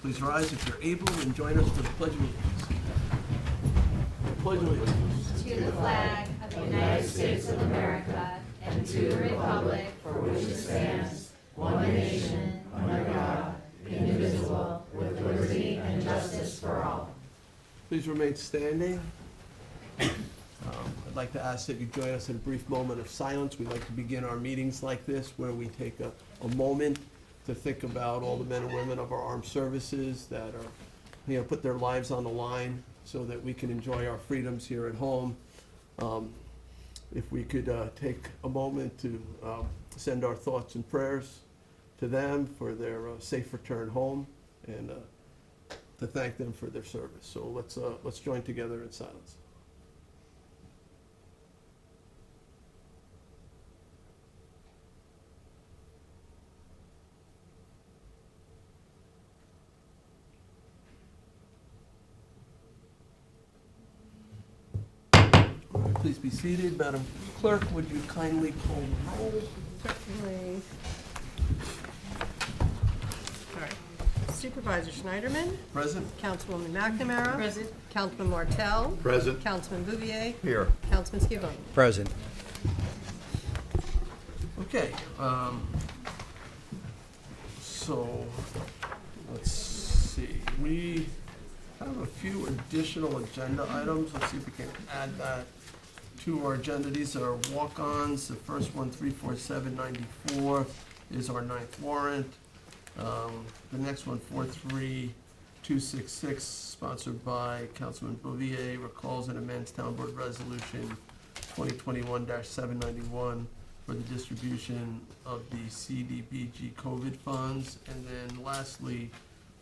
Please rise if you're able and join us for the Pledge of Allegiance. Pledge of Allegiance. To the flag of the United States of America and to the republic for which it stands, one nation, under God, indivisible, with liberty and justice for all. Please remain standing. I'd like to ask that you join us in a brief moment of silence. We like to begin our meetings like this, where we take a moment to think about all the men and women of our armed services that are, put their lives on the line so that we can enjoy our freedoms here at home. If we could take a moment to send our thoughts and prayers to them for their safe return home, and to thank them for their service. So let's join together in silence. Please be seated. Madam Clerk, would you kindly call the roll? Certainly. All right. Supervisor Schneiderman. Present. Councilwoman McNamara. Present. Councilman Martell. Present. Councilman Bouvier. Here. Councilman Scivone. Present. Okay. So let's see. We have a few additional agenda items. Let's see if we can add that to our agenda. These are walk-ons. The first one, 34794, is our 9th warrant. The next one, 43266, sponsored by Councilman Bouvier, recalls and amends Town Board Resolution 2021-791 for the distribution of the CDBG COVID funds. And then lastly,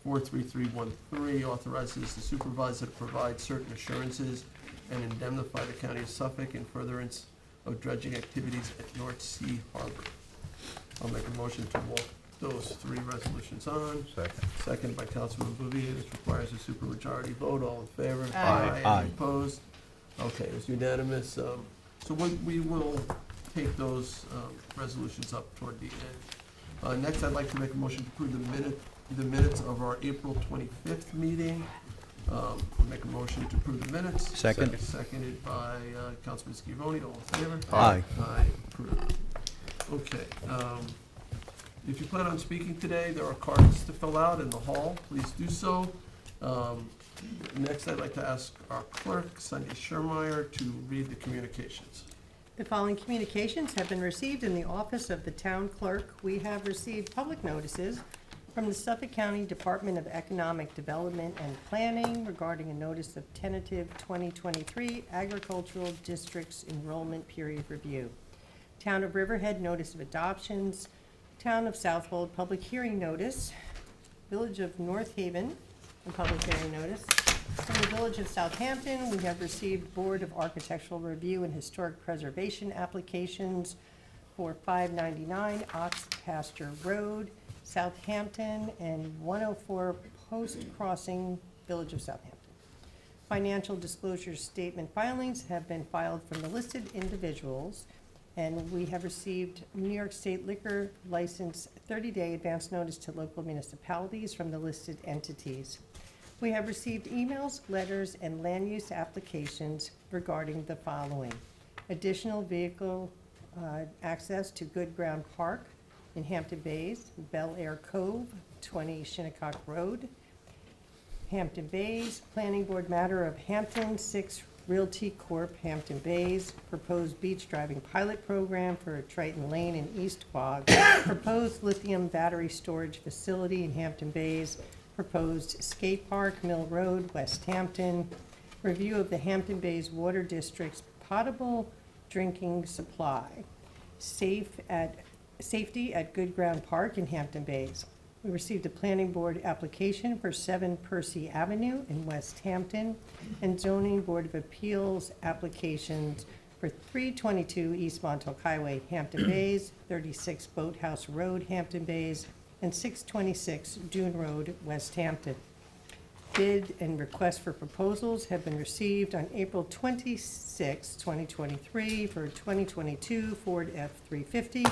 43313 authorizes the supervisor to provide certain assurances and indemnify the County of Suffolk in furtherance of dredging activities at North Sea Harbor. I'll make a motion to walk those three resolutions on. Second. Second by Councilman Bouvier. This requires a supermajority vote. All in favor? Aye. Aye. Any opposed? Okay, it's unanimous. So we will take those resolutions up toward the end. Next, I'd like to make a motion to approve the minutes of our April 25th meeting. Make a motion to approve the minutes. Second. Seconded by Councilman Scivone. All in favor? Aye. Aye, approved. Okay, if you plan on speaking today, there are cards to fill out in the hall. Please do so. Next, I'd like to ask our clerk, Cindy Schermeyer, to read the communications. The following communications have been received in the office of the town clerk. We have received public notices from the Suffolk County Department of Economic Development and Planning regarding a notice of tentative 2023 agricultural districts enrollment period review. Town of Riverhead notice of adoptions, Town of Southold public hearing notice, Village of North Haven a public hearing notice. From the Village of Southampton, we have received Board of Architectural Review and Historic Preservation applications for 599 Ox Pasture Road, Southampton, and 104 Post Crossing, Village of Southampton. Financial disclosure statement filings have been filed from the listed individuals, and we have received New York State liquor license 30-day advance notice to local municipalities from the listed entities. We have received emails, letters, and land use applications regarding the following: additional vehicle access to Good Ground Park in Hampton Bays, Bel Air Cove, 20 Shinnecock Road, Hampton Bays, Planning Board matter of Hampton 6 Realty Corp., Hampton Bays, proposed beach driving pilot program for Triton Lane in East Quogue, proposed lithium battery storage facility in Hampton Bays, proposed skate park, Mill Road, West Hampton, review of the Hampton Bays Water District's potable drinking supply, safety at Good Ground Park in Hampton Bays. We received a planning board application for 7 Percy Avenue in West Hampton, and zoning board of appeals applications for 322 East Montauk Highway, Hampton Bays, 36 Boathouse Road, Hampton Bays, and 626 Dune Road, West Hampton. Bid and request for proposals have been received on April 26, 2023 for 2022 Ford F-350,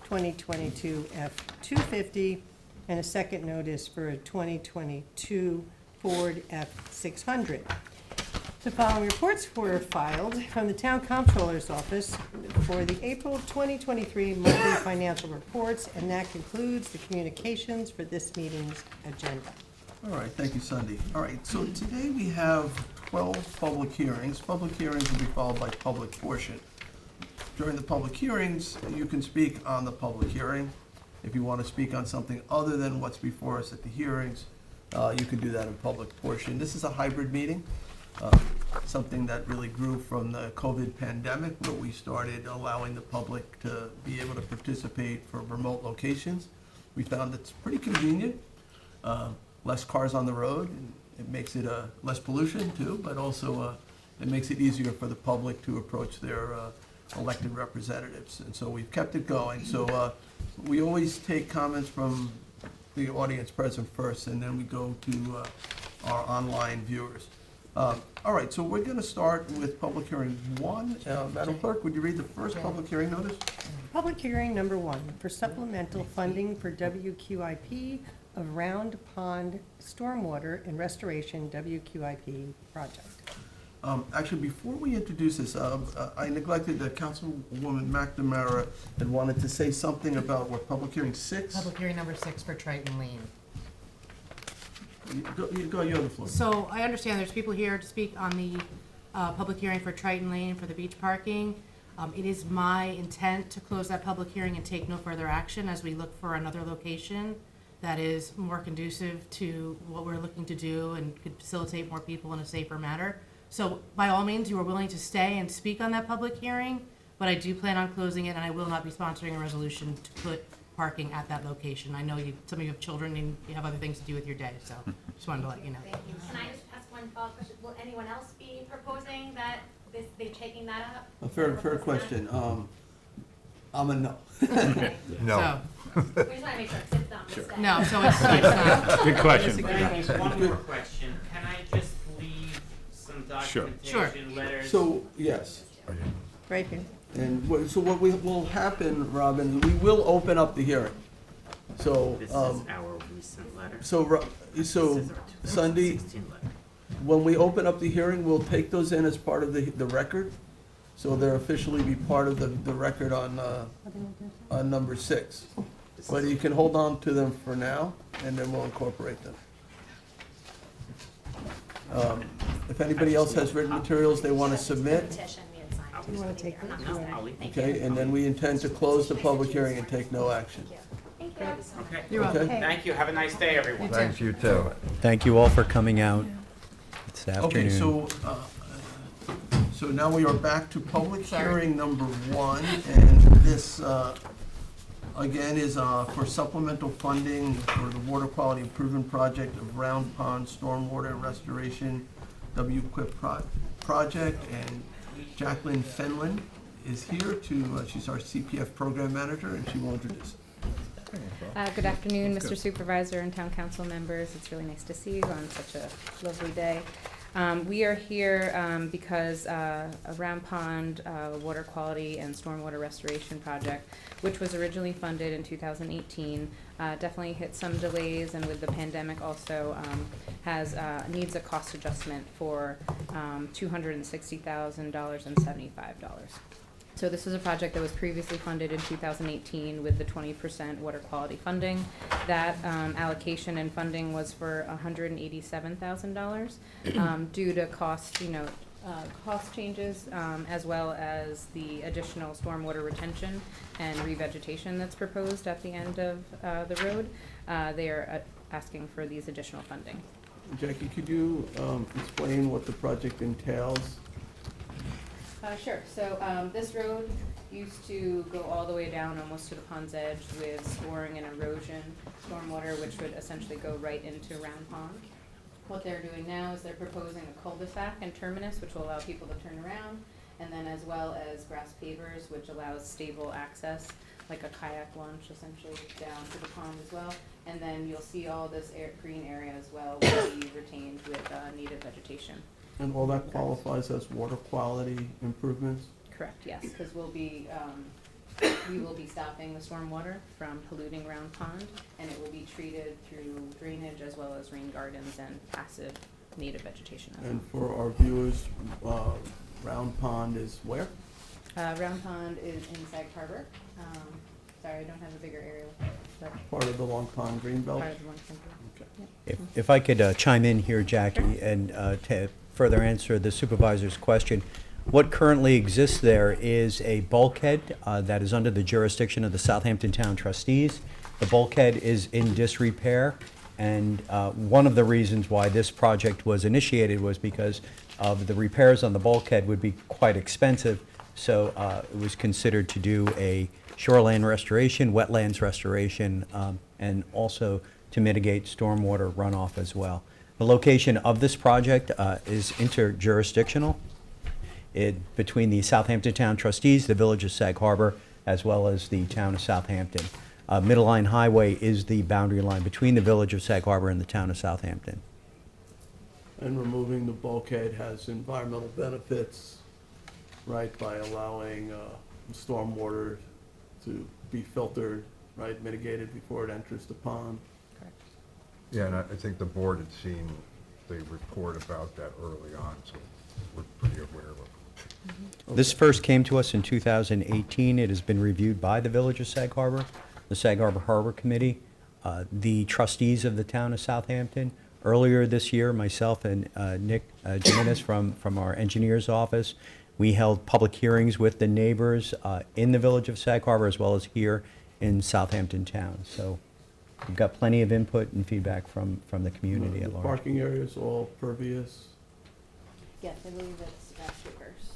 2022 F-250, and a second notice for a 2022 Ford F600. The following reports were filed from the Town Comptroller's Office for the April 2023 monthly financial reports, and that concludes the communications for this meeting's agenda. All right, thank you, Cindy. All right, so today we have 12 public hearings. Public hearings will be followed by public portion. During the public hearings, you can speak on the public hearing. If you want to speak on something other than what's before us at the hearings, you can do that in public portion. This is a hybrid meeting, something that really grew from the COVID pandemic, where we started allowing the public to be able to participate from remote locations. We found it's pretty convenient, less cars on the road, and it makes it less pollution too, but also it makes it easier for the public to approach their elected representatives. And so we've kept it going. So we always take comments from the audience present first, and then we go to our online viewers. All right, so we're going to start with public hearing 1. Madam Clerk, would you read the first public hearing notice? Public hearing number 1 for supplemental funding for WQIP of Round Pond Stormwater and Restoration WQIP project. Actually, before we introduce this, I neglected that Councilwoman McNamara had wanted to say something about what, public hearing 6? Public hearing number 6 for Triton Lane. You have the floor. So I understand there's people here to speak on the public hearing for Triton Lane for the beach parking. It is my intent to close that public hearing and take no further action as we look for another location that is more conducive to what we're looking to do and could facilitate more people in a safer manner. So by all means, you are willing to stay and speak on that public hearing, but I do plan on closing it, and I will not be sponsoring a resolution to put parking at that location. I know some of you have children and you have other things to do with your day, so just wanted to let you know. Thank you. Can I just ask one follow-up question? Will anyone else be proposing that they're taking that up? A fair question. I'm a no. Okay. No. We just want to make sure it's not a mistake. No, so it's not. Good question. Disagreement. One more question. Can I just leave some documentation, letters? So, yes. Right here. And so what will happen, Robin, we will open up the hearing. So, This is our recent letter. so This is our Sunday, 2016 letter. when we open up the hearing, we'll take those in as part of the record. So they'll officially be part of the record on number 6. But you can hold on to them for now, and then we'll incorporate them. If anybody else has written materials they want to submit, Petition we had signed. Do you want to take this? No, I'll leave. Thank you. okay, and then we intend to close the public hearing and take no action. Thank you. Okay. You're welcome. Okay? Thank you. Have a nice day, everyone. Thanks, you too. Thank you all for coming out this afternoon. Okay, so now we are back to public hearing number 1, and this, again, is for supplemental funding for the water quality improvement project of Round Pond Stormwater Restoration WQIP project, and Jacqueline Fenlon is here she's our CPF program manager, and she will introduce it. Good afternoon, Mr. Supervisor and Town Council members. It's really nice to see you on such a lovely day. We are here because a Round Pond water quality and stormwater restoration project, which was originally funded in 2018, definitely hit some delays, and with the pandemic also needs a cost adjustment for $260,075. So this is a project that was previously funded in 2018 with the 20% water quality funding. That allocation and funding was for $187,000 due to cost changes, as well as the additional stormwater retention and revegetation that's proposed at the end of the road. They are asking for these additional funding. Jackie, could you explain what the project entails? Sure. So this road used to go all the way down almost to the pond's edge with scoring and erosion stormwater, which would essentially go right into Round Pond. What they're doing now is they're proposing a cul-de-sac and terminus, which will allow people to turn around, and then as well as grass pavers, which allows stable access, like a kayak launch essentially down to the pond as well. And then you'll see all this green area as well will be retained with native vegetation. And all that qualifies as water quality improvements? Correct, yes, because we'll be we will be stopping the stormwater from polluting Round Pond, and it will be treated through drainage as well as rain gardens and passive native vegetation as well. And for our viewers, Round Pond is where? Round Pond is in Sag Harbor. Sorry, I don't have a bigger area, but Part of the Long Pond Greenbelt? part of the one thing. Okay. If I could chime in here, Jackie, and to further answer the supervisor's question, what currently exists there is a bulkhead that is under the jurisdiction of the Southampton Town Trustees. The bulkhead is in disrepair, and one of the reasons why this project was initiated was because of the repairs on the bulkhead would be quite expensive, so it was considered to do a shoreline restoration, wetlands restoration, and also to mitigate stormwater runoff as well. The location of this project is interjurisdictional between the Southampton Town Trustees, the Village of Sag Harbor, as well as the Town of Southampton. Middle Line Highway is the boundary line between the Village of Sag Harbor and the Town of Southampton. And removing the bulkhead has environmental benefits, right, by allowing stormwater to be filtered, right, mitigated before it enters the pond. Correct. Yeah, and I think the board had seen the report about that early on, so we're pretty aware of it. This first came to us in 2018. It has been reviewed by the Village of Sag Harbor, the Sag Harbor Harbor Committee, the trustees of the Town of Southampton. Earlier this year, myself and Nick Jimenez from our engineer's office, we held public hearings with the neighbors in the Village of Sag Harbor as well as here in Southampton Town. So we've got plenty of input and feedback from the community The at large. parking area is all pervious. Yes, I believe it's strippers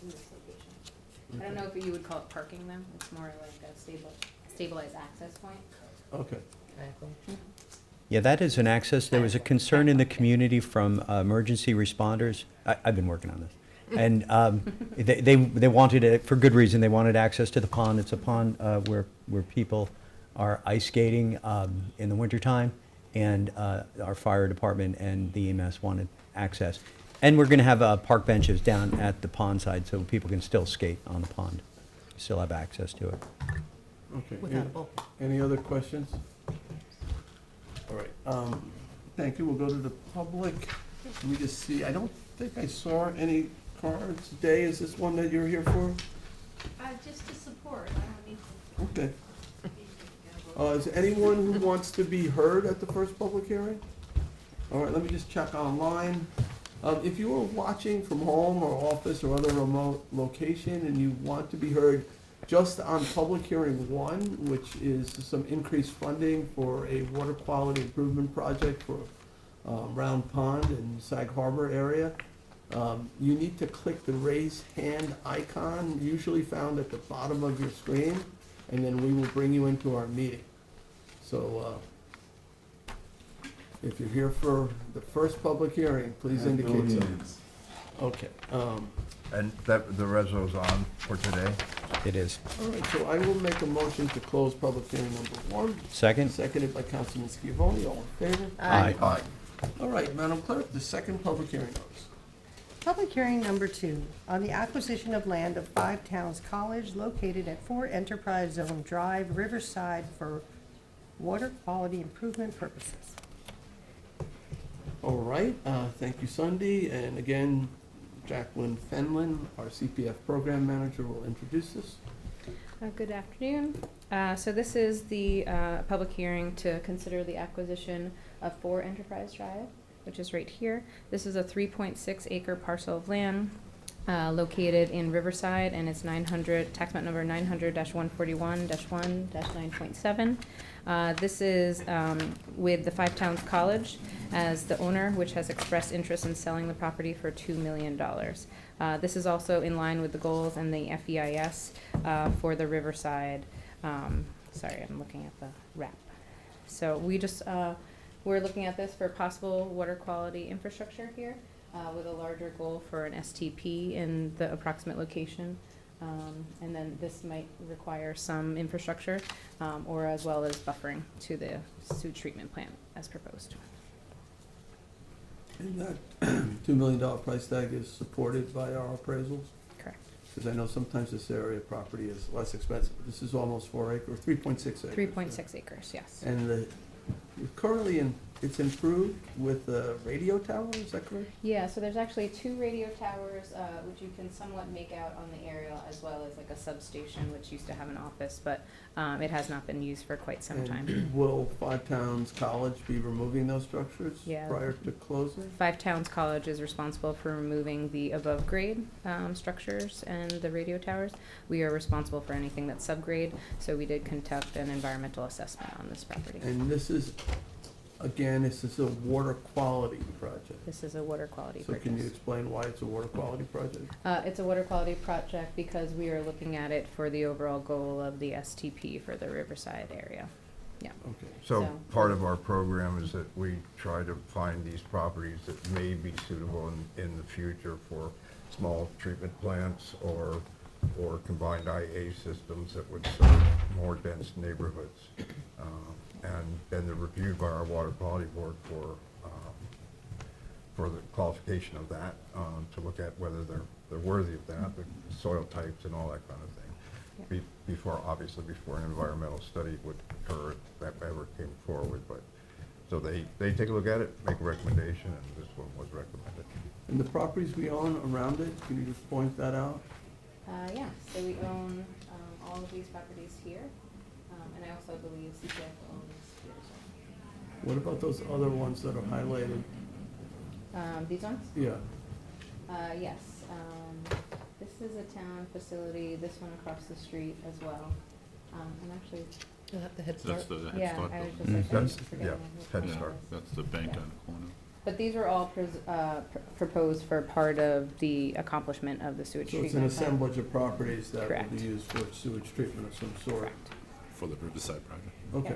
in this location. I don't know if you would call it parking though. It's more like a stabilized access point. Okay. Yeah, that is an access. There was a concern in the community from emergency responders. I've been working on this. And they wanted it, for good reason, they wanted access to the pond. It's a pond where people are ice skating in the wintertime, and our fire department and the EMS wanted access. And we're going to have park benches down at the pond side so people can still skate on the pond, still have access to it. Okay. Without a bulkhead. Any other questions? All right, thank you. We'll go to the public. Let me just see, I don't think I saw any cards. Day, is this one that you're here for? Just to support, I don't need to. Okay. Is anyone who wants to be heard at the first public hearing? All right, let me just check online. If you are watching from home or office or other remote location and you want to be heard just on public hearing 1, which is some increased funding for a water quality improvement project for Round Pond and Sag Harbor area, you need to click the raise hand icon, usually found at the bottom of your screen, and then we will bring you into our meeting. So if you're here for the first public hearing, please indicate so. Okay. And that, the reso's on for today? It is. All right, so I will make a motion to close public hearing number 1. Second? Seconded by Councilman Scavone, all in favor? Aye. Aye. All right, Madam Clerk, the second public hearing notice. Public hearing number 2, on the acquisition of land of Five Towns College located at 4 Enterprise Zone Drive, Riverside, for water quality improvement purposes. All right, thank you, Sunday, and again, Jacqueline Fenlon, our CPF program manager, will introduce this. Good afternoon. So this is the public hearing to consider the acquisition of 4 Enterprise Drive, which is right here. This is a 3.6 acre parcel of land located in Riverside, and it's 900, tax map number 900-141-1-9.7. This is with the Five Towns College as the owner, which has expressed interest in selling the property for $2 million. This is also in line with the goals and the FEIS for the Riverside. Sorry, I'm looking at the wrap. So we're looking at this for possible water quality infrastructure here with a larger goal for an STP in the approximate location. And then this might require some infrastructure or as well as buffering to the sewage treatment plant as proposed. And that $2 million price tag is supported by our appraisals. Correct. Because I know sometimes this area of property is less expensive. This is almost 4 acres, 3.6 acres. 3.6 acres, yes. And currently it's improved with the radio tower, is that correct? Yeah, so there's actually 2 radio towers, which you can somewhat make out on the aerial, as well as like a substation, which used to have an office, but it has not been used for quite some time. And will Five Towns College be removing those structures Yeah. prior to closing? Five Towns College is responsible for removing the above-grade structures and the radio towers. We are responsible for anything that's subgrade, so we did conduct an environmental assessment on this property. And this is, again, this is a water quality project. This is a water quality So can you purchase. explain why it's a water quality project? It's a water quality project because we are looking at it for the overall goal of the STP for the Riverside area. Yeah. Okay. So So- part of our program is that we try to find these properties that may be suitable in the future for small treatment plants or combined IA systems that would serve more dense neighborhoods. And then they're reviewed by our water quality board for the qualification of that, to look at whether they're worthy of that, the soil types and all that kind of thing. Obviously before an environmental study would occur, if that ever came forward, but, so they take a look at it, make a recommendation, and this one was recommended. And the properties we own around it, can you just point that out? Yeah, so we own all of these properties here, and I also believe CPF owns here as What about those other ones that are highlighted? well. These ones? Yeah. Yes. This is a town facility, this one across the street as well. And actually, The Head That's the Head yeah, Start I was building. just, That's- forgetting. yeah, what Head it Start. was. That's the bank Yeah. on the corner. But these were all proposed for part of the accomplishment of the sewage So treatment. it's an plant. assemblage of properties that will Correct. be used for sewage treatment of some sort? Correct. For the Riverside project. Okay.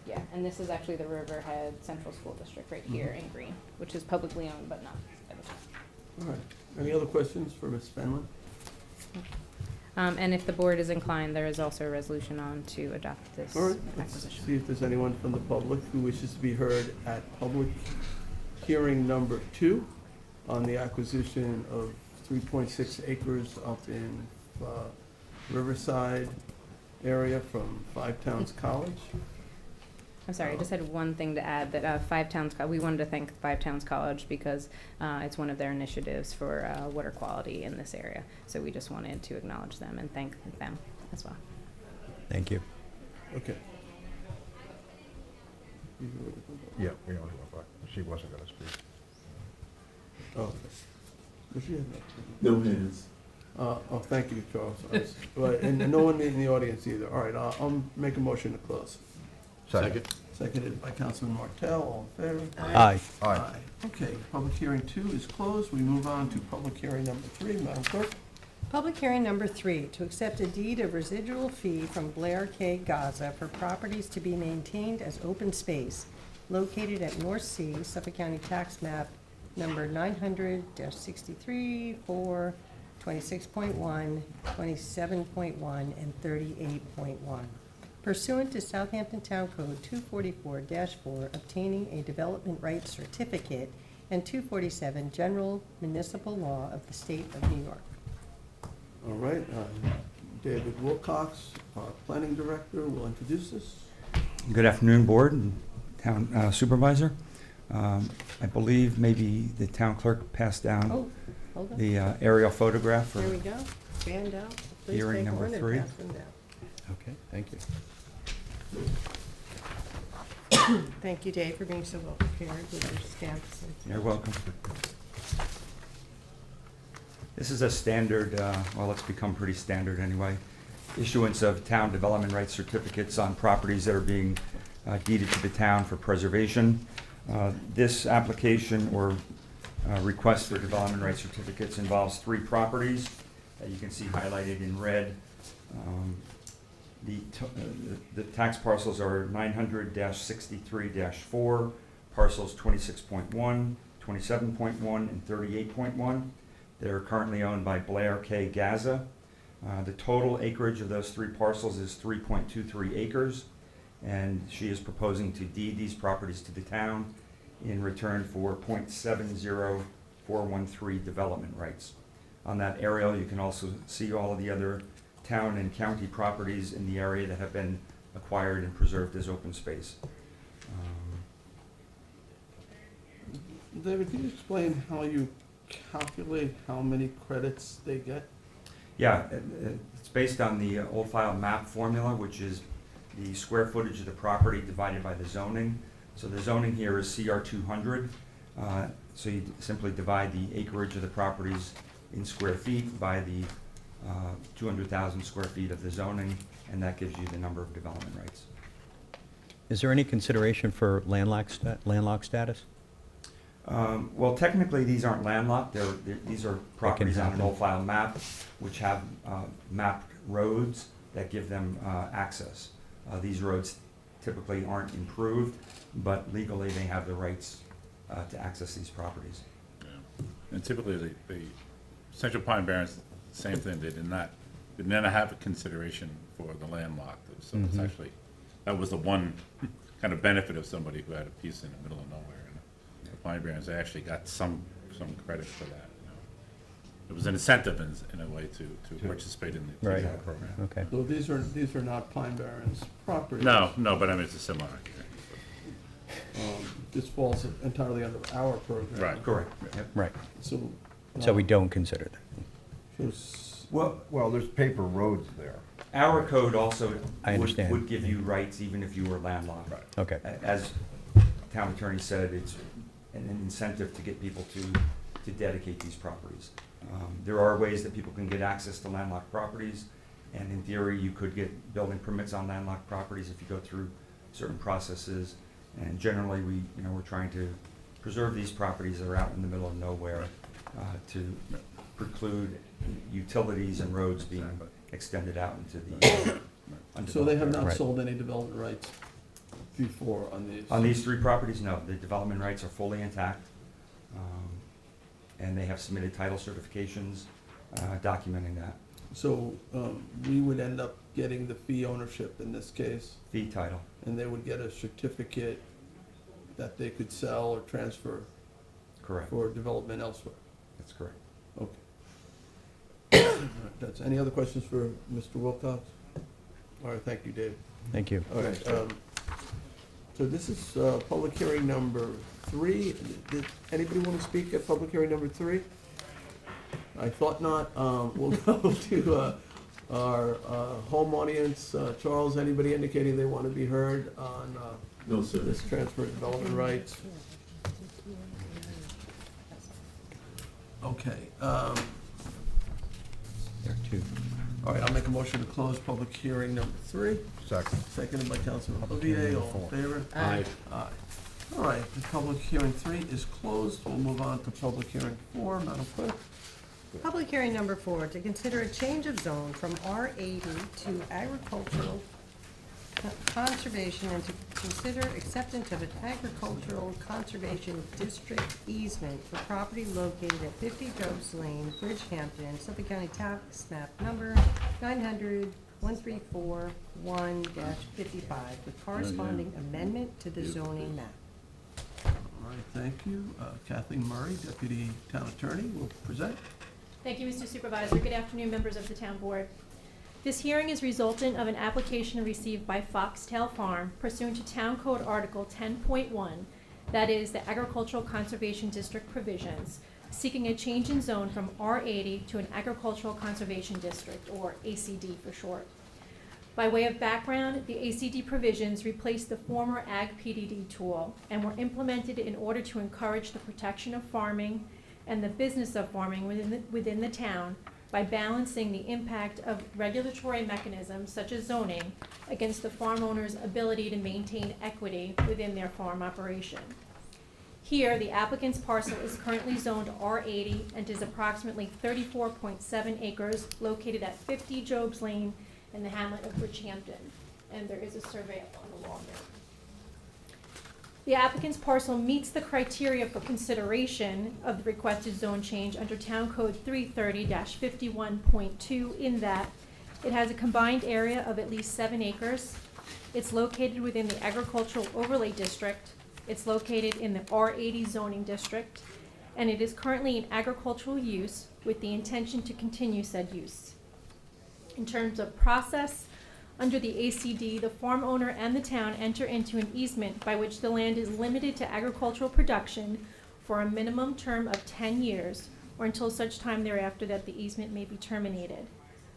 Yeah, and this is actually the Riverhead Central School District right here in green, which is publicly owned but not by the town. All right. Any other questions for Ms. Fenlon? And if the board is inclined, there is also a resolution on to adopt this All right, let's acquisition. see if there's anyone from the public who wishes to be heard at public hearing number 2 on the acquisition of 3.6 acres up in Riverside area from Five Towns College. I'm sorry, I just had one thing to add, that Five Towns, we wanted to thank Five Towns College because it's one of their initiatives for water quality in this area. So we just wanted to acknowledge them and thank them as well. Thank you. Okay. Yeah, we only went back. She wasn't gonna speak. Oh, okay. Does she have No hands. oh, thank you, Charles. Right, and no one in the audience either. All right, I'll make a motion to close. Second. Seconded by Councilman Martell, all in favor? Aye. Aye. Okay, public hearing 2 is closed. We move on to public hearing number 3. Madam Clerk? Public hearing number 3, to accept a deed of residual fee from Blair K. Gaza for properties to be maintained as open space located at North Sea, Suffolk County Tax Map number 900-63 for 26.1, 27.1, and 38.1. Pursuant to Southampton Town Code 244-4, obtaining a development rights certificate, and 247 General Municipal Law of the State of New York. All right, David Wilcox, our planning director, will introduce us. Good afternoon, Board and Town Supervisor. I believe maybe the town clerk passed down Oh, hold on. the aerial photograph for Here we go. Stand out. Please Hearing take number one and 3. pass them down. Okay, thank you. Thank you, Dave, for being so well prepared with your stamps. You're welcome. This is a standard, well, it's become pretty standard anyway, issuance of town development rights certificates on properties that are being deeded to the town for preservation. This application or request for development rights certificates involves 3 properties that you can see highlighted in red. The tax parcels are 900-63-4, parcels 26.1, 27.1, and 38.1. They're currently owned by Blair K. Gaza. The total acreage of those 3 parcels is 3.23 acres, and she is proposing to deed these properties to the town in return for .70413 development rights. On that aerial, you can also see all of the other town and county properties in the area that have been acquired and preserved as open space. David, can you explain how you calculate how many credits they get? Yeah, it's based on the old file map formula, which is the square footage of the property divided by the zoning. So the zoning here is CR 200. So you simply divide the acreage of the properties in square feet by the 200,000 square feet of the zoning, and that gives you the number of development rights. Is there any consideration for landlocked status? Well, technically, these aren't landlocked. These are properties on an happen. old file map, which have mapped roads that give them access. These roads typically aren't improved, but legally they have the rights to access these properties. Yeah. And typically, the Central Pine Barrens, same thing, they did not have a consideration for the landlocked. So it's actually, that was the one kind of benefit of somebody who had a piece in the middle of nowhere. And the Pine Barrens, they actually got some credit for that. You know. It was an incentive in a way to participate in the Right. TDAP program. Okay. So these are not Pine Barrens properties. No, but I mean, it's a similar idea. This falls entirely under our program. Right. Correct. Yep. Right. So. So we don't consider that. so s- Well, there's paper roads there. Our code also I understand. would give you rights even if you were landlocked. Right. Okay. As town attorney said, it's an incentive to get people to dedicate these properties. There are ways that people can get access to landlocked properties, and in theory, you could get building permits on landlocked properties if you go through certain processes. And generally, we're trying to preserve these properties that are out in the middle of nowhere to preclude utilities and roads being extended out into the So they have not Right. sold any development rights before on these? On these three properties, no, the development rights are fully intact, and they have submitted title certifications documenting that. So we would end up getting the fee ownership in this case, Fee title, and they would get a certificate that they could sell or transfer correct, for development elsewhere. that's correct. Okay. All right, that's, any other questions for Mr. Wilcox? All right, thank you, Dave. Thank you. All right, so this is public hearing number 3. Did anybody want to speak at public hearing number 3? I thought not. We'll go to our home audience. Charles, anybody indicating they want to be heard on this transfer of development rights? Okay. There are two. All right, I'll make a motion to close public hearing number 3. Second. Seconded by Councilman Public Bouvier, hearing all number in favor? Aye. Aye. All right, the public hearing 3 is closed. We'll move on to public hearing 4, Madam Clerk. Public hearing number 4, to consider a change of zone from R80 to agricultural conservation and to consider acceptance of an agricultural conservation district easement for property located at 50 Jobs Lane, Bridgehampton, Suffolk County Tax Map Number 900-1341-55 with corresponding amendment to the zoning map. All right, thank you. Kathleen Murray, Deputy Town Attorney, will present. Thank you, Mr. Supervisor. Good afternoon, members of the Town Board. This hearing is resultant of an application received by Foxtail Farm pursuant to Town Code Article 10.1, that is, the Agricultural Conservation District provisions, seeking a change in zone from R80 to an Agricultural Conservation District, or ACD for short. By way of background, the ACD provisions replaced the former Ag PDD tool and were implemented in order to encourage the protection of farming and the business of farming within the town by balancing the impact of regulatory mechanisms such as zoning against the farm owner's ability to maintain equity within their farm operation. Here, the applicant's parcel is currently zoned R80 and is approximately 34.7 acres located at 50 Jobs Lane in the hamlet of Bridgehampton, and there is a survey up on the wall there. The applicant's parcel meets the criteria for consideration of the requested zone change under Town Code 330-51.2 in that it has a combined area of at least 7 acres. It's located within the Agricultural Overlay District. It's located in the R80 zoning district, and it is currently in agricultural use with the intention to continue said use. In terms of process, under the ACD, the farm owner and the town enter into an easement by which the land is limited to agricultural production for a minimum term of 10 years or until such time thereafter that the easement may be terminated.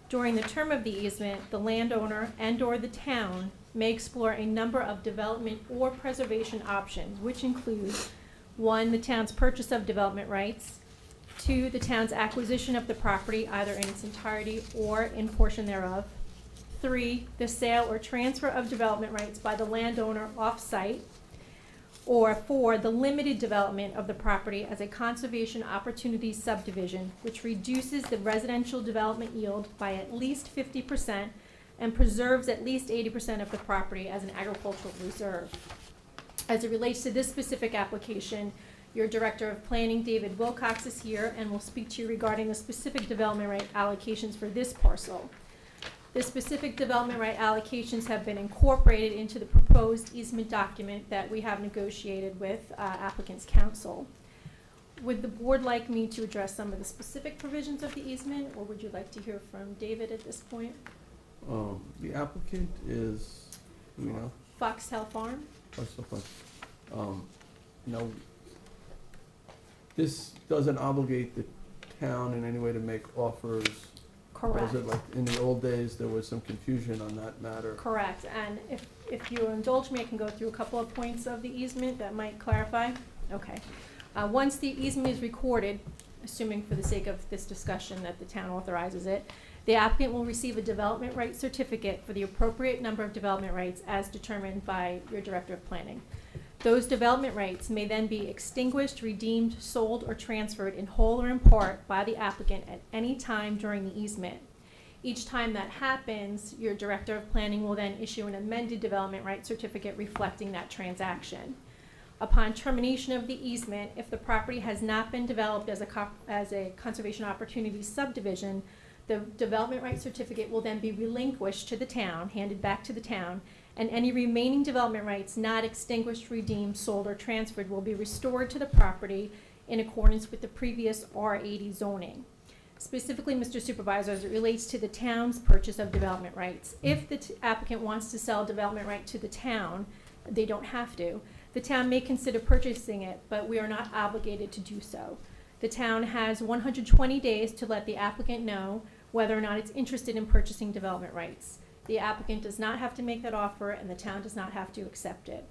During the term of the easement, the landowner and/or the town may explore a number of development or preservation options, which include 1, the town's purchase of development rights, 2, the town's acquisition of the property either in its entirety or in portion thereof, 3, the sale or transfer of development rights by the landowner off-site, or 4, the limited development of the property as a conservation opportunity subdivision, which reduces the residential development yield by at least 50% and preserves at least 80% of the property as an agricultural reserve. As it relates to this specific application, your Director of Planning, David Wilcox, is here and will speak to you regarding the specific development right allocations for this parcel. The specific development right allocations have been incorporated into the proposed easement document that we have negotiated with applicant's counsel. Would the board like me to address some of the specific provisions of the easement, or would you like to hear from David at this point? The applicant is, do we know? Foxtel Farm? No, this doesn't obligate the town in any way to make offers. Correct. Was it like in the old days, there was some confusion on that matter? Correct, and if you indulge me, I can go through a couple of points of the easement that might clarify. Okay. Once the easement is recorded, assuming for the sake of this discussion that the town authorizes it, the applicant will receive a development right certificate for the appropriate number of development rights as determined by your Director of Planning. Those development rights may then be extinguished, redeemed, sold, or transferred in whole or in part by the applicant at any time during the easement. Each time that happens, your Director of Planning will then issue an amended development right certificate reflecting that transaction. Upon termination of the easement, if the property has not been developed as a conservation opportunity subdivision, the development right certificate will then be relinquished to the town, handed back to the town, and any remaining development rights not extinguished, redeemed, sold, or transferred will be restored to the property in accordance with the previous R80 zoning. Specifically, Mr. Supervisor, as it relates to the town's purchase of development rights, if the applicant wants to sell development right to the town, they don't have to. The town may consider purchasing it, but we are not obligated to do so. The town has 120 days to let the applicant know whether or not it's interested in purchasing development rights. The applicant does not have to make that offer, and the town does not have to accept it.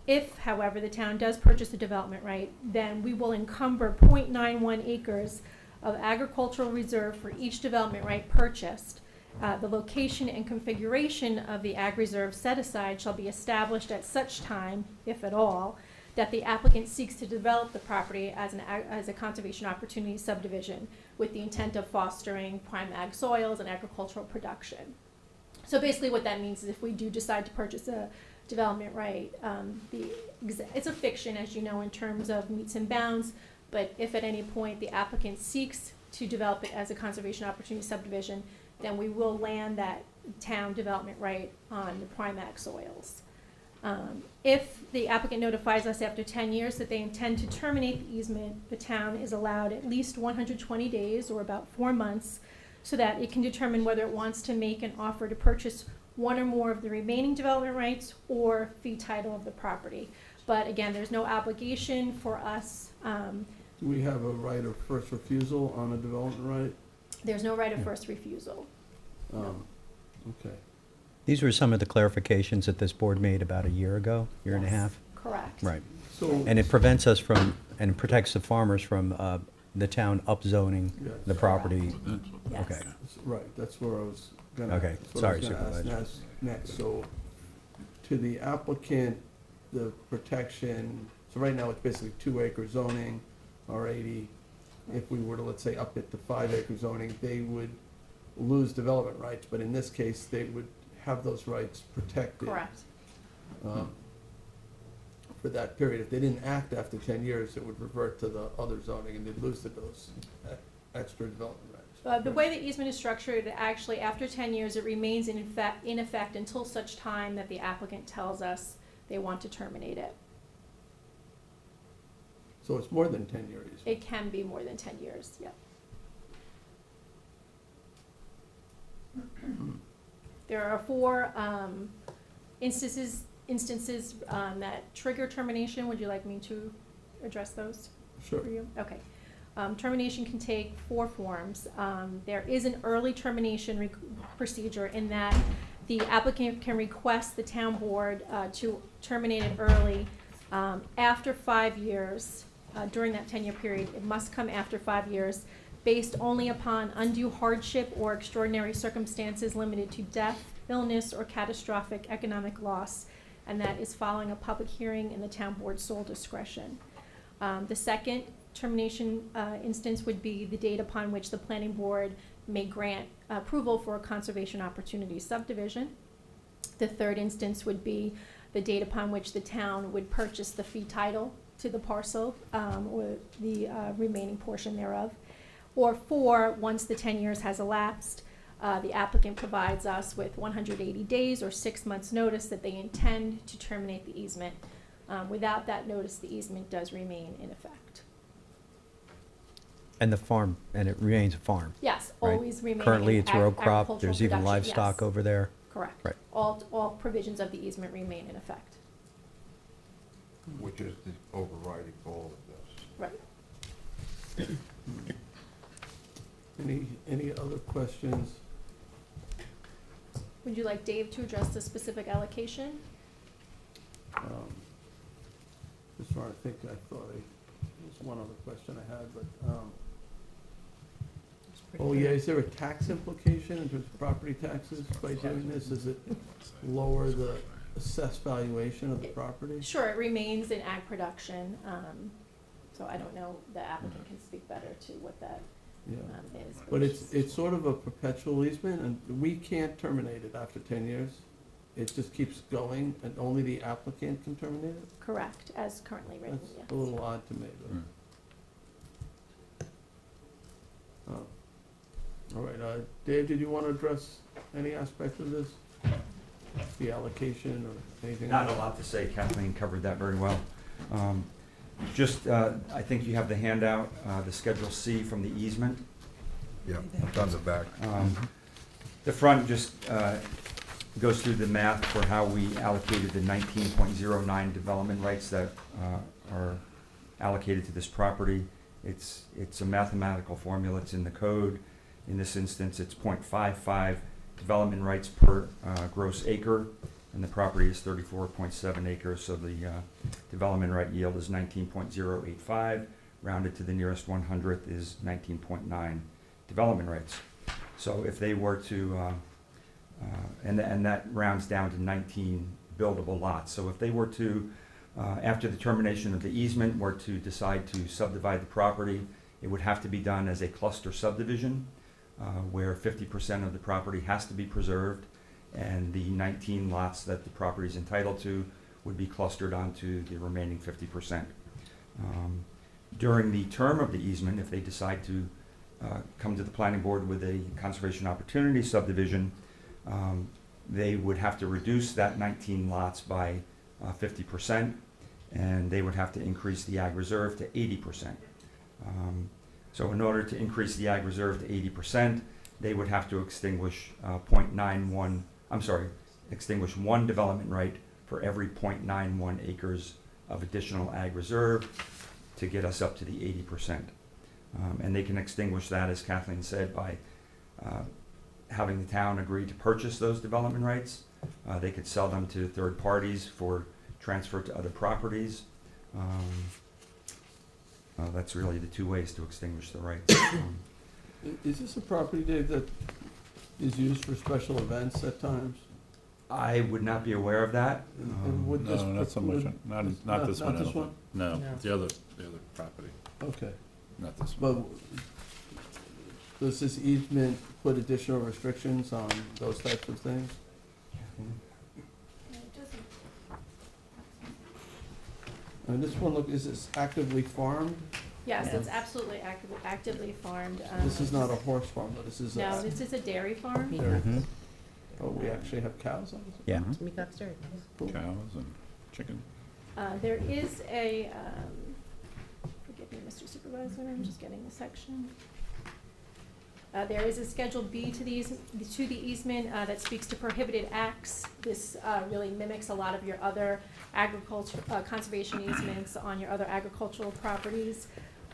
If, however, the town does purchase a development right, then we will encumber 0.91 acres of agricultural reserve for each development right purchased. The location and configuration of the ag reserve set aside shall be established at such time, if at all, that the applicant seeks to develop the property as a conservation opportunity subdivision with the intent of fostering prime ag soils and agricultural production. So basically what that means is if we do decide to purchase a development right, it's a fiction, as you know, in terms of meets and bounds, but if at any point the applicant seeks to develop it as a conservation opportunity subdivision, then we will land that town development right on the prime ag soils. If the applicant notifies us after 10 years that they intend to terminate the easement, the town is allowed at least 120 days, or about 4 months, so that it can determine whether it wants to make an offer to purchase one or more of the remaining development rights or fee title of the property. But again, there's no obligation for us. Do we have a right of first refusal on a development right? There's no right of first refusal. Okay. These were some of the clarifications that this board made about a year ago, year and a Yes, half. Correct. Right. So, And it prevents us from, and protects the farmers from the town upzoning Yes. the property. Yes. Okay. right, that's where I was gonna. Okay, that's what I was sorry, gonna ask Supervisor. Next, so to the applicant, the protection, so right now it's basically 2 acre zoning, R80. If we were to, let's say, up it to 5 acre zoning, they would lose development rights, but in this case, they would have those rights protected. Correct. For that period. If they didn't act after 10 years, it would revert to the other zoning and they'd lose those extra development rights. The way the easement is structured, actually, after 10 years, it remains in effect until such time that the applicant tells us they want to terminate it. So it's more than 10 years. It can be more than 10 years, yeah. There are four instances that trigger termination. Would you like me to address those Sure. for you? Okay. Termination can take four forms. There is an early termination procedure in that the applicant can request the town board to terminate it early after 5 years. During that 10-year period, it must come after 5 years, based only upon undue hardship or extraordinary circumstances limited to death, illness, or catastrophic economic loss, and that is following a public hearing in the town board's sole discretion. The second termination instance would be the date upon which the planning board may grant approval for a conservation opportunity subdivision. The third instance would be the date upon which the town would purchase the fee title to the parcel, or the remaining portion thereof. Or four, once the 10 years has elapsed, the applicant provides us with 180 days or 6 months' notice that they intend to terminate the easement. Without that notice, the easement does remain in effect. And the farm, and it remains a farm? Yes, Right. always remain. Currently, in it's row crop, agricultural there's even production, livestock yes. over there? Correct. Right. All provisions of the easement remain in effect. Which is the overriding goal of this. Right. Any other questions? Would you like Dave to address the specific allocation? Just trying to think, I thought there was one other question I had, but, oh yeah, is there a tax implication in terms of property taxes by doing this? Does it lower the assessed valuation of the property? Sure, it remains in ag production, so I don't know, the applicant can speak better to what that Yeah. is. But it's sort of a perpetual easement, and we can't terminate it after 10 years. It just keeps going, and only the applicant can terminate it? Correct, as currently written, That's yes. a little odd to me, but. All right, Dave, did you want to address any aspect of this? The allocation or anything? Not a else? lot to say, Kathleen covered that very well. Just, I think you have the handout, the Schedule C from the easement. Yeah, it's on the back. The front just goes through the math for how we allocated the 19.09 development rights that are allocated to this property. It's a mathematical formula, it's in the code. In this instance, it's 0.55 development rights per gross acre, and the property is 34.7 acres, so the development right yield is 19.085, rounded to the nearest 100th is 19.9 development rights. So if they were to, and that rounds down to 19 buildable lots. So if they were to, after the termination of the easement, were to decide to subdivide the property, it would have to be done as a cluster subdivision, where 50% of the property has to be preserved, and the 19 lots that the property is entitled to would be clustered onto the remaining 50%. During the term of the easement, if they decide to come to the planning board with a conservation opportunity subdivision, they would have to reduce that 19 lots by 50%, and they would have to increase the ag reserve to 80%. So in order to increase the ag reserve to 80%, they would have to extinguish extinguish one development right for every 0.91 acres of additional ag reserve to get us up to the 80%. And they can extinguish that, as Kathleen said, by having the town agree to purchase those development rights. They could sell them to third parties for transfer to other properties. That's really the two ways to extinguish the rights. Is this a property, Dave, that is used for special events at times? I would not be aware of that. And would this No, not so much, preclude- not this not one. I this don't one? think. No, No. the other property, Okay, not this one. but does this easement put additional restrictions on those types of things? And this one, look, is this actively farmed? Yes, it's absolutely actively farmed. This is not a horse farm, but this is a. No, this is a dairy farm. Dairy. Mhm. Oh, we actually have cows on this? Yeah. Mecox Dairy. Cool. Cows and chicken. There is a Supervisor, I'm just getting the section. There is a Schedule B to the easement that speaks to prohibited acts. This really mimics a lot of your other agriculture, conservation easements on your other agricultural properties.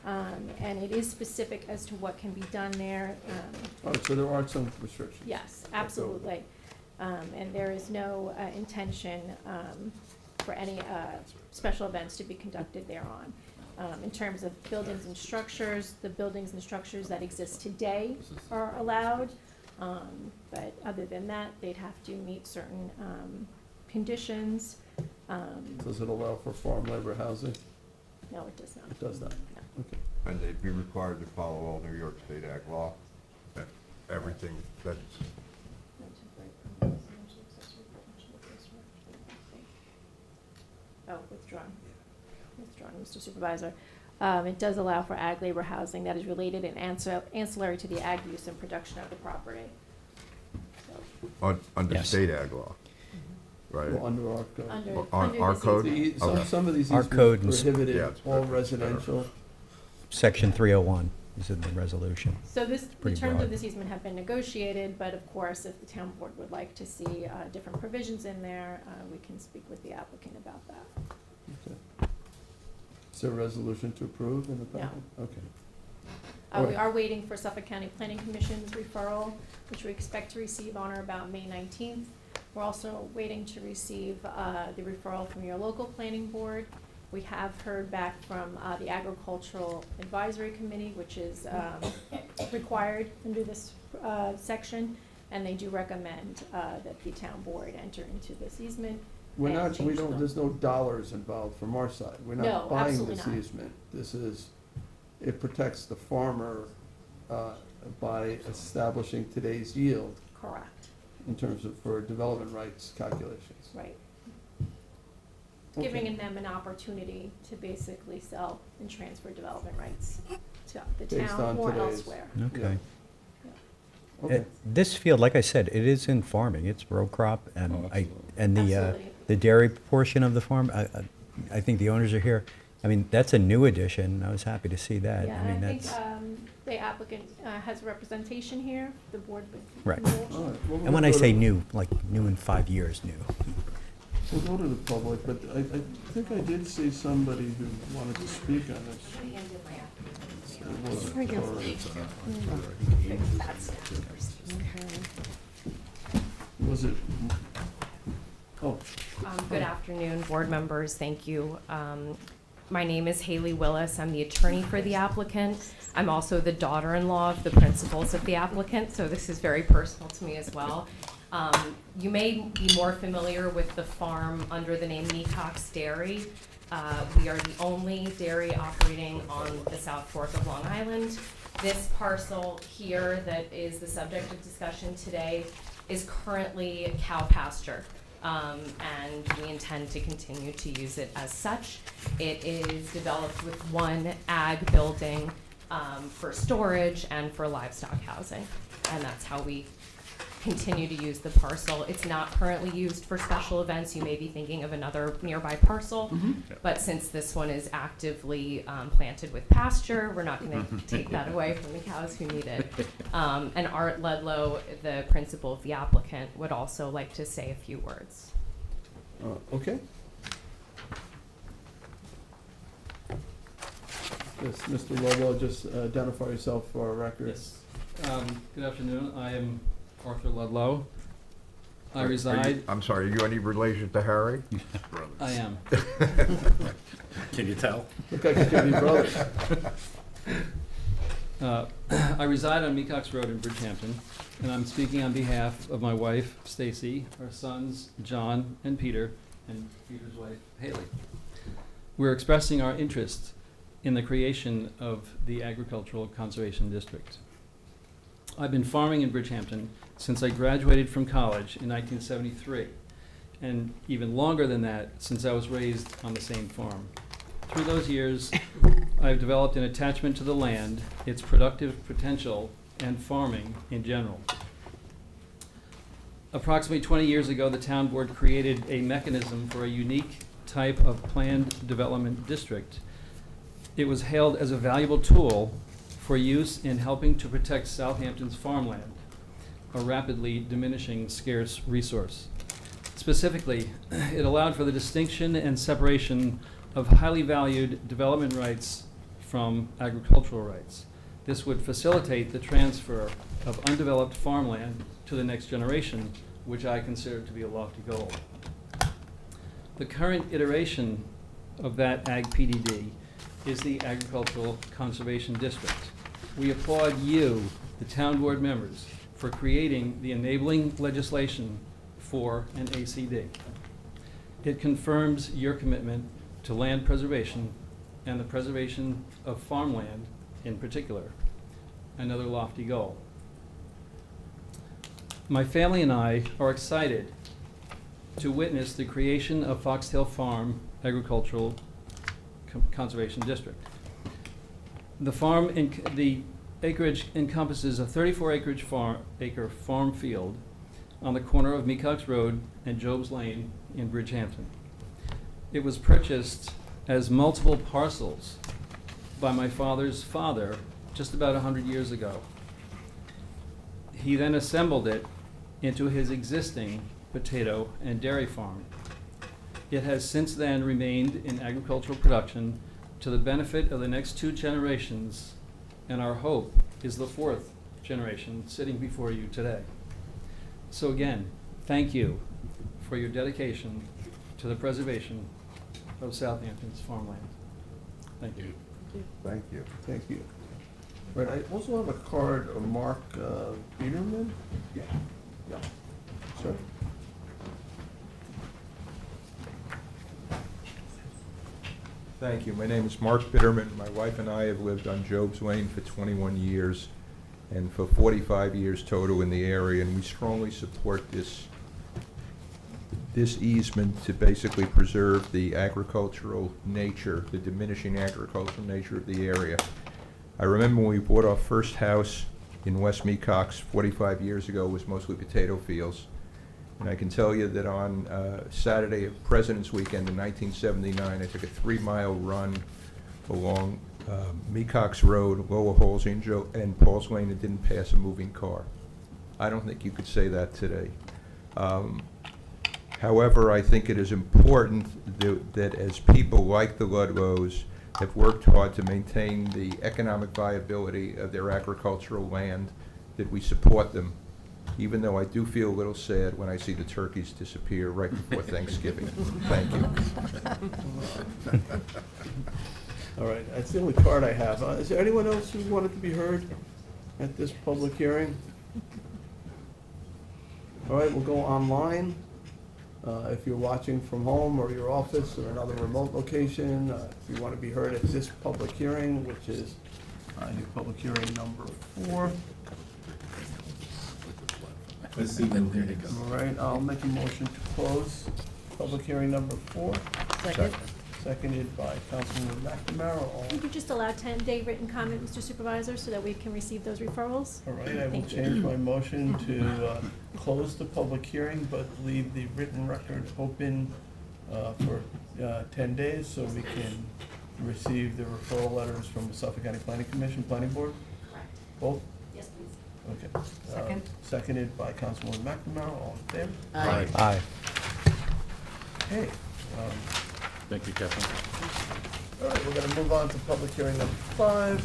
And it is specific as to what can be done there. Oh, so there are some restrictions? Yes, absolutely. And there is no intention for any special events to be conducted thereon. In terms of buildings and structures, the buildings and structures that exist today are allowed. But other than that, they'd have to meet certain conditions. Does it allow for farm labor housing? No, it does not. It does not. No. Okay. And they'd be required to follow all New York State ag law, everything that's, Oh, withdrawn. Withdrawn, Mr. Supervisor. It does allow for ag labor housing that is related and ancillary to the ag use and production of the property. So, under Yes. state ag law, right? Well, under our code. On our this code? easement. Some, Okay. some of these Our code easements is- Yeah, prohibited it's all better. residential. Section 301 is in the resolution. So the Pretty terms broad. of this easement have been negotiated, but of course, if the town board would like to see different provisions in there, we can speak with the applicant about that. Okay. Is there a resolution to approve in the No. packet? Okay. We Alright. are waiting for Suffolk County Planning Commission's referral, which we expect to receive on or about May 19th. We're also waiting to receive the referral from your local planning board. We have heard back from the Agricultural Advisory Committee, which is required under this section, and they do recommend that the town board enter into this easement. We're and not, we change don't, them. there's no dollars involved from our side. We're No, not buying absolutely this not. easement. This is, it protects the farmer by establishing today's yield Correct, in terms of, for development rights calculations. right. Okay. Giving them an opportunity to basically sell and transfer development rights to the Based town on or today's- elsewhere. Okay. Okay. This field, like I said, it is in farming. It's row crop, Oh, and absolutely. the Absolutely. the dairy portion of the farm. I think the owners are here. I mean, that's a new addition. I was happy to see that. Yeah, I mean, and I think that's the applicant has representation here, the board would. Right. know. All right. Well, and we'll when I go say to- new, like new in 5 years, new. We'll go to the public, but I think I did see somebody who wanted to speak on this. It was- Very good. Was it, oh, Good afternoon, board members. Thank you. My name is Haley Willis. I'm the attorney for the applicant. I'm also the daughter-in-law of the principals of the applicant, so this is very personal to me as well. You may be more familiar with the farm under the name Mecox Dairy. We are the only dairy operating on the South Fork of Long Island. This parcel here that is the subject of discussion today is currently cow pasture. And we intend to continue to use it as such. It is developed with one ag building for storage and for livestock housing. And that's how we continue to use the parcel. It's not currently used for special events. You may be thinking of another nearby parcel. But since this one is actively planted with pasture, we're not going to take that away from the cows who need it. And Art Ledlow, the principal of the applicant, would also like to say a few words. okay. Yes, Mr. Ludlow, just identify yourself for our records. Yes. Good afternoon. I am Arthur Ludlow. I Are you- reside, I'm sorry, are you any relation to Harry? I am. Can you tell? Look like it could be brothers. I reside on Mecox Road in Bridgehampton, and I'm speaking on behalf of my wife, Stacy, our sons, John and Peter, and Peter's wife, Haley. We're expressing our interest in the creation of the Agricultural Conservation District. I've been farming in Bridgehampton since I graduated from college in 1973, and even longer than that since I was raised on the same farm. Through those years, I've developed an attachment to the land, its productive potential, and farming in general. Approximately 20 years ago, the town board created a mechanism for a unique type of planned development district. It was hailed as a valuable tool for use in helping to protect Southampton's farmland, a rapidly diminishing scarce resource. Specifically, it allowed for the distinction and separation of highly valued development rights from agricultural rights. This would facilitate the transfer of undeveloped farmland to the next generation, which I consider to be a lofty goal. The current iteration of that Ag PDD is the Agricultural Conservation District. We applaud you, the town board members, for creating the enabling legislation for an ACD. It confirms your commitment to land preservation and the preservation of farmland in particular, another lofty goal. My family and I are excited to witness the creation of Foxtail Farm Agricultural Conservation District. The farm, the acreage encompasses a 34-acre farm field on the corner of Mecox Road and Job's Lane in Bridgehampton. It was purchased as multiple parcels by my father's father just about 100 years ago. He then assembled it into his existing potato and dairy farm. It has since then remained in agricultural production to the benefit of the next 2 generations, and our hope is the 4th generation sitting before you today. So again, thank you for your dedication to the preservation of Southampton's farmland. Thank you. Thank you. Thank you. Right, I also have a card of Mark Biederman. Yeah. Yeah. Sure. Thank you. My name is Mark Bitterman. My wife and I have lived on Job's Lane for 21 years and for 45 years total in the area, and we strongly support this easement to basically preserve the agricultural nature, the diminishing agricultural nature of the area. I remember when we bought our first house in West Mecox 45 years ago, it was mostly potato fields. And I can tell you that on Saturday of President's Weekend in 1979, I took a 3-mile run along Mecox Road, Lower Halsey and Paul's Lane, and didn't pass a moving car. I don't think you could say that today. However, I think it is important that as people like the Ludlows have worked hard to maintain the economic viability of their agricultural land, that we support them, even though I do feel a little sad when I see the turkeys disappear right before Thanksgiving. Thank you. All right, that's the only card I have. Is there anyone else who wanted to be heard at this public hearing? All right, we'll go online. If you're watching from home or your office or another remote location, if you want to be heard at this public hearing, which is public hearing number 4. Let's see. All right, I'll make a motion to close public hearing number 4. Second. Seconded by Councilman McNamara. All Would you just allow 10-day written comment, Mr. Supervisor, so that we can receive those referrals? All right, I will Thank you. change my motion to close the public hearing, but leave the written record open for 10 days, so we can receive the referral letters from the Suffolk County Planning Commission, Planning Board? Correct. Both? Yes, please. Okay. Second. Seconded by Councilwoman McNamara, all in favor? Aye. Aye. Okay. Thank you, Captain. All right, we're gonna move on to public hearing number 5.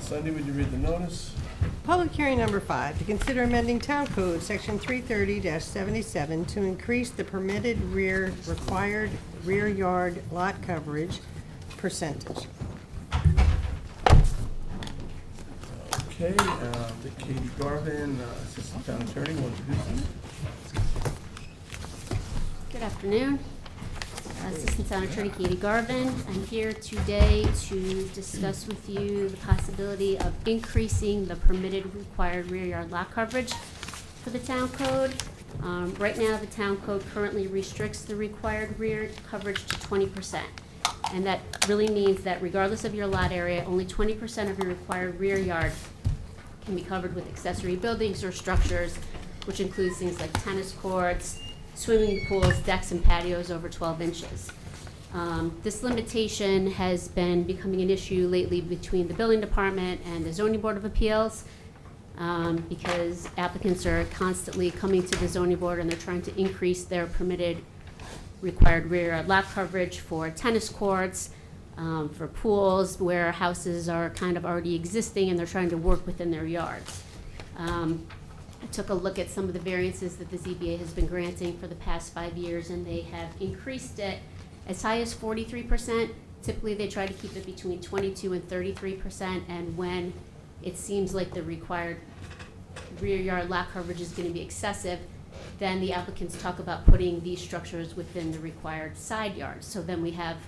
Cindy, would you read the notice? Public hearing number 5, to consider amending Town Code, Section 330-77, to increase the permitted required rear yard lot coverage percentage. Okay, Katie Garvin, Assistant Town Attorney, will introduce us. Good afternoon. Assistant Town Attorney Katie Garvin. I'm here today to discuss with you the possibility of increasing the permitted required rear yard lot coverage for the town code. Right now, the town code currently restricts the required rear coverage to 20%. And that really means that regardless of your lot area, only 20% of your required rear yard can be covered with accessory buildings or structures, which includes things like tennis courts, swimming pools, decks, and patios over 12 inches. This limitation has been becoming an issue lately between the building department and the zoning board of appeals, because applicants are constantly coming to the zoning board and they're trying to increase their permitted required rear yard lot coverage for tennis courts, for pools where houses are kind of already existing and they're trying to work within their yards. I took a look at some of the variances that the ZBA has been granting for the past 5 years, and they have increased it as high as 43%. Typically, they try to keep it between 22 and 33%, and when it seems like the required rear yard lot coverage is going to be excessive, then the applicants talk about putting these structures within the required side yards. So then we have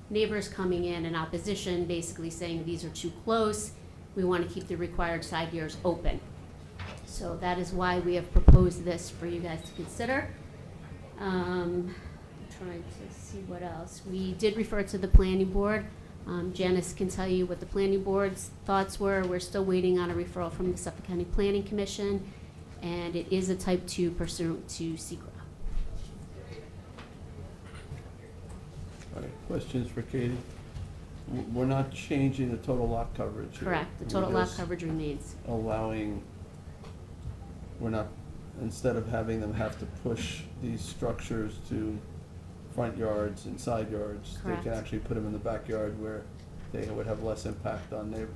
neighbors coming in opposition, basically saying these are too close, we want to keep the required side yards open. So that is why we have proposed this for you guys to consider. I'm trying to see what else. We did refer to the planning board. Janice can tell you what the planning board's thoughts were. We're still waiting on a referral from the Suffolk County Planning Commission, and it is a type 2 pursuant to SECRA. All right, questions for Katie? We're not changing the total lot coverage here. Correct, the We're total lot just coverage remains. allowing, we're not, instead of having them have to push these structures to front yards and side yards, they Correct. can actually put them in the backyard where they would have less impact on neighbors,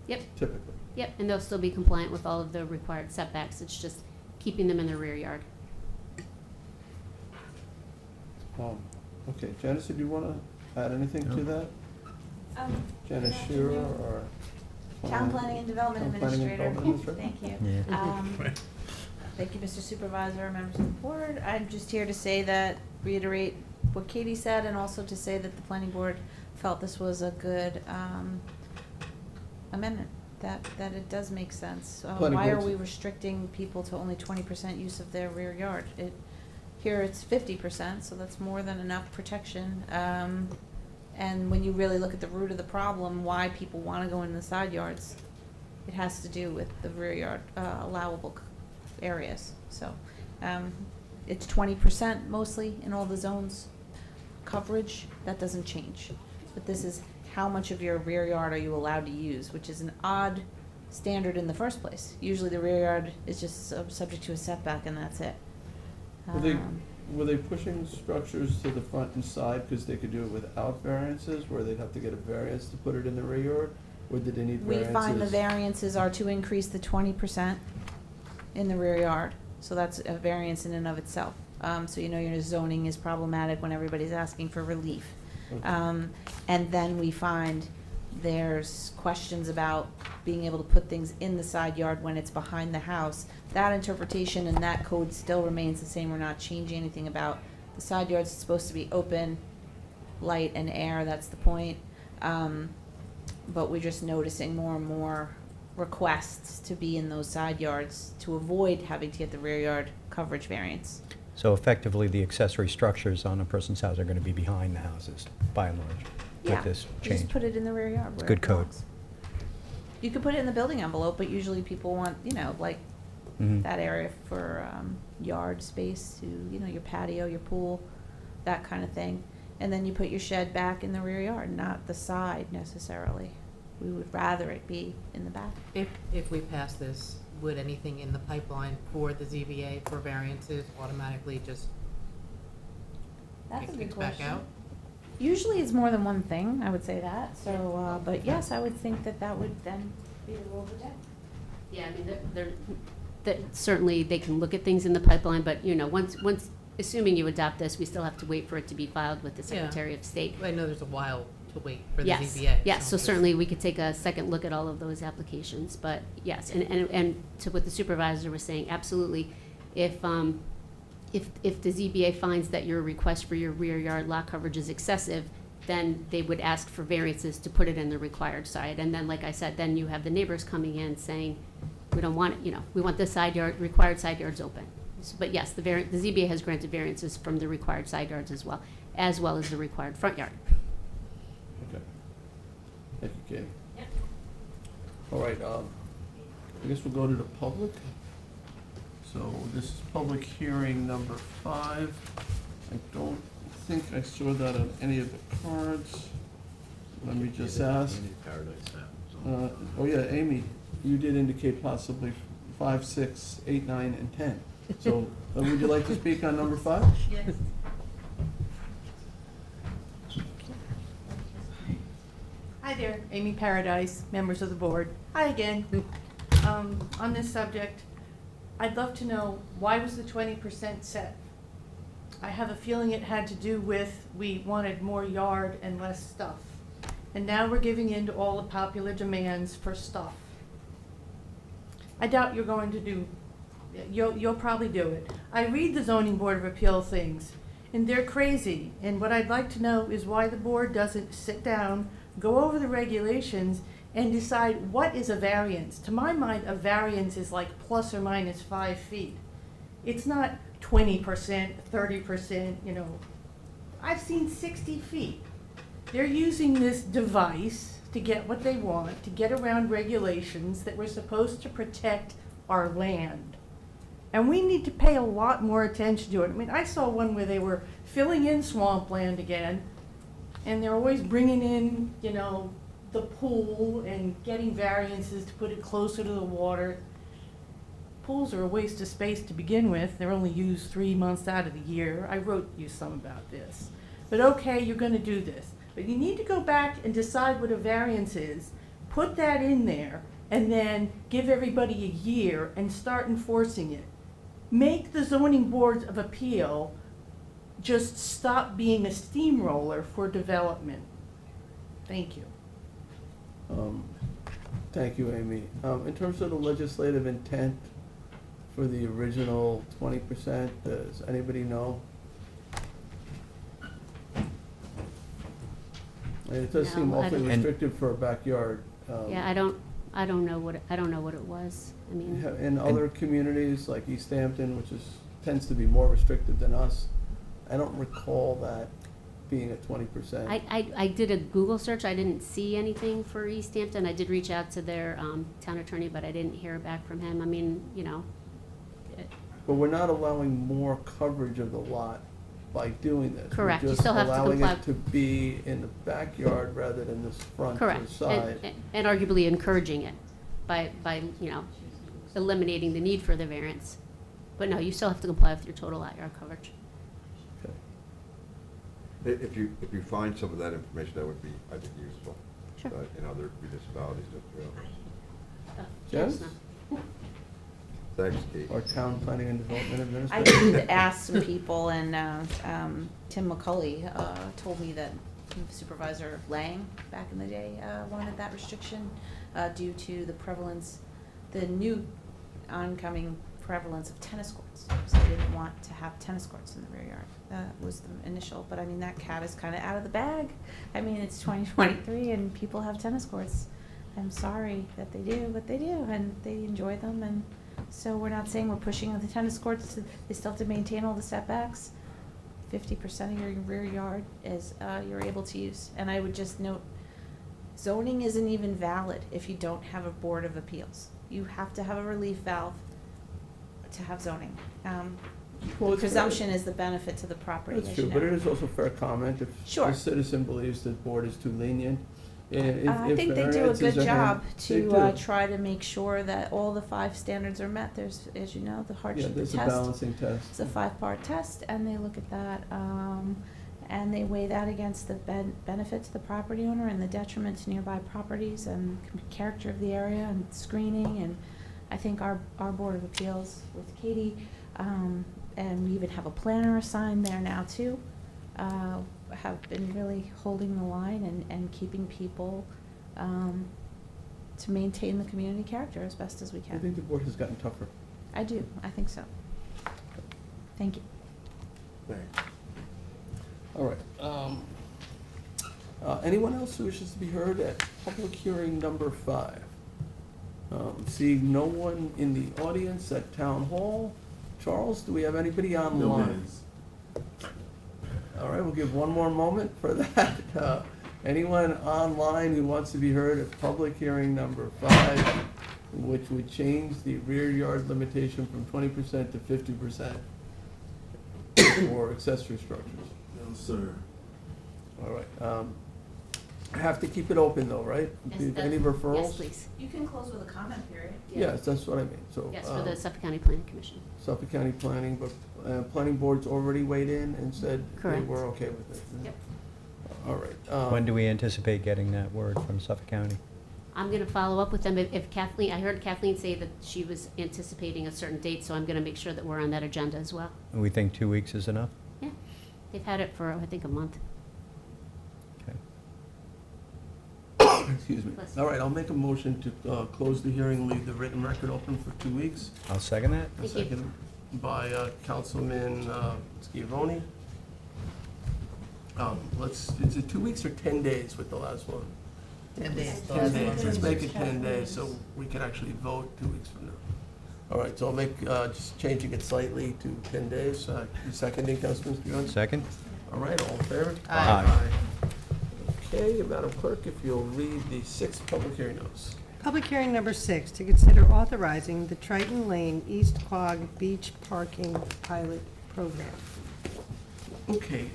Yep, typically. yep, and they'll still be compliant with all of the required setbacks. It's just keeping them in the rear yard. Okay, Janice, did you want to add anything to that? Janice Shearer or? Town Planning and Development Town Planning and Administrator. Development Thank you. Yeah. Thank you, Mr. Supervisor, members of the board. I'm just here to say that, reiterate what Katie said, and also to say that the planning board felt this was a good amendment, that it does make sense. Planning Why are board's- we restricting people to only 20% use of their rear yard? Here it's 50%, so that's more than enough protection. And when you really look at the root of the problem, why people want to go in the side yards, it has to do with the rear yard allowable areas. So it's 20% mostly in all the zones coverage. That doesn't change. But this is how much of your rear yard are you allowed to use, which is an odd standard in the first place. Usually the rear yard is just subject to a setback and that's it. Were they pushing structures to the front and side because they could do it without variances, where they'd have to get a variance to put it in the rear yard? Or did they need We variances? find the variances are to increase the 20% in the rear yard. So that's a variance in and of itself. So you know your zoning is problematic when everybody's asking for relief. Okay. And then we find there's questions about being able to put things in the side yard when it's behind the house. That interpretation and that code still remains the same. We're not changing anything about the side yards. It's supposed to be open, light and air, that's the point. But we're just noticing more and more requests to be in those side yards to avoid having to get the rear yard coverage variance. So effectively, the accessory structures on a person's house are going to be behind the houses, by and large, Yeah, with this you just change. put it in the rear yard where Good it code. belongs. You could put it in the building envelope, but usually people want, like Mhm. that area for yard space to, your patio, your pool, that kind of thing. And then you put your shed back in the rear yard, not the side necessarily. We would rather it be in the back. If we pass this, would anything in the pipeline for the ZBA for variances automatically just That's get a good kicked back question. out? Usually it's more than one thing, I would say that. So, but yes, I would think that would then be the rule of the day. Yeah, I mean, that certainly they can look at things in the pipeline, but, once, assuming you adopt this, we still have to wait for it to be filed with the Yeah. Secretary of State. I know there's a while to wait for the Yes, ZBA. yes, so certainly we could take a second look at all of those applications, but yes, and to what the supervisor was saying, absolutely. If the ZBA finds that your request for your rear yard lot coverage is excessive, then they would ask for variances to put it in the required side. And then, like I said, then you have the neighbors coming in saying, we don't want it, we want the side yard, required side yards open. But yes, the ZBA has granted variances from the required side yards as well as the required front yard. Okay. Thank you, Katie. Yep. All right, I guess we'll go to the public. So this is public hearing number 5. I don't think I saw that on any of the cards. Let me just ask. Oh yeah, Amy, you did indicate possibly 5, 6, 8, 9, and 10. So, would you like to speak on number 5? Yes. Hi there, Amy Paradise, members of the board. Hi again. On this subject, I'd love to know, why was the 20% set? I have a feeling it had to do with we wanted more yard and less stuff. And now we're giving in to all the popular demands for stuff. I doubt you're going to do, you'll probably do it. I read the zoning board of appeal things, and they're crazy. And what I'd like to know is why the board doesn't sit down, go over the regulations, and decide what is a variance. To my mind, a variance is like plus or minus 5 feet. It's not 20%, 30%, you know. I've seen 60 feet. They're using this device to get what they want, to get around regulations that we're supposed to protect our land. And we need to pay a lot more attention to it. I mean, I saw one where they were filling in swampland again, and they're always bringing in, you know, the pool and getting variances to put it closer to the water. Pools are a waste of space to begin with. They're only used 3 months out of the year. I wrote you some about this. But okay, you're gonna do this. But you need to go back and decide what a variance is, put that in there, and then give everybody a year and start enforcing it. Make the zoning boards of appeal just stop being a steamroller for development. Thank you. Thank you, Amy. In terms of the legislative intent for the original 20%, does anybody know? It does seem No, I awfully don't. restrictive for a backyard. Yeah, I don't know what it was. I mean, In other communities like East Hampton, which tends to be more restrictive than us, I don't recall that being at 20%. I did a Google search. I didn't see anything for East Hampton. I did reach out to their town attorney, but I didn't hear back from him. I mean, you know. But we're not allowing more coverage of the lot by doing this. Correct. You We're just still have to allowing comply. it to be in the backyard rather than this front or Correct. side. And arguably encouraging it by, you know, eliminating the need for the variance. But no, you still have to comply with your total lot yard coverage. If you find some of that information, that would be, I think, useful. Sure. In other municipalities as well. Jen? No. Thanks, Kate. Our town planning and development I administrator. did ask some people, and Tim McCulley told me that Supervisor Lang, back in the day, wanted that restriction due to the prevalence, the new oncoming prevalence of tennis courts. So they didn't want to have tennis courts in the rear yard. That was the initial, but I mean, that cat is kind of out of the bag. I mean, it's 2023 and people have tennis courts. I'm sorry that they do, but they do, and they enjoy them, and so we're not saying we're pushing the tennis courts, they still have to maintain all the setbacks. 50% of your rear yard is, you're able to use. And I would just note, zoning isn't even valid if you don't have a board of appeals. You have to have a relief valve to have zoning. Well, it's Presumption is the benefit to the property, That's as true, you but it know. is also fair comment if Sure. a citizen believes the board is too lenient. And I if think they do a variances good are job they to do. try to make sure that all the 5 standards are met. There's, as you know, the Yeah, hardship there's a test. balancing test. It's a 5-part test, and they look at that, and they weigh that against the benefit to the property owner and the detriment to nearby properties and character of the area and screening. And I think our Board of Appeals with Katie, and we even have a planner assigned there now too, have been really holding the line and keeping people to maintain the community character as best as we I can. think the board has gotten tougher. I do, I think so. Thank you. Thanks. All right. Anyone else who wishes to be heard at public hearing number 5? Seeing no one in the audience at Town Hall. Charles, do we have anybody online? All right, we'll give one more moment for that. Anyone online who wants to be heard at public hearing number 5, which would change the rear yard limitation from 20% to 50% for accessory structures? sir. All right, I have to keep it open though, right? Yes, Do you have that's- any referrals? Yes, please. You can close with a comment period. Yes, that's what I mean, so. Yes, for the Suffolk County Planning Commission. Suffolk County Planning, but Planning Board's already weighed in and said they Correct. were okay with it. Yep. All right. When do we anticipate getting that word from Suffolk County? I'm gonna follow up with them. If Kathleen, I heard Kathleen say that she was anticipating a certain date, so I'm gonna make sure that we're on that agenda as well. And we think 2 weeks is enough? Yeah, they've had it for, I think, a month. Okay. Excuse me. Bless you. All right, I'll make a motion to close the hearing, leave the written record open for 2 weeks. I'll second that. Thank you. Second by Councilman Schiavone. Is it 2 weeks or 10 days with the last one? 10 days. 10 days, let's make it 10 days so we can actually vote 2 weeks from now. All right, so I'll make, just changing it slightly to 10 days. You seconding, Councilman Schiavone? Second? All right, all in favor? Aye. Okay, Madam Clerk, if you'll read the 6th public hearing notice. Public hearing number 6, to consider authorizing the Triton Lane East Quogue Beach Parking Pilot Program. Okay,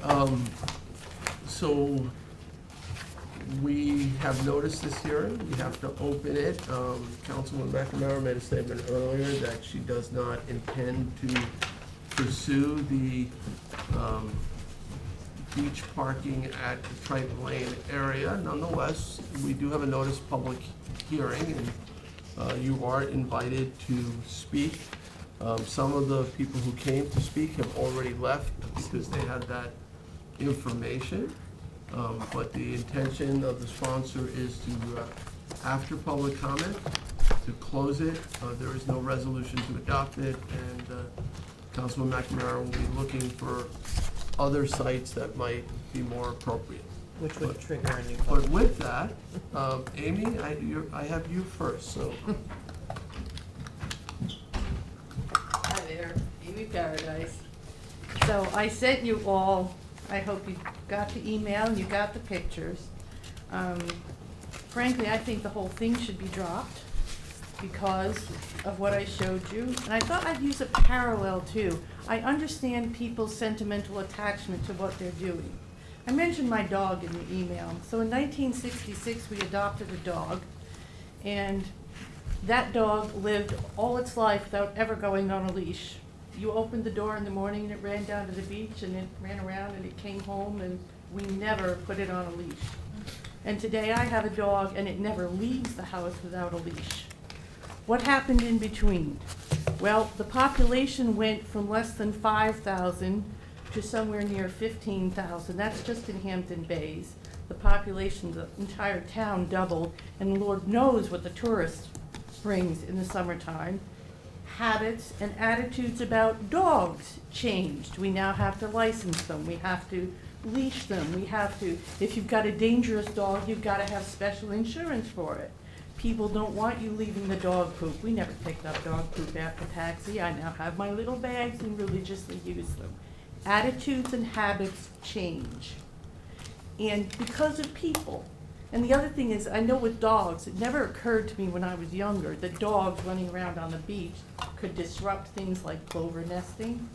so we have noticed this hearing, we have to open it. Councilwoman McNamara made a statement earlier that she does not intend to pursue the beach parking at the Triton Lane area. Nonetheless, we do have a notice public hearing, and you are invited to speak. Some of the people who came to speak have already left because they had that information. But the intention of the sponsor is to, after public comment, to close it. There is no resolution to adopt it, and Councilman McNamara will be looking for other sites that might be more appropriate. Which would trigger a new But vote. with that, Amy, I have you first, so. Hi there, Amy Paradise. So I sent you all, I hope you got the email and you got the pictures. Frankly, I think the whole thing should be dropped because of what I showed you. And I thought I'd use a parallel too. I understand people's sentimental attachment to what they're doing. I mentioned my dog in the email. So in 1966, we adopted a dog, and that dog lived all its life without ever going on a leash. You opened the door in the morning and it ran down to the beach and it ran around and it came home, and we never put it on a leash. And today I have a dog and it never leaves the house without a leash. What happened in between? Well, the population went from less than 5,000 to somewhere near 15,000. That's just in Hampton Bays. The population of the entire town doubled, and Lord knows what the tourist brings in the summertime. Habits and attitudes about dogs changed. We now have to license them. We have to leash them. We have to, if you've got a dangerous dog, you've got to have special insurance for it. People don't want you leaving the dog poop. We never picked up dog poop at the taxi. I now have my little bags and religiously use them. Attitudes and habits change. And because of people. And the other thing is, I know with dogs, it never occurred to me when I was younger that dogs running around on the beach could disrupt things like plover nesting.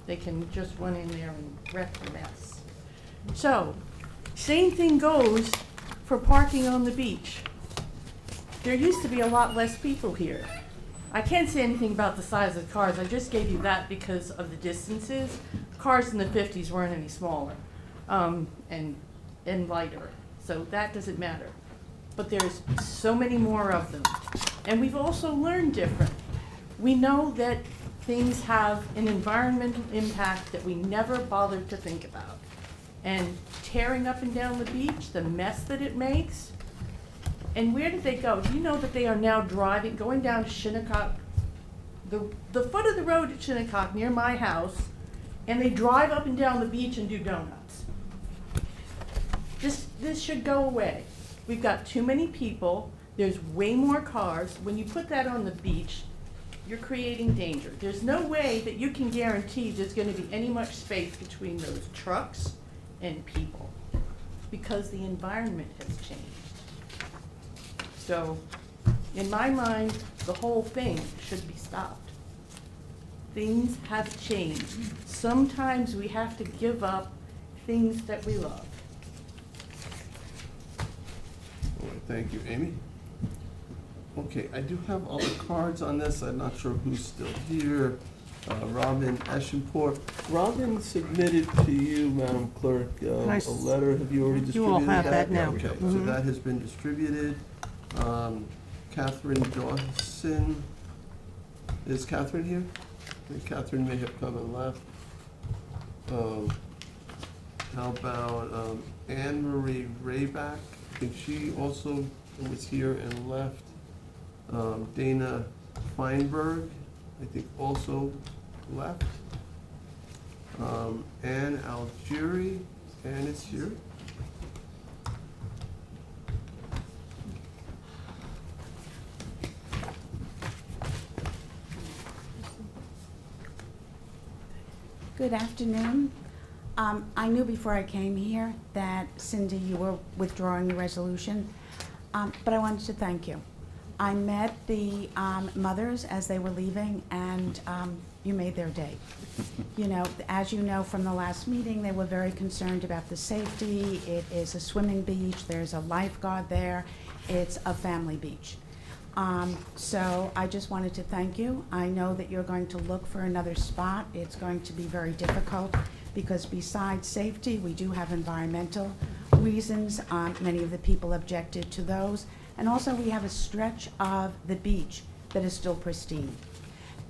They can just run in there and wreck the mess. So, same thing goes for parking on the beach. There used to be a lot less people here. I can't say anything about the size of the cars. I just gave you that because of the distances. Cars in the 50s weren't any smaller and lighter, so that doesn't matter. But there's so many more of them. And we've also learned different. We know that things have an environmental impact that we never bothered to think about. And tearing up and down the beach, the mess that it makes. And where did they go? Do you know that they are now going down Shinnecock, the foot of the road at Shinnecock near my house, and they drive up and down the beach and do donuts. This should go away. We've got too many people. There's way more cars. When you put that on the beach, you're creating danger. There's no way that you can guarantee there's going to be any much space between those trucks and people because the environment has changed. So, in my mind, the whole thing should be stopped. Things have changed. Sometimes we have to give up things that we love. All right, thank you, Amy. Okay, I do have all the cards on this. I'm not sure who's still here. Robin Eschenport. Robin submitted to you, Madam Clerk, a letter. Have you already You distributed all have that now. Okay, so Mhm. that has been distributed. Catherine Dawson. Is Catherine here? I think Catherine may have come and left. How about Anne Marie Rayback? I think she also was here and left. Dana Feinberg, I think also left. Anne Algieri, Anne is here. Good afternoon. I knew before I came here that, Cindy, you were withdrawing your resolution, but I wanted to thank you. I met the mothers as they were leaving, and you made their day. You know, as you know from the last meeting, they were very concerned about the safety. It is a swimming beach. There's a lifeguard there. It's a family beach. So I just wanted to thank you. I know that you're going to look for another spot. It's going to be very difficult because besides safety, we do have environmental reasons. Many of the people objected to those. And also we have a stretch of the beach that is still pristine.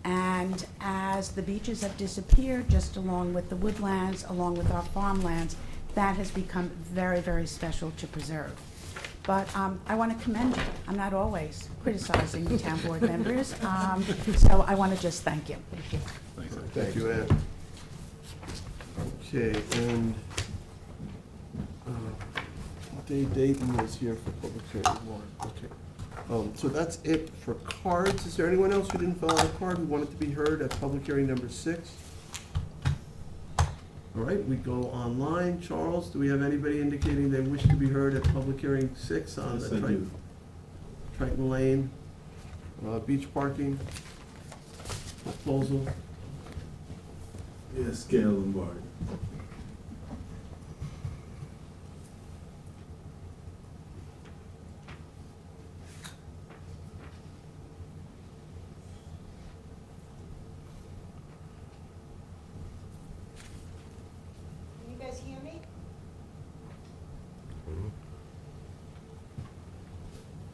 And as the beaches have disappeared, just along with the woodlands, along with our farmlands, that has become very, very special to preserve. But I want to commend you. I'm not always criticizing the town board members, so I want to just thank you. Thank you, Anne. Okay, and Dave Dayton was here for public hearing one. Okay. So that's it for cards. Is there anyone else who didn't fill out a card who wanted to be heard at public hearing number 6? All right, we go online. Charles, do we have anybody indicating they wish to be heard at public hearing 6 on the Triton Lane beach parking proposal? Yes, Gail Lombardi. Can you guys hear me?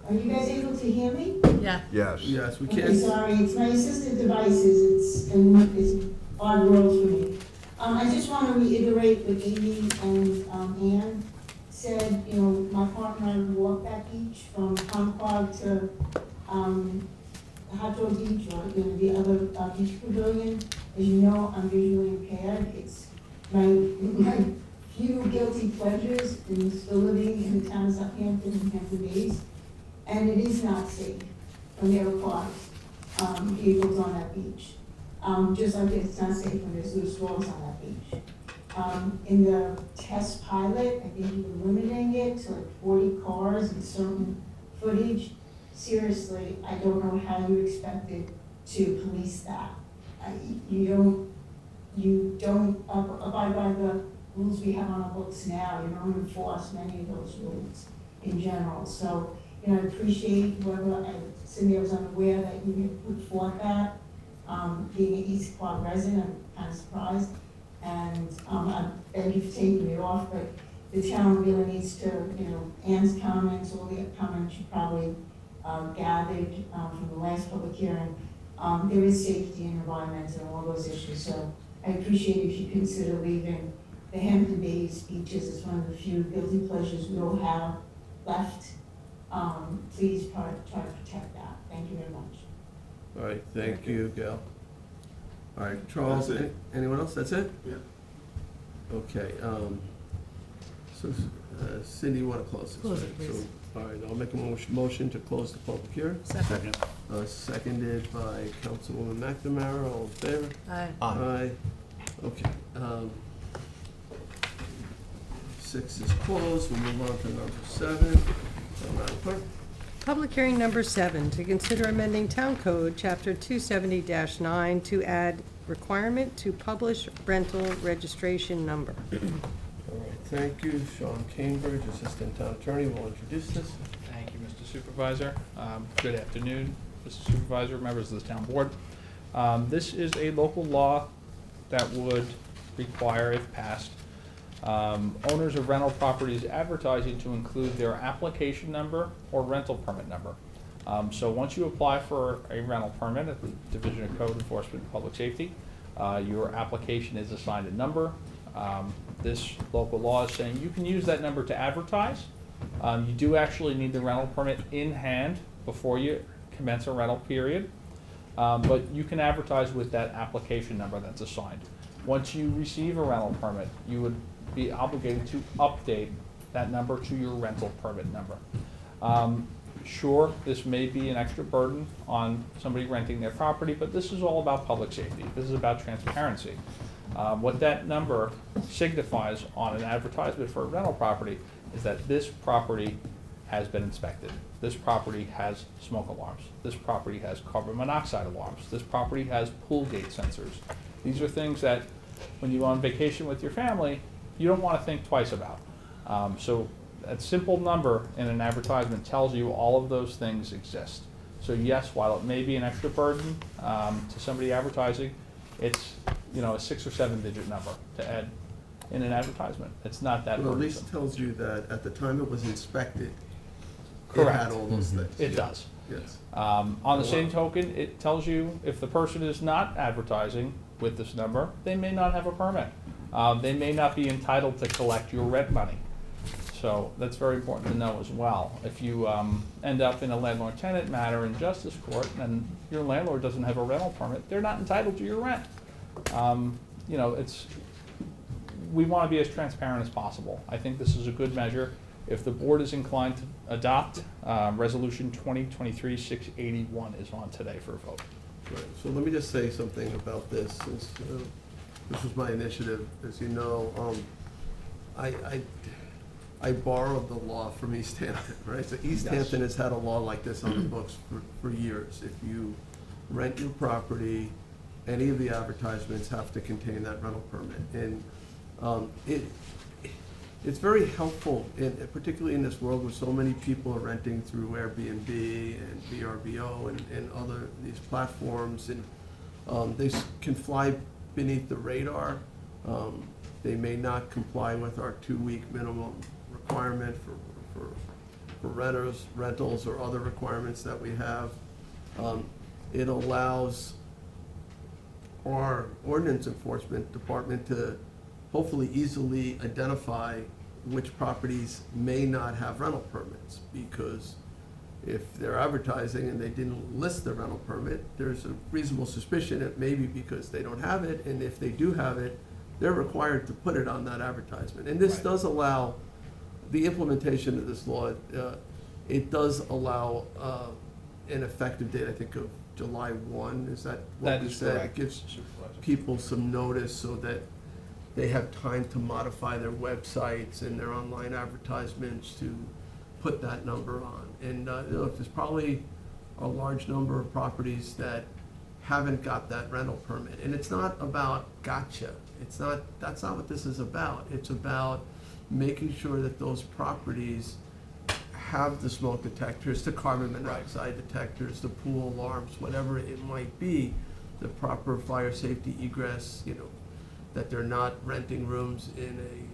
Are you guys able to hear me? Yeah. Yes. Yes, we Okay, can. sorry, it's my assistive devices, it's odd world for me. I just want to reiterate what Amy and Ann said. You know, my partner and I walked that beach from Concord to Hot Dog Beach, or the other beach pavilion. As you know, I'm visually impaired. It's my few guilty pleasures in still living in the town of Southampton and Hampton Bays. And it is not safe when there are cars, vehicles on that beach. Just like it's not safe when there's loose walls on that beach. In the test pilot, I think you were limiting it to like 40 cars and certain footage. Seriously, I don't know how you expected to police that. You don't abide by the rules we have on our books now. You don't enforce many of those rules in general. So, you know, I appreciate whoever, Cindy, I was unaware that you had put forth that. Being an East Quad resident, I'm kind of surprised. And I beg you for taking it off, but the town really needs to, you know, Ann's comments, all the comments you probably gathered from the last public hearing. There is safety and environment and all those issues. So I appreciate if you consider leaving the Hampton Bays beaches. It's one of the few guilty pleasures we all have left. Please try to protect that. Thank you very much. All right, thank you, Gail. All right, Charles, That's it. anyone else? That's it? Yeah. Okay, so Cindy, you want to close this? Close it, right? please. So, all right, I'll make a motion to close the public hearing. Second. Seconded by Councilwoman McNamara, all in favor? Aye. Aye. Okay. 6 is closed, we'll move on to number 7. Madam Clerk? Public hearing number 7, to consider amending Town Code, Chapter 270-9, to add requirement to publish rental registration number. All Thank you. Sean Cambridge, Assistant Town Attorney, will introduce this. Thank you, Mr. Supervisor. Good afternoon, Mr. Supervisor, members of the town board. This is a local law that would require, if passed, owners of rental properties advertising to include their application number or rental permit number. So once you apply for a rental permit at the Division of Code Enforcement and Public Safety, your application is assigned a number. This local law is saying you can use that number to advertise. You do actually need the rental permit in hand before you commence a rental period, but you can advertise with that application number that's assigned. Once you receive a rental permit, you would be obligated to update that number to your rental permit number. Sure, this may be an extra burden on somebody renting their property, but this is all about public safety. This is about transparency. What that number signifies on an advertisement for a rental property is that this property has been inspected. This property has smoke alarms. This property has carbon monoxide alarms. This property has pool gate sensors. These are things that when you go on vacation with your family, you don't want to think twice about. So a simple number in an advertisement tells you all of those things exist. So yes, while it may be an extra burden to somebody advertising, it's a 6 or 7 digit number to add in an advertisement. It's not that Well, at burdensome. least tells you that at the time it was inspected, Correct. it had all those things. It does. Yes. On the same token, it tells you if the person is not advertising with this number, they may not have a permit. They may not be entitled to collect your rent money. So that's very important to know as well. If you end up in a landlord-tenant matter in justice court and your landlord doesn't have a rental permit, they're not entitled to your rent. We want to be as transparent as possible. I think this is a good measure. If the board is inclined to adopt, Resolution 2023-681 is on today for a vote. Right, so let me just say something about this, since this was my initiative. As you know, I borrowed the law from East Hampton, right? So East Hampton has had a law like this on the books for years. If you rent your property, any of the advertisements have to contain that rental permit. And it's very helpful, particularly in this world where so many people are renting through Airbnb and VRBO and other these platforms, and they can fly beneath the radar. They may not comply with our 2-week minimum requirement for rentals or other requirements that we have. It allows our ordinance enforcement department to hopefully easily identify which properties may not have rental permits, because if they're advertising and they didn't list the rental permit, there's a reasonable suspicion it may be because they don't have it, and if they do have it, they're required to put it on that advertisement. And this does allow the implementation of this law. It does allow an effective date, I think, of July 1. Is that what That we is said? correct, It gives Supervisor. people some notice so that they have time to modify their websites and their online advertisements to put that number on. And look, there's probably a large number of properties that haven't got that rental permit. And it's not about gotcha. That's not what this is about. It's about making sure that those properties have the smoke detectors, the carbon monoxide detectors, the pool alarms, whatever it might be, the proper fire safety egress, that they're not renting rooms in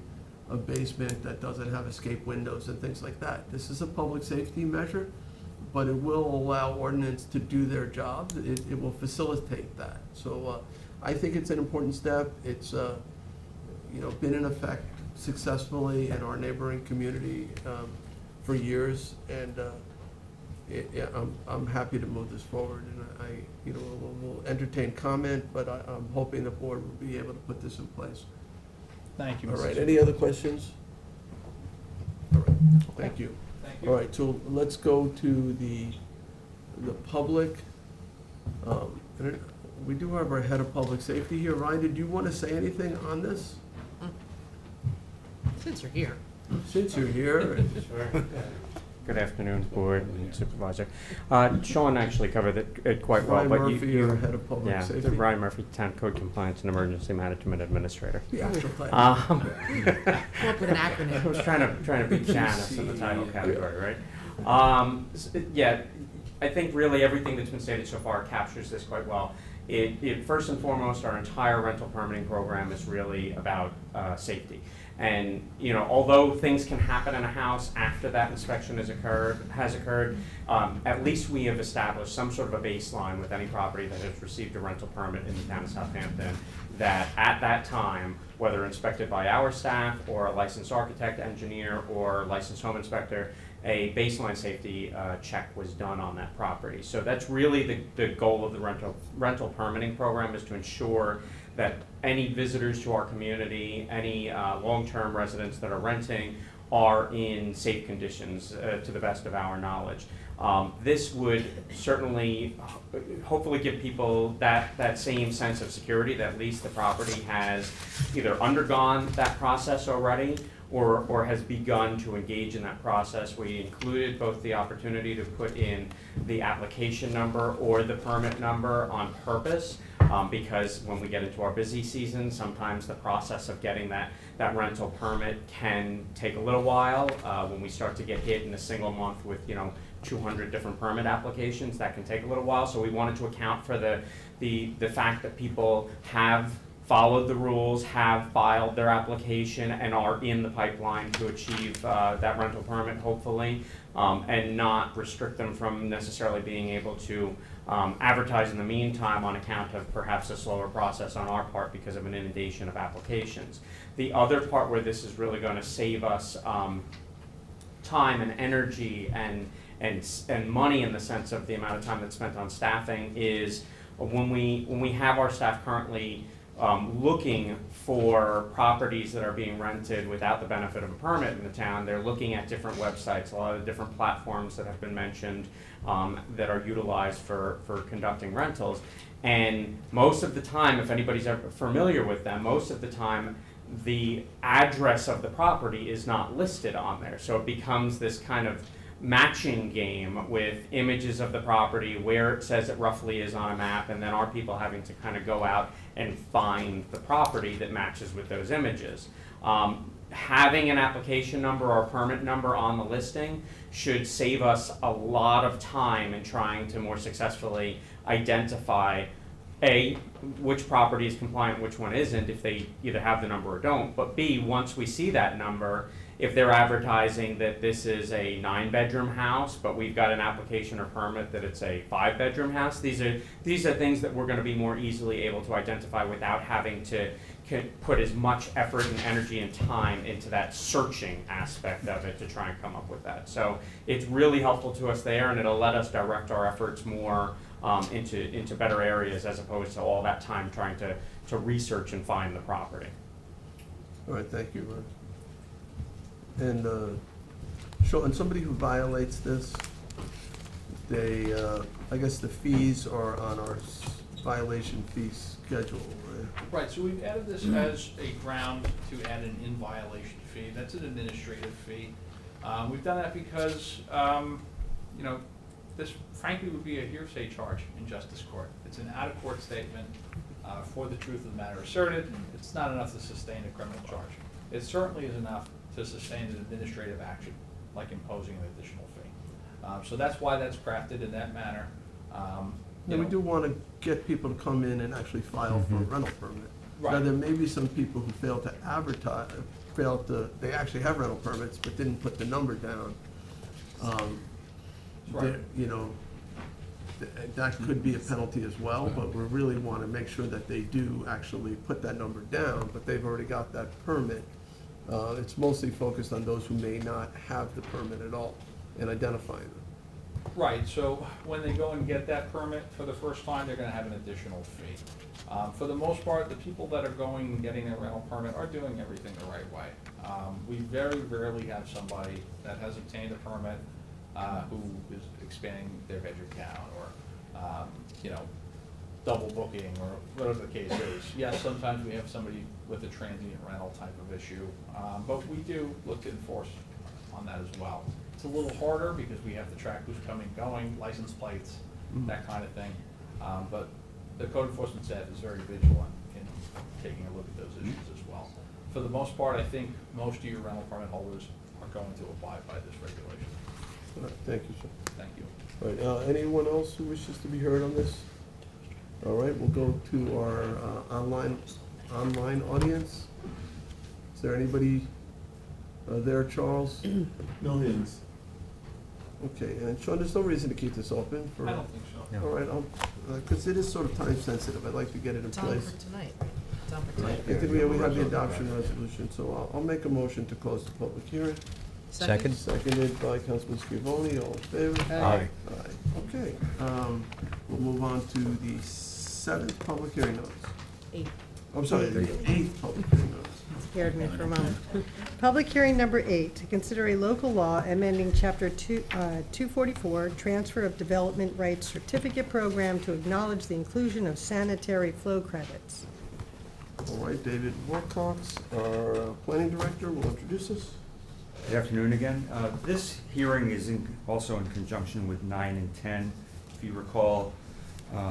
a basement that doesn't have escape windows and things like that. This is a public safety measure, but it will allow ordinance to do their job. It will facilitate that. So I think it's an important step. It's been in effect successfully in our neighboring community for years, and I'm happy to move this forward, and we'll entertain comment, but I'm hoping the board will be able to put this in place. Thank you, All Mr. right, Supervisor. any other questions? All right, thank you. Thank you. All right, so let's go to the public. We do have our head of public safety here. Ryan, did you want to say anything on this? Since you're here. Since you're here. Good afternoon, Board and Supervisor. Sean actually covered it quite well, Ryan but Murphy, you... you're head of public yeah, safety. Ryan Murphy, Town Code Compliance and Emergency Management Administrator. The actual title. Come up with an acronym. I was trying to beat Janice in the title category, right? Yeah, I think really everything that's been stated so far captures this quite well. It first and foremost, our entire rental permitting program is really about safety. And although things can happen in a house after that inspection has occurred, at least we have established some sort of a baseline with any property that has received a rental permit in the town of Southampton, that at that time, whether inspected by our staff or a licensed architect, engineer, or licensed home inspector, a baseline safety check was done on that property. So that's really the goal of the rental permitting program, is to ensure that any visitors to our community, any long-term residents that are renting, are in safe conditions to the best of our knowledge. This would certainly, hopefully give people that same sense of security, that at least the property has either undergone that process already or has begun to engage in that process. We included both the opportunity to put in the application number or the permit number on purpose, because when we get into our busy season, sometimes the process of getting that rental permit can take a little while. When we start to get hit in a single month with 200 different permit applications, that can take a little while. So we wanted to account for the fact that people have followed the rules, have filed their application, and are in the pipeline to achieve that rental permit, hopefully, and not restrict them from necessarily being able to advertise in the meantime on account of perhaps a slower process on our part because of an inundation of applications. The other part where this is really going to save us time and energy and money, in the sense of the amount of time that's spent on staffing, is when we have our staff currently looking for properties that are being rented without the benefit of a permit in the town. They're looking at different websites, a lot of different platforms that have been mentioned that are utilized for conducting rentals. And most of the time, if anybody's ever familiar with them, most of the time the address of the property is not listed on there. So it becomes this kind of matching game with images of the property, where it says it roughly is on a map, and then our people having to kind of go out and find the property that matches with those images. Having an application number or a permit number on the listing should save us a lot of time in trying to more successfully identify A, which property is compliant, which one isn't, if they either have the number or don't, but B, once we see that number, if they're advertising that this is a 9-bedroom house, but we've got an application or permit that it's a 5-bedroom house, these are things that we're going to be more easily able to identify without having to put as much effort and energy and time into that searching aspect of it to try and come up with that. So it's really helpful to us there, and it'll let us direct our efforts more into better areas, as opposed to all that time trying to research and find the property. All right, thank you, Ron. And Sean, somebody who violates this, they, I guess the fees are on our violation fee schedule, right? Right, so we've added this as a ground to add an in-violation fee. That's an administrative fee. We've done that because, this frankly would be a hearsay charge in justice court. It's an out-of-court statement for the truth of the matter asserted. It's not enough to sustain a criminal charge. It certainly is enough to sustain an administrative action, like imposing an additional fee. So that's why that's crafted in that manner. Yeah, we do want to get people to come in and actually file for a rental permit. Right. Now, there may be some people who fail to advertise, they actually have rental permits, but didn't put the number down. Right. That could be a penalty as well, but we really want to make sure that they do actually put that number down, but they've already got that permit. It's mostly focused on those who may not have the permit at all and identifying them. Right, so when they go and get that permit for the first time, they're gonna have an additional fee. For the most part, the people that are going and getting their rental permit are doing everything the right way. We very rarely have somebody that has obtained a permit who is expanding their bedroom count or, double booking or whatever the case is. Yes, sometimes we have somebody with a transient rental type of issue, but we do look to enforce on that as well. It's a little harder because we have to track who's coming, going, license plates, that kind of thing. But the code enforcement staff is very vigilant in taking a look at those issues as well. For the most part, I think most of your rental permit holders are going to abide by this regulation. All right, thank you, sir. Thank you. All right, anyone else who wishes to be heard on this? All right, we'll go to our online audience. Is there anybody there, Charles? No hands. Okay, and Sean, there's no reason to keep this open for... I don't think so. All right, because it is sort of time sensitive, I'd like to get it in It's on place. for tonight. It's on for Right, tonight. I think we have the adoption resolution, so I'll make a motion to close the public hearing. Second. Seconded by Councilman Scrivoni, all in favor? Aye. Aye. Okay, we'll move on to the 7th public hearing notice. 8. I'm sorry, the 8th public hearing notice. Scared me for a moment. Public hearing number 8, to consider a local law amending Chapter 244, Transfer of Development Rights Certificate Program to acknowledge the inclusion of sanitary flow credits. All right, David Wilcox, our planning director, will introduce us. Good afternoon again. This hearing is also in conjunction with 9 and 10. If you recall,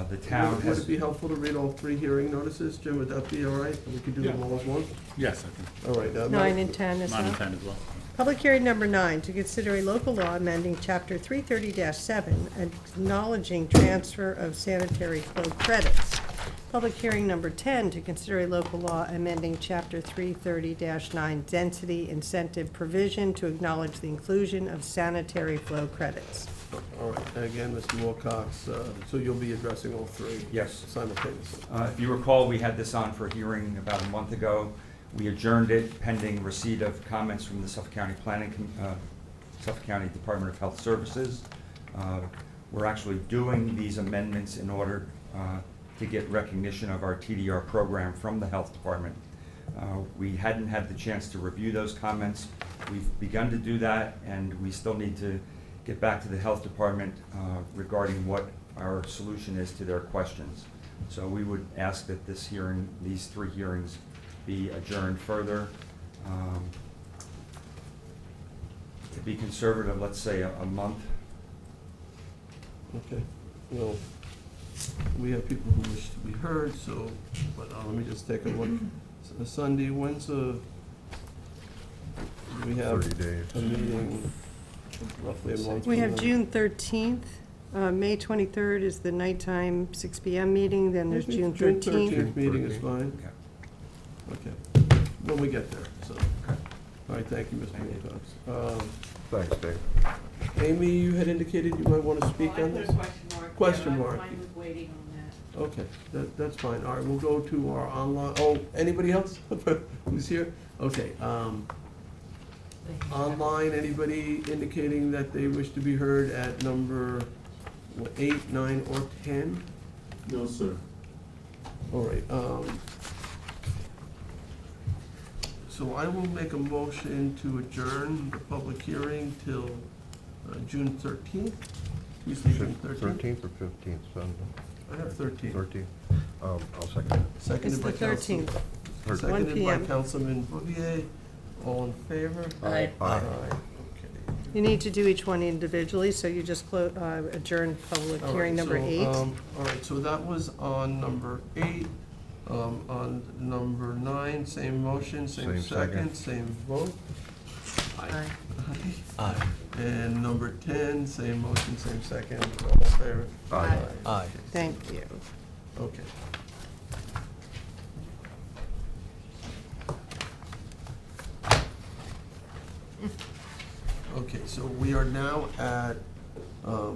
the town Would has... it be helpful to read all 3 hearing notices? Jim, would that be all right? We could do them all as one? Yes, I can. All right. 9 and 10 as well. 9 and 10 as well. Public hearing number 9, to consider a local law amending Chapter 330-7, acknowledging transfer of sanitary flow credits. Public hearing number 10, to consider a local law amending Chapter 330-9, density incentive provision to acknowledge the inclusion of sanitary flow credits. All right, and again, Mr. Wilcox, so you'll be addressing all 3? Yes. Simultaneously? If you recall, we had this on for a hearing about a month ago. We adjourned it pending receipt of comments from the Suffolk County Suffolk County Department of Health Services. We're actually doing these amendments in order to get recognition of our TDR program from the Health Department. We hadn't had the chance to review those comments. We've begun to do that, and we still need to get back to the Health Department regarding what our solution is to their questions. So we would ask that this hearing, these 3 hearings, be adjourned further. To be conservative, let's say a month. Okay, well, we have people who wish to be heard, so, but let me just take a look. Sunday, when's we have 30 days. a meeting roughly a month? We from have now? June 13th. May 23rd is the nighttime 6 PM meeting, then there's June 13th. June 13th meeting is fine. Okay, when we get there, so. All right, thank you, Mr. Wilcox. Thanks, Dave. Amy, you had indicated you might want to speak on this? Question mark. I'm fine with waiting on that. Okay, that's fine. All right, we'll go to our online, oh, anybody else who's here? Okay, online, anybody indicating that they wish to be heard at number 8, 9, or 10? No, sir. All right, so I will make a motion to adjourn the public hearing till June 13th. You say June 13th? 13th or 15th, Sunday? I have 13th. 13th. I'll second it. Seconded It's by the 13th. 1 Seconded by PM. Councilman Bouvier. All in favor? Aye. Aye. Okay. You need to do each one individually, so you just adjourn public All hearing right, number so, 8. All right, so that was on number 8. On number 9, same motion, same Same second, second. same vote. Aye. Aye. And number 10, same motion, same second, all in favor? Aye. Aye. Thank you. Okay. Okay, so we are now at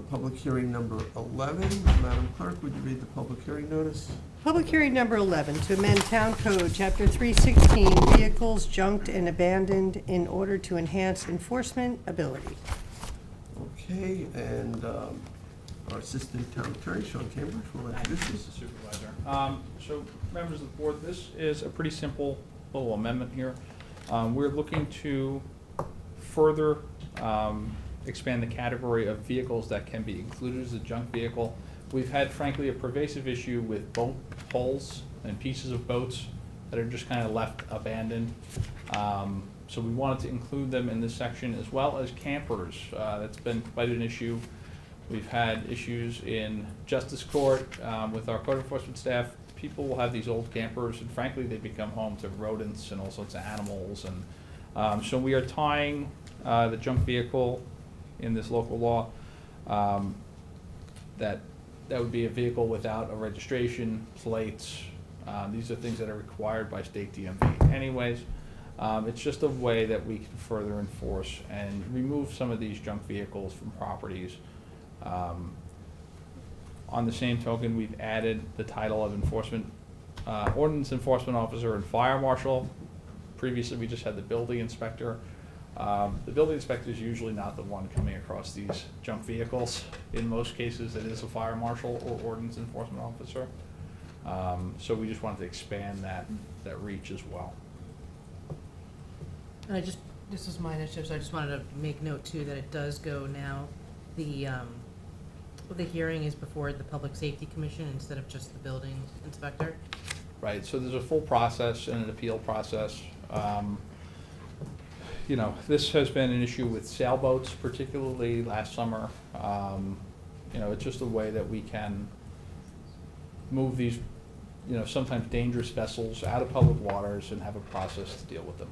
public hearing number 11. Madam Clerk, would you read the public hearing notice? Public hearing number 11, to amend Town Code, Chapter 316, vehicles junked and abandoned in order to enhance enforcement ability. Okay, and our Assistant Town Attorney, Sean Cambridge, will introduce Mr. us. Supervisor. So, members of the board, this is a pretty simple little amendment here. We're looking to further expand the category of vehicles that can be included as a junk vehicle. We've had, frankly, a pervasive issue with boat hulls and pieces of boats that are just kind of left abandoned. So we wanted to include them in this section, as well as campers. That's been quite an issue. We've had issues in justice court with our code enforcement staff. People will have these old campers, and frankly, they become home to rodents and all sorts of animals. And so we are tying the junk vehicle in this local law. That would be a vehicle without a registration, plates. These are things that are required by state DMV anyways. It's just a way that we can further enforce and remove some of these junk vehicles from properties. On the same token, we've added the title of ordinance enforcement officer and fire marshal. Previously, we just had the building inspector. The building inspector is usually not the one coming across these junk vehicles. In most cases, it is a fire marshal or ordinance enforcement officer. So we just wanted to expand that reach as well. And this is my initiative, so I just wanted to make note too that it does go now, the hearing is before the Public Safety Commission instead of just the building inspector. Right, so there's a full process and an appeal process. You know, this has been an issue with sailboats, particularly last summer. You know, it's just a way that we can move these, you know, sometimes dangerous vessels out of public waters and have a process to deal with them.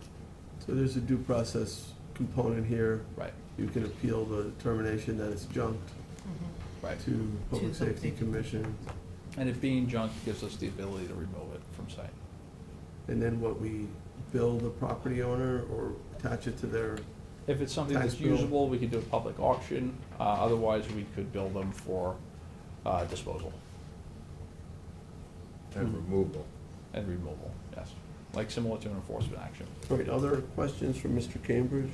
So there's a due process component here. Right. You can appeal the determination that it's junked Right. to Public Safety Commission. And it being junk gives us the ability to remove it from site. And then what, we bill the property owner or attach it to their If it's something tax that's bill? usable, we could do a public auction. Otherwise, we could bill them for disposal. And removal. And removal, yes. Like similar to an enforcement action. All right, other questions from Mr. Cambridge?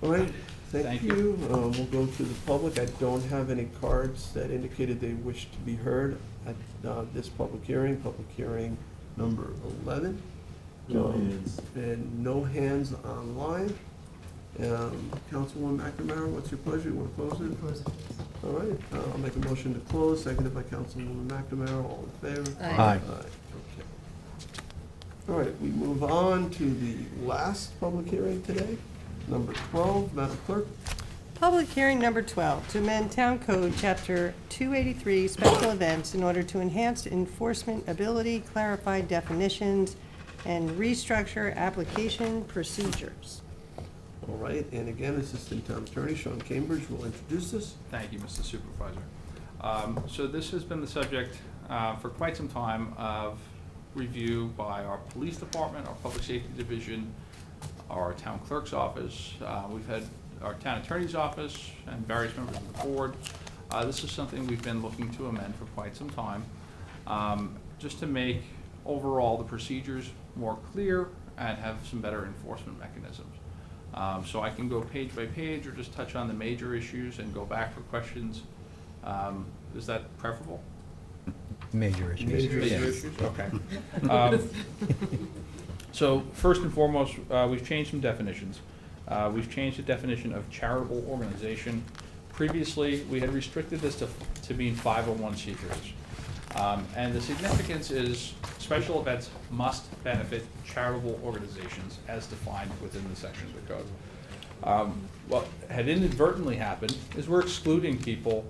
All right, thank you. We'll go to the public. I don't have any cards that indicated they wish to be heard at this public hearing number 11. No hands. And no hands online. Councilwoman McNamara, what's your pleasure? You want to close it? Close it. All right, I'll make a motion to close, seconded by Councilwoman McNamara. All in favor? Aye. Okay. All right, we move on to the last public hearing today, number 12. Madam Clerk? Public hearing number 12, to amend Town Code Chapter 283, Special Events, in order to enhance enforcement ability, clarify definitions, and restructure application procedures. All right, and again, Assistant Town Attorney Sean Cambridge will introduce this. Thank you, Mr. Supervisor. So this has been the subject for quite some time of review by our police department, our public safety division, our town clerk's office. We've had our town attorney's office and various members of the board. This is something we've been looking to amend for quite some time, just to make overall the procedures more clear and have some better enforcement mechanisms. So I can go page by page or just touch on the major issues and go back for questions. Is that preferable? Major issues. Major Yeah. issues, okay. So first and foremost, we've changed some definitions. We've changed the definition of charitable organization. Previously, we had restricted this to being 501c3s. And the significance is special events must benefit charitable organizations as defined within the section of the code. What had inadvertently happened is we're excluding people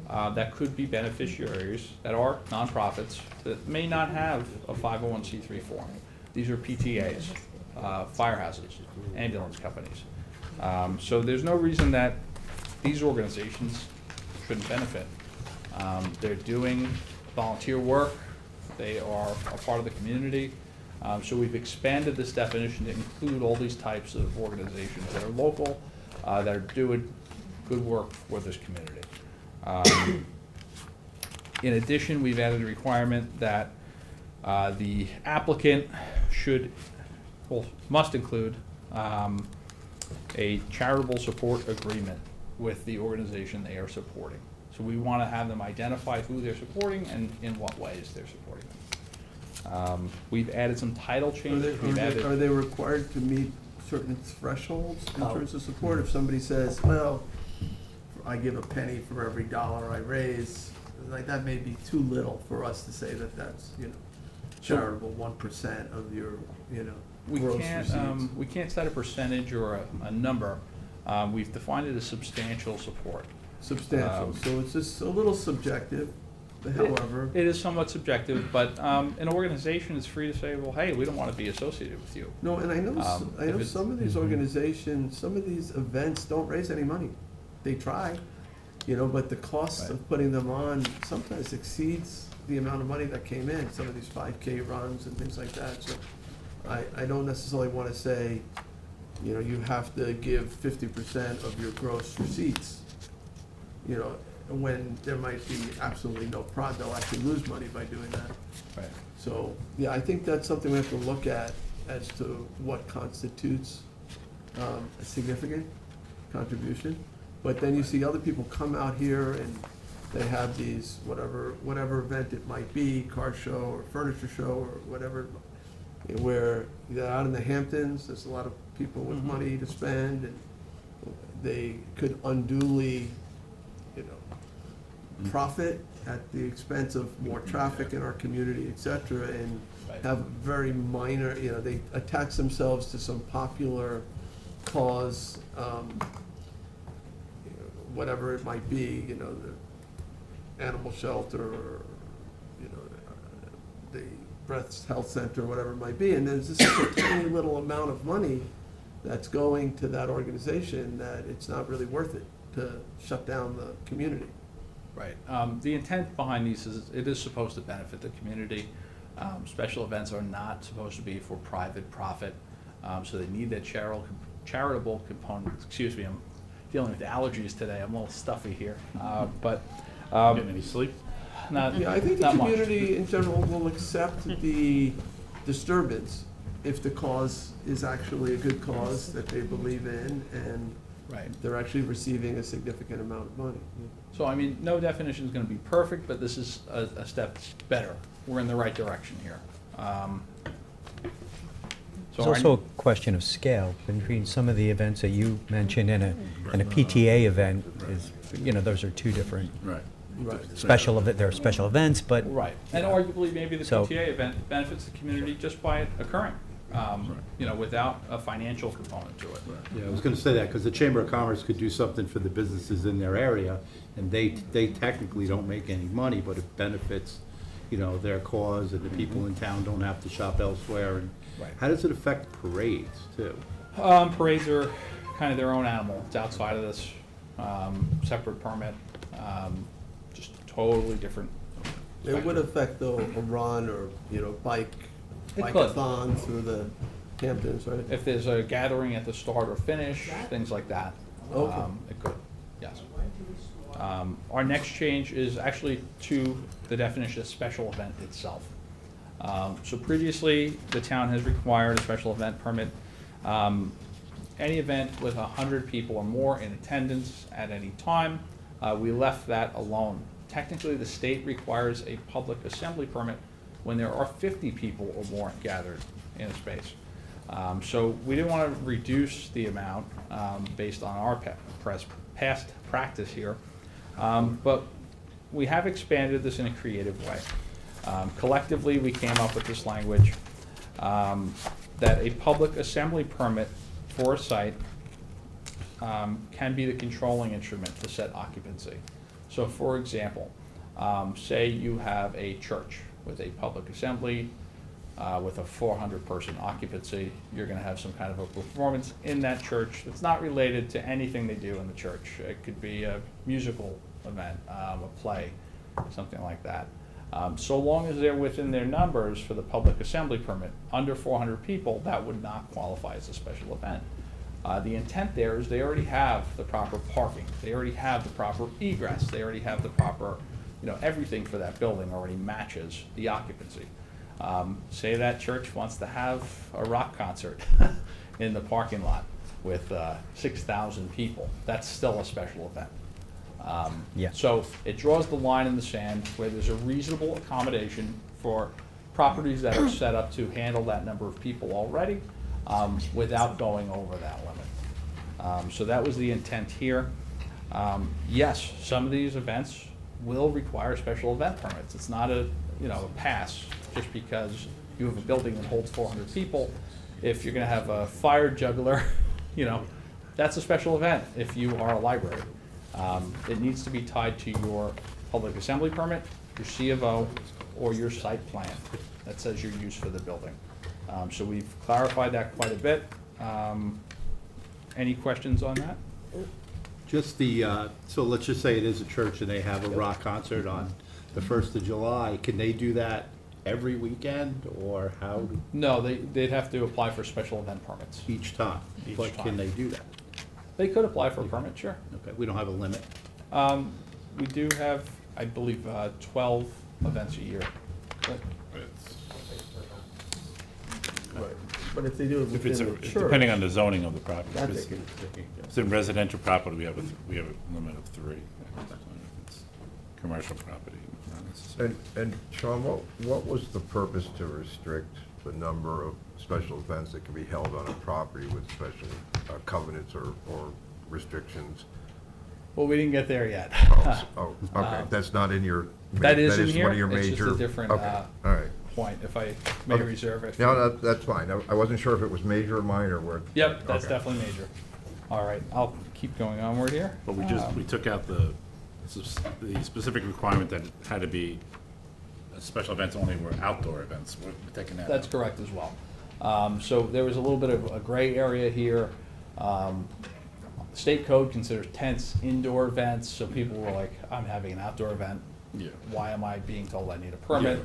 that could be beneficiaries, that are nonprofits, that may not have a 501c3 form. These are PTAs, firehouses, ambulance companies. So there's no reason that these organizations shouldn't benefit. They're doing volunteer work, they are a part of the community. So we've expanded this definition to include all these types of organizations that are local, that are doing good work for this community. In addition, we've added a requirement that the applicant must include a charitable support agreement with the organization they are supporting. So we want to have them identify who they're supporting and in what ways they're supporting them. We've added some title changes. Are they required to meet certain thresholds in terms of support? If somebody says, well, I give a penny for every dollar I raise, like that may be too little for us to say that that's, charitable 1% of your, gross receipts? We can't set a percentage or a number. We've defined it as substantial support. Substantial, so it's just a little subjective, however. It is somewhat subjective, but an organization is free to say, well, hey, we don't want to be associated with you. No, and I know, if it's- some of these organizations, some of these events don't raise any money. They try, but the cost of putting them on sometimes exceeds the amount of money that came in, some of these 5K runs and things like that. So I don't necessarily want to say, you have to give 50% of your gross receipts, when there might be absolutely no they'll actually lose money by doing that. Right. So, yeah, I think that's something we have to look at as to what constitutes a significant contribution. But then you see other people come out here and they have these, whatever event it might be, car show or furniture show or whatever, where they're out in the Hamptons, there's a lot of people with money to spend, and they could unduly, profit at the expense of more traffic in our community, et cetera, and have very minor, they attach themselves to some popular cause, whatever it might be, the animal shelter, or, the breast health center, whatever it might be, and there's just such a tiny little amount of money that's going to that organization that it's not really worth it to shut down the community. Right. The intent behind these is it is supposed to benefit the community. Special events are not supposed to be for private profit, so they need that charitable component. Excuse me, I'm dealing with allergies today. I'm a little stuffy here, but Getting any sleep? not. Yeah, I think the not much. community in general will accept the disturbance if the cause is actually a good cause that they believe in, and Right. they're actually receiving a significant amount of money. So, I mean, no definition is going to be perfect, but this is a step better. We're in the right direction here. There's also a question of scale between some of the events that you mentioned and a PTA event is, those are two different Right. they're special events, but. Right, and arguably, maybe the So- PTA event benefits the community just by it occurring, without a financial component to it. Yeah, I was gonna say that, because the Chamber of Commerce could do something for the businesses in their area, and they technically don't make any money, but it benefits, their cause, and the people in town don't have to shop elsewhere. And Right. how does it affect parades, too? Parades are kind of their own animal. It's outside of this, separate permit, just totally different. It would spectrum. affect though a run or, It could. bike-a-thon through the Hamptons, right? If there's a gathering at the start or finish, things like that. Okay. It could, yes. Our next change is actually to the definition of special event itself. So previously, the town has required a special event permit. Any event with 100 people or more in attendance at any time, we left that alone. Technically, the state requires a public assembly permit when there are 50 people or more gathered in a space. So we didn't want to reduce the amount based on our past practice here, but we have expanded this in a creative way. Collectively, we came up with this language that a public assembly permit for a site can be the controlling instrument to set occupancy. So for example, say you have a church with a public assembly with a 400-person occupancy. You're going to have some kind of a performance in that church that's not related to anything they do in the church. It could be a musical event, a play, something like that. So long as they're within their numbers for the public assembly permit, under 400 people, that would not qualify as a special event. The intent there is they already have the proper parking, they already have the proper egress, they already have the proper, everything for that building already matches the occupancy. Say that church wants to have a rock concert in the parking lot with 6,000 people. That's still a special event. Yeah. So it draws the line in the sand where there's a reasonable accommodation for properties that are set up to handle that number of people already without going over that limit. So that was the intent here. Yes, some of these events will require special event permits. It's not a pass just because you have a building that holds 400 people. If you're gonna have a fire juggler, you know, that's a special event if you are a library. It needs to be tied to your public assembly permit, your C of O, or your site plan that says your use for the building. So we've clarified that quite a bit. Any questions on that? Just the, so let's just say it is a church and they have a rock concert on the 1st of July. Can they do that every weekend, or how, No, they'd have to apply for special event permits. each time? Each But time. can they do that? They could apply for a permit, sure. Okay, we don't have a limit? We do have, I believe, 12 events a year. Right. But if they do it If it's, within the church. depending on the zoning of the property. That If they it's- can- if it's in residential property, we have a limit of 3. If it's commercial property, not necessarily. And Sean, what was the purpose to restrict the number of special events that can be held on a property with special covenants or restrictions? Well, we didn't get there yet. Oh, okay, that's not in your. That is in here. One of your It's major. just a different Okay, all right. point, if I may Okay. reserve it. No, that's fine. I wasn't sure if it was major or minor where. Yep, that's Okay. definitely major. All right, I'll keep going onward here. But we took out the specific requirement that it had to be, special events only were outdoor events. We're taking that out. That's correct as well. So there was a little bit of a gray area here. State code considers tents indoor events, so people were like, I'm having an outdoor event. Yeah. Why am I being told I need a permit?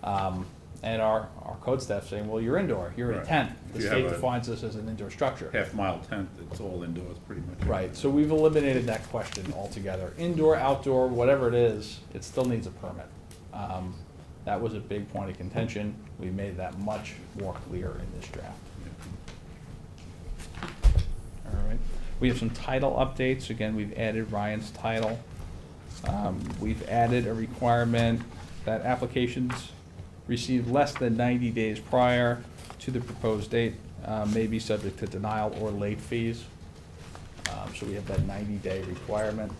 Yeah, And our code staff saying, well, you're indoor, you're in a Right. tent. If The you state have a defines this as an indoor structure. Half-mile tent, it's all indoors, pretty much. Right, so we've eliminated that question altogether. Indoor, outdoor, whatever it is, it still needs a permit. That was a big point of contention. We made that much more clear in this draft. All right, we have some title updates. Again, we've added Ryan's title. We've added a requirement that applications received less than 90 days prior to the proposed date may be subject to denial or late fees. So we have that 90-day requirement.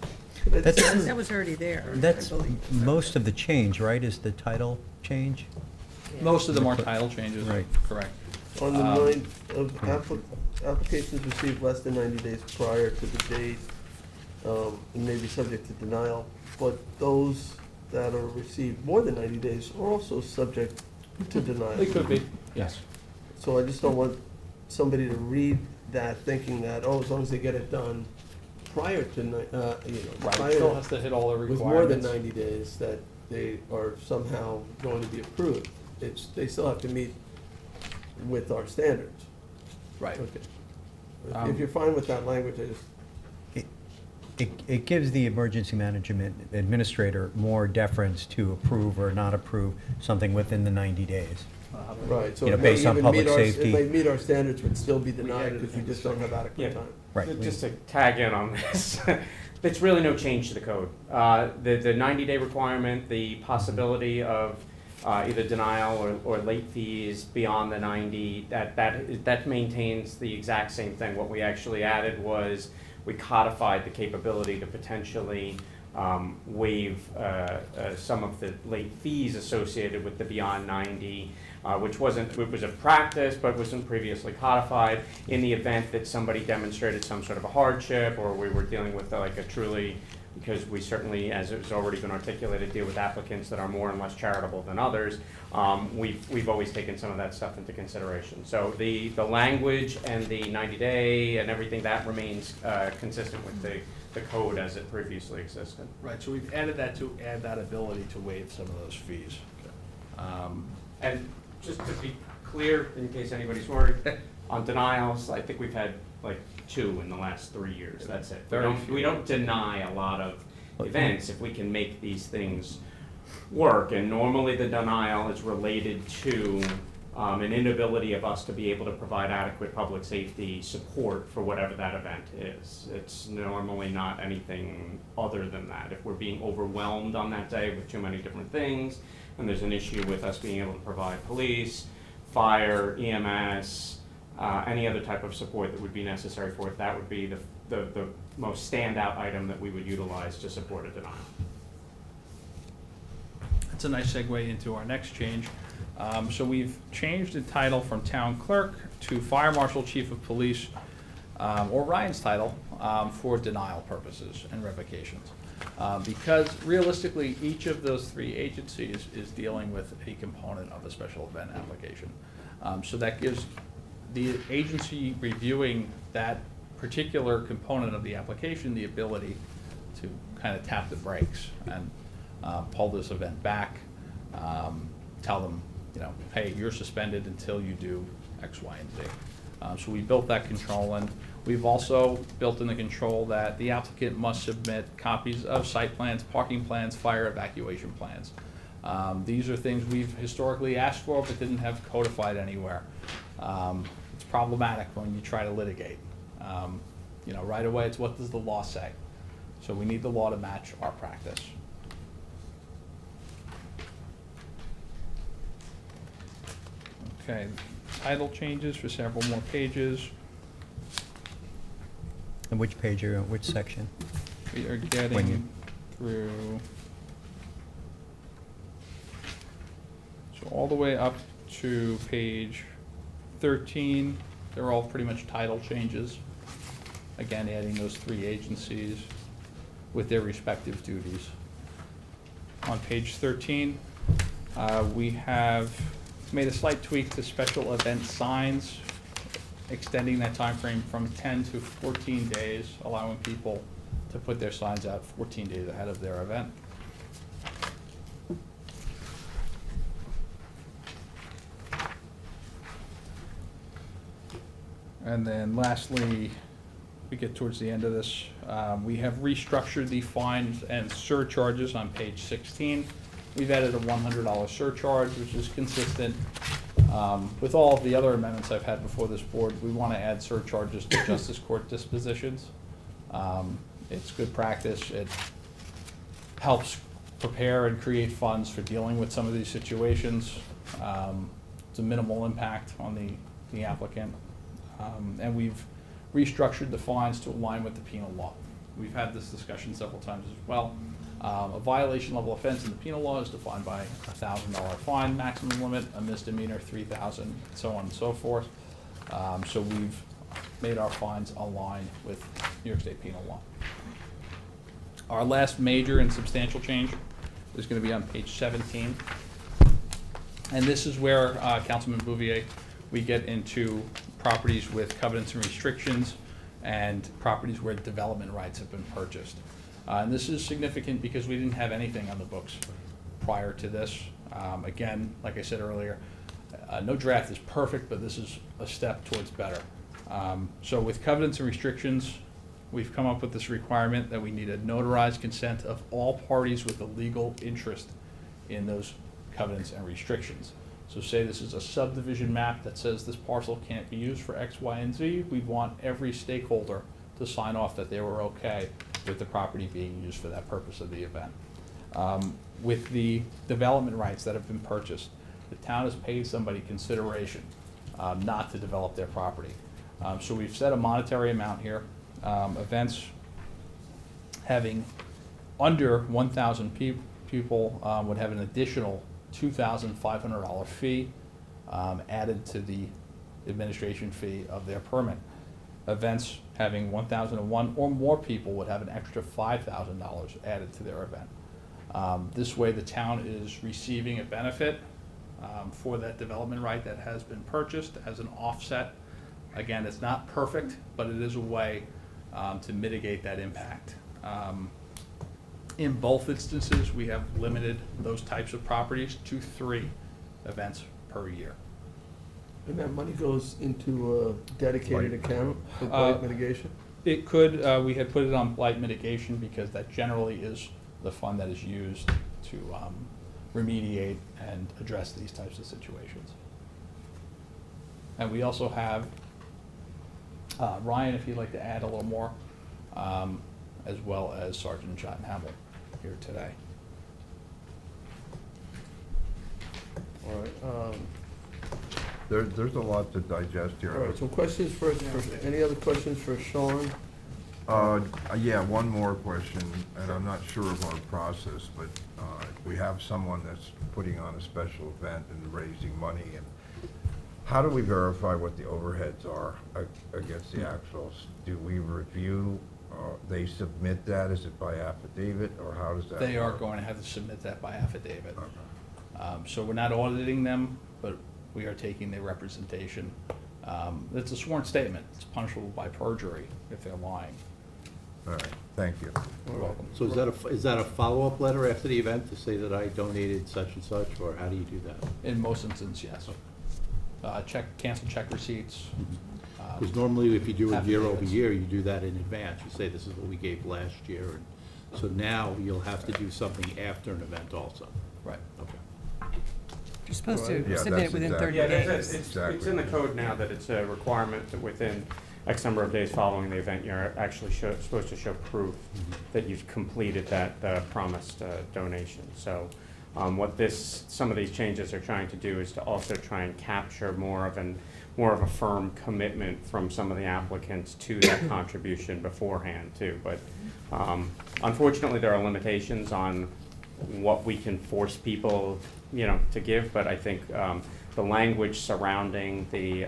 That was already there. I That's believe. most of the change, right, is the title change? Most of them are title changes, Right. correct. On the 9th of applications received less than 90 days prior to the date, and may be subject to denial, but those that are received more than 90 days are also subject to denial. They could be, yes. So I just don't want somebody to read that thinking that, oh, as long as they get it done prior to, Right, prior still has to hit all the with more than requirements. 90 days, that they are somehow going to be approved. They still have to meet with our standards. Right. Okay. If you're fine with that language, I just, It gives the emergency management administrator more deference to approve or not approve something within the 90 days. right, so You know, it may based on even public meet our, safety. it may meet our standards, but still be denied added because we just don't have adequate Yeah. time. Right. Just to tag in on this, it's really no change to the code. The 90-day requirement, the possibility of either denial or late fees beyond the 90, that maintains the exact same thing. What we actually added was we codified the capability to potentially waive some of the late fees associated with the beyond 90, which was a practice but wasn't previously codified, in the event that somebody demonstrated some sort of a hardship, or we were dealing with like a truly, because we certainly, as it's already been articulated, deal with applicants that are more and less charitable than others. We've always taken some of that stuff into consideration. So the language and the 90-day and everything, that remains consistent with the code as it previously existed. Right, so we've added that to add that ability to waive some of those fees. And just to be clear, in case anybody's worried, on denials, I think we've had like 2 in the last 3 years, that's it. We don't deny a lot of events if we can make these things work, and normally the denial is related to an inability of us to be able to provide adequate public safety support for whatever that event is. It's normally not anything other than that. If we're being overwhelmed on that day with too many different things, and there's an issue with us being able to provide police, fire, EMS, any other type of support that would be necessary for it, that would be the most standout item that we would utilize to support a denial. That's a nice segue into our next change. So we've changed the title from town clerk to Fire Marshal, Chief of Police, or Ryan's title, for denial purposes and revocations. Because realistically, each of those three agencies is dealing with a component of a special event application. So that gives the agency reviewing that particular component of the application the ability to kind of tap the brakes and pull this event back, tell them, you know, hey, you're suspended until you do X, Y, and Z. So we built that control in. We've also built in the control that the applicant must submit copies of site plans, parking plans, fire evacuation plans. These are things we've historically asked for but didn't have codified anywhere. It's problematic when you try to litigate. You know, right away it's what does the law say? So we need the law to match our practice. Okay, title changes for several more pages. And which page are you, which section? We are When getting you- through, so all the way up to page 13, they're all pretty much title changes. Again, adding those three agencies with their respective duties. On page 13, we have made a slight tweak to special event signs, extending that time frame from 10 to 14 days, allowing people to put their signs out 14 days ahead of their event. And then lastly, we get towards the end of this, we have restructured the fines and surcharges on page 16. We've added a $100 surcharge, which is consistent with all of the other amendments I've had before this board. We want to add surcharges to justice court dispositions. It's good practice. It helps prepare and create funds for dealing with some of these situations. It's a minimal impact on the applicant. And we've restructured the fines to align with the penal law. We've had this discussion several times as well. A violation level offense in the penal law is defined by a $1,000 fine maximum limit, a misdemeanor $3,000, so on and so forth. So we've made our fines align with New York State penal law. Our last major and substantial change is going to be on page 17. And this is where, Councilman Bouvier, we get into properties with covenants and restrictions and properties where development rights have been purchased. And this is significant because we didn't have anything on the books prior to this. Again, like I said earlier, no draft is perfect, but this is a step towards better. So with covenants and restrictions, we've come up with this requirement that we need a notarized consent of all parties with a legal interest in those covenants and restrictions. So say this is a subdivision map that says this parcel can't be used for X, Y, and Z. We want every stakeholder to sign off that they were okay with the property being used for that purpose of the event. With the development rights that have been purchased, the town has paid somebody consideration not to develop their property. So we've set a monetary amount here. Events having under 1,000 people would have an additional $2,500 fee added to the administration fee of their permit. Events having 1,001 or more people would have an extra $5,000 added to their event. This way the town is receiving a benefit for that development right that has been purchased as an offset. Again, it's not perfect, but it is a way to mitigate that impact. In both instances, we have limited those types of properties to 3 events per year. And that money goes into a dedicated account for blight mitigation? It could, we had put it on blight mitigation because that generally is the fund that is used to remediate and address these types of situations. And we also have, Ryan, if you'd like to add a little more, as well as Sergeant John Hamill here today. All right. There's a lot to digest here. All right, some questions for any other questions for Sean? Yeah, one more question, and I'm not sure of our process, but we have someone that's putting on a special event and raising money, and How do we verify what the overheads are against the actuals? Do we review, they submit that, is it by affidavit, or how does that work? They are going to have to submit that by affidavit. So we're not auditing them, but we are taking their representation. It's a sworn statement. It's punishable by perjury if they're lying. All right, thank you. You're welcome. So is that a follow-up letter after the event to say that I donated such and such, or how do you do that? In most instances, yes. Cancel check receipts. Because normally if you do it year over affidavits. year, you do that in advance. You say, this is what we gave last year. And so now you'll have to do something after an event also. Right. Okay. You're supposed to Yeah, submit it that's within exactly- 30 Yeah, days. it's in the code now that it's a requirement that within X number of days following the event, you're actually supposed to show proof that you've completed that promised donation. So some of these changes are trying to do is to also try and capture more of a firm commitment from some of the applicants to that contribution beforehand too. But unfortunately, there are limitations on what we can force people, to give. But I think the language surrounding the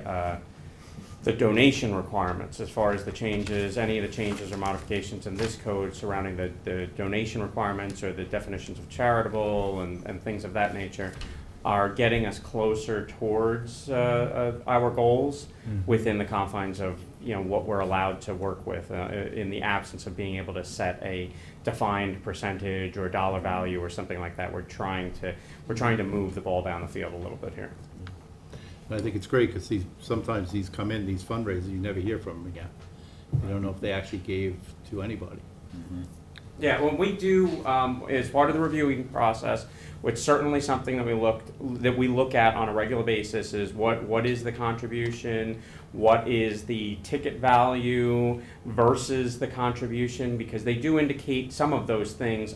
donation requirements, as far as the changes, any of the changes or modifications in this code surrounding the donation requirements or the definitions of charitable and things of that nature, are getting us closer towards our goals within the confines of what we're allowed to work with in the absence of being able to set a defined percentage or dollar value or something like that. We're trying to move the ball down the field a little bit here. And I think it's great because sometimes these come in, these fundraisers, you never hear from them again. You don't know if they actually gave to anybody. Yeah, well, we do, as part of the reviewing process, which certainly something that we look at on a regular basis is what is the contribution, what is the ticket value versus the contribution, because they do indicate some of those things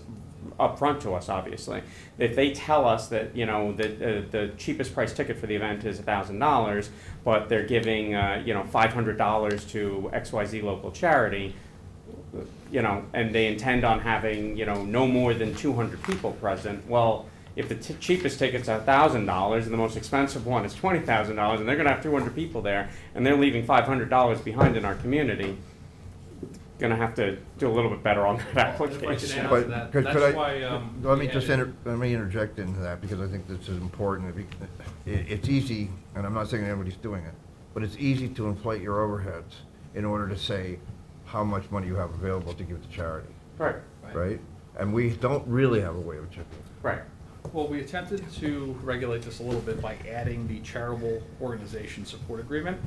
upfront to us, obviously. If they tell us that, the cheapest price ticket for the event is $1,000, but they're giving, $500 to XYZ local charity, and they intend on having, no more than 200 people present, well, if the cheapest ticket's $1,000 and the most expensive one is $20,000, and they're gonna have 200 people there, and they're leaving $500 behind in our community, gonna have to do a little bit better on that application. But could I- why, Let me interject into that, because I think this is important. It's easy, and I'm not saying everybody's doing it, but it's easy to inflate your overheads in order to say how much money you have available to give to charity, Right, right? And we don't really have a way of checking. right. Well, we attempted to regulate this a little bit by adding the charitable organization support agreement.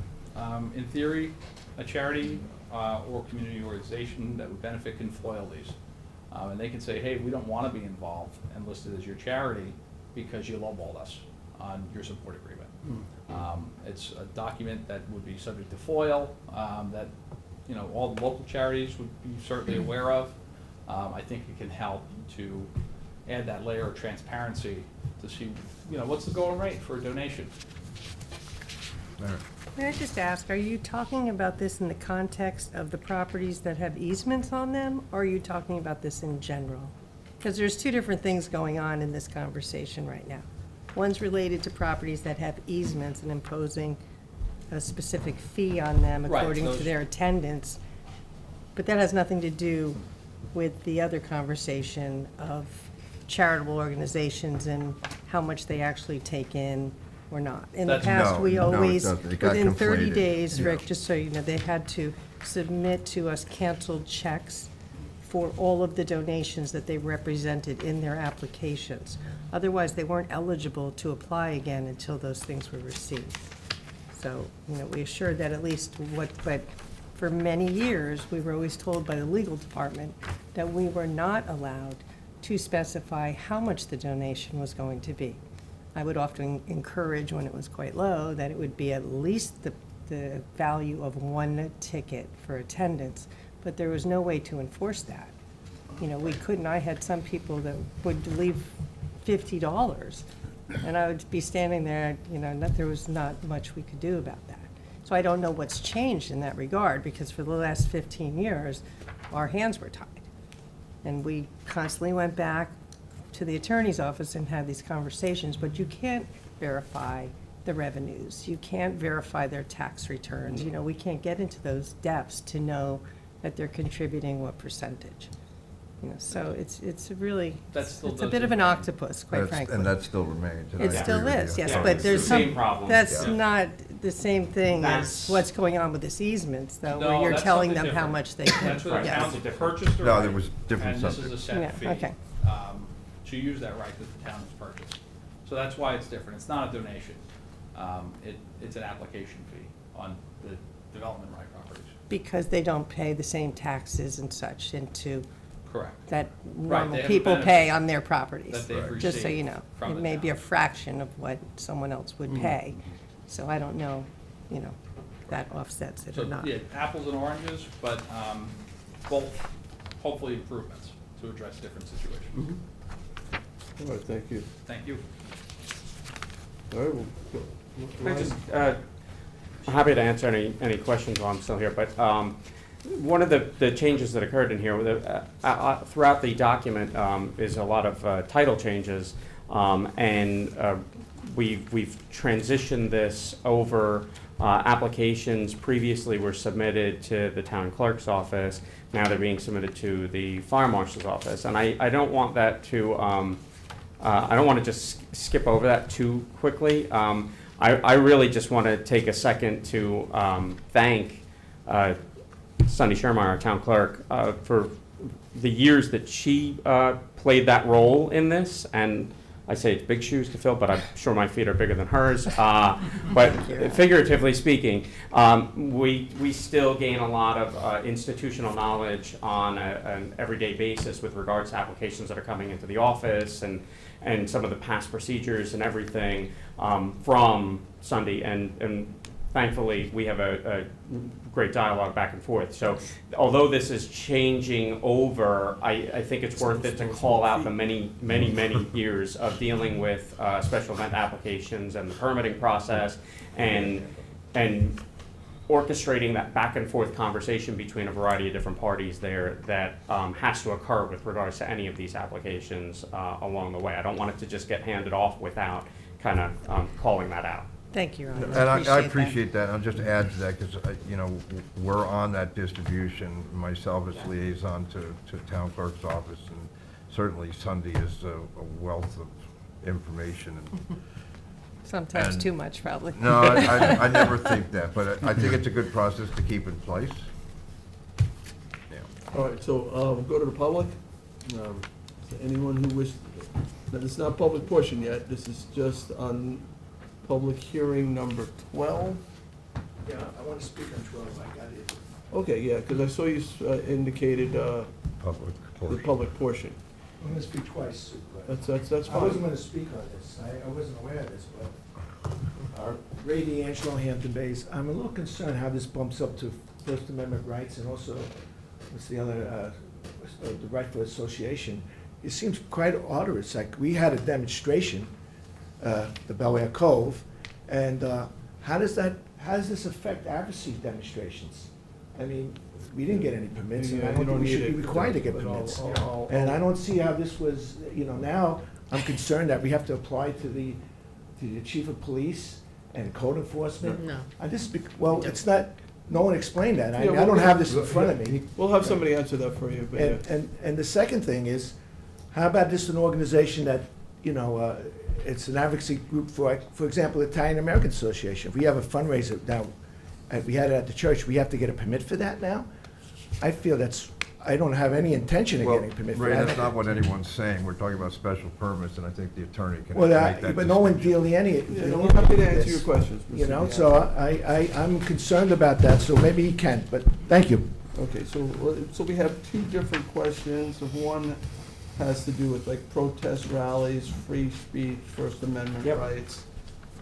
In theory, a charity or community organization that would benefit can foil these. And they can say, hey, we don't want to be involved and listed as your charity because you lowballed us on your support agreement. It's a document that would be subject to FOIL, that all the local charities would be certainly aware of. I think it can help to add that layer of transparency to see, what's the going rate for a donation? May I just ask, are you talking about this in the context of the properties that have easements on them, or are you talking about this in general? Because there's two different things going on in this conversation right now. One's related to properties that have easements and imposing a specific fee on them Right, according to those- their attendance. But that has nothing to do with the other conversation of charitable organizations and how much they actually take in or not. In the That's- past, No, we no, it always, doesn't. It got within 30 conflated. days, Rick, Yeah. just so you know, they had to submit to us canceled checks for all of the donations that they represented in their applications. Otherwise, they weren't eligible to apply again until those things were received. So, we assured that at least but for many years, we were always told by the legal department that we were not allowed to specify how much the donation was going to be. I would often encourage, when it was quite low, that it would be at least the value of one ticket for attendance, but there was no way to enforce that. We couldn't, I had some people that would leave $50, and I would be standing there, there was not much we could do about that. So I don't know what's changed in that regard, because for the last 15 years, our hands were tied. And we constantly went back to the attorney's office and had these conversations, but you can't verify the revenues. You can't verify their tax returns. You know, we can't get into those depths to know that they're contributing what percentage. You know, so it's really, That still it's a bit of an octopus, quite frankly. And that still remains. and I It agree still with is, you. yes, Yeah, but it's there's the some, same problem. that's Yeah. not the same thing as That's- what's going on with this easements, though, where No, you're that's telling something them how different. much they can. That's where the yes. town's purchased the No, right. there was different And this is a subject. set Yeah, fee. okay. To use that right that the town has purchased. So that's why it's different. It's not a donation. It's an application fee on the development right properties. Because they don't pay the same taxes and such into, Correct. that Right, normal they have a people benefit pay on their properties. that they've Just so received you know, from it the may be a town. fraction of what someone else would Mhm. pay. So I don't know, you know, that offsets it or So, not. yeah, apples and oranges, but both hopefully improvements to address different situations. All right, thank you. Thank you. All right, well, Can I just, I'm happy to answer any questions while I'm still here, but one of the changes that occurred in here, throughout the document, is a lot of title changes, and we've transitioned this over. Applications previously were submitted to the town clerk's office, now they're being submitted to the fire marshal's office, and I don't want that to, I don't want to just skip over that too quickly. I really just want to take a second to thank Sunday Shermeyer, our town clerk, for the years that she played that role in this. And I say it's big shoes to fill, but I'm sure my feet are bigger than hers. But figuratively speaking, we still gain a lot of institutional knowledge on an everyday basis with regards to applications that are coming into the office and some of the past procedures and everything from Sunday. And thankfully, we have a great dialogue back and forth. So although this is changing over, I think it's worth it to call out the many years of dealing with special event applications and the permitting process and orchestrating that back and forth conversation between a variety of different parties there that has to occur with regards to any of these applications along the way. I don't want it to just get handed off without kind of calling that out. Thank you, Ron. And I appreciate that. I'll just add to that, because, you know, we're on that distribution, myself as liaison to town clerk's office, and certainly Sunday is a wealth of information. Sometimes and- too much, probably. No, I never think that, but I think it's a good process to keep in place. Yeah. All right, so we'll go to the public. Is there anyone who wishes, now, this is not public portion yet, this is just on public hearing number 12. Yeah, I want to speak on 12, I got it. Okay, yeah, because I saw you indicated Public the portion. public portion. I'm going to speak twice. That's I fine. wasn't going to speak on this, I wasn't aware of this, but Ray D'Angelo, Hampton Bays, I'm a little concerned how this bumps up to First Amendment rights and also, what's the other, the right for association. It seems quite arduous, like, we had a demonstration, the Bel Air Cove, and how does this affect advocacy demonstrations? I mean, we didn't get any permits, and I Yeah, don't you think don't we need should be it, required to get but I'll- permits. I'll- And I don't see how this was, you know, now, I'm concerned that we have to apply to the chief of police and code enforcement. No. Well, it's not, no one explained that, I Yeah, I don't we'll- have this in front of me. We'll have somebody answer that for you, but yeah. And the second thing is, how about just an organization that, you know, it's an advocacy group for example, Italian American Association. If we have a fundraiser now, we had it at the church, we have to get a permit for that now? I feel I don't have any intention of Well, getting a permit for Ray, that. that's not what anyone's saying. We're talking about special permits, and I think the attorney can Well, make that but no one distinction. delineated. I'm happy to answer your questions, You Mr. know, Diaz. so I'm concerned about that, so maybe he can, but thank you. Okay, so we have two different questions. One has to do with like protest rallies, free speech, First Amendment Yep. rights.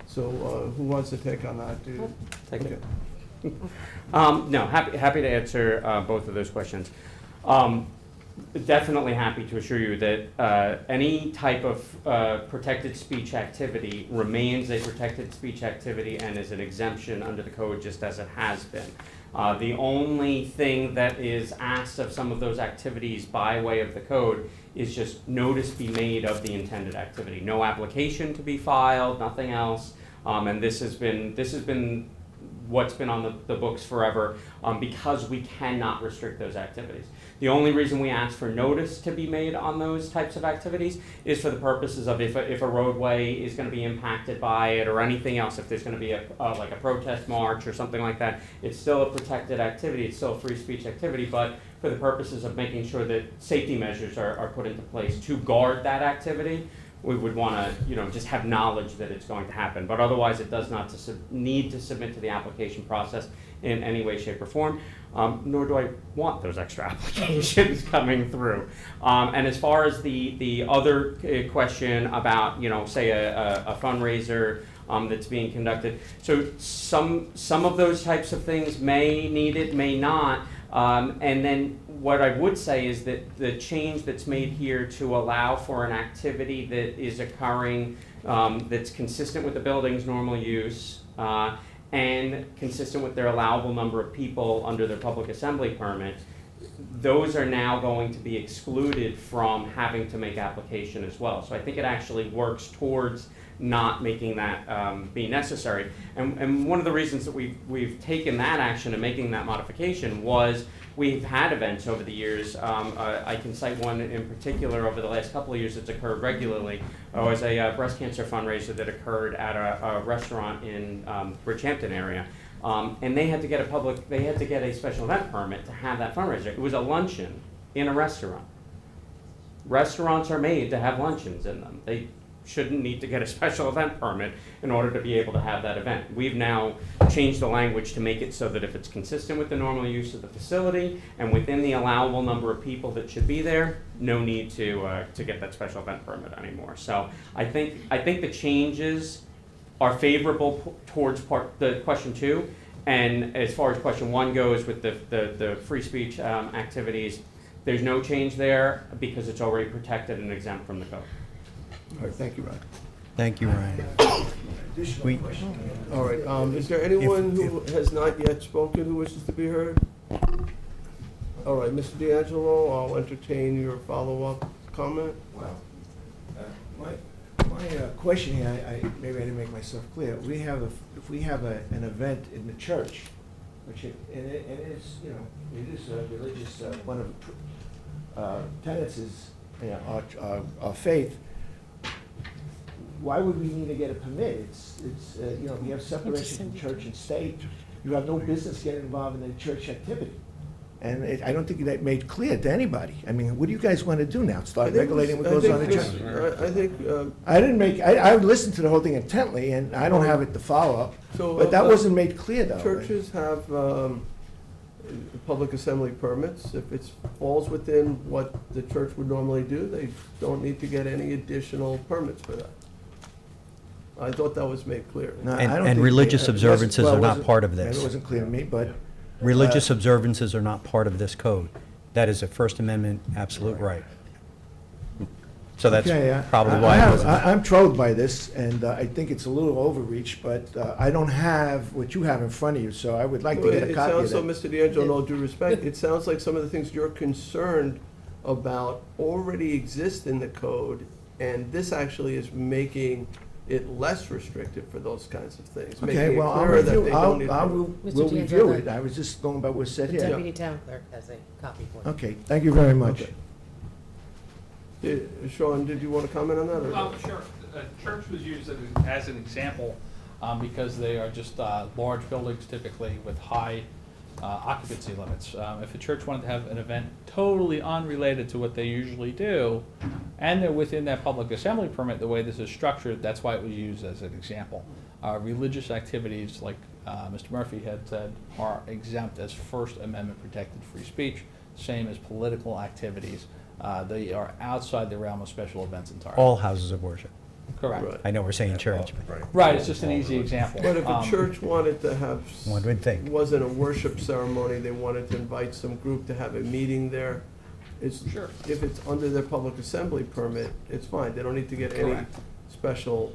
So who wants to take on that, dude? Take it. Okay. No, happy to answer both of those questions. Definitely happy to assure you that any type of protected speech activity remains a protected speech activity and is an exemption under the code just as it has been. The only thing that is asked of some of those activities by way of the code is just notice be made of the intended activity. No application to be filed, nothing else. And this has been what's been on the books forever, because we cannot restrict those activities. The only reason we ask for notice to be made on those types of activities is for the purposes of if a roadway is going to be impacted by it or anything else, if there's going to be like a protest march or something like that, it's still a protected activity, it's still a free speech activity, but for the purposes of making sure that safety measures are put into place to guard that activity, we would want to, just have knowledge that it's going to happen. But otherwise, it does not need to submit to the application process in any way, shape, or form, nor do I want those extra applications coming through. And as far as the other question about, say a fundraiser that's being conducted, so some of those types of things may need it, may not. And then what I would say is that the change that's made here to allow for an activity that is occurring that's consistent with the building's normal use and consistent with their allowable number of people under their public assembly permit, those are now going to be excluded from having to make application as well. So I think it actually works towards not making that be necessary. And one of the reasons that we've taken that action and making that modification was we've had events over the years. I can cite one in particular over the last couple of years that's occurred regularly. It was a breast cancer fundraiser that occurred at a restaurant in Bridgehampton area. And they had to get a special event permit to have that fundraiser. It was a luncheon in a restaurant. Restaurants are made to have luncheons in them. They shouldn't need to get a special event permit in order to be able to have that event. We've now changed the language to make it so that if it's consistent with the normal use of the facility and within the allowable number of people that should be there, no need to get that special event permit anymore. So I think the changes are favorable towards the question 2, and as far as question 1 goes with the free speech activities, there's no change there because it's already protected and exempt from the code. All right, thank you, Ryan. Thank you, Ryan. We- All right, is there anyone who has not yet spoken who wishes to be heard? All right, Mr. D'Angelo, I'll entertain your follow-up comment. Well, my question here, maybe I didn't make myself clear. If we have an event in the church, which it is, it is a religious, one of tenets is our faith. Why would we need to get a permit? It's we have separation from church and state. You have no business getting involved in the church activity. And I don't think that made clear to anybody. I mean, what do you guys want to do now? Start regulating what goes on in church? I think. I listened to the whole thing intently, and I don't have it to follow up. But that wasn't made clear, though. Churches have public assembly permits. If it falls within what the church would normally do, they don't need to get any additional permits for that. I thought that was made clear. No, I don't And think religious they- observances well, are it not wasn't- part of maybe this. it wasn't clear to me, but. Religious observances are not part of this code. That is a First Amendment absolute right. So that's Okay, probably why it wasn't. I'm troubled by this, and I think it's a little overreach, but I don't have what you have in front of you, so I would like to get a It copy of sounds, so that. Mr. D'Angelo, in all due respect, it sounds like some of the things you're concerned about already exist in the code, and this actually is making it less restrictive for those kinds of things. making Okay, it well, clearer that they don't need to- we'll review it. I was just going by what's said The here. deputy town clerk has a copy for you. Okay, thank you very much. Okay. Sean, did you want to comment on that? Or? Sure. Church was used as an example because they are just large buildings typically with high occupancy limits. If a church wanted to have an event totally unrelated to what they usually do, and they're within that public assembly permit, the way this is structured, that's why it was used as an example. Religious activities, like Mr. Murphy had said, are exempt as First Amendment protected free speech, same as political activities. They are outside the realm of special events entirely. All houses of worship. Correct. Right. I know we're saying church, but Right, it's just an easy example. But if a church wanted to have, one would think. wasn't a worship ceremony, they wanted to invite some group to have a meeting there, Sure. if it's under their public assembly permit, it's fine. They don't need to get any Correct. special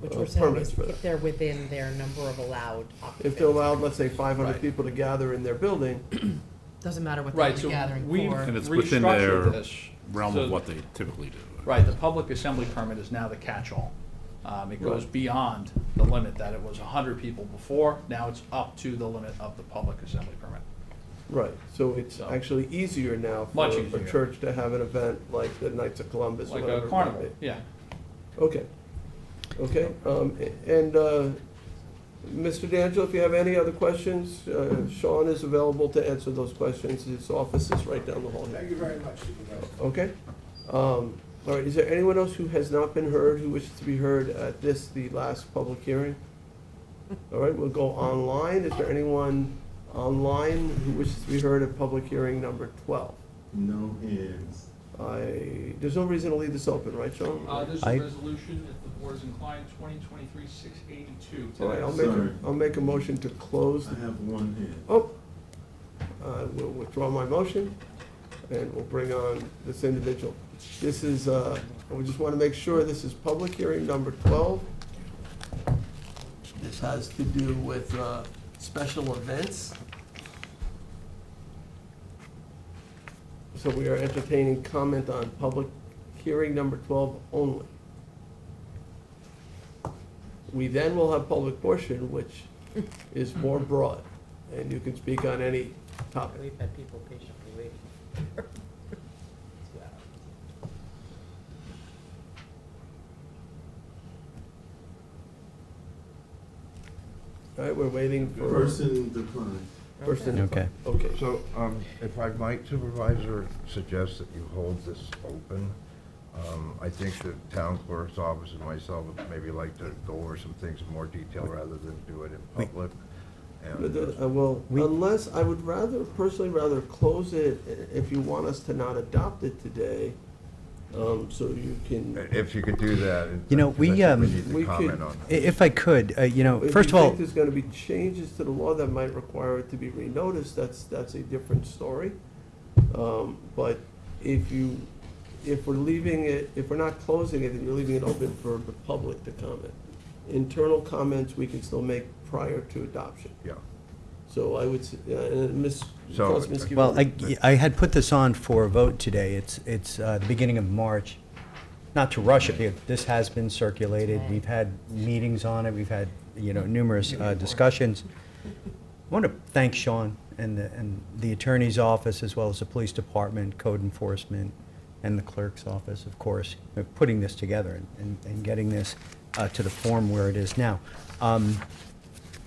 Which we're saying permits is for if that. they're within their number of allowed occupants. If they're allowed, let's say, 500 Right. people to gather in their building, Doesn't matter what Right, they're so gathering we've for. And it's within their restructured this realm so- of what they typically do. Right, the public assembly permit is now the catch-all. It goes beyond the limit that it was 100 people before. Now it's up to the limit of the public assembly permit. Right, so it's actually easier now for Much a easier. church to have an event like the Knights of Columbus or Like whatever. a it carnival, might be. yeah. Okay, okay, Mr. D'Angelo, if you have any other questions, Sean is available to answer those questions. His office is right down the hall here. Thank you very much, Supervisor. Okay. All right, is there anyone else who has not been heard, who wishes to be heard at this, the last public hearing? All right, we'll go online. Is there anyone online who wishes to be heard at public hearing number 12? No hands. There's no reason to leave this open, right, Sean? There's a resolution, if the board is inclined, 2023-682. All right, Sorry. I'll make a motion to close. I have one hand. Oh, I will withdraw my motion, and we'll bring on this individual. This is, we just want to make sure this is public hearing number 12. This has to do with special events. So we are entertaining comment on public hearing number 12 only. We then will have public portion, which is more broad, and you can speak on any topic. We've had people patiently waiting. All right, we're waiting for. Person declined. Person Okay. declined. Okay. So, if I might, Supervisor, suggest that you hold this open. I think the town clerk's office and myself would maybe like to go over some things in more detail rather than do it in public. Well, unless, I would personally rather close it if you want us to not adopt it today, so you can. If you could do that. You know, because I think need to we comment could- on If I could, If first of you all, think there's gonna be changes to the law that might require it to be renoticed, that's a different story. But if we're leaving it, if we're not closing it, then you're leaving it open for the public to comment. Internal comments we can still make prior to adoption. Yeah. So I would, Ms. So- Councilman Scavone. well, I had put this on for a vote today. It's the beginning of March. Not to rush it, because this has been circulated. We've had meetings on it. We've had, numerous discussions. I want to thank Sean and the attorney's office, as well as the police department, code enforcement, and the clerk's office, of course, for putting this together and getting this to the form where it is now.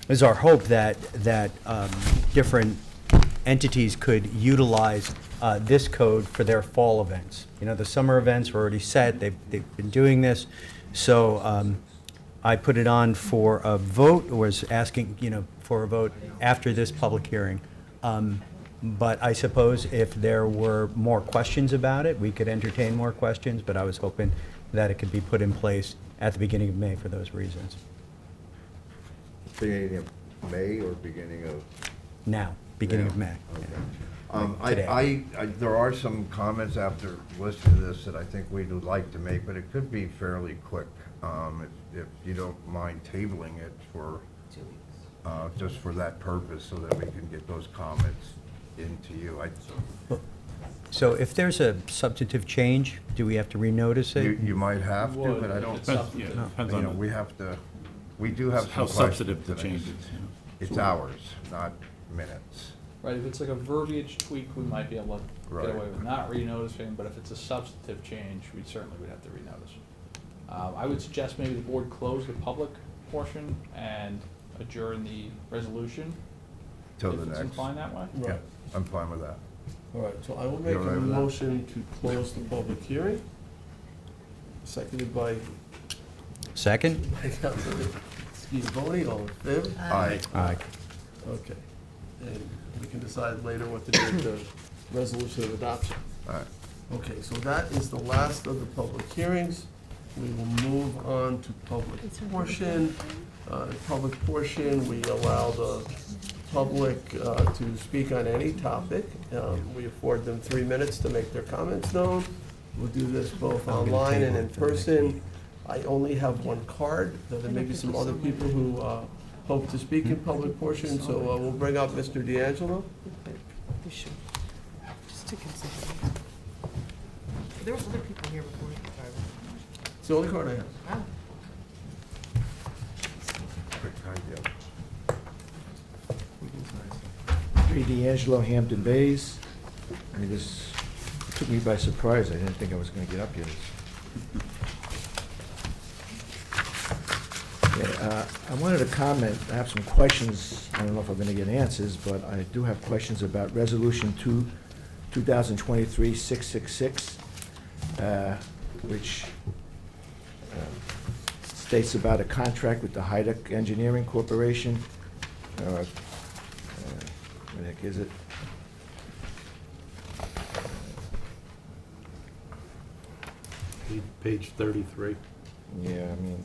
It's our hope that different entities could utilize this code for their fall events. The summer events were already set, they've been doing this, so I put it on for a vote, was asking, for a vote after this public hearing. But I suppose if there were more questions about it, we could entertain more questions, but I was hoping that it could be put in place at the beginning of May for those reasons. Beginning of May or beginning of? Now, beginning of Yeah. May. Okay. Today. There are some comments after listening to this that I think we would like to make, but it could be fairly quick. If you don't mind tabling it for, just for that purpose, so that we can get those comments into you. So if there's a substantive change, do we have to renotice it? You might have to, but I don't, Depends- yeah, depends on we have to, we do have how some questions. substantive the that I change just- is. It's hours, not minutes. Right, if it's like a verbiage tweak, we might be able to Right. get away with not renoticing, but if it's a substantive change, we certainly would have to renotice. I would suggest maybe the board close the public portion and adjourn the resolution, Till if the it's next. inclined that way. Yeah, I'm fine with that. All right, so I will make You all a right with that? motion to close the public hearing, seconded by Second? Councilman Scavone, all in favor? Aye. Aye. Okay, and we can decide later what to do with the resolution of adoption. All right. Okay, so that is the last of the public hearings. We will move on to public portion. Public portion, we allow the public to speak on any topic. We afford them 3 minutes to make their comments known. We'll do this both online and in person. I only have one card, though there may be some other people who hope to speak in public portion, so we'll bring up Mr. D'Angelo. Just to consider. There were other people here before. It's the only card I have. Oh. Ray D'Angelo, Hampton Bays. I mean, this took me by surprise. I didn't think I was gonna get up here. Yeah, I wanted to comment, I have some questions, I don't know if I'm gonna get answers, but I do have questions about Resolution 2023-666, which states about a contract with the Hyduck Engineering Corporation. Where the heck is it? Page 33. Yeah, I mean,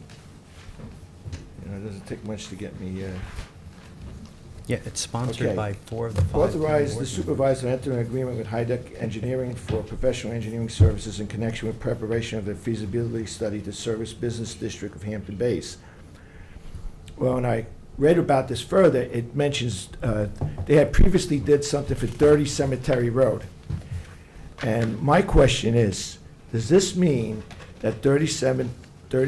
you know, it doesn't take much to get me, Yeah, it's sponsored Okay. by 4 of the 5. Authorize the board supervisor to enter an agreement with Hyduck Engineering for professional engineering services in connection with preparation of the feasibility study to service business district of Hampton Bays. Well, when I read about this further, it mentions, they had previously did something for 30 Cemetery Road. And my question is, does this mean that 30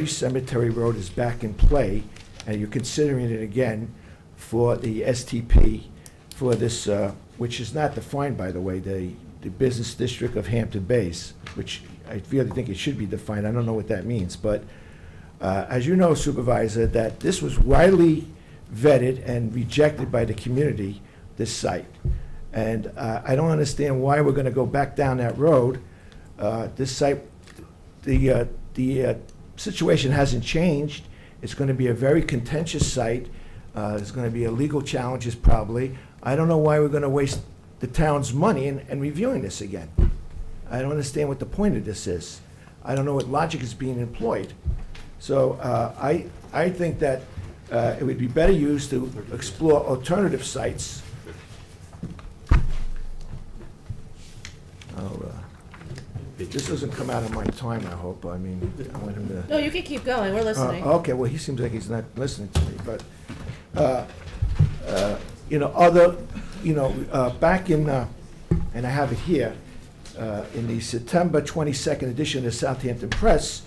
Cemetery Road is back in play, and you're considering it again for the STP, for this, which is not defined, by the way, the business district of Hampton Bays, which I really think it should be defined. I don't know what that means, but as you know, Supervisor, that this was widely vetted and rejected by the community, this site. And I don't understand why we're gonna go back down that road. This site, the situation hasn't changed. It's gonna be a very contentious site. There's gonna be legal challenges probably. I don't know why we're gonna waste the town's money in reviewing this again. I don't understand what the point of this is. I don't know what logic is being employed. So I think that it would be better used to explore alternative sites. This doesn't come out of my time, I hope. I mean, I want him to... No, you can keep going, we're listening. Okay, well, he seems like he's not listening to me, but, you know, back in, and I have it here, in the September 22nd edition of the Southampton Press,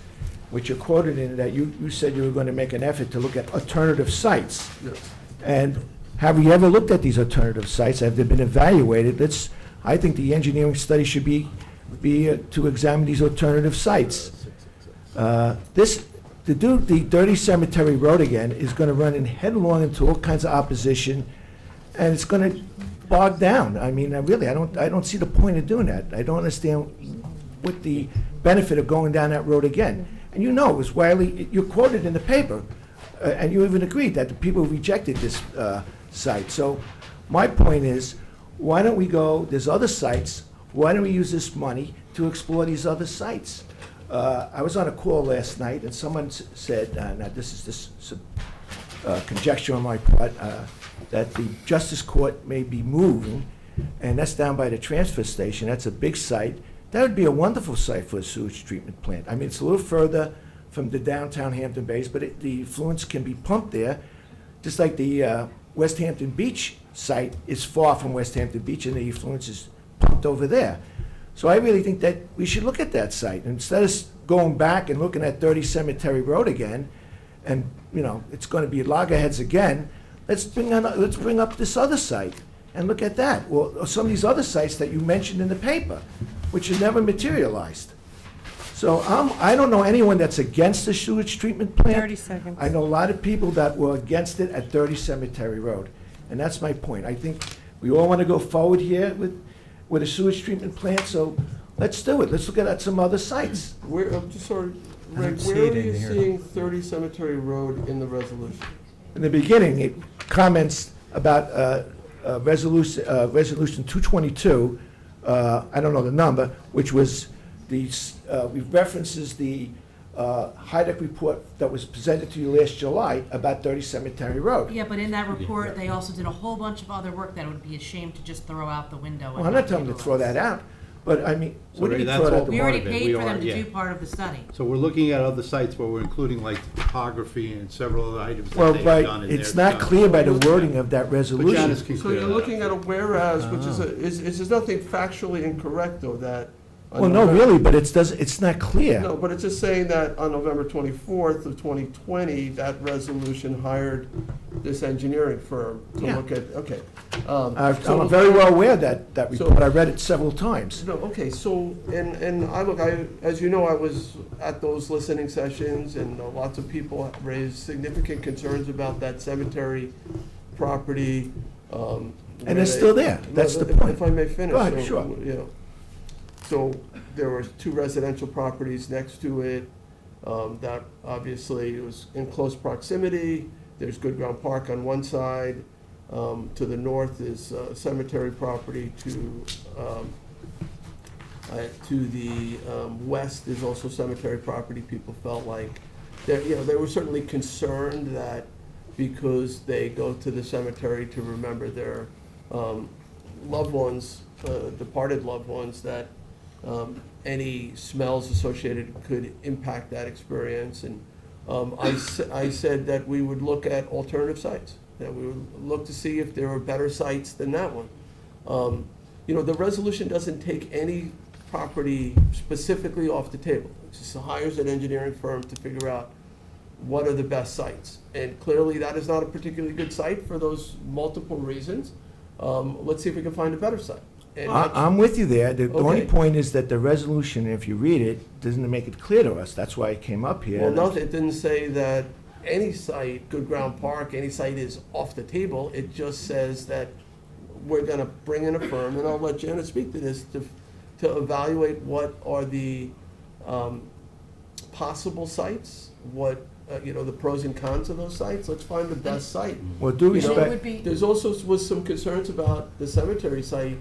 which you're quoted in, that you said you were going to make an effort to look at alternative sites. Yes. And have we ever looked at these alternative sites? Have they been evaluated? I think the engineering study should be to examine these alternative sites. To do the Dirty Cemetery Road again is gonna run in headlong into all kinds of opposition, and it's gonna bog down. I mean, I don't see the point of doing that. I don't understand what the benefit of going down that road again. And you know, it was widely, you're quoted in the paper, and you even agreed that the people rejected this site. So my point is, why don't we go, there's other sites, why don't we use this money to explore these other sites? I was on a call last night, and someone said, now this is just conjecture on my part, that the Justice Court may be moving, and that's down by the transfer station. That's a big site. That would be a wonderful site for a sewage treatment plant. I mean, it's a little further from the downtown Hampton Bays, but the effluents can be pumped there, just like the West Hampton Beach site is far from West Hampton Beach, and the effluents is pumped over there. So I really think that we should look at that site. Instead of going back and looking at 30 Cemetery Road again, and, you know, it's going to be loggerheads again, let's bring up this other site and look at that. Or some of these other sites that you mentioned in the paper, which have never materialized. So I don't know anyone that's against the sewage treatment plant. 30 seconds. I know a lot of people that were against it at 30 Cemetery Road. And that's my point. I think we all want to go forward here with a sewage treatment plant, so let's do it. Let's look at some other sites. I'm just sorry, I don't Rick, see where it are in you here. seeing 30 Cemetery Road in the resolution? In the beginning, it comments about resolution 222, I don't know the number, which was references the Hyduck report that was presented to you last July about 30 Cemetery Road. Yeah, but in that report, they also did a whole bunch of other work that would be a shame to just throw out the window. Well, I'm not telling them to throw that out, but I mean, So what do you that's throw it all out? We part already of it. paid We for them are, to yeah. do part of the study. So we're looking at other sites where we're including like topography and several other items Well, that they've done right, in it's their not clear by the design. wording of that But resolution. Janice can So clear you're that looking up. at a whereas, which is nothing factually incorrect, though, that. on Well, no, November- really, but it's not clear. No, but it's just saying that on November 24th of 2020, that resolution hired this engineering firm to Yeah. look at, okay. I'm very well aware of that report, I read it several times. No, okay, so, and as you know, I was at those listening sessions, and lots of people raised significant concerns about that cemetery property. And it's still there. That's the point. If I may finish. Go ahead, so, sure. you know, so there were 2 residential properties next to it, that obviously was in close proximity. There's Good Ground Park on one side. To the north is cemetery property. To the west is also cemetery property. People felt like, they were certainly concerned that because they go to the cemetery to remember their loved ones, departed loved ones, that any smells associated could impact that experience. And I said that we would look at alternative sites, that we would look to see if there were better sites than that one. The resolution doesn't take any property specifically off the table. It just hires an engineering firm to figure out what are the best sites. And clearly, that is not a particularly good site for those multiple reasons. Let's see if we can find a better site. And I'm with you there. The only Okay. point is that the resolution, if you read it, doesn't make it clear to us. That's why I came up here. Well, no, it didn't say that any site, Good Ground Park, any site is off the table. It just says that we're gonna bring in a firm, and I'll let Janet speak to this, to evaluate what are the possible sites, what, the pros and cons of those sites. Let's find the best site. Well, due You know, respect, There's also was some concerns about the cemetery site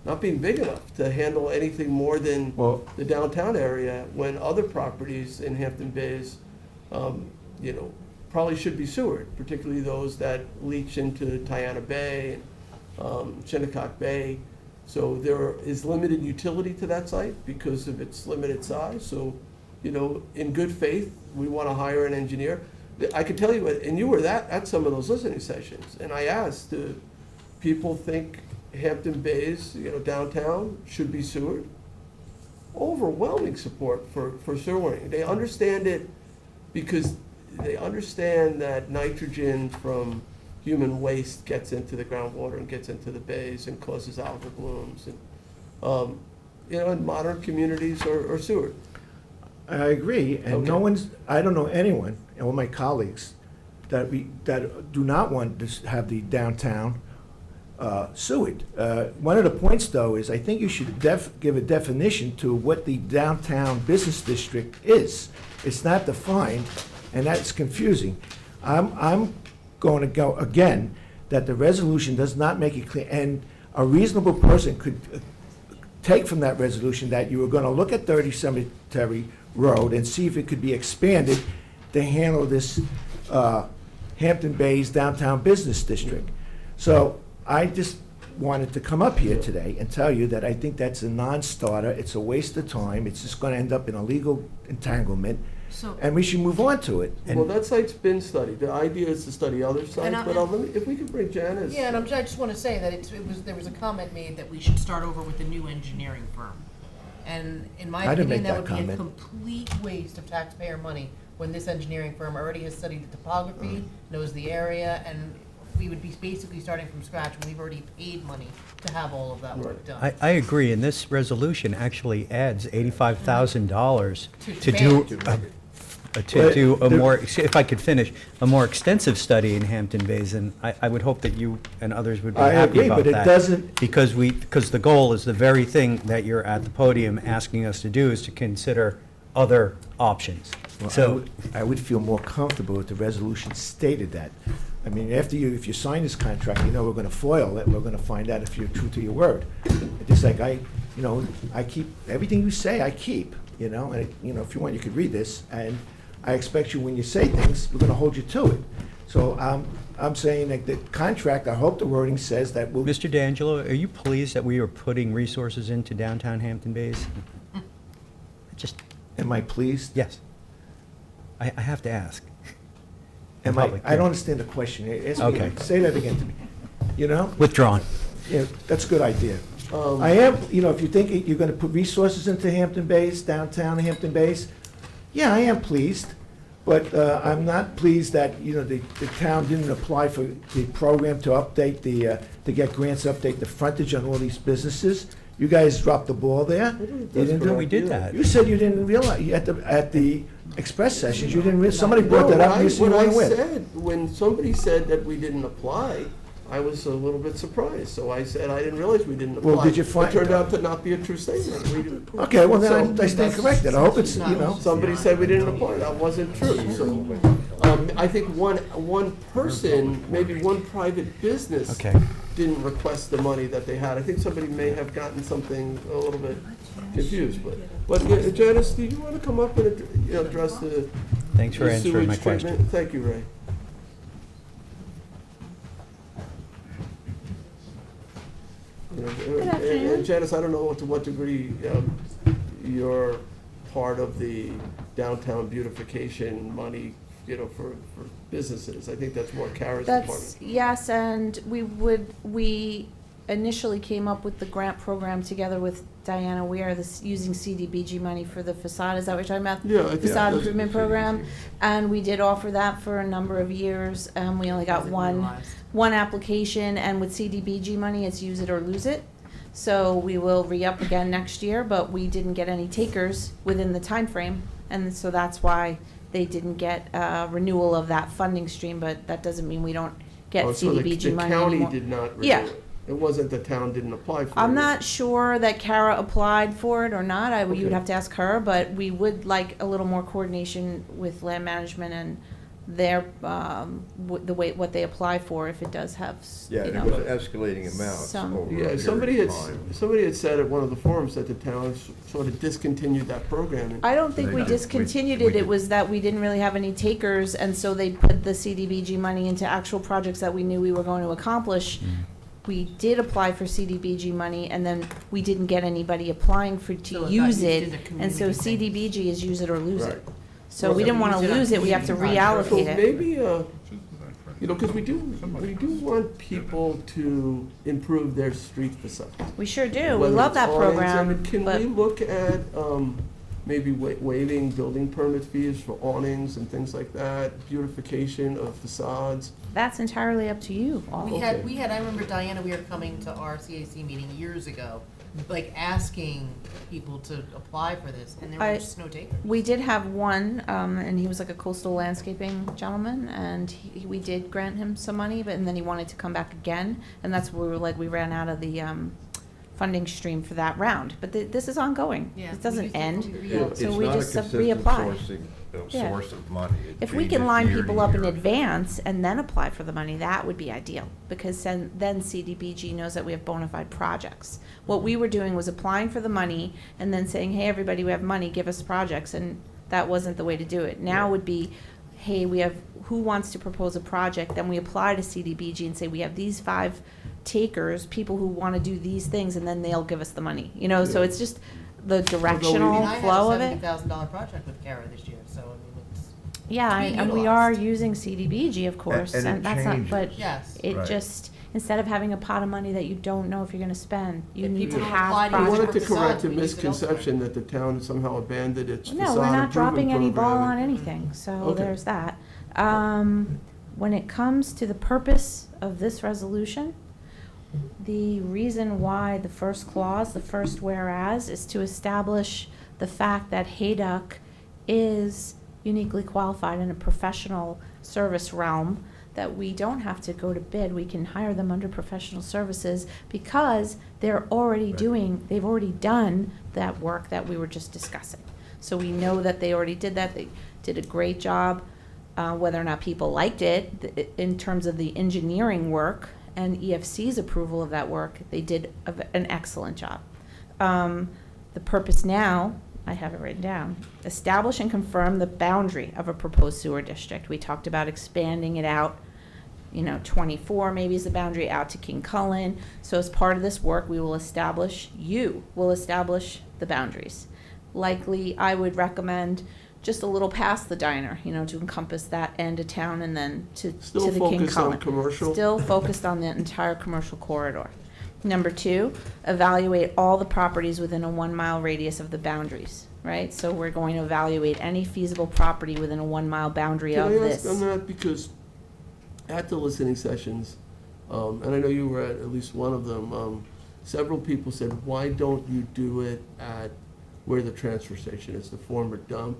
not being big enough to handle anything more than well, the downtown area, when other properties in Hampton Bays, probably should be sewered, particularly those that leach into Tiana Bay, Shinnecock Bay. So there is limited utility to that site because of its limited size. So, in good faith, we want to hire an engineer. I can tell you, and you were at some of those listening sessions, and I asked, do people think Hampton Bays, downtown, should be sewered? Overwhelming support for sewering. They understand it because they understand that nitrogen from human waste gets into the groundwater and gets into the bays and causes algal blooms. And, and modern communities are sewered. I agree, and I don't know anyone, and all my colleagues, that do not want to have the downtown sewage. One of the points, though, is I think you should give a definition to what the downtown business district is. It's not defined, and that's confusing. I'm going to go again, that the resolution does not make it clear, and a reasonable person could take from that resolution that you were going to look at 30 Cemetery Road and see if it could be expanded to handle this Hampton Bays downtown business district. So I just wanted to come up here today and tell you that I think that's a non-starter. It's a waste of time. It's just going to end up in a legal entanglement, and we should move on to it. Well, that site's been studied. The idea is to study other sites, but if we could bring Janice. Yeah, and I just want to say that there was a comment made that we should start over with a new engineering firm. And in my I didn't opinion, make that that would be a comment. complete waste of taxpayer money when this engineering firm already has studied the topography, knows the area, and we would be basically starting from scratch when we've already paid money to have all of that work done. I agree, and this resolution actually adds $85,000 to do a more, if I could finish, a more extensive study in Hampton Bays, and I would hope that you and others would be I happy agree, about but it that. doesn't- Because the goal is the very thing that you're at the podium asking us to do, is to consider other options. Well, So, I would feel more comfortable if the resolution stated that. I mean, if you sign this contract, we're going to foil it, we're going to find out if you're true to your word. It's just like I keep, everything you say, I keep, and, if you want, you could read this, and I expect you, when you say things, we're going to hold you to it. So I'm saying that the contract, I hope the wording says that we'll. Mr. D'Angelo, are you pleased that we are putting resources into downtown Hampton Bays? Am I pleased? Yes. I have to ask. I don't understand the question. Okay. Say that again to me. Withdrawn. Yeah, that's a good idea. I am, if you think you're going to put resources into Hampton Bays, downtown Hampton Bays, yeah, I am pleased. But I'm not pleased that, the town didn't apply for the program to update to get grants to update the frontage on all these businesses. You guys dropped the ball there. You didn't do- We did that. You said you didn't realize, at the express sessions, you didn't, somebody brought that up, and you said you What I weren't with. said, when somebody said that we didn't apply, I was a little bit surprised, so I said I didn't realize we didn't apply. Well, did you find- It turned out to not be a true statement. We didn't. Okay, well, So- then I stand corrected. I hope it's, Somebody said we didn't apply, that wasn't true, so, I think one person, maybe one private business Okay. didn't request the money that they had. I think somebody may have gotten something a little bit confused, but yeah, Janice, do you want to come up and, address the Thanks for the answering my sewage question. treatment? Thank you, Ray. And Janice, I don't know to what degree you're part of the downtown beautification money, for businesses. I think that's more Kara's department. Yes, and we initially came up with the grant program together with Diana Weir, using CDBG money for the facade, is that what you're talking about? Yeah, I think Facade that's improvement program, and we did offer that for a number of years, and we only got one application, and with CDBG money, it's use it or lose it. So we will re-up again next year, but we didn't get any takers within the time frame, and so that's why they didn't get renewal of that funding stream, but that doesn't mean we don't get CDBG money anymore. The county did not renew Yeah. it. It wasn't the town didn't apply for it. I'm not sure that Kara applied for it or not. You would Okay. have to ask her, but we would like a little more coordination with land management and their, what they apply for, if it does have, Yeah, it was escalating amounts some- over a Yeah, period somebody of had, time. somebody had said at one of the forums that the town sort of discontinued that program. I don't think we They- discontinued we it. It did. was that we didn't really have any takers, and so they put the CDBG money into actual projects that we knew we were going to accomplish. We did apply for CDBG money, and then we didn't get anybody applying So to it got use used it, in the and so community thing. CDBG is use it or lose Right. it. So we didn't want to Use it on lose it, we have to community reallocate So it. maybe, because we do want people to improve their street facades. We sure do, we Whether love it's that awnings, program, and can but we look at, maybe waiving building permit fees for awnings and things like that, beautification of facades? that's entirely up to you all. I remember Diana, we were coming to our CAC meeting years ago, like asking people to apply for this, and there I- were just no takers. We did have one, and he was like a coastal landscaping gentleman, and we did grant him some money, and then he wanted to come back again, and that's where we ran out of the, funding stream for that round, but this is ongoing. Yeah, It doesn't we used to end, re-up. so It's we not a just consistent reapply. source Yeah. of money. It If we can changes line year to people up in year. advance and then apply for the money, that would be ideal, because then CDBG knows that we have bona fide projects. What we were doing was applying for the money and then saying, hey, everybody, we have money, give us projects, and that wasn't the way to do it. Now would be, hey, who wants to propose a project, then we apply to CDBG and say, we have these 5 takers, people who want to do these things, and then they'll give us the money, so it's just the directional flow of it. $70,000 project with Kara this year, so I mean, it's. Yeah, being and we utilized. are using CDBG, of course, and it and that's not, but changes. Yes. it Right. just, instead of having a pot of money that you don't know if you're gonna spend, you If need people to don't have apply to We use it wanted projects. to for correct a facade, we use it elsewhere. misconception that the town somehow abandoned its facade No, we're not dropping improvement any ball on program. anything, so Okay. there's that. When it comes to the purpose of this resolution, the reason why the first clause, the first whereas, is to establish the fact that Hayduck is uniquely qualified in a professional service realm, that we don't have to go to bid, we can hire them under professional services because they're already they've already done that work that we were just discussing. So we know that they already did that, they did a great job, whether or not people liked it, in terms of the engineering work and EFC's approval of that work, they did an excellent job. The purpose now, I have it written down, establish and confirm the boundary of a proposed sewer district. We talked about expanding it out, 24 maybe is the boundary out to King Cullen. So as part of this work, you will establish the boundaries. Likely, I would recommend just a little past the diner, to encompass that end of town and then to Still the King focused on Cullen. commercial? Still focused on the entire commercial corridor. Number 2, evaluate all the properties within a 1-mile radius of the boundaries. right? So we're going to evaluate any feasible property within a 1 mile boundary Can of I ask this. on that, because at the listening sessions, and I know you were at least one of them, several people said, why don't you do it at where the transfer station is, the former dump?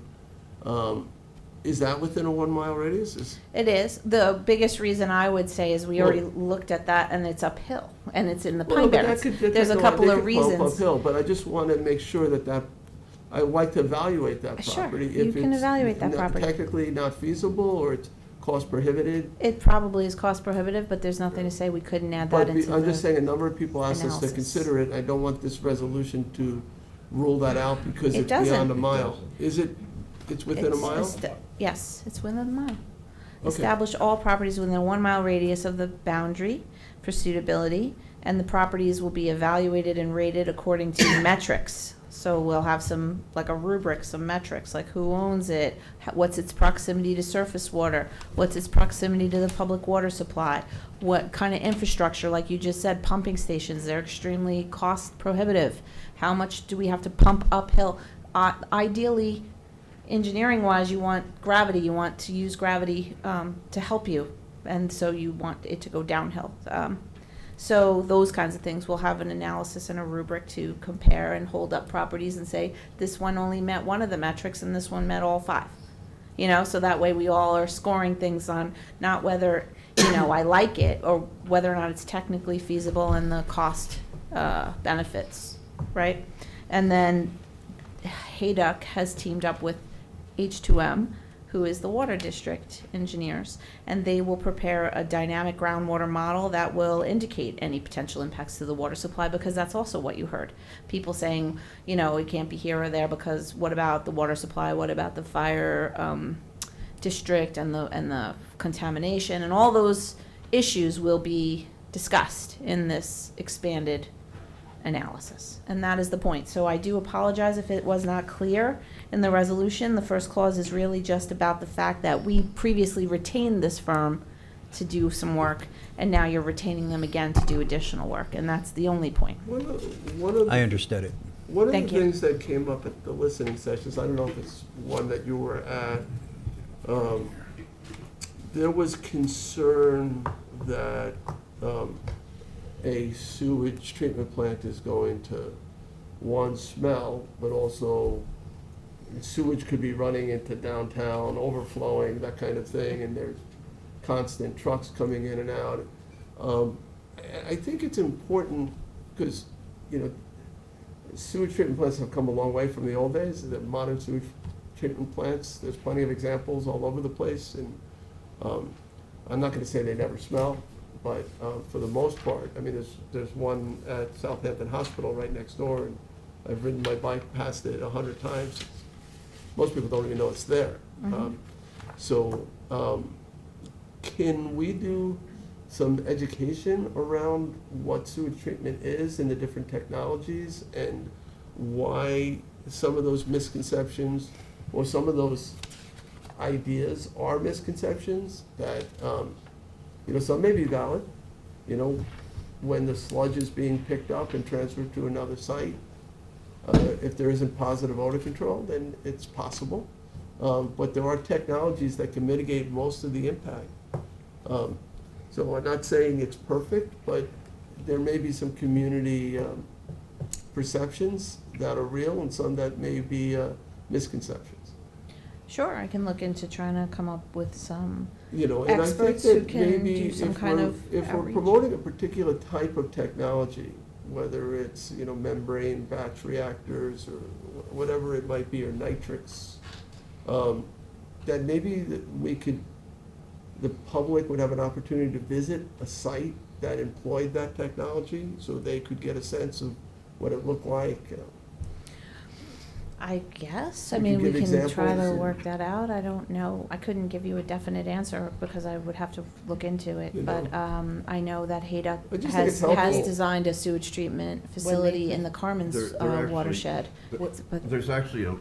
Is that within a 1 mile radius? It is. The biggest reason I would say is we Well- already looked at that, and it's uphill, and it's in the Well, Pine but that Barrens. could- There's a they couple could of bump reasons. uphill, but I just want to make sure that I'd like to evaluate that Sure, property. you If can it's evaluate that not- property. Technically not feasible, or it's cost prohibited. It probably is cost prohibitive, but there's nothing to say we couldn't add that But into I'm just the, saying, a number of people asked us to analysis. consider it. I don't want this resolution to rule that out because It it's beyond doesn't. a mile. Is it, it's within a It's mile? yes, it's within a mile. Okay. Establish all properties within a 1 mile radius of the boundary for suitability, and the properties will be evaluated and rated according to metrics. So we'll have some, like a rubric, some metrics, like who owns it, what's its proximity to surface water, what's its proximity to the public water supply, what kind of infrastructure, like you just said, pumping stations, they're extremely cost prohibitive. How much do we have to pump uphill? Ideally, engineering wise, you want gravity, you want to use gravity to help you, and so you want it to go downhill. So those kinds of things, we'll have an analysis and a rubric to compare and hold up properties and say, this one only met one of the metrics and this one met all 5. You know, so that way we all are scoring things on not whether, I like it, or whether or not it's technically feasible and the cost benefits, right? And then Hayduck has teamed up with H2M, who is the water district engineers, and they will prepare a dynamic groundwater model that will indicate any potential impacts to the water supply, because that's also what you heard. People saying, it can't be here or there because what about the water supply? What about the fire district and the contamination? And all those issues will be discussed in this expanded analysis. And that is the point. So I do apologize if it was not clear in the resolution. The first clause is really just about the fact that we previously retained this firm to do some work, and now you're retaining them again to do additional work, and that's the only point. One of I understood it. One of the Thank you. things that came up at the listening sessions, I don't know if it's one that you were at, there was concern that a sewage treatment plant is going to, one, smell, but also sewage could be running into downtown, overflowing, that kind of thing, and there's constant trucks coming in and out. I think it's important because, sewage treatment plants have come a long way from the old days. The modern sewage treatment plants, there's plenty of examples all over the place, and I'm not gonna say they never smell, but for the most part, I mean, there's one at Southampton Hospital right next door, and I've ridden my bike past it 100 times. Most people don't even know it's there. So can we do some education around what sewage treatment is and the different technologies, and why some of those misconceptions or some of those ideas are misconceptions that, some may be valid, when the sludge is being picked up and transferred to another site. If there isn't positive odor control, then it's possible. But there are technologies that can mitigate most of the impact. So I'm not saying it's perfect, but there may be some community perceptions that are real and some that may be misconceptions. Sure, I can look into trying to come up with some And I think experts who that can maybe do some if kind we're, of if we're outreach. promoting a particular type of technology, whether it's, membrane batch reactors or whatever it might be, or nitrics, that maybe the public would have an opportunity to visit a site that employed that technology, so they could get a sense of what it looked like. I guess. I You mean, can we give can try examples to and- work that out. I don't know. I couldn't give you a definite answer because I would have to look into it. You But know. I know that Hayduck I just think has it's helpful. designed a sewage treatment facility in the Carmen's They're actually- watershed. But There's actually and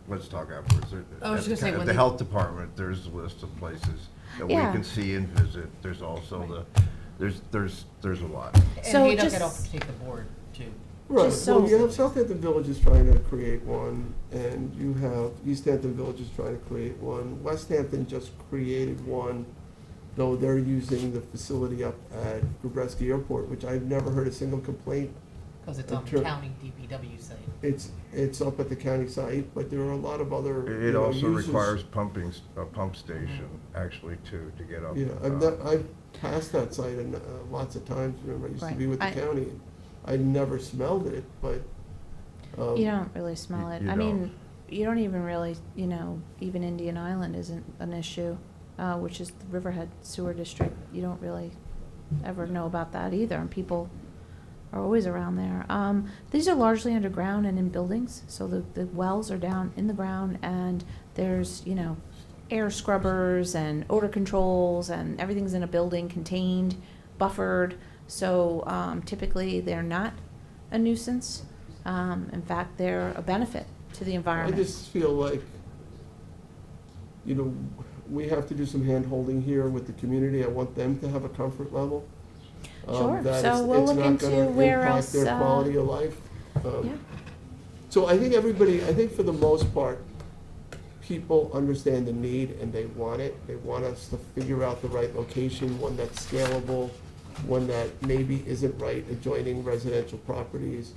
let's talk afterwards. I was just gonna say, At when the they- health department, there's a list of places that we Yeah. can see and visit. There's also there's a lot. And So Hayduck just- could also take the board too. Right, Just so- well, you have Southampton Village is trying to create one, and you have East Hampton Village is trying to create one. West Hampton just created one, though they're using the facility up at Gabreski Airport, which I've never heard a single complaint. Because it's in on the ter- county DPW site. It's up at the county site, but there are a lot of other, It you know, also users. requires a pump station, actually, too, to get up. Yeah, I've passed that site and lots of times, remember, I used to Right. be with the I- county. I never smelled it, but. You don't really smell it. you I mean, don't. you don't even really, you know, even Indian Island isn't an issue, which is the Riverhead Sewer District. You don't really ever know about that either, and people are always around there. These are largely underground and in buildings, so the wells are down in the ground, and there's, you know, air scrubbers and odor controls, and everything's in a building contained, buffered, so typically they're not a nuisance. In fact, they're a benefit to the I environment. just feel like, you know, we have to do some hand-holding here with the community. I want them to have a comfort level. Sure, that so it's- we'll it's look not into gonna where impact else, their quality of life. Yeah. So I think I think for the most part, people understand the need and they want it. They want us to figure out the right location, one that's scalable, one that maybe isn't right adjoining residential properties,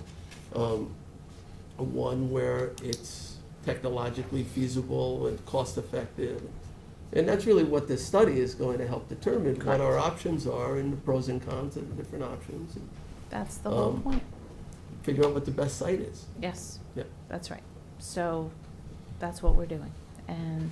one where it's technologically feasible and cost-effective. And that's really what this study is going to help determine, what our options are and the pros and cons of the different options. And That's the whole point. figure out what the best site is. Yes. Yep. That's right. So that's what we're doing. And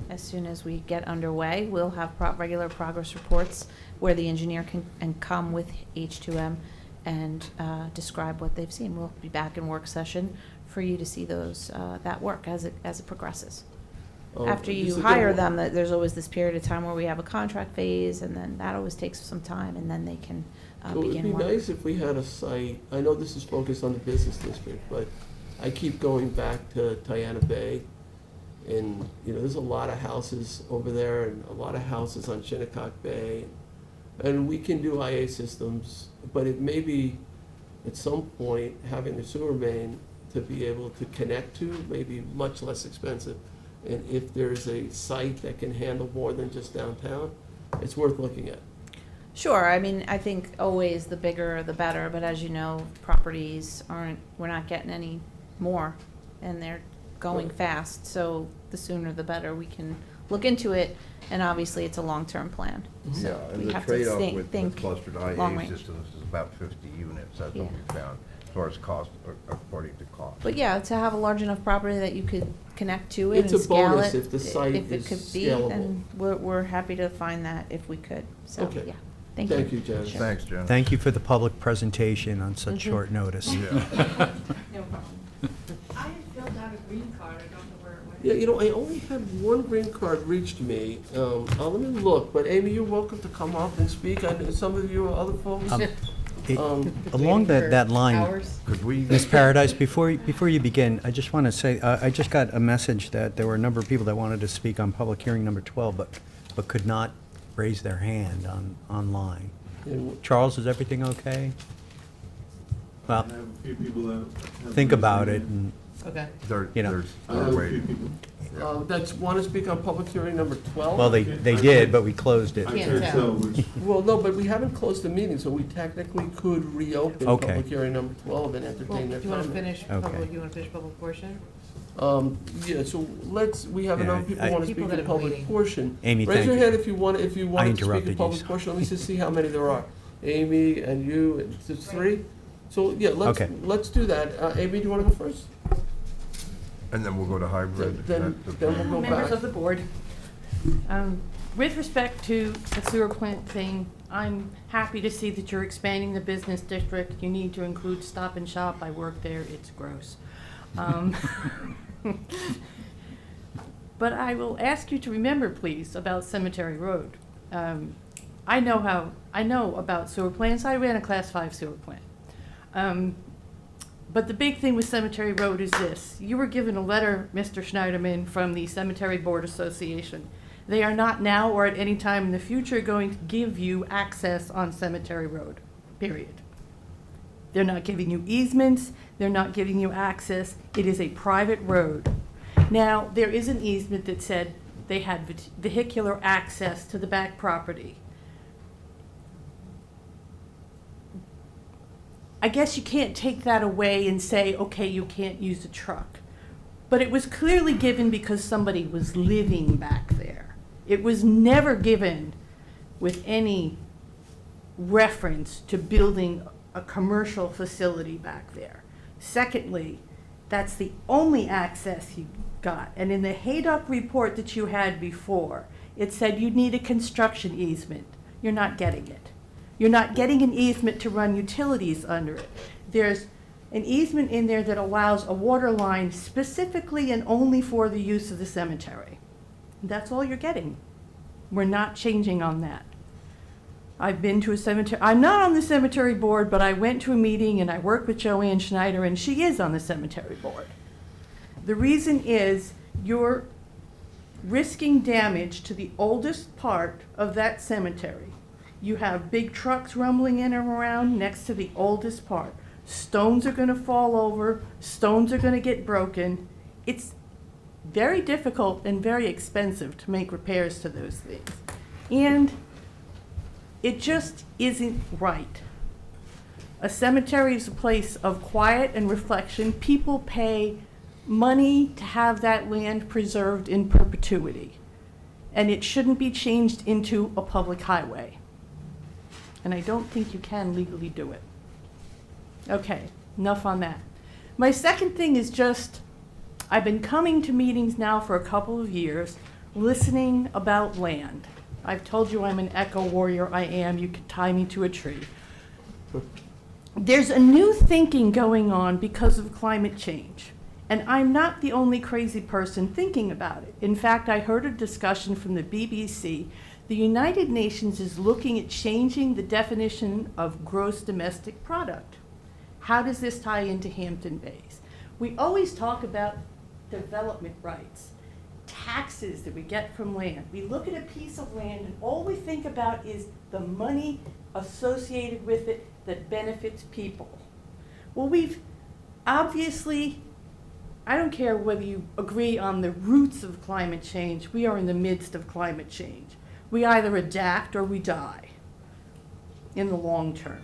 as soon as we get underway, we'll have regular progress reports where the engineer can come with H2M and describe what they've seen. We'll be back in work session for you to see those, that work as it progresses. After you just hire again, them, there's always this period of time where we have a contract phase, and then that always takes some time, and then they can It would begin be work. nice if we had a site, I know this is focused on the business district, but I keep going back to Tiana Bay. And, you know, there's a lot of houses over there and a lot of houses on Shinnecock Bay. And we can do IA systems, but it may be, at some point, having a sewer main to be able to connect to may be much less expensive. And if there's a site that can handle more than just downtown, it's worth looking at. Sure, I mean, I think always the bigger the better, but as you know, properties we're not getting any more, and they're going Right. fast, so the sooner the better. We can look into it, and obviously it's a long-term plan. Yeah, So and we the have to trade-off with think clustered long IA range. systems is about 50 units, that's what Yeah. we found, as far as cost, according to cost. But yeah, to have a large enough property that you could connect to it It's and a scale bonus it. if the site if it is could be, scalable. and we're happy to find that if we could, so, Okay. yeah. Thank you. Thank you, Jen. Sure. Thanks, Jen. Thank you for the public presentation on such short notice. Yeah. No problem. I filled out a green card, I don't know where it went. Yeah, you know, I only had one green card reached me. Let me look, but Amy, you're welcome to come up and speak. I know some of you other folks. Along that line, Could we, Ms. Paradise, before you begin, I just want to say, I just got a message that there were a number of people that wanted to speak on public hearing number 12, but could not raise their hand online. Charles, is everything okay? Well, I have a few people that have think raised about their it, hand. and, there, you know. there's, I have they're a few waiting. people. That want to speak on public hearing number 12? Well, they did, but we closed it. I can't tell which, Well, no, but we haven't closed the meeting, so we technically could reopen Okay. public hearing number 12 and Well, entertain their do you want to comments. finish Okay. public, you want to finish public portion? Yeah, so we have a number of people I- who want to People speak that in have been public waiting. portion. Amy, Raise thank your you. hand if you want to speak in interrupted public you. portion. Let me just see how many there are. Amy and you, and it's 3? So, yeah, Okay. let's do that. Amy, do you want to go first? And then we'll go to hybrid. Then That's we'll the- go Members back. of the board, with respect to the sewer plant thing, I'm happy to see that you're expanding the business district. You need to include Stop and Shop. I work there, it's gross. But I will ask you to remember, please, about Cemetery Road. I know about sewer plants. I ran a Class 5 sewer plant. But the big thing with Cemetery Road is this. You were given a letter, Mr. Schneiderman, from the Cemetery Board Association. They are not now or at any time in the future going to give you access on Cemetery Road, period. They're not giving you easements, they're not giving you access, it is a private road. Now, there is an easement that said they had vehicular access to the back property. I guess you can't take that away and say, okay, you can't use a truck. But it was clearly given because somebody was living back there. It was never given with any reference to building a commercial facility back there. Secondly, that's the only access you got. And in the Haydock report that you had before, it said you need a construction easement. You're not getting it. You're not getting an easement to run utilities under it. There's an easement in there that allows a water line specifically and only for the use of the cemetery. That's all you're getting. We're not changing on that. I've been to a cemetery. I'm not on the cemetery board, but I went to a meeting and I worked with Joanne Schneider, and she is on the cemetery board. The reason is you're risking damage to the oldest part of that cemetery. You have big trucks rumbling in and around next to the oldest part. Stones are going to fall over. Stones are going to get broken. It's very difficult and very expensive to make repairs to those things. And it just isn't right. A cemetery is a place of quiet and reflection. People pay money to have that land preserved in perpetuity. And it shouldn't be changed into a public highway. And I don't think you can legally do it. Okay, enough on that. My second thing is just, I've been coming to meetings now for a couple of years, listening about land. I've told you I'm an eco warrior. I am. You could tie me to a tree. There's a new thinking going on because of climate change. And I'm not the only crazy person thinking about it. In fact, I heard a discussion from the BBC. The United Nations is looking at changing the definition of gross domestic product. How does this tie into Hampton Bays? We always talk about development rights, taxes that we get from land. We look at a piece of land and all we think about is the money associated with it that benefits people. Well, we've obviously, I don't care whether you agree on the roots of climate change, we are in the midst of climate change. We either adapt or we die in the long term.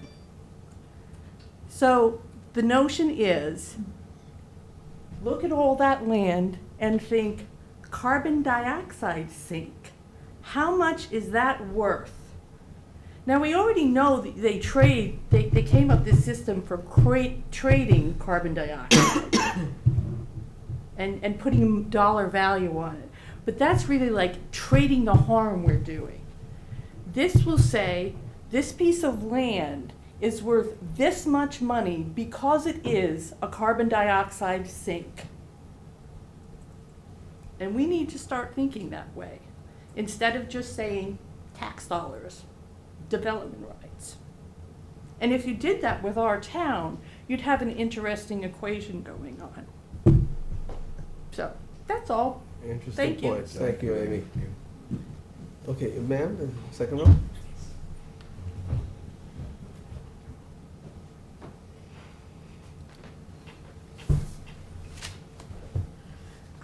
So the notion is, look at all that land and think carbon dioxide sink. How much is that worth? Now we already know that they came up with this system for trading carbon dioxide and putting dollar value on it. But that's really like trading the harm we're doing. This will say this piece of land is worth this much money because it is a carbon dioxide sink. And we need to start thinking that way, instead of just saying tax dollars, development rights. And if you did that with our town, you'd have an interesting equation going on. So, that's all. Interesting Thank you. points. Thank you, Amy. Okay, ma'am, the second row.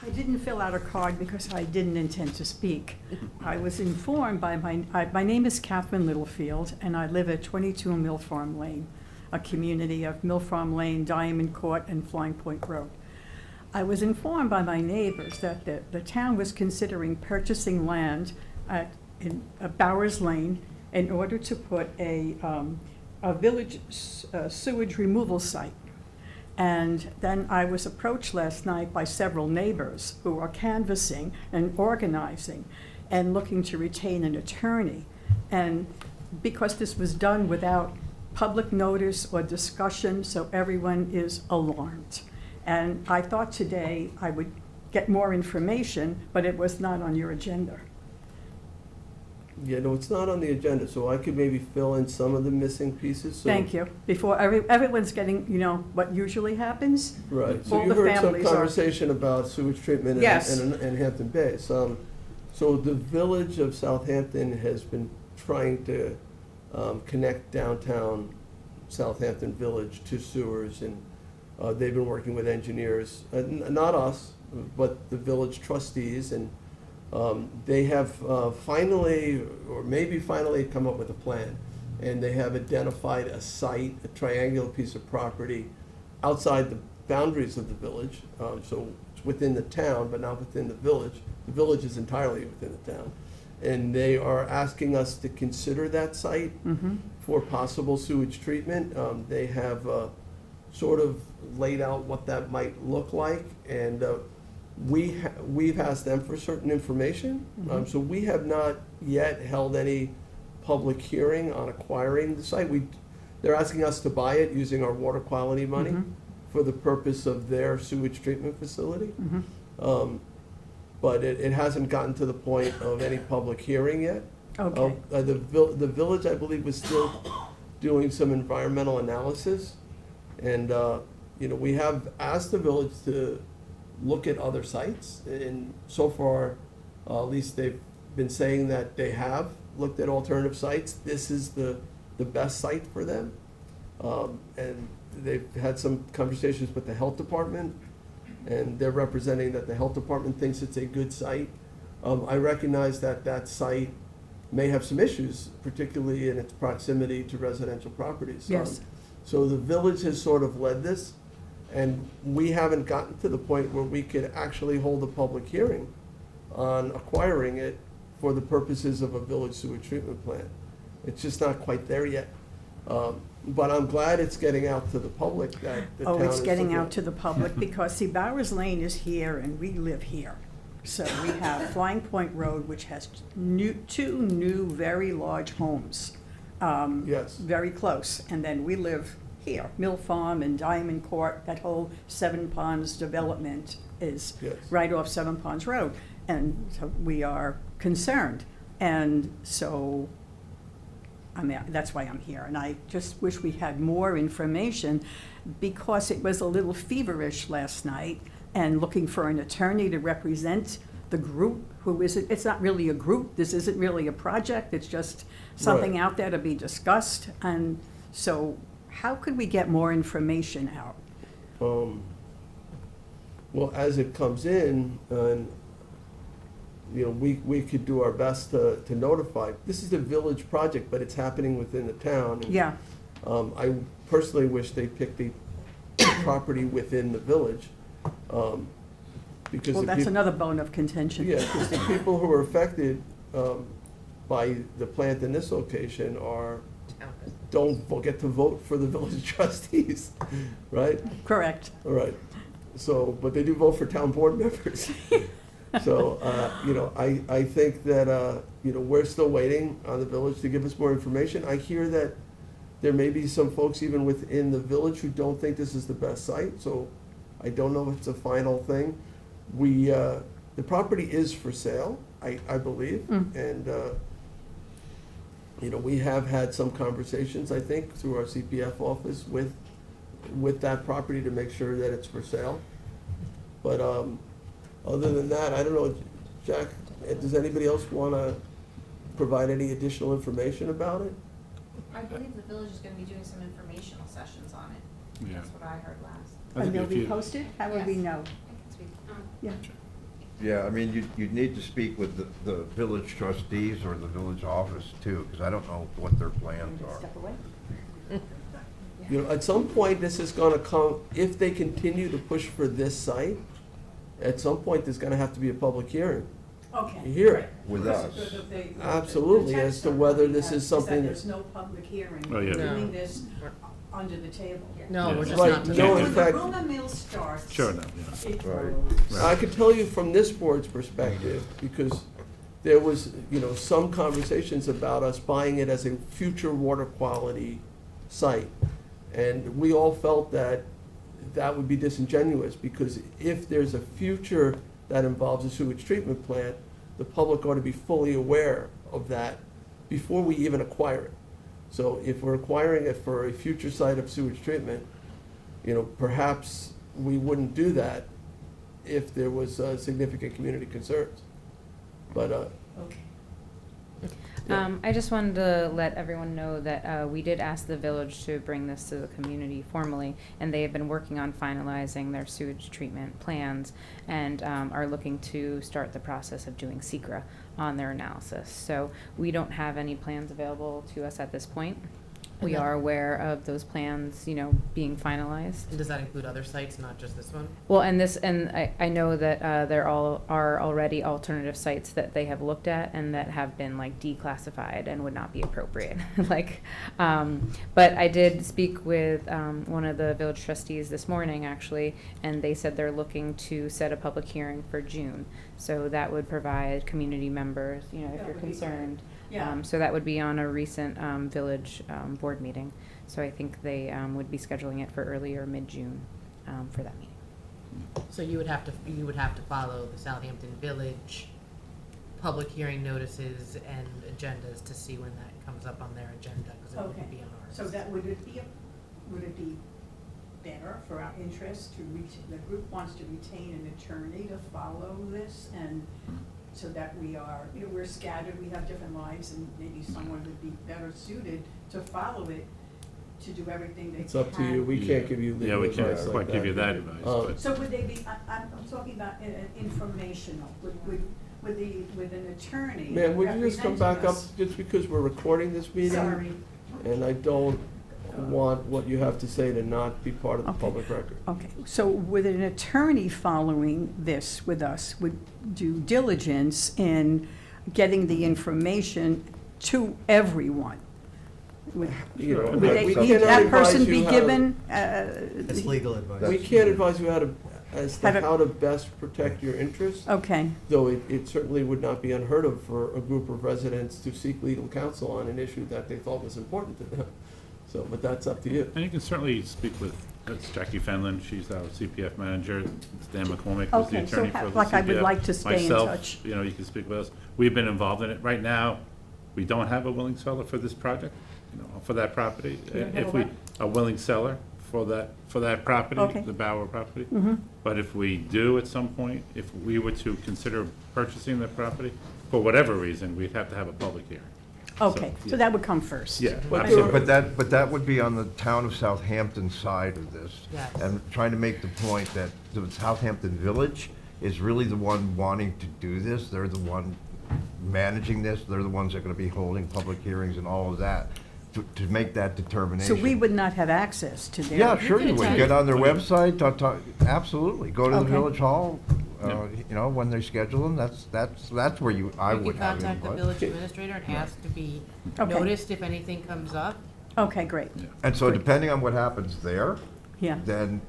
I didn't fill out a card because I didn't intend to speak. I was informed by my name is Catherine Littlefield, and I live at 22 Mill Farm Lane, a community of Mill Farm Lane, Diamond Court, and Flying Point Road. I was informed by my neighbors that the town was considering purchasing land in Bowers Lane in order to put a village sewage removal site. And then I was approached last night by several neighbors who are canvassing and organizing and looking to retain an attorney. And because this was done without public notice or discussion, so everyone is alarmed. And I thought today I would get more information, but it was not on your agenda. Yeah, no, it's not on the agenda, so I could maybe fill in some of the missing pieces. So Thank you. Before everyone's getting, what usually happens. Right, so All you the heard some families are- conversation about sewage treatment Yes. in Hampton Bays. So the village of Southampton has been trying to connect downtown Southampton Village to sewers, and they've been working with engineers, not us, but the village trustees, and they have finally, or maybe finally, come up with a plan. And they have identified a site, a triangular piece of property outside the boundaries of the village. So it's within the town, but not within the village. The village is entirely within the town. And they are asking us to consider that site for possible sewage treatment. They have sort of laid out what that might look like, and we've asked them for certain information. So we have not yet held any public hearing on acquiring the site. They're asking us to buy it using our water quality money for the purpose of their sewage treatment facility. But it hasn't gotten to the point of any public hearing yet. Okay. The village, I believe, was still doing some environmental analysis. And, we have asked the village to look at other sites. And so far, at least they've been saying that they have looked at alternative sites. This is the best site for them. And they've had some conversations with the health department, and they're representing that the health department thinks it's a good site. I recognize that that site may have some issues, particularly in its proximity to residential properties. Yes. So the village has sort of led this, and we haven't gotten to the point where we could actually hold a public hearing on acquiring it for the purposes of a village sewage treatment plant. It's just not quite there yet. But I'm glad it's getting out to the public that the town It's is getting looking out at. to the public because, see, Bowers Lane is here and we live here. So we have Flying Point Road, which has two new, very large homes. Yes. Very close. And then we live here, Mill Farm and Diamond Court, that whole Seven Ponds development is Yes. right off Seven Ponds Road. And so we are concerned. And so, I mean, that's why I'm here. And I just wish we had more information because it was a little feverish last night and looking for an attorney to represent the group who isn't, it's not really a group, this isn't really a project, it's just something Right. out there to be discussed. And so how could we get more information out? Well, as it comes in, and, we could do our best to notify. This is a village project, but it's happening within the town. And, Yeah, I personally wish they picked the property within the village, because well, the that's peop- another bone of contention. Yeah, because the people who are affected by the plant in this location don't get to vote for the village trustees, right? Correct. All right, so, but they do vote for town board members. So, I think that, we're still waiting on the village to give us more information. I hear that there may be some folks even within the village who don't think this is the best site, so I don't know if it's a final thing. The property is for sale, I believe, and, we have had some conversations, I think, through our CPF office with that property to make sure that it's for sale. But, other than that, I don't know, Jack, does anybody else want to provide any additional information about it? I believe the village is gonna be doing some informational sessions on it. Yeah. That's what I heard last. I And think they'll if be you- posted? How would we Yes. know? I can speak. Yeah. Yeah, I mean, you'd need to speak with the village trustees or the village office too, because I don't know what their plans are. Step away. At some point, this is gonna come, if they continue to push for this site, at some point, there's gonna have to be a public hearing. Okay. You hear it? With us. Absolutely, as to whether this is something. There's no public hearing. Oh, yeah. We're doing this under the table. No, we're just Right, not. no, today. in When the fact, rumor mill starts. Sure enough, It Right. grows. I could tell you from this board's perspective, because there was, some conversations about us buying it as a future water quality site. And we all felt that that would be disingenuous, because if there's a future that involves a sewage treatment plant, the public ought to be fully aware of that before we even acquire it. So if we're acquiring it for a future site of sewage treatment, perhaps we wouldn't do that if there was significant community concerns. But, Okay. I just wanted to let everyone know that we did ask the village to bring this to the community formally, and they have been working on finalizing their sewage treatment plans and are looking to start the process of doing SECRA on their analysis. So we don't have any plans available to us at this point. We are aware of those plans, you know, being finalized. And does that include other sites, not just this one? Well, and I know that there are already alternative sites that they have looked at and that have been like declassified and would not be appropriate. Like, but I did speak with one of the village trustees this morning actually, and they said they're looking to set a public hearing for June. So that would provide community members, you know, if you're concerned. Yeah. So that would be on a recent village board meeting. So I think they would be scheduling it for early or mid-June for that meeting. So you would have to follow the Southampton Village public hearing notices and agendas to see when that comes up on their agenda, because it wouldn't be on ours. So that, would it be better for our interest to the group wants to retain an attorney to follow this, and so that we are, you know, we're scattered, we have different lives, and maybe someone would be better suited to follow it, to do everything they can. It's up to you. We can't give you legal we advice can't like quite that. give you that advice, but. So would they be, I'm talking about informational, with an attorney Ma'am, would you just come representing back up, us? just because we're recording this meeting? Sorry. And I don't want what you have to say to not be part of the public record. Okay, so would an attorney following this with us would do diligence in getting the information to everyone? Would You know, would we they- can't that advise person you be how to- given? It's legal advice. We can't advise you as to How to- how to best protect your interests. Okay, Though it certainly would not be unheard of for a group of residents to seek legal counsel on an issue that they thought was important to them. So, but that's up to you. And you can certainly speak with, that's Jackie Fenlon, she's our CPF manager, it's Dan McCormick, who's the Okay, so attorney for the CPF. like I would like to stay in Myself, touch. you know, you can speak with us. We've been involved in it. Right now, we don't have a willing seller for this project, you know, for that property. don't have If a we, what? a willing seller for that property, Okay. the Bauer property. Mhm. But if we do at some point, if we were to consider purchasing the property, for whatever reason, we'd have to have a public hearing. okay, yeah. so that would come first. Yeah, But absolutely. But that would be on the town of Southampton side of this. Yes. And trying to make the point that the Southampton Village is really the one wanting to do this. They're the one managing this. They're the ones that are gonna be holding public hearings and all of that, to make that determination. So we would not have access to their. Yeah, sure you would. attend. Get on their website, absolutely. Go to the Okay. village hall, you know, when they schedule them. That's where I You would can have contact the input. village administrator and ask to be Okay. noticed if anything comes up. Okay, great, And so depending on what happens there, yeah. then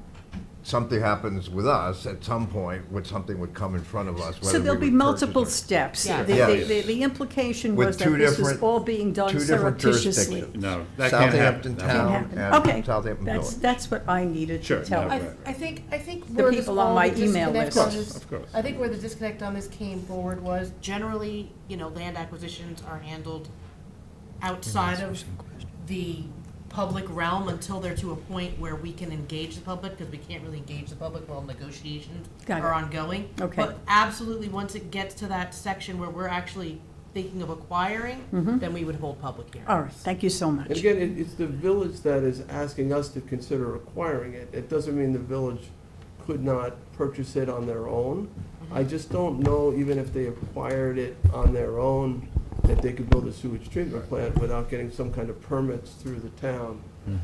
something happens with us at some point, something would come in front of us. So whether there'll we be would multiple purchase steps. Yeah. The implication With was that two this was different- all being done two different surreptitiously. jurisdictions. No, that can't Southampton happen. Can't Town happen. and Okay, Southampton that's, Village. that's what I needed Sure, to tell no, you. right. I think The where this people on all, my the email disconnect list. on this- Of course. I think where the disconnect on this came forward was generally, you know, land acquisitions are handled outside of the public realm until they're to a point where we can engage the public, because we can't really engage the public while negotiations Got it. are ongoing. Okay. But absolutely, once it gets to that section where we're actually thinking of acquiring, then we would hold public hearings. All right, thank you so much. And again, it's the village that is asking us to consider acquiring it. It doesn't mean the village could not purchase it on their own. I just don't know, even if they acquired it on their own, that they could build a sewage treatment plant without getting some kind of permits through the town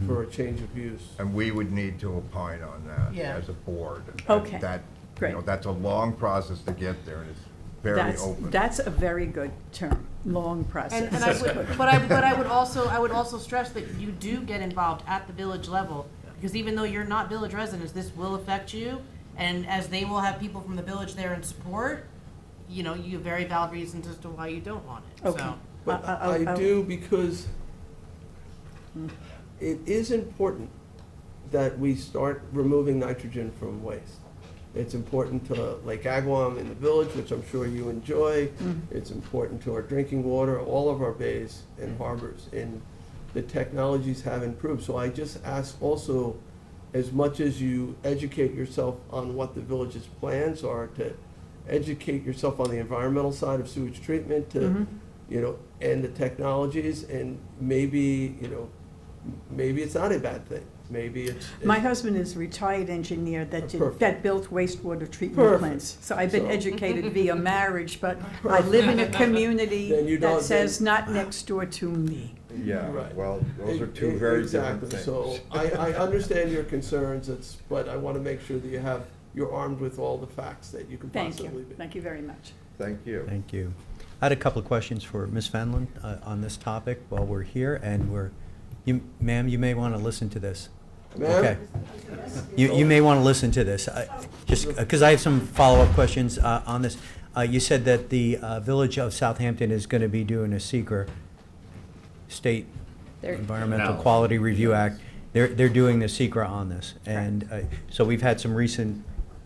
for a change of use. And we would need to opine on that Yeah. as a board. Okay, That, great. that's a long process to get there, and it's very open. That's a very good term, long process. And I would, but I would also stress that you do get involved at the village level, because even though you're not village residents, this will affect you, and as they will have people from the village there in support, you know, you have very valid reasons as to why you don't want it, Okay. so. But I do, because it is important that we start removing nitrogen from waste. It's important to Lake Agawam in the village, which I'm sure you enjoy. It's important to our drinking water, all of our bays and harbors, and the technologies have improved. So I just ask also, as much as you educate yourself on what the village's plans are, to educate yourself on the environmental side of sewage treatment, to and the technologies, and maybe, maybe it's not a bad thing. Maybe it's. My husband is a retired engineer Perfect. that built wastewater treatment Perfect. plants. So I've been So- educated via marriage, but I live in a community Then you don't- that says not next door to me. Yeah, Right. well, those are two very different Exactly. things. So I understand your concerns, but I want to make sure that you're armed with all the facts that you can Thank possibly you. be. Thank you very much. Thank you. Thank you. I had a couple of questions for Ms. Fenlon on this topic while we're here, and ma'am, you may want to listen to this. Ma'am? Okay. You may want to listen to this, just because I have some follow-up questions on this. You said that the Village of Southampton is going to be doing a SECR, State They're- Environmental No. Quality Review Act. They're doing the SECR on this. And so we've had some recent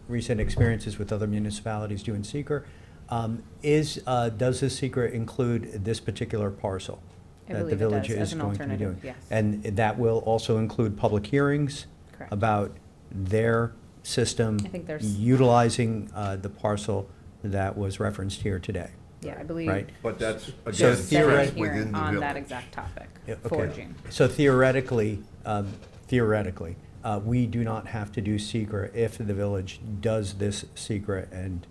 experiences with other municipalities doing SECR. Does this SECR include this particular parcel I that the believe it village does, as is an going to be doing? alternative, yes. And that will also include public hearings Correct. about their system I think there's- utilizing the parcel that was referenced here today. Yeah, I believe. Right. But that's, So again, There's a theoretic- stressed within hearing the on that village. exact topic Yeah, for okay. June. So theoretically, we do not have to do SECR if the village does this SECR and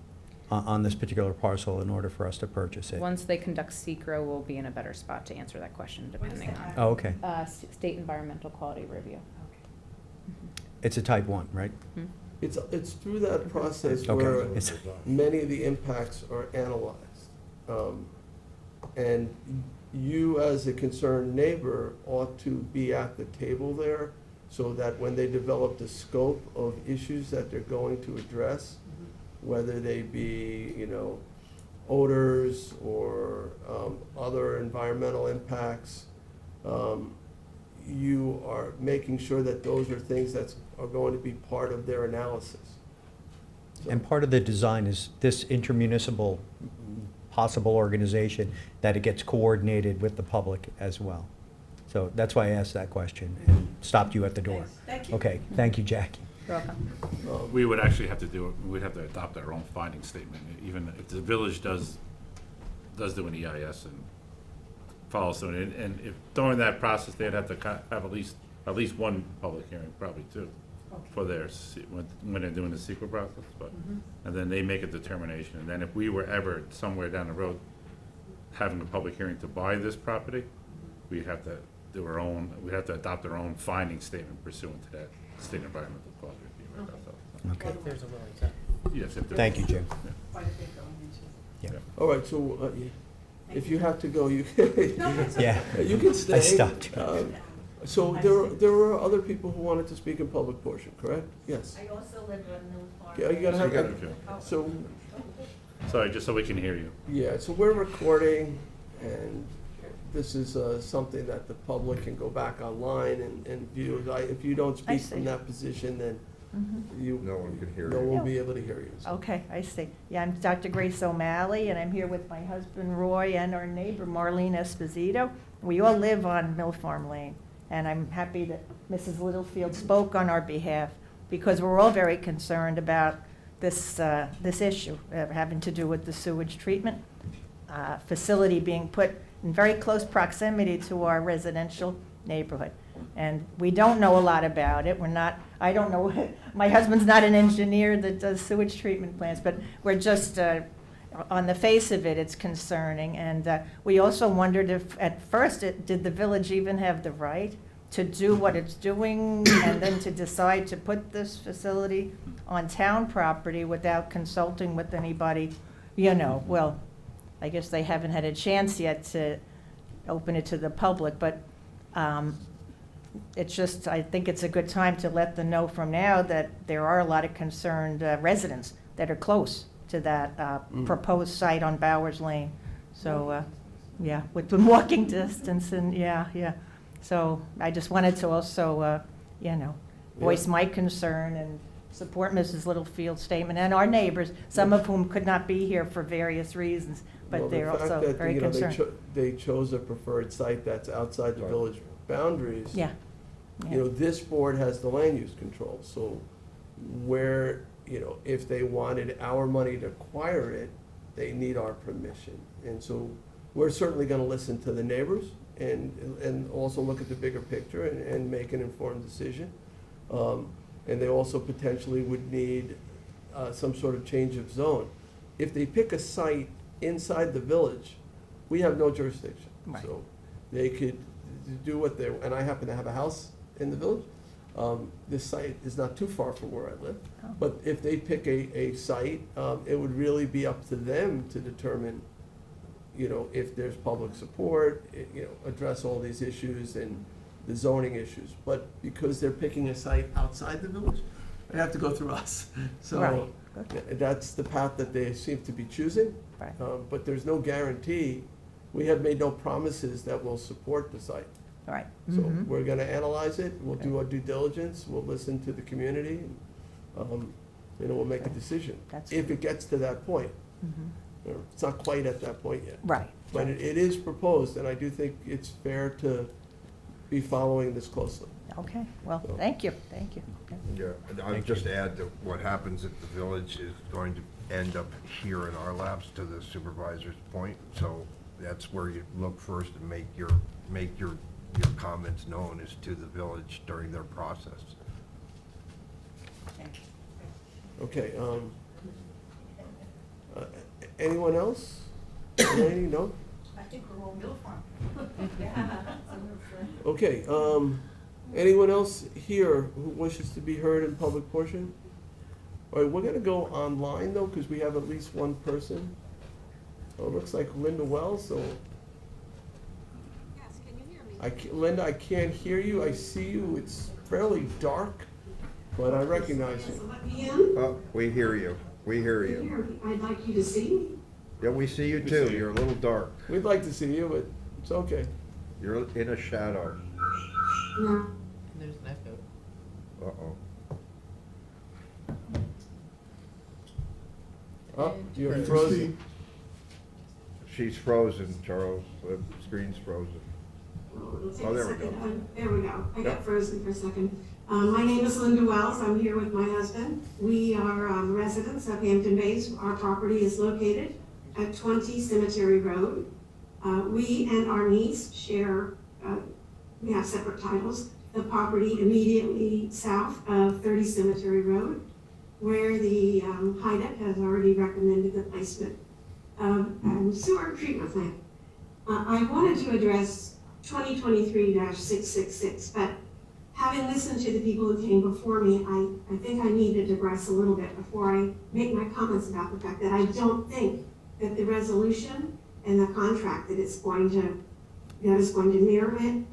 on this particular parcel in order for us to purchase it. Once they conduct SECR, we'll be in a better spot to answer that question, depending on. Oh, okay. State Environmental Quality Review. It's a type 1, right? It's through that process Okay. where It's- many of the impacts are analyzed. And you, as a concerned neighbor, ought to be at the table there so that when they develop the scope of issues that they're going to address, whether they be, odors or other environmental impacts, you are making sure that those are things that are going to be part of their analysis. So- And part of the design is this intermunicipal possible organization, that it gets coordinated with the public as well. So that's why I asked that question and stopped you at the door. Thank you. Okay, thank you, Jackie. You're welcome. We would actually have to we'd have to adopt our own finding statement, even if the village does do an EIS and follows through. And if during that process, they'd have to have at least one public hearing, probably two, for theirs, when they're doing the secret process, but, and then they make a determination. And then if we were ever somewhere down the road having a public hearing to buy this property, we'd have to do our own, we'd have to adopt our own finding statement pursuant to that state environmental quality review. Okay. There's a willing to. Yes, if there Thank you, was. Jim. Yeah. Quite a bit going into it. All right, so if you have to go, you Yeah. you can stay. I stopped. So there were other people who wanted to speak in public portion, correct? Yes. I also live on Mill Farm. Yeah, you gotta So you have, gotta- so, Sorry, just so we can hear you. yeah, so we're recording, and this is something that the public can go back online and view. If you don't speak see. from that position, then you, No one can hear no you. one will be able to hear you. So- Okay, I see. Yeah, I'm Dr. Grace O'Malley, and I'm here with my husband Roy and our neighbor Marlene Esposito. We all live on Mill Farm Lane, and I'm happy that Mrs. Littlefield spoke on our behalf, because we're all very concerned about this issue having to do with the sewage treatment facility being put in very close proximity to our residential neighborhood. And we don't know a lot about it. I don't know, my husband's not an engineer that does sewage treatment plants, but we're just, on the face of it, it's concerning. And we also wondered if, at first, did the village even have the right to do what it's doing and then to decide to put this facility on town property without consulting with anybody, well, I guess they haven't had a chance yet to open it to the public, but it's just, I think it's a good time to let them know from now that there are a lot of concerned residents that are close to that proposed site on Bowers Lane. So, yeah, within walking distance and, yeah. So I just wanted to also, voice my concern and support Mrs. Littlefield's statement and our neighbors, some of whom could not be here for various reasons, Well, but the they're fact also that, very concerned. They chose a preferred site that's outside the village boundaries. Yeah. This board has the land use control, so where, if they wanted our money to acquire it, they need our permission. And so we're certainly gonna listen to the neighbors and also look at the bigger picture and make an informed decision. And they also potentially would need some sort of change of zone. If they pick a site inside the village, we have no jurisdiction. Right. So they could do what they, and I happen to have a house in the village. This site is not too far from where I live. Oh. But if they pick a site, it would really be up to them to determine, you know, if there's public support, you know, address all these issues and the zoning issues. But because they're picking a site outside the village, they have to go through us. So Right. that's the path that they seem to be choosing. Right. But there's no guarantee, we have made no promises that we'll support the site. All right. So Mhm. we're gonna analyze it, we'll do our due diligence, we'll listen to the community, you know, we'll make a decision. That's If it gets to that point. Mhm. You know, it's not quite at that point yet. Right. But it is proposed, and I do think it's fair to be following this closely. Okay, well, thank you, thank you. Yeah, and I'll just add that what happens at the village is going to end up here in our laps, to the supervisor's point. So that's where you look first and make your comments known as to the village during their process. Okay, anyone else? Elaine, no? I think we're all Mill Farm. Okay, anyone else here who wishes to be heard in public portion? All right, we're gonna go online though, because we have at least one person. Oh, it looks like Linda Wells, so. Yes, can you hear me? Linda, I can't hear you, I see you, it's fairly dark, but I recognize you. Let me in. Oh, we hear you, we hear you. Here, I'd like you to see me. Yeah, we see you too, you're a little dark. We'd like to see you, but it's okay. You're in a shadow. No. There's an echo. Uh-oh. Oh, you're frozen. She's frozen, Charles, the screen's frozen. Take Oh, a there we second. go. There we go. I got Yep. frozen for a second. My name is Linda Wells. I'm here with my husband. We are residents of Hampton Bays. Our property is located at 20 Cemetery Road. We and our niece share, we have separate titles, the property immediately south of 30 Cemetery Road, where the HIDEC has already recommended the placement of sewer treatment plant. I wanted to address 2023-666, but having listened to the people who came before me, I think I need to digress a little bit before I make my comments about the fact that I don't think that the resolution and the contract that is going to mirror it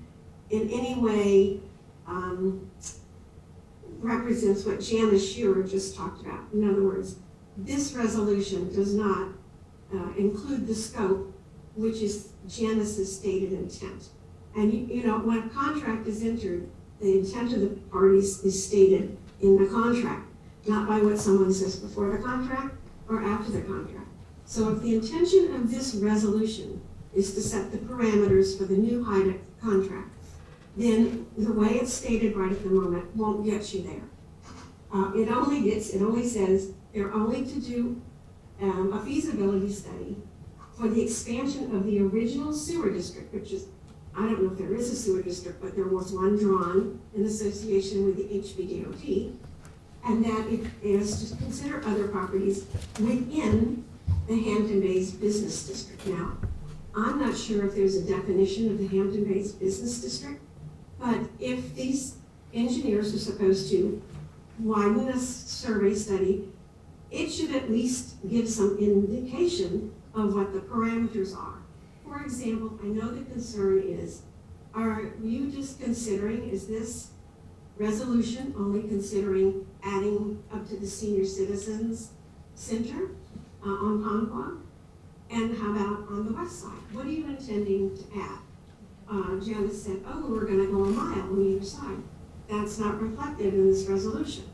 in any way represents what Janice Shearer just talked about. In other words, this resolution does not include the scope, which is Janice's stated intent. And you know, when a contract is entered, the intent of the parties is stated in the contract, not by what someone says before the contract or after the contract. So if the intention of this resolution is to set the parameters for the new HIDEC contract, then the way it's stated right at the moment won't get you there. It only says they're only to do a feasibility study for the expansion of the original sewer district, which is, I don't know if there is a sewer district, but there was one drawn in association with the HBDOT, and that it is to consider other properties within the Hampton Bays Business District. Now, I'm not sure if there's a definition of the Hampton Bays Business District, but if these engineers are supposed to widen this survey study, it should at least give some indication of what the parameters are. For example, I know the concern is, are you just considering, is this resolution only considering adding up to the senior citizens center on Conquan? And how about on the west side? What are you intending to add? Janice said, oh, we're gonna go a mile on either side. That's not reflected in this resolution.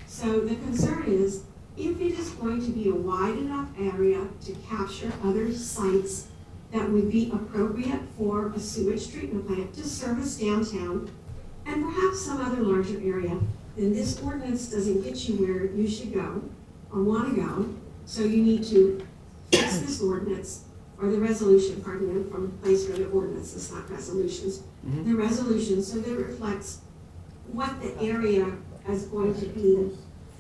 So the concern is, if it is going to be a wide enough area to capture other sites that would be appropriate for a sewage treatment plant to service downtown and perhaps some other larger area, then this ordinance doesn't get you where you should go or want to go. So you need to fix this ordinance or the resolution, pardon me, from a place where the ordinance is not resolutions. The resolution, so that reflects what the area is going to be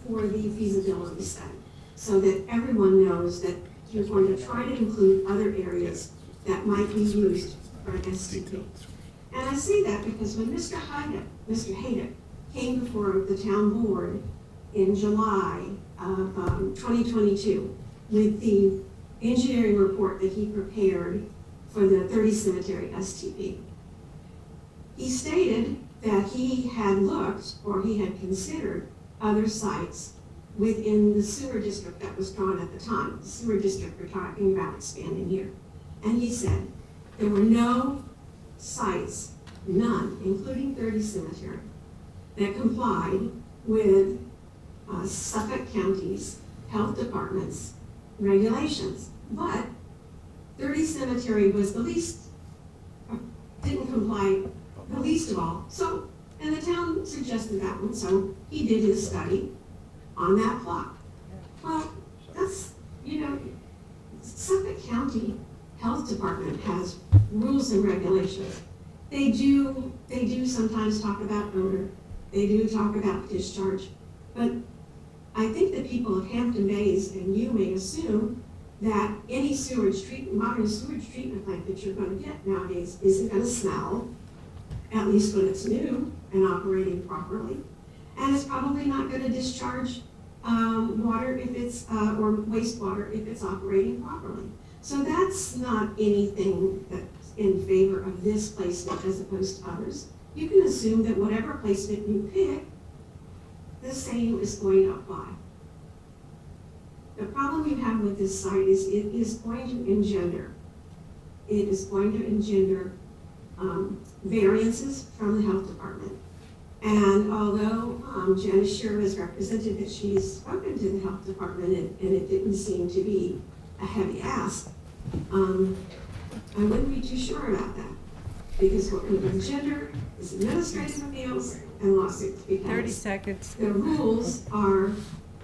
for the feasibility study, so that everyone knows that you're going to try to include other areas that might be used for an STP. And I say that because when Mr. Hayden came before the town board in July of 2022 with the engineering report that he prepared for the 30 Cemetery STP, he stated that he had looked, or he had considered, other sites within the sewer district that was drawn at the time. The sewer district we're talking about expanding here. And he said there were no sites, none, including 30 Cemetery, that complied with Suffolk County's health department's regulations. But 30 Cemetery was the least, didn't comply the least of all. So, and the town suggested that one, so he did his study on that plot. Well, that's, you know, Suffolk County Health Department has rules and regulations. They do sometimes talk about odor. They do talk about discharge. But I think the people of Hampton Bays and you may assume that any modern sewage treatment plant that you're going to get nowadays isn't going to smell, at least when it's new and operating properly. And it's probably not going to discharge water if it's, or wastewater if it's operating properly. So that's not anything that's in favor of this placement as opposed to others. You can assume that whatever placement you pick, the same is going to apply. The problem you have with this site is it is going to engender variances from the health department. And although Janice Sher has represented that she's spoken to the health department and it didn't seem to be a heavy ask, I wouldn't be too sure about that. Because what would engender is administrative appeals and lawsuits. 30 seconds. The rules are,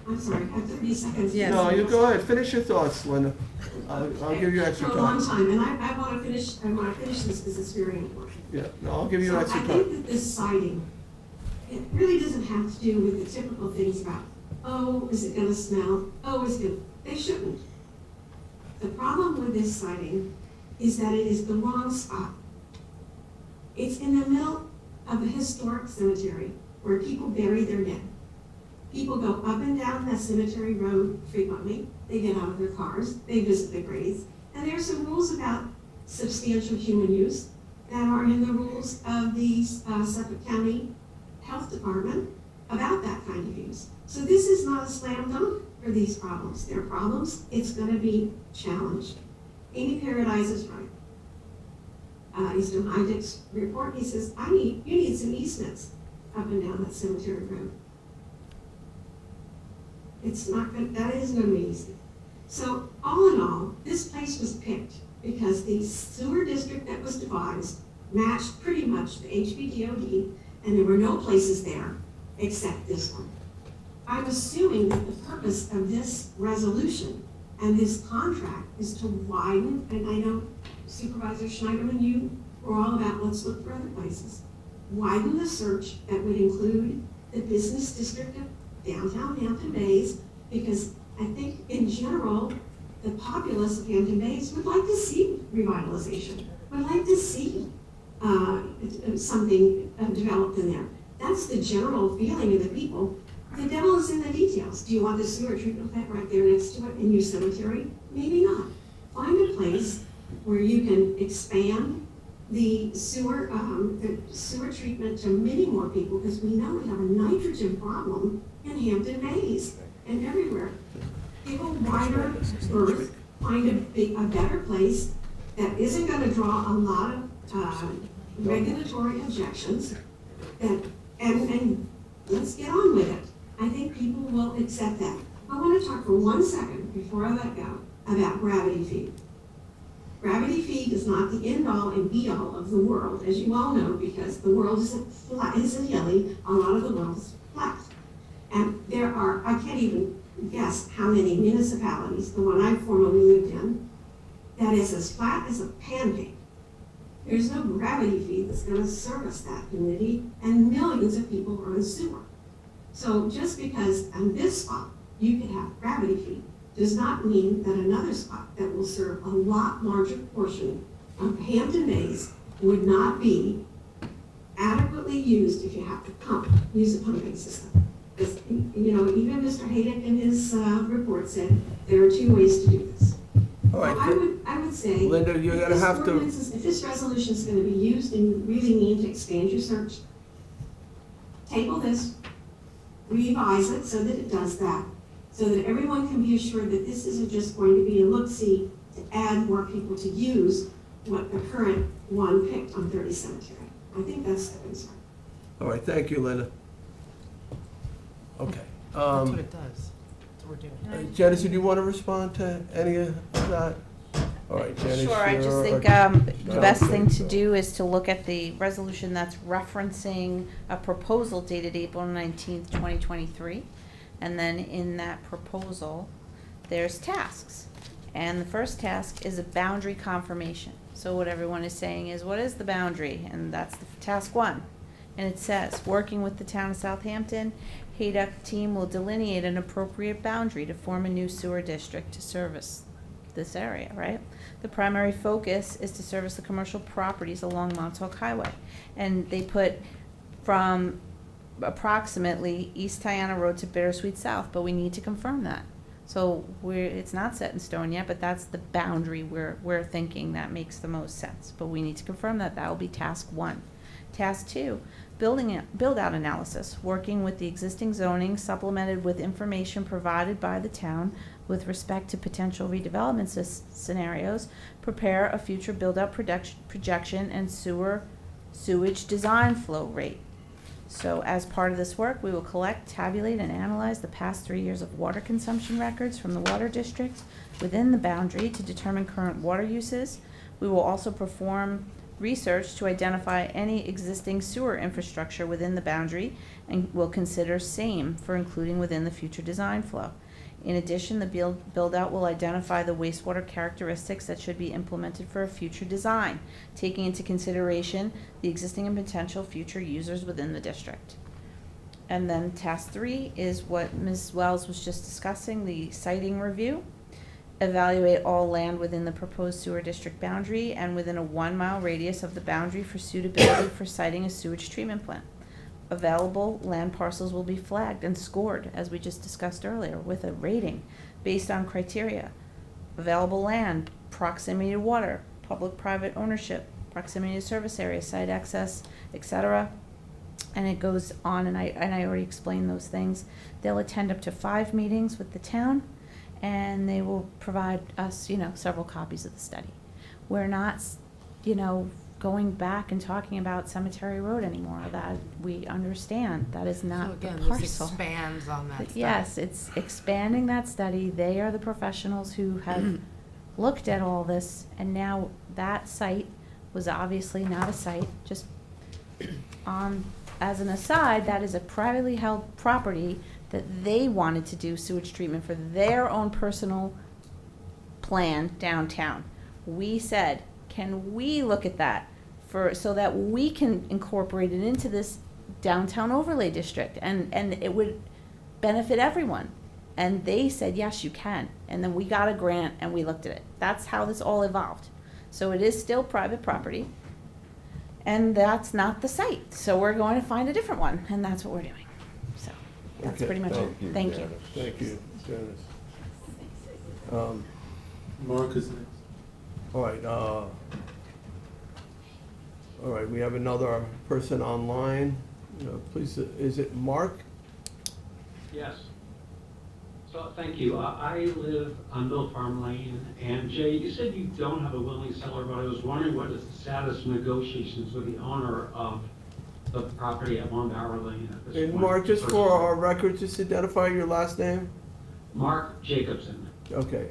I'm sorry, I have 30 seconds. Yes. No, you go ahead, finish your thoughts, Linda. I'll give you extra For a long time. time, and I want to finish this because it's very important. Yeah, no, I'll give you So extra I time. think that this siding, it really doesn't have to do with the typical things about, oh, is it gonna smell? Oh, is it, they shouldn't. The problem with this siding is that it is the wrong spot. It's in the middle of a historic cemetery where people bury their dead. People go up and down that cemetery road frequently. They get out of their cars, they visit the graves, and there are some rules about substantial human use that are in the rules of the Suffolk County Health Department about that kind of use. So this is not a slam dunk for these problems. They're problems, it's gonna be challenged. Amy Paradise is right. He's doing Heidick's report, he says, you need some easements up and down that cemetery road. It's not good, that isn't gonna be easy. So all in all, this place was picked because the sewer district that was devised matched pretty much the HBDOD, and there were no places there except this one. I'm assuming that the purpose of this resolution and this contract is to widen, and I know Supervisor Schneiderman, you were all about let's look for other places. Widen the search that would include the business district of downtown Hampton Bays, because I think in general, the populace of Hampton Bays would like to see revitalization, would like to see something developed in there. That's the general feeling of the people. The devil is in the details. Do you want the sewer treatment plant right there next to it in your cemetery? Maybe not. Find a place where you can expand the sewer treatment to many more people, because we know we have a nitrogen problem in Hampton Bays and everywhere. Give a wider berth, find a better place that isn't going to draw a lot of regulatory objections, and let's get on with it. I think people will accept that. I want to talk for 1 second before I let go about gravity feed. Gravity feed is not the end all and be all of the world, as you all know, because the world isn't flat, isn't hilly. A lot of the world is flat. And there are, I can't even guess how many municipalities, the one I formerly lived in, that is as flat as a pancake. There's no gravity feed that's gonna service that community, and millions of people are on sewer. So just because on this spot, you can have gravity feed, does not mean that another spot that will serve a lot larger portion of Hampton Bays would not be adequately used if you have to use a pumping system. Because, you know, even Mr. Hayek in his report said there are 2 ways to do this. All right, I would say, Linda, you're gonna have to. if this resolution is gonna be used and you really need to expand your search, table this, revise it so that it does that, so that everyone can be assured that this isn't just going to be a look-see to add more people to use what the current one picked on 30 Cemetery. I think that's the concern. All right, thank you, Linda. Okay. That's what it does. That's what we're doing. Janice, do you want to respond to any of that? All right, Janice. Sure, I just you're think our the best town thing to clerk. do is to look at the resolution that's referencing a proposal dated April 19th, 2023. And then in that proposal, there's tasks. And the first task is a boundary confirmation. So what everyone is saying is, what is the boundary? And that's the task 1. And it says, working with the town of Southampton, HADUC team will delineate an appropriate boundary to form a new sewer district to service this area, right? The primary focus is to service the commercial properties along Montauk Highway. And they put from approximately East Tiana Road to Bittersweet South, but we need to confirm that. So it's not set in stone yet, but that's the boundary we're thinking that makes the most sense. But we need to confirm that. That will be task 1. Task 2, build out analysis, working with the existing zoning supplemented with information provided by the town with respect to potential redevelopment scenarios, prepare a future build out projection and sewage design flow rate. So as part of this work, we will collect, tabulate, and analyze the past 3 years of water consumption records from the water districts within the boundary to determine current water uses. We will also perform research to identify any existing sewer infrastructure within the boundary and will consider same for including within the future design flow. In addition, the build-out will identify the wastewater characteristics that should be implemented for a future design, taking into consideration the existing and potential future users within the district. And then task 3 is what Ms. Wells was just discussing, the siting review. Evaluate all land within the proposed sewer district boundary and within a 1-mile radius of the boundary for suitability for siting a sewage treatment plant. Available land parcels will be flagged and scored, as we just discussed earlier, with a rating based on criteria. Available land, proximity to water, public-private ownership, proximity to service area, site access, etc. And it goes on, and I already explained those things. They'll attend up to 5 meetings with the town, and they will provide us, several copies of the study. We're not, going back and talking about Cemetery Road anymore. That we understand. That is not So again, the this parcel. expands on that study. Yes, it's expanding that study. They are the professionals who have looked at all this, and now that site was obviously not a site. Just as an aside, that is a privately held property that they wanted to do sewage treatment for their own personal plan downtown. We said, can we look at that so that we can incorporate it into this downtown overlay district and it would benefit everyone? And they said, yes, you can. And then we got a grant and we looked at it. That's how this all evolved. So it is still private property, and that's not the site. So we're going to find a different one, and that's what we're doing. So that's Okay, pretty much it. Thank you. Thank you, Janice. Mark is next. All right, we have another person online. Please, is it Mark? Yes. So, thank you. I live on Mill Farm Lane, and Jay, you said you don't have a willing seller, but I was wondering what is the status of negotiations with the owner of the property at 1 Barrow Lane at this And point? Mark, just for our record, just identify your last name. Mark Jacobson. Okay,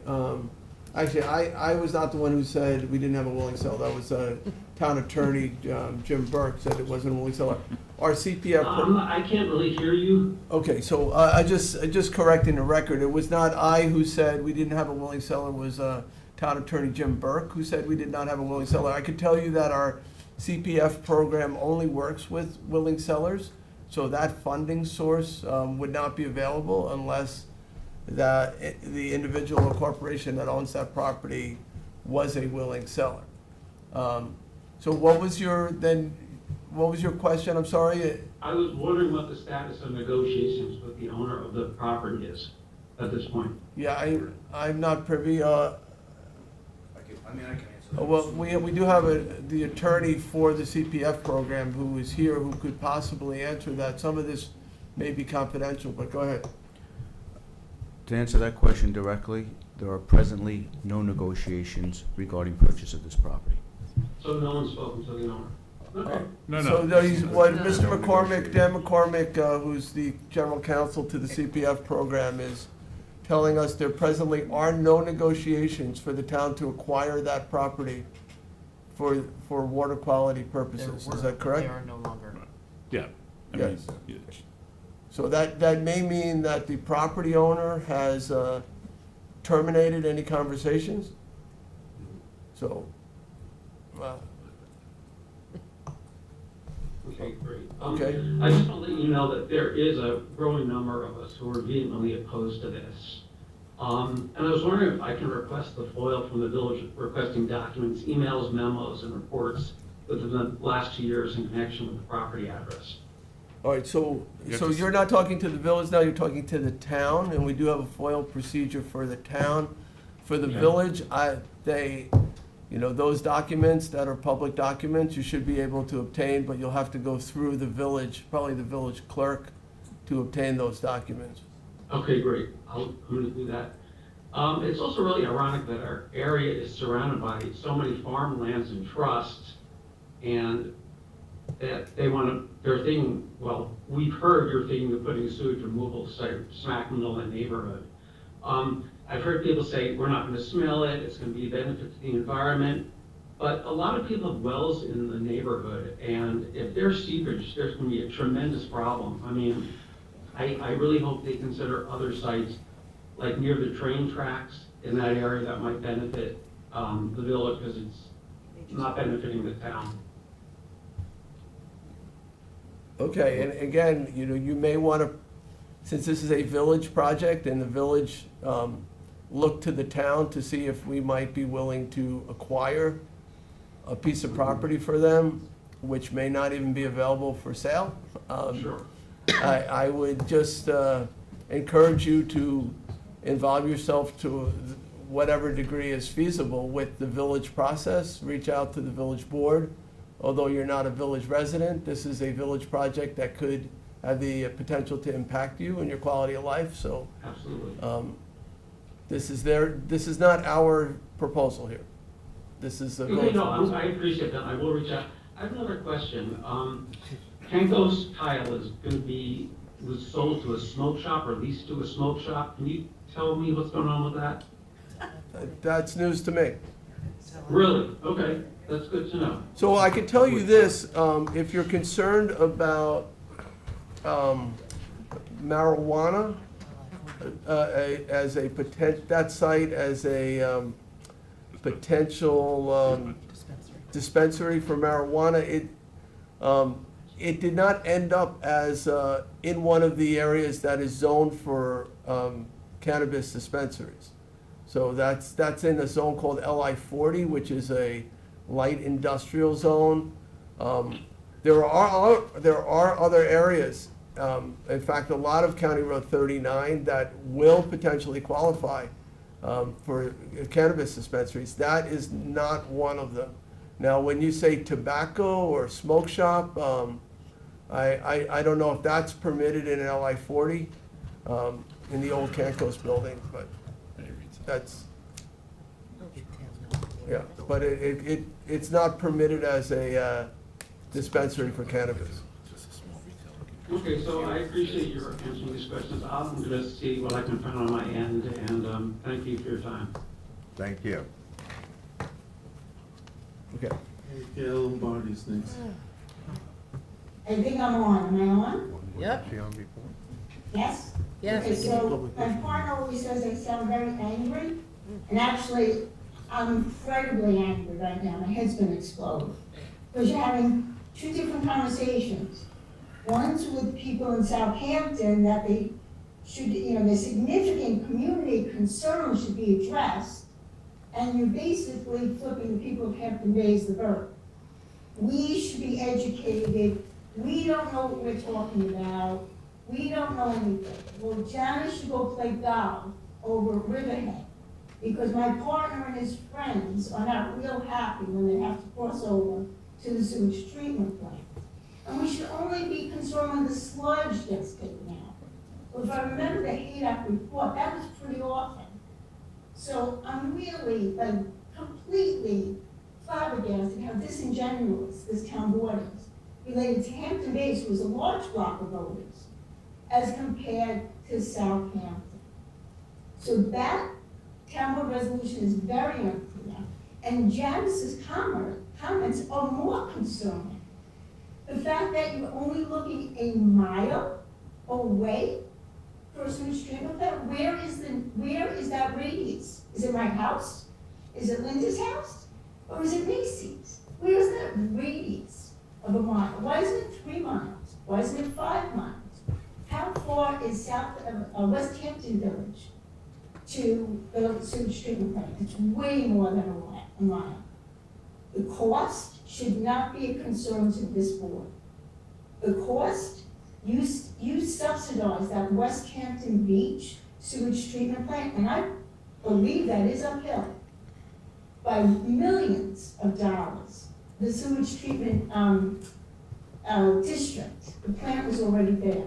actually, I was not the one who said we didn't have a willing seller. That was town attorney, Jim Burke, said it wasn't a willing seller. Our CPF. I can't really hear you. Okay, so I just correcting the record. It was not I who said we didn't have a willing seller. It was Town Attorney Jim Burke, who said we did not have a willing seller. I could tell you that our CPF program only works with willing sellers, so that funding source would not be available unless the individual or corporation that owns that property was a willing seller. So what was your question? I'm sorry? I was wondering what the status of negotiations with the owner of the property is at this point. Yeah, I'm not privy. I mean, I can answer that. Well, we do have the attorney for the CPF program who is here, who could possibly answer that. Some of this may be confidential, but go ahead. To answer that question directly, there are presently no negotiations regarding purchase of this property. So no one's spoken to the owner? Okay. So Mr. McCormick, Dan McCormick, who's the general counsel to the CPF program, is telling us there presently are no negotiations for the town to acquire that property for water quality purposes. Is that correct? They are no longer. Yeah. I mean, Yes. yeah. So that may mean that the property owner has terminated any conversations? So, Okay, great. Okay. I just want to let you know that there is a growing number of us who are vehemently opposed to this. And I was wondering if I can request the FOIL from the village requesting documents, emails, memos, and reports within the last 2 years in connection with the property address. all right, so you're not talking to the village now, you're talking to the town, and we do have a FOIL procedure for the town. For the Okay. village, those documents that are public documents, you should be able to obtain, but you'll have to go through the village, probably the village clerk, to obtain those documents. Okay, great. I'm going to do that. It's also really ironic that our area is surrounded by so many farmlands and trusts, and that they want to, they're thinking, well, we've heard you're thinking of putting a sewage removal site smack in the middle of the neighborhood. I've heard people say, we're not going to smell it, it's going to be a benefit to the environment. But a lot of people have wells in the neighborhood, and if there's seepage, there's going to be a tremendous problem. I mean, I really hope they consider other sites, like near the train tracks in that area that might benefit the village, because it's not benefiting the town. Okay, and again, you may want to, since this is a village project and the village look to the town to see if we might be willing to acquire a piece of property for them, which may not even be available for sale. Sure. I would just encourage you to involve yourself to whatever degree is feasible with the village process. Reach out to the village board. Although you're not a village resident, this is a village project that could have the potential to impact you and your quality of life, so. Absolutely. This is not our proposal here. This is a. Okay, no, I appreciate that. I will reach out. I have another question. Kenko's tile was sold to a smoke shop or leased to a smoke shop. Can you tell me what's going on with that? That's news to me. Really? Okay, that's good to know. So I can tell you this, if you're concerned about marijuana as a that site as a potential dispensary for marijuana, it did not end up as in one of the areas that is zoned for cannabis dispensaries. So that's in a zone called LI 40, which is a light industrial zone. There are other areas, in fact, a lot of County Road 39 that will potentially qualify for cannabis dispensaries. That is not one of them. Now, when you say tobacco or smoke shop, I don't know if that's permitted in LI 40, in the old Cancos building, but that's, yeah, but it's not permitted as a dispensary for cannabis. Okay, so I appreciate your answering these questions. I'm going to see what I can find on my end, and thank you for your time. Thank you. Okay. Gail Lombardi's next. I think I'm on. Am I on? Yep. See on before? Yes? Yes, Okay, we can. so my partner always says I sound very angry, and actually, I'm incredibly angry right now, my head's gonna explode. Because you're having two different conversations. One's with people in Southampton that they should, the significant community concerns should be addressed, and you're basically flipping the people of Hampton Bays the bird. We should be educated, we don't know what we're talking about, we don't know anything. Well, Janice should go play golf over Riverhead, because my partner and his friends are not real happy when they have to cross over to the sewage treatment plant. And we should only be concerned when the sludge gets taken out. But if I remember the HADAC report, that was pretty often. So I'm really, completely flabbergasted how disingenuous this town board is related to Hampton Bays, who is a large block of voters, as compared to Southampton. So that town board resolution is very unclear, and Janice's comments are more concerning. The fact that you're only looking a mile away for a sewage treatment plant, where is that radius? Is it my house? Is it Linda's house? Or is it Macy's? Where is that radius of a mile? Why isn't it 3 miles? Why isn't it 5 miles? How far is West Hampton Village to the sewage treatment plant? It's way more than a mile. The cost should not be a concern to this board. The cost, you subsidize that West Hampton Beach sewage treatment plant, and I believe that is uphill, by millions of dollars. The sewage treatment district, the plant was already there.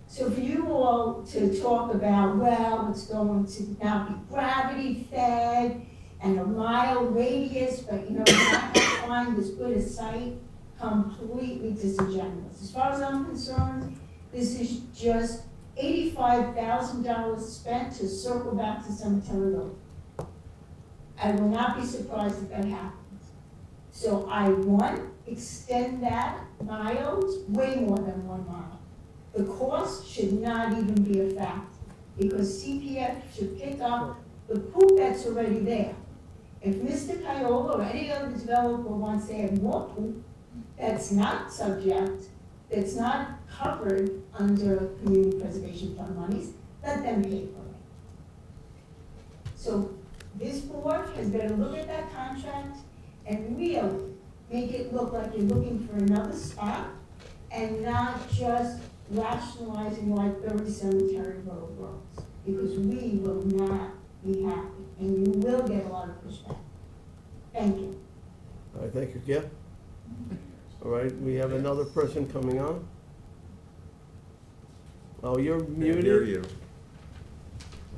So for you all to talk about, well, it's going to now be gravity fed and a mile radius, but you're not going to find as good a site, completely disingenuous. As far as I'm concerned, this is just $85,000 spent to circle back to Cemetery Road. I will not be surprised if that happens. So I, extend that miles, way more than 1 mile. The cost should not even be a factor, because CPF should pick up the poop that's already there. If Mr. Kiola or any other developer wants to add more poop that's not subject, that's not covered under Community Preservation Fund monies, let them pay for it. So this board has better look at that contract and really make it look like you're looking for another spot and not just rationalizing like Bury Cemetery Road works, because we will not be happy, and you will get a lot of pushback. Thank you. All right, thank you, Gil. All right, we have another person coming on. Oh, you're muted? hear you.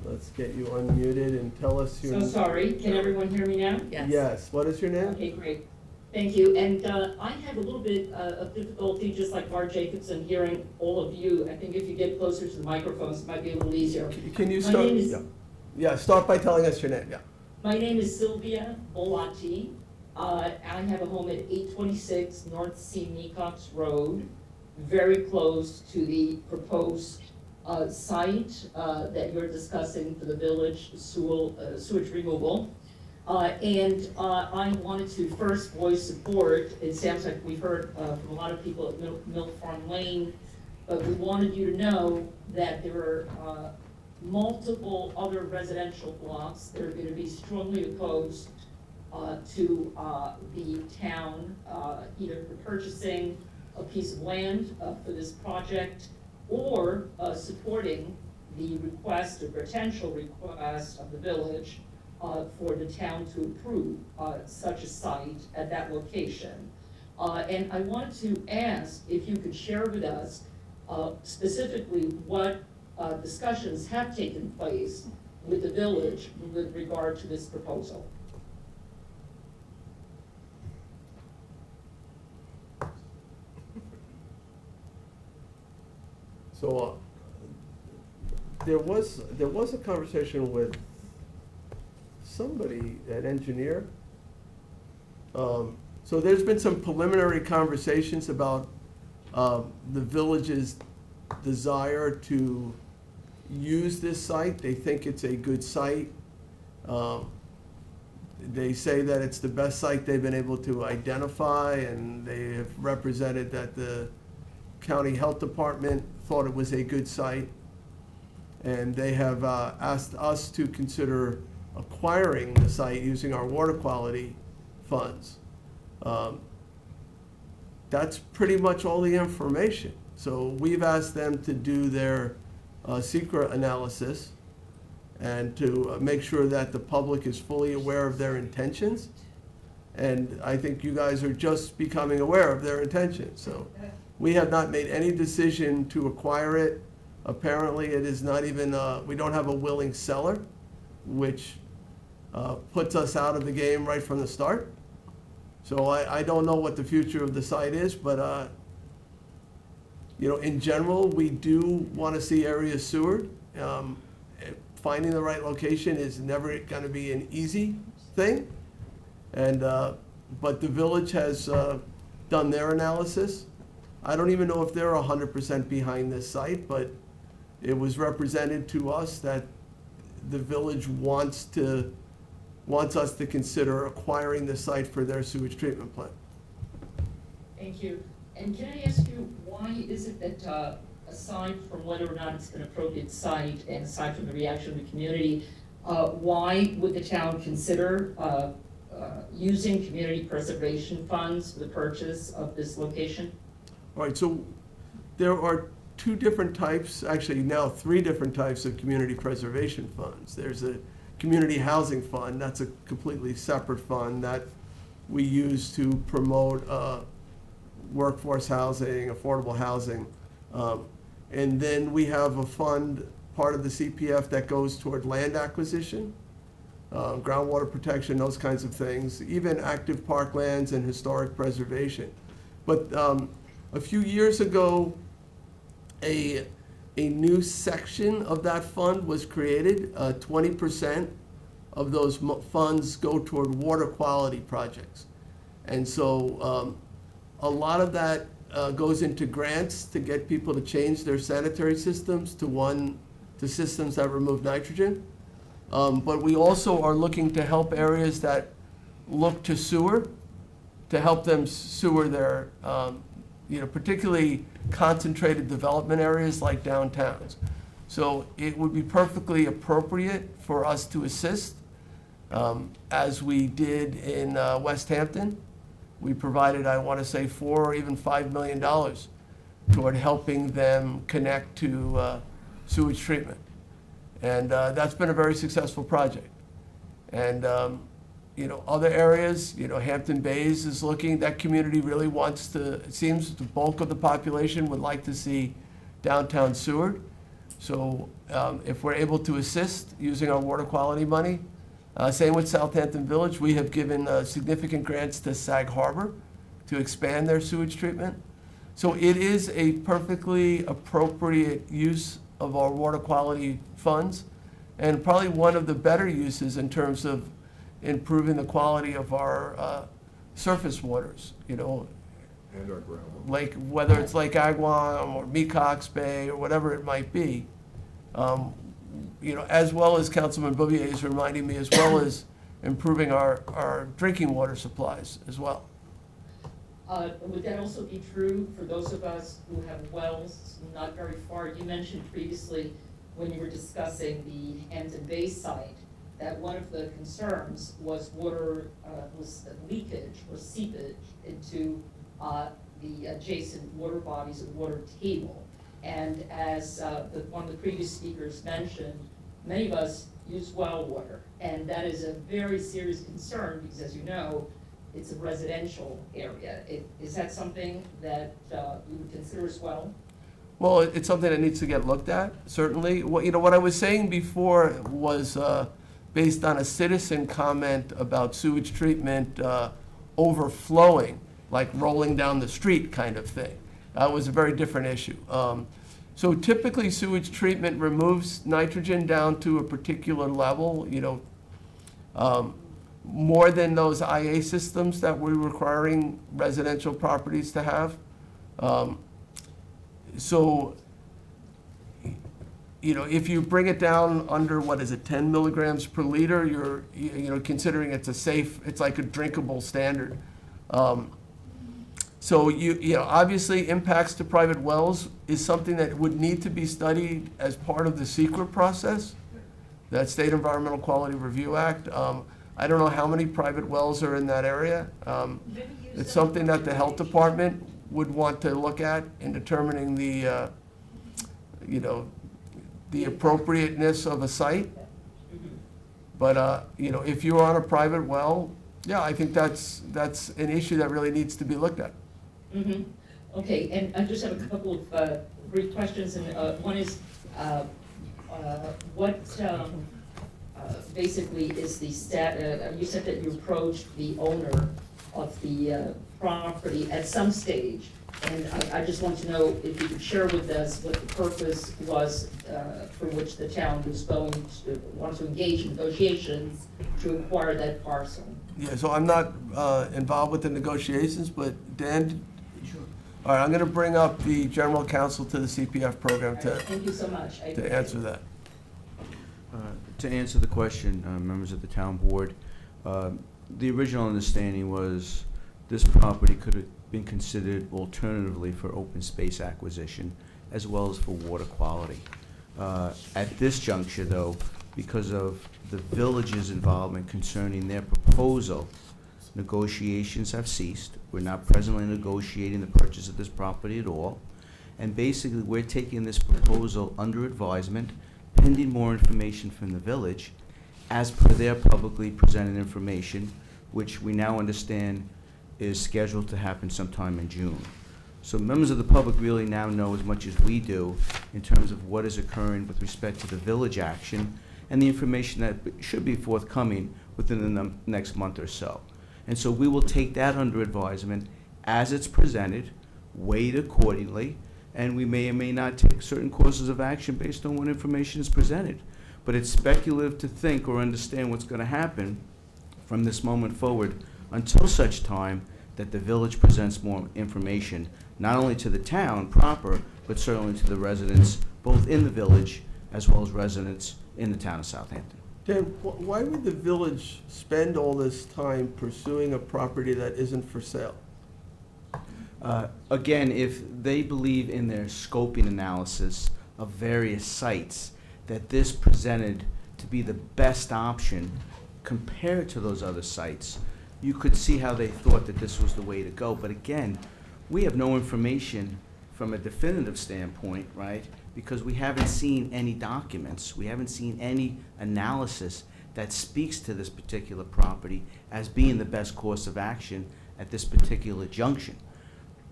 Let's get you unmuted and tell us your. So sorry, can everyone hear me now? Yes, what is your name? Okay, great. Thank you. And I have a little bit of difficulty, just like Mark Jacobson, hearing all of you. I think if you get closer to the microphones, it might be a little easier. Can you My start? name is- Yeah, start by telling us your name, yeah. My name is Sylvia Bolatti. I have a home at 826 North C. Mecox Road, very close to the proposed site that you're discussing for the village sewage removal. And I wanted to first voice support. It sounds like we've heard from a lot of people at Mill Farm Lane, but we wanted you to know that there are multiple other residential blocks that are going to be strongly opposed to the town either purchasing a piece of land for this project or supporting the request or potential request of the village for the town to approve such a site at that location. And I wanted to ask if you could share with us specifically what discussions have taken place with the village with regard to this proposal. So there was a conversation with somebody, an engineer. So there's been some preliminary conversations about the village's desire to use this site. They think it's a good site. They say that it's the best site they've been able to identify, and they have represented that the county health department thought it was a good site. And they have asked us to consider acquiring the site using our water quality funds. That's pretty much all the information. So we've asked them to do their secret analysis and to make sure that the public is fully aware of their intentions. And I think you guys are just becoming aware of their intentions. So we have not made any decision to acquire it. Apparently, it is not even, we don't have a willing seller, which puts us out of the game right from the start. So I don't know what the future of the site is, but you know, in general, we do want to see areas sewered. Finding the right location is never going to be an easy thing. And, but the village has done their analysis. I don't even know if they're 100% behind this site, but it was represented to us that the village wants us to consider acquiring the site for their sewage treatment plant. Thank you. And can I ask you, why is it that, aside from whether or not it's an appropriate site, and aside from the reaction of the community, why would the town consider using community preservation funds for the purchase of this location? All right, so there are two different types, actually now three different types of community preservation funds. There's a community housing fund, that's a completely separate fund that we use to promote workforce housing, affordable housing. And then we have a fund, part of the CPF, that goes toward land acquisition, groundwater protection, those kinds of things, even active parklands and historic preservation. But a few years ago, a new section of that fund was created. 20% of those funds go toward water quality projects. And so a lot of that goes into grants to get people to change their sanitary systems to systems that remove nitrogen. But we also are looking to help areas that look to sewer, to help them sewer their, particularly concentrated development areas like downtowns. So it would be perfectly appropriate for us to assist, as we did in West Hampton. We provided, I want to say, $4 or even $5 million toward helping them connect to sewage treatment. And that's been a very successful project. And other areas, Hampton Bays is looking, that community really wants to, it seems the bulk of the population would like to see downtown sewered. So if we're able to assist using our water quality money, same with Southampton Village, we have given significant grants to Sag Harbor to expand their sewage treatment. So it is a perfectly appropriate use of our water quality funds, and probably one of the better uses in terms of improving the quality of our surface waters, And our groundwater. like whether it's Lake Agawam or Mecox Bay or whatever it might be. As well as Councilman Bouvier is reminding me, as well as improving our drinking water supplies as well. Would that also be true for those of us who have wells not very far? You mentioned previously, when you were discussing the Hampton Bay site, that one of the concerns was water, was leakage or seepage into the adjacent water bodies and water table. And as one of the previous speakers mentioned, many of us use well water, and that is a very serious concern because, as you know, it's a residential area. Is that something that you would consider as well? Well, it's something that needs to get looked at, certainly. What I was saying before was based on a citizen comment about sewage treatment overflowing, like rolling down the street kind of thing. That was a very different issue. So typically sewage treatment removes nitrogen down to a particular level, more than those IA systems that we're requiring residential properties to have. So, if you bring it down under, what is it, 10 milligrams per liter, you're, considering it's a safe, it's like a drinkable standard. So obviously impacts to private wells is something that would need to be studied as part of the secret process, that State Environmental Quality Review Act. I don't know how many private wells are in that area. It's something that the health department would want to look at in determining the, the appropriateness of a site. But, if you're on a private well, yeah, I think that's an issue that really needs to be looked at. Mm-hmm. Okay, and I just have a couple of brief questions, and one is, what basically is the you said that you approached the owner of the property at some stage, and I just want to know if you could share with us what the purpose was for which the town was want to engage in negotiations to acquire that parcel. Yeah, so I'm not involved with the negotiations, but Dan? Sure. All right, I'm gonna bring up the general counsel to the CPF program to, Thank you so much. to answer that. To answer the question, members of the town board, the original understanding was this property could have been considered alternatively for open space acquisition as well as for water quality. At this juncture, though, because of the village's involvement concerning their proposal, negotiations have ceased. We're not presently negotiating the purchase of this property at all. And basically, we're taking this proposal under advisement, pending more information from the village, as per their publicly presented information, which we now understand is scheduled to happen sometime in June. So members of the public really now know as much as we do in terms of what is occurring with respect to the village action and the information that should be forthcoming within the next month or so. And so we will take that under advisement as it's presented, weighed accordingly, and we may or may not take certain courses of action based on what information is presented. But it's speculative to think or understand what's going to happen from this moment forward until such time that the village presents more information, not only to the town proper, but certainly to the residents, both in the village as well as residents in the town of Southampton. Dan, why would the village spend all this time pursuing a property that isn't for sale? Again, if they believe in their scoping analysis of various sites, that this presented to be the best option compared to those other sites, you could see how they thought that this was the way to go. But again, we have no information from a definitive standpoint, right? Because we haven't seen any documents, we haven't seen any analysis that speaks to this particular property as being the best course of action at this particular junction.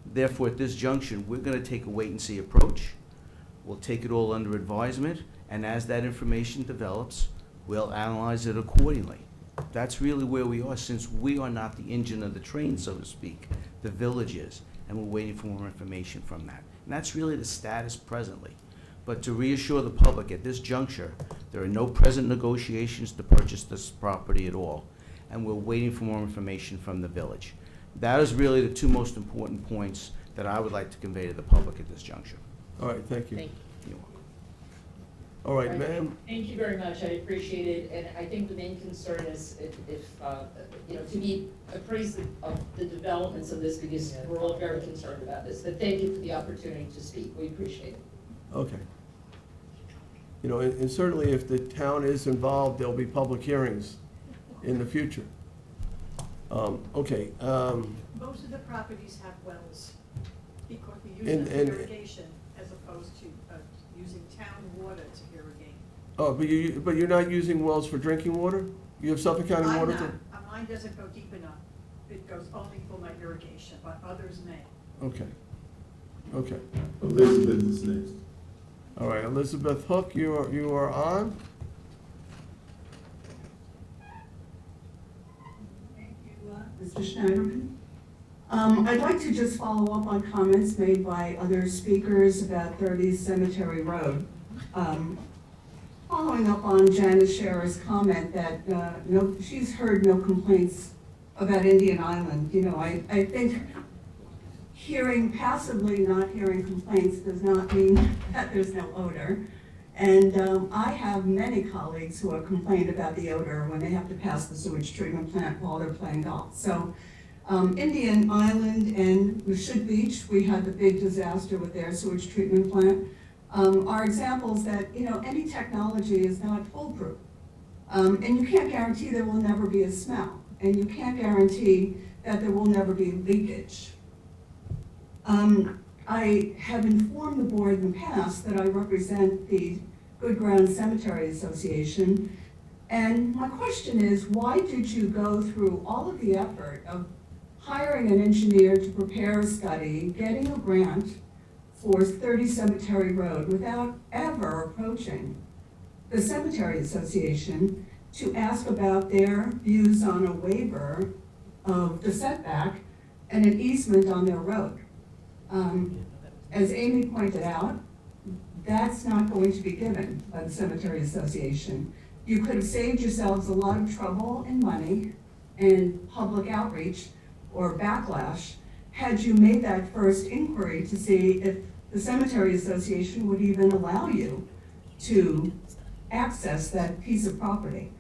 Therefore, at this junction, we're going to take a wait-and-see approach. We'll take it all under advisement, and as that information develops, we'll analyze it accordingly. That's really where we are, since we are not the engine of the train, so to speak. The village is, and we're waiting for more information from that. And that's really the status presently. But to reassure the public, at this juncture, there are no present negotiations to purchase this property at all, and we're waiting for more information from the village. That is really the two most important points that I would like to convey to the public at this juncture. All right, thank you. Thank you. You're welcome. All right, ma'am. Thank you very much, I appreciate it, and I think the main concern is to be appraised of the developments of this, because we're all very concerned about this, but thank you for the opportunity to speak, we appreciate it. Okay. And certainly if the town is involved, there'll be public hearings in the future. Okay. Most of the properties have wells because we use them for irrigation as opposed to using town water to irrigate. Oh, but you're not using wells for drinking water? You have Suffolk County I'm water? not. Mine doesn't go deep enough. It goes only for my irrigation, but others may. Okay. Okay. Elizabeth is next. All right, Elizabeth Hook, you are on. Thank you, Mr. Schneiderman. I'd like to just follow up on comments made by other speakers about 30 Cemetery Road. Following up on Janice Scherer's comment that she's heard no complaints about Indian Island. I think hearing passively, not hearing complaints does not mean that there's no odor. And I have many colleagues who have complained about the odor when they have to pass the sewage treatment plant while they're playing golf. So Indian Island and Mashut Beach, we had the big disaster with their sewage treatment plant, are examples that, you know, any technology is not foolproof. And you can't guarantee there will never be a smell, and you can't guarantee that there will never be leakage. I have informed the board in the past that I represent the Good Ground Cemetery Association, and my question is, why did you go through all of the effort of hiring an engineer to prepare a study, getting a grant for 30 Cemetery Road without ever approaching the Cemetery Association to ask about their views on a waiver of the setback and an easement on their road? As Amy pointed out, that's not going to be given by the Cemetery Association. You could have saved yourselves a lot of trouble and money and public outreach or backlash had you made that first inquiry to see if the Cemetery Association would even allow you to access that piece of property,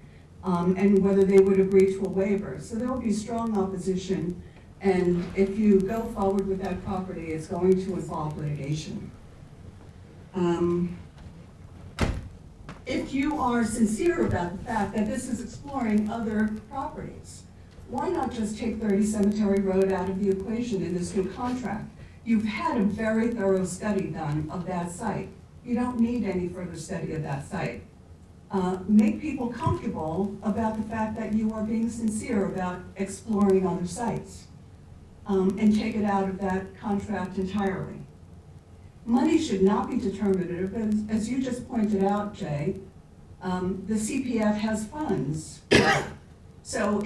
and whether they would agree to a waiver. So there will be strong opposition, and if you go forward with that property, it's going to involve litigation. If you are sincere about the fact that this is exploring other properties, why not just take 30 Cemetery Road out of the equation in this new contract? You've had a very thorough study done of that site. You don't need any further study of that site. Make people comfortable about the fact that you are being sincere about exploring other sites, and take it out of that contract entirely. Money should not be determinative, as you just pointed out, Jay. The CPF has funds. So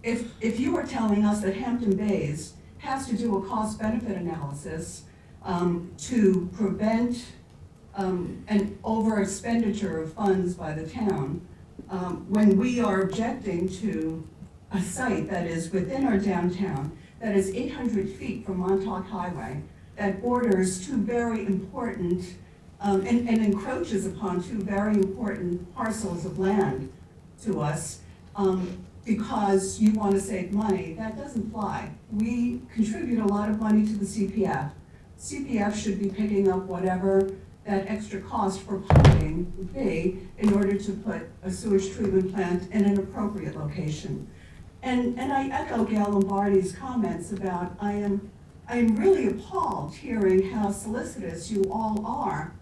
if you are telling us that Hampton Bays has to do a cost-benefit analysis to prevent an over-expenditure of funds by the town, when we are objecting to a site that is within our downtown, that is 800 feet from Montauk Highway, that borders two very important, and encroaches upon two very important parcels of land to us, because you want to save money, that doesn't fly. We contribute a lot of money to the CPF. CPF should be picking up whatever that extra cost for pumping would be in order to put a sewage treatment plant in an appropriate location. And I echo Gail Lombardi's comments about I am really appalled hearing how solicitous you all are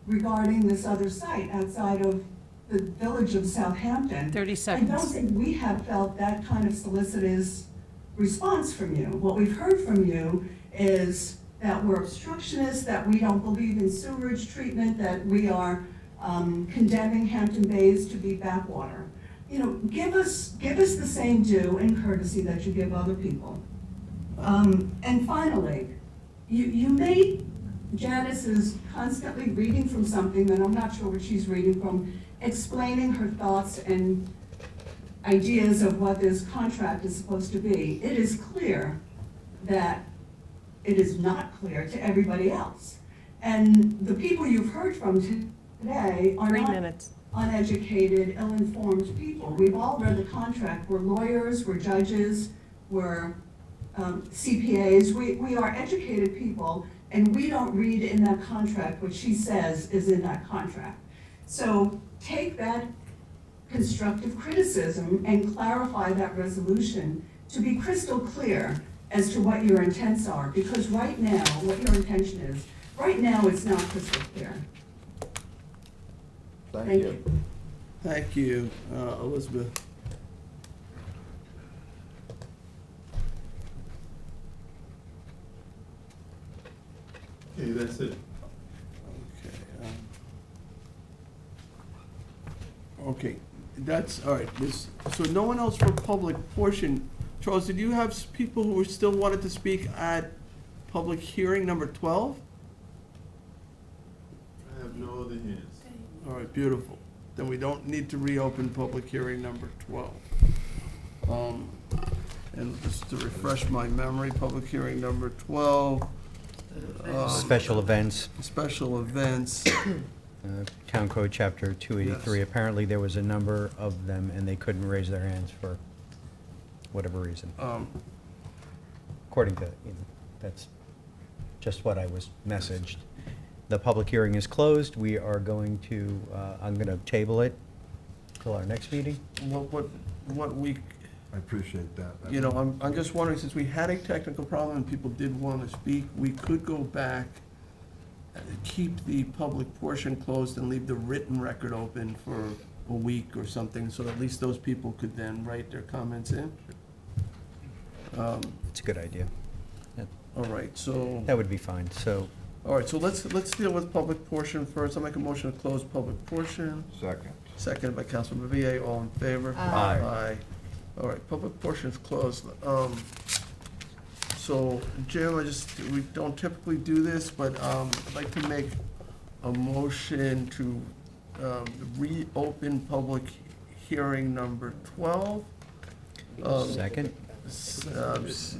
regarding this other site outside of the village of Southampton. 30 seconds. I don't think we have felt that kind of solicitous response from you. What we've heard from you is that we're obstructionists, that we don't believe in sewage treatment, that we are condemning Hampton Bays to be backwater. You know, give us the same due and courtesy that you give other people. And finally, you made Janice is constantly reading from something that I'm not sure what she's reading from, explaining her thoughts and ideas of what this contract is supposed to be. It is clear that it is not clear to everybody else. And the people you've heard from today are 3 not minutes. uneducated, ill-informed people. We've all read the contract. We're lawyers, we're judges, we're CPAs. We are educated people, and we don't read in that contract what she says is in that contract. So take that constructive criticism and clarify that resolution to be crystal clear as to what your intents are, because right now, what your intention is, right now it's not crystal clear. Thank you. Thank you, Elizabeth. Okay, that's it. Okay, that's, all right, so no one else for public portion. Charles, did you have people who still wanted to speak at public hearing number 12? I have no other hands. All right, beautiful. Then we don't need to reopen public hearing number 12. And just to refresh my memory, public hearing number 12. Special events. Special events. Town Code Chapter 283. Yes. Apparently, there was a number of them, and they couldn't raise their hands for whatever reason. According to, that's just what I was messaged. The public hearing is closed. We are going to, I'm going to table it till our next meeting. What we, I appreciate that. you know, I'm just wondering, since we had a technical problem and people did want to speak, we could go back, keep the public portion closed and leave the written record open for a week or something, so at least those people could then write their comments in. It's a good idea. All right, so, That would be fine. So, all right, so let's deal with public portion first. I'll make a motion to close public portion. Second. Seconded by Councilman Bouvier, all in favor? Aye. Aye. All right, public portion is closed. So, Jim, we don't typically do this, but, I'd like to make a motion to, reopen public hearing number 12. second?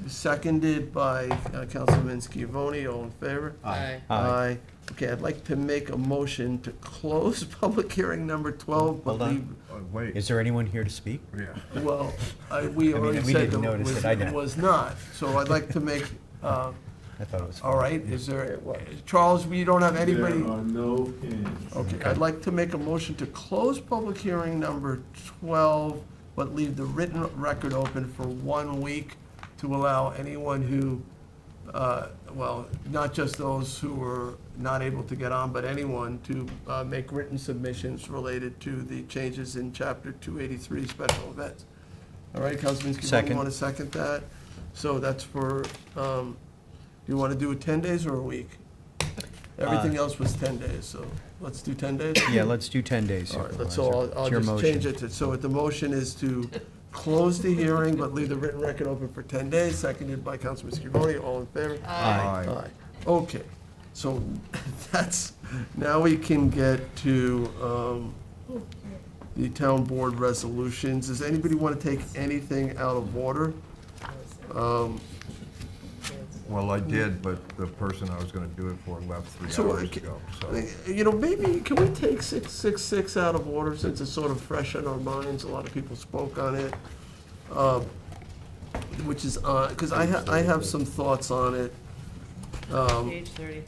Seconded by Councilman Scavone, all in favor? Aye. Aye. Okay, I'd like to make a motion to close public hearing number 12, but Hold on. leave, Wait, Is there anyone here to speak? yeah. well, we I mean, already we said didn't that notice it, I know. it was not. So I'd like to make, I thought it was. all right, is there, Charles, we don't have anybody? There are no hands. Okay, I'd like to make a motion to close public hearing number 12, but leave the written record open for 1 week to allow anyone who, well, not just those who were not able to get on, but anyone to make written submissions related to the changes in Chapter 283 special events. All right, Councilman Scavone, you Second. want to second that? So that's for, do you want to do it 10 days or a week? Everything else was 10 days, so let's do 10 days? Yeah, let's do 10 days. All right, let's, Supervisor. so I'll It's your just change motion. it to, so the motion is to close the hearing, but leave the written record open for 10 days, seconded by Councilman Scavone, all in favor? Aye. Aye. Okay, so that's, now we can get to the town board resolutions. Does anybody want to take anything out of order? Well, I did, but the person I was gonna do it for left 3 So, hours ago, so. You know, maybe, can we take 666 out of order since it's sort of fresh in our minds? A lot of people spoke on it. Which is, because I have some thoughts on it. Page 33.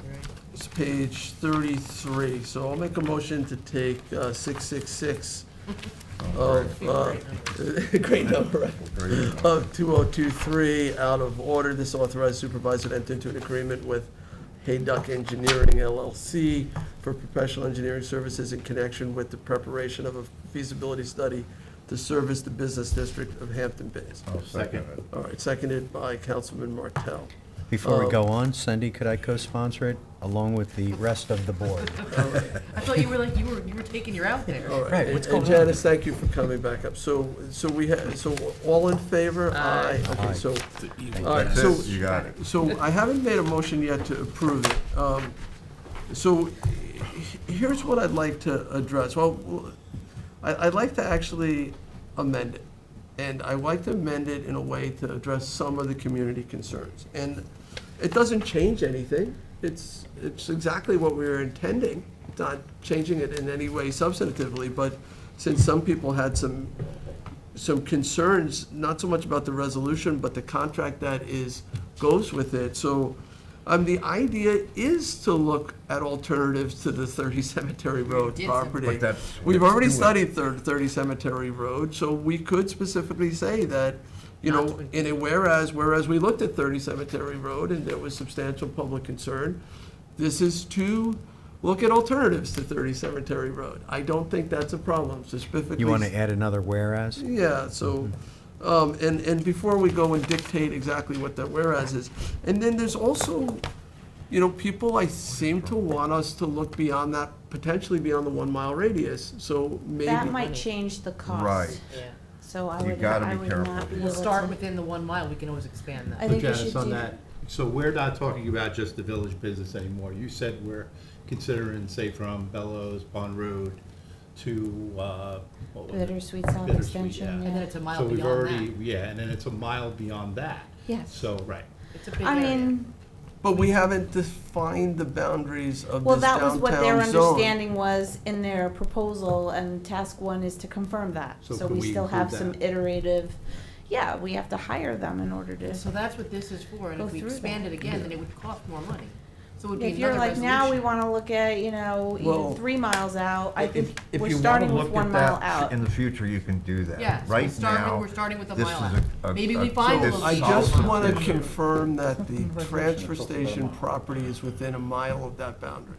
It's page 33, so I'll make a motion to take 666 of, great number, right? Of 2023 out of order. This authorized supervisor to enter into an agreement with Hayduck Engineering LLC for professional engineering services in connection with the preparation of a feasibility study to service the business district of Hampton Bays. I'll second it. All right, seconded by Councilman Martell. Before we go on, Cindy, could I co-sponsor it along with the rest of the board? I thought you were like, you were taking your out there. All Right, what's and going on? Janice, thank you for coming back up. So all in favor? Aye. Okay, Aye. so, all right, That's so, it, you got it. so I haven't made a motion yet to approve it. So here's what I'd like to address. Well, I'd like to actually amend it. And I'd like to amend it in a way to address some of the community concerns. And it doesn't change anything. It's exactly what we were intending, not changing it in any way substantively, but since some people had some concerns, not so much about the resolution, but the contract that goes with it. So the idea is to look at alternatives to the 30 Cemetery Road property. But that's- We've let's already do it. studied 30 Cemetery Road, so we could specifically say that, you know, in a whereas we looked at 30 Cemetery Road and there was substantial public concern, this is to look at alternatives to 30 Cemetery Road. I don't think that's a problem, specifically. You want to add another whereas? Yeah, so, and before we go and dictate exactly what that whereas is, and then there's also, you know, people seem to want us to look beyond that, potentially beyond the 1 mile radius, so maybe. That might change the cost. Right. Yeah. So I You would, gotta I be would careful. not be We'll able start to. within the 1 mile, we can always expand that. I think we Janice, should on do. that, so we're not talking about just the village business anymore. You said we're considering, say, from Bellows Pond Road to, what was it? Bittersweet South Bittersweet, Extension, yeah. And then yeah. it's a mile So we've beyond already, that. yeah, and then it's a mile beyond that. Yes. So, right. It's a big I area. mean, But we haven't defined the boundaries of Well, this that was what their downtown zone. understanding was in their proposal, and task one is to confirm that. So So can we we still have include some that? iterative, yeah, we have to hire them in order to. So that's what this is for, and Go if we through expand that. it again, then it would cost more money. So it would be If you're another like, now we resolution. wanna look at, Well, even 3 miles out, I think If we're you wanna starting with look 1 at mile that out. in the future, you can do that. Yeah, so Right we're starting- now, we're starting with a this mile is out. a- Maybe we a- find this a I little just solves want to the issue. confirm that the transfer station property is within a mile of that boundary.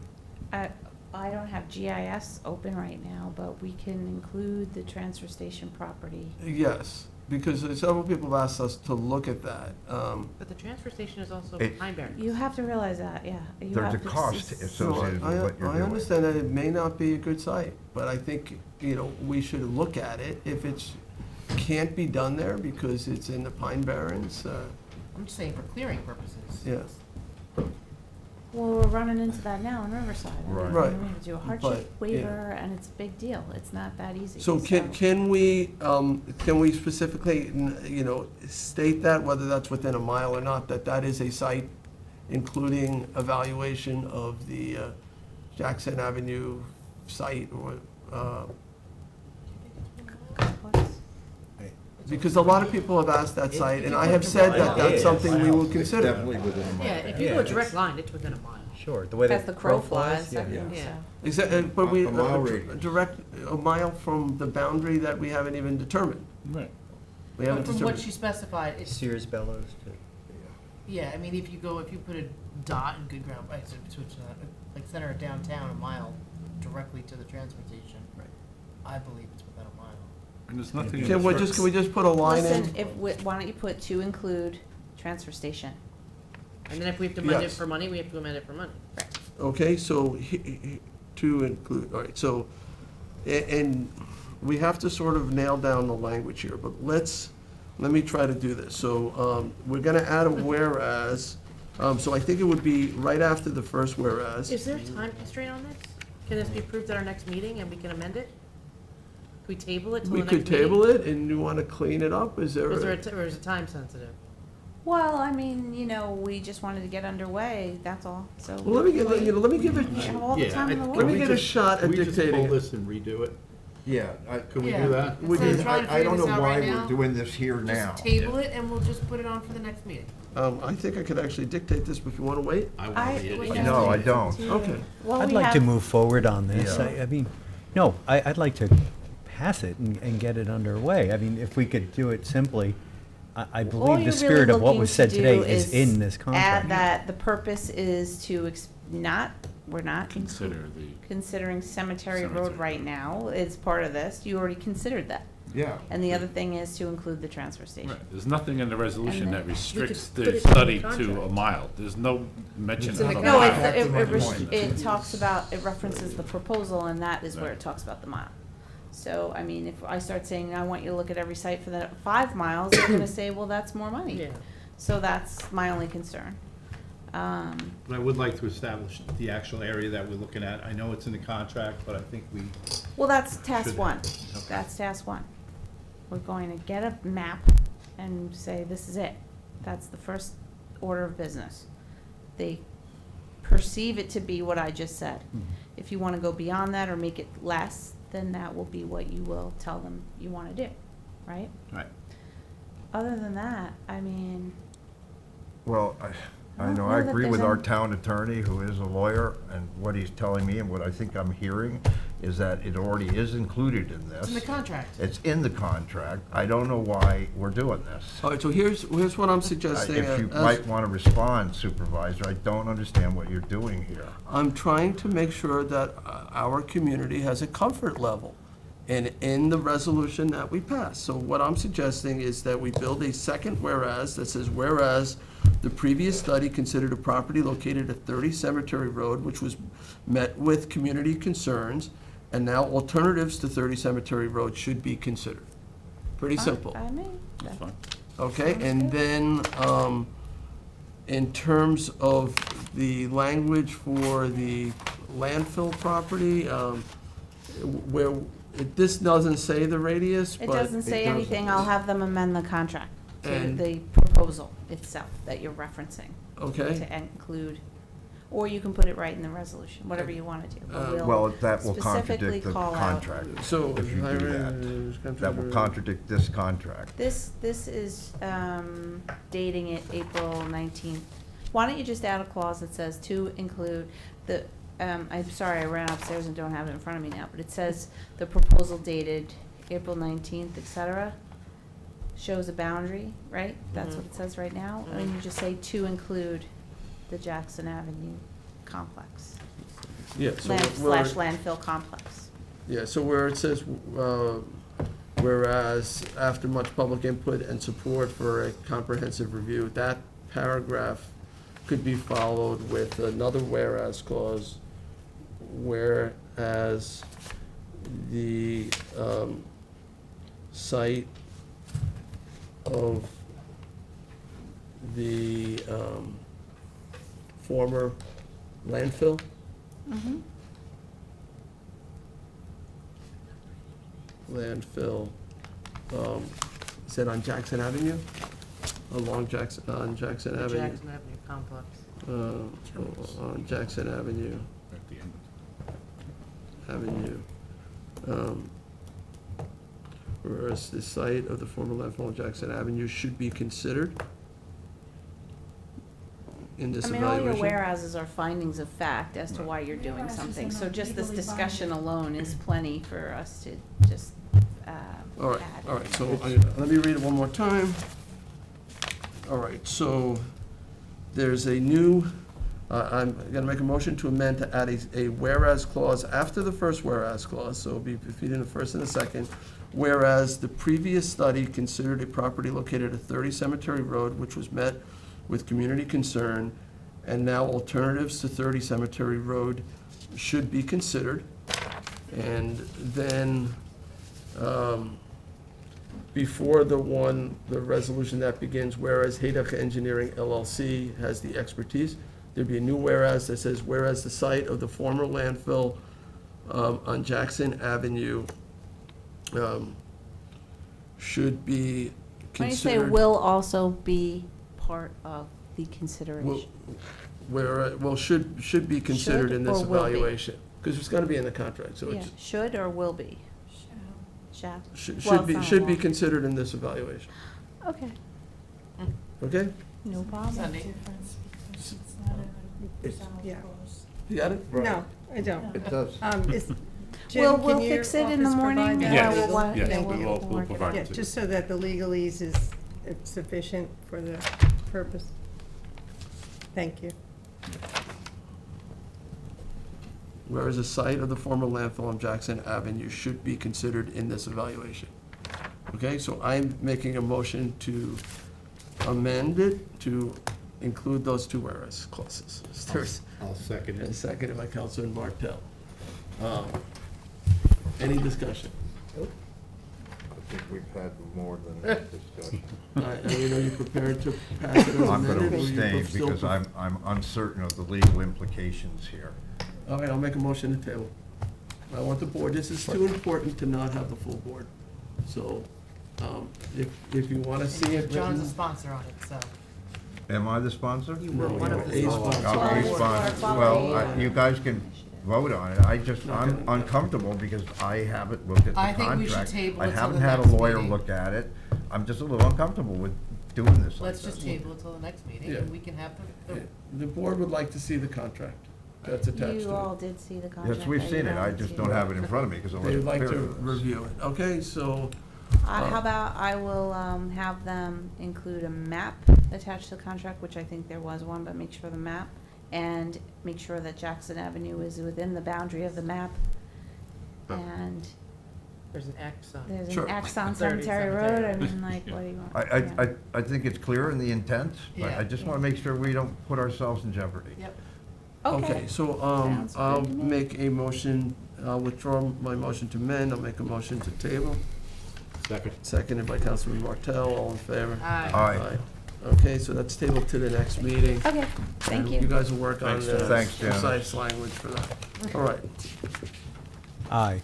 I don't have GIS open right now, but we can include the transfer station property. Yes, because several people have asked us to look at that. But the transfer station is also It- Pine Barrens. You have to realize that, yeah. You There's have a to cost s- associated No, with what you're I doing. understand that it may not be a good site, but I think, we should look at it. If it's, can't be done there because it's in the Pine Barrens, I'm just saying for clearing purposes. yeah. Well, we're running into that now in Riverside. I mean, Right. Right. We have to do a But, hardship yeah. waiver, and it's a big deal. It's not that easy. So can we specifically, state that, whether that's within a mile or not, that that is a site, including evaluation of the Jackson Avenue site, or, because a lot of people have asked that site, and I have said that that's something we will consider. Definitely within a mile. Yeah, if you Yeah, go a it's- direct line, it's within a mile. Sure, the way As that the crow flies, I yeah. think Yeah. so. Exactly, but we, A mile radius. direct, a mile from the boundary that we haven't even determined. Right. We haven't But from what determined. she specified, it's, Sears Bellows to. yeah, I mean, if you put a dot in good ground, right, so switch that, like center of downtown, a mile directly to the transfer station. Right. I believe it's within a mile. And there's nothing in Can the we just put a line in? Listen, why don't you put to include transfer station? And then if we have to amend it Yes. for money, we have to amend it for money. Okay, so to include, all right, so, and we have to sort of nail down the language here, but let me try to do this. So, we're gonna add a whereas, so I think it would be right after the first whereas. Is there a time constraint on this? Can this be approved at our next meeting and we can amend it? Can we table it till the We next could meeting? table it, and you wanna clean it up, is there? Or is it time sensitive? Well, I mean, we just wanted to get underway, that's all, so. Well, let me give it, let me give it, We have all the time in the let world. me get a shot at Can we just dictating pull it. this and redo it? Yeah, Can we Yeah. do that? we Instead of did, trying to I don't figure know this out why right we're now, doing this here now. Just table it and we'll just put it on for the next meeting. I think I could actually dictate this, but if you wanna wait? I I- want to be we it. No, I don't. Okay. Well, I'd we like to have- move forward on this. Yeah. I mean, no, I'd like to pass it and get it underway. I mean, if we could do it simply, I All believe you're the really spirit of what looking was to said do today is in this Add contract. that the purpose is to we're not Consider the, considering Cemetery Cemetery. Road right now. It's part of this. You already considered that. Yeah. And the other thing is to include the transfer station. right, there's nothing in the resolution And that then- restricts We the could put it in the study to contract. a mile. There's no mention It's in of the a No, mile. it's, Back to my point. it talks about, it references the proposal, and that is where it talks about the mile. So, I mean, if I start saying, I want you to look at every site for the 5 miles, they're gonna say, well, that's more money. Yeah. So that's my only concern. But I would like to establish the actual area that we're looking at. I know it's in the contract, but I think we, Well, that's task Should- 1. okay. That's task 1. We're going to get a map and say, this is it. That's the first order of business. They perceive it to be what I just said. If you want to go beyond that or make it less, then that will be what you will tell them you want to do, right? right. Other than that, I mean, Well, I don't know, know I that agree there's with our any- town attorney, who is a lawyer, and what he's telling me and what I think I'm hearing is that it already is included in this. It's in the contract. It's in the contract. I don't know why we're doing this. All right, so here's what I'm suggesting. If you as- might want to respond, Supervisor, I don't understand what you're doing here. I'm trying to make sure that our community has a comfort level in the resolution that we pass. So what I'm suggesting is that we build a second whereas that says, whereas the previous study considered a property located at 30 Cemetery Road, which was met with community concerns, and now alternatives to 30 Cemetery Road should be considered. Pretty simple. I mean, That's fine. Okay, and then, in terms of the language for the landfill property, where, this doesn't say the radius, but. it doesn't say anything. I'll have them amend the contract to And- the proposal itself that you're referencing. Okay. to include, or you can put it right in the resolution, whatever you want to do. But we'll Well, that will specifically contradict the call out- contract. So, If you do that will contradict this contract. This is dating it April 19th. Why don't you just add a clause that says to include the, I'm sorry, I ran upstairs and don't have it in front of me now, but it says the proposal dated April 19th, et cetera, shows a boundary, right? That's what it says right now. And you just say to include the Jackson Avenue complex. Yeah, so Slash landfill complex. Yeah, so where it says, whereas after much public input and support for a comprehensive review, that paragraph could be followed with another whereas clause, whereas the site of the former landfill landfill, is that on Jackson Avenue? Along Jackson, on Jackson Avenue? Jackson Avenue complex. On Jackson Avenue, At the end. Whereas the site of the former landfill on Jackson Avenue should be considered in this I mean, all your evaluation? whereases are findings of fact as to why you're doing something. So just this discussion alone is plenty for us to just All right, add. all right, so let me read it one more time. All right, so there's a new, I'm gonna make a motion to amend to add a whereas clause after the first whereas clause, so it'll be between the first and the second. Whereas the previous study considered a property located at 30 Cemetery Road, which was met with community concern, and now alternatives to 30 Cemetery Road should be considered. And then, before the resolution that begins, whereas Hayduck Engineering LLC has the expertise, there'd be a new whereas that says, whereas the site of the former landfill on Jackson Avenue should be When you say considered. will also be part of the consideration. Should be considered Should in this or will be? evaluation, because it's gonna be in the contract, so Yeah, it's, should or will be? Shall. should Well, be, it's not should be law. considered in this evaluation, Okay, okay? no problem. Sunday. Yeah. You got it? No, I don't. It does. Jim, We'll can your fix it in the office morning. provide that? Yes, Yeah, we'll- yes, yeah, we we'll will work it provide Yeah, it to you. just so that the legalese is sufficient for the purpose. Thank you. Whereas the site of the former landfill on Jackson Avenue should be considered in this evaluation. Okay, so I'm making a motion to amend it to include those two whereas clauses. There's I'll second a it. second by Councilman Martell. Any discussion? I think we've had more than that discussion. Are you prepared to pass it as I'm going amended? to or you abstain still because I'm uncertain of the legal implications here. All right, I'll make a motion to table. I want the board, this is too important to not have the full board. So, if you want to see it John's a written. sponsor on it, so. Am I the sponsor? You were one of the a sponsors. sponsor. I'm a Well, sponsor. well, Well, yeah. you guys can vote on it. I'm uncomfortable because I haven't looked at the I contract. think we should table it I till haven't the had a next lawyer meeting. look at it. I'm just a little uncomfortable with doing this like Let's just this. table it till the next meeting, Yeah. and we can have the The board would like to see the contract that's attached You to all it. did see the contract. Yes, we've that seen you it. I haven't just seen don't have it in front of me because I They'd wasn't like prepared to for this. review it. Okay, so, How about I will have them include a map attached to the contract, which I think there was one, but make sure the map, and make sure that Jackson Avenue is within the boundary of the map. And there's an X on. there's Sure. an X on 30 Cemetery Road, I Cemetery. mean, like, what do you want? Yeah. I think it's clear in the intent, but Yeah. I just want to make sure we don't put ourselves in jeopardy. Yep. okay, so, Sounds good I'll to me. make a motion, I'll withdraw my motion to amend, I'll make a motion to table. Second. Seconded by Councilman Martell, all in favor? Aye. Aye. Okay, so that's tabled to the next meeting. Okay, thank And you. you guys will work on Thanks, the Jan. Thanks, Jan. precise language for that. All right. Aye.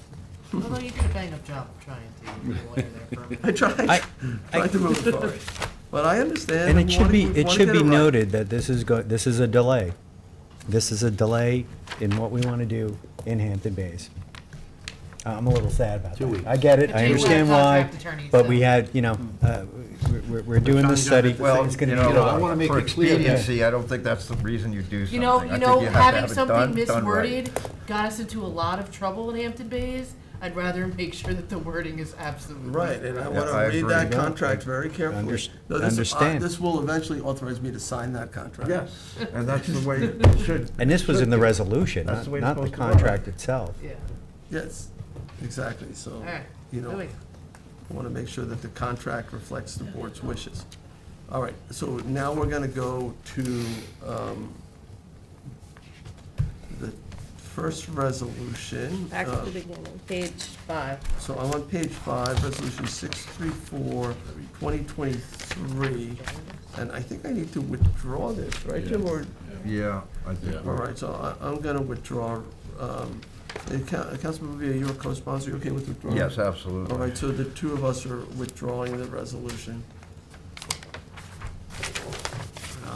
Although you did a bang-up job trying to be a lawyer there for a minute. I tried to move it forward. But I understand. And we it should wanna- be, we it wanna should get be right. noted that this is this is a delay. This is a delay in what we want to do in Hampton Bays. I'm a little sad about 2 that. weeks. I get it, But I you understand have why, contract attorneys, but so- we had, we're doing this study. Well, It's gonna you be know, delayed. I wanna make for it clear that- expediency, I don't think that's the reason you do something. You know, I think have to having have it something done right. misworded got us into a lot of trouble in Hampton Bays. I'd rather make sure that the wording is absolutely. Right, and I Yeah, want I to read agree. that Yeah. contract very carefully. No, this- Understand. This will eventually authorize me to sign that contract. Yes, and that's the way it should. And this was in the resolution, That's the way it's not the supposed to run. contract itself. Yeah, Yes, exactly, so, all right. you know, Louis. I want to make sure that the contract reflects the board's wishes. All right, so now we're going to go to the first resolution. Back to the beginning, page 5. So I'm on page 5, resolution 634, 2023, and I think I need to withdraw this, right, Jim, or? Yeah, I think. All right, so I'm going to withdraw. Councilman Bovee, you're a co-sponsor, you okay with withdrawing? Yes, absolutely. All right, so the two of us are withdrawing the resolution.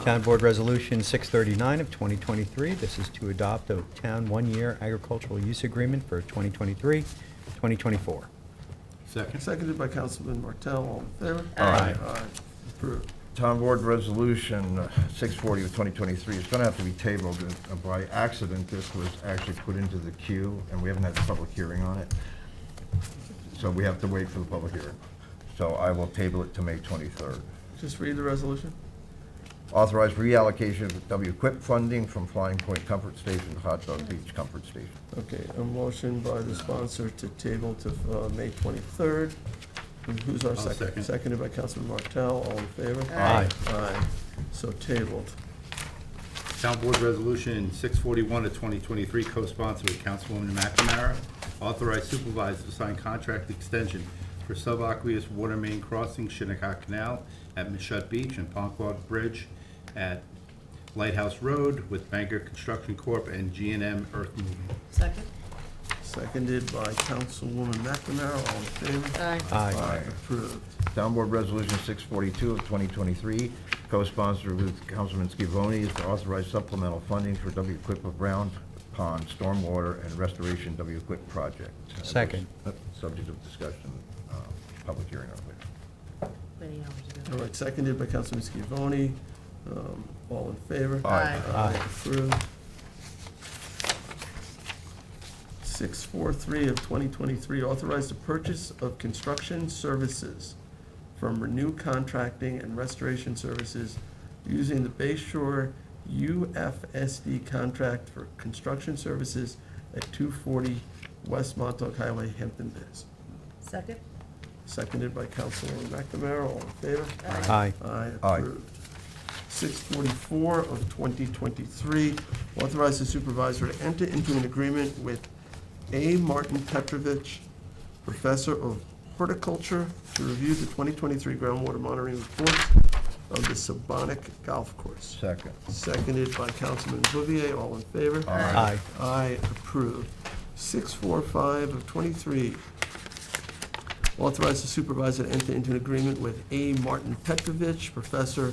Town Board Resolution 639 of 2023. This is to adopt a town one-year agricultural use agreement for 2023, 2024. Second. Seconded by Councilman Martell, all in favor? Aye. Aye, approved. Town Board Resolution 640 of 2023 is going to have to be tabled. By accident, this was actually put into the queue, and we haven't had a public hearing on it. So we have to wait for the public hearing. So I will table it to May 23rd. Just read the resolution. Authorize reallocation of W-Quip funding from Flying Point Comfort Station to Hot Dog Beach Comfort Station. Okay, a motion by the sponsor to table to May 23rd. And who's our I'll second? second. Seconded by Councilman Martell, all in favor? Aye. Aye, so tabled. Town Board Resolution 641 of 2023, co-sponsored with Councilwoman McNamara, authorize supervisor to sign contract extension for subaqueous water main crossing Shinnecock Canal at Mashut Beach and Ponquag Bridge at Lighthouse Road with Banker Construction Corp. and G&M Earth Moving. Second? Seconded by Councilwoman McNamara, all in favor? Aye. Aye. Approved. Town Board Resolution 642 of 2023, co-sponsored with Councilman Scavone, is to authorize supplemental funding for W-Quip of Round Pond Stormwater and Restoration W-Quip Project. Second. Subject of discussion, public hearing on it. Many hours ago. All right, seconded by Councilman Scavone, all in favor? Aye. Aye. Approved. 643 of 2023, authorize the purchase of construction services from Renew Contracting and Restoration Services using the Bay Shore UFSD contract for construction services at 240 West Montauk Highway, Hampton Bays. Second? Seconded by Councilwoman McNamara, all in favor? Aye. Aye, Aye. approved. 644 of 2023, authorize the supervisor to enter into an agreement with A. Martin Petrovich, Professor of Horticulture, to review the 2023 groundwater monitoring report of the Sabonic Golf Course. Second. Seconded by Councilman Bouvier, all in favor? Aye. Aye, approved. 645 of 23, authorize the supervisor to enter into an agreement with A. Martin Petrovich, Professor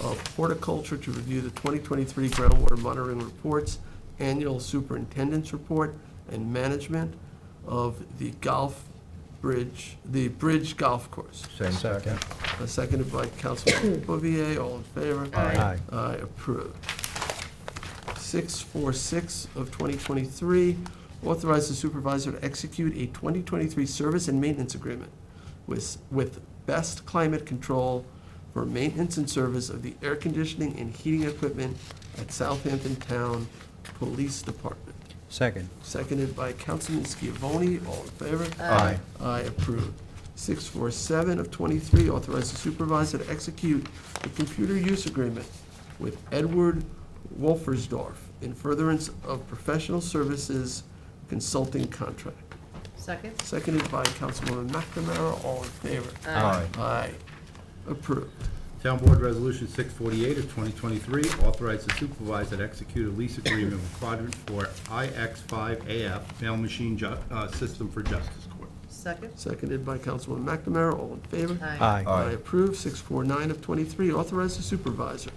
of Horticulture, to review the 2023 groundwater monitoring reports, annual superintendent's report, and management of the Bridge Golf Course. Same second. Seconded by Councilman Bouvier, all in favor? Aye. Aye, approved. 646 of 2023, authorize the supervisor to execute a 2023 service and maintenance agreement with Best Climate Control for maintenance and service of the air conditioning and heating equipment at Southampton Town Police Department. Second. Seconded by Councilman Scavone, all in favor? Aye. Aye, approved. 647 of 23, authorize the supervisor to execute the computer use agreement with Edward Wolfersdorf in furtherance of professional services consulting contract. Second? Seconded by Councilwoman McNamara, all in favor? Aye. Aye, approved. Town Board Resolution 648 of 2023, authorize the supervisor to execute a lease agreement with Quadrant for IX5AF mail machine system for Justice Court. Second. Seconded by Councilwoman McNamara. All in favor? Aye. I approve. 649 of 23, authorize the supervisor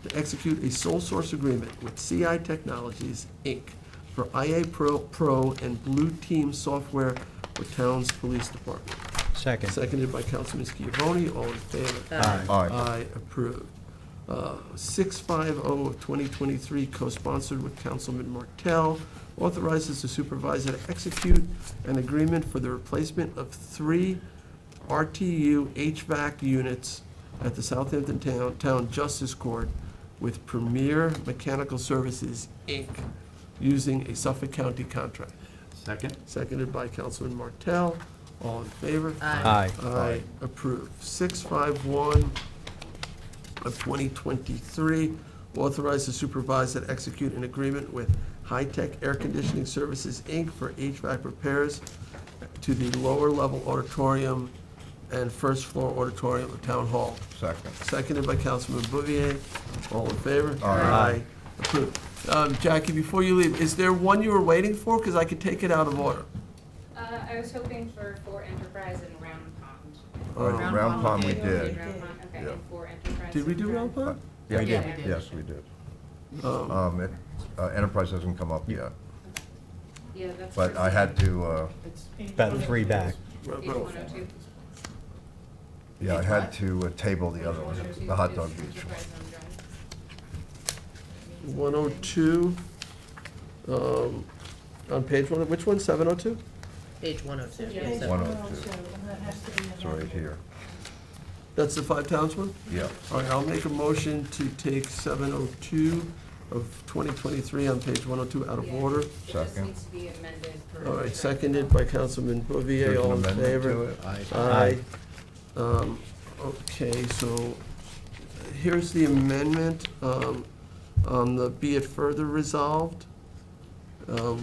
to execute a sole source agreement with CI Technologies, Inc. for IA Pro and Blue Team software for Town's Police Department. Second. Seconded by Councilman Schiavone. All in favor? Aye. Aye, approved. 650 of 2023, co-sponsored with Councilman Martell, authorizes the supervisor to execute an agreement for the replacement of 3 RTU HVAC units at the Southampton Town Justice Court with Premier Mechanical Services, Inc., using a Suffolk County contract. Second? Seconded by Councilman Martell. All in favor? Aye. Aye, approved. 651 of 2023, authorize the supervisor to execute an agreement with High Tech Air Conditioning Services, Inc. for HVAC repairs to the lower level auditorium and first floor auditorium of Town Hall. Second. Seconded by Councilman Bouvier. All in favor? Aye. Approved. Jackie, before you leave, is there one you were waiting for? Because I could take it out of order. I was hoping for Enterprise and Round Pond. Round Pond we did. Round Pond, okay, Yeah. and for Enterprise. Did we do Round Pond? Yeah, We did. Yes, we did. Um, Enterprise hasn't come up yet, Yeah, that's. but I had to, About 3 back. Page 102. yeah, I had to table the other one, the hot dog beach one. 102, on page 1, which one, 702? Page 102. Page 102. It's right here. That's the Five Towns one? Yeah. All right, I'll make a motion to take 702 of 2023 on page 102 out of Yeah. order. It just Second. needs to be amended per. All right, seconded by Councilman Bouvier, There's an all in amendment to favor? it? Aye. Okay, so here's the amendment, on the be it further resolved,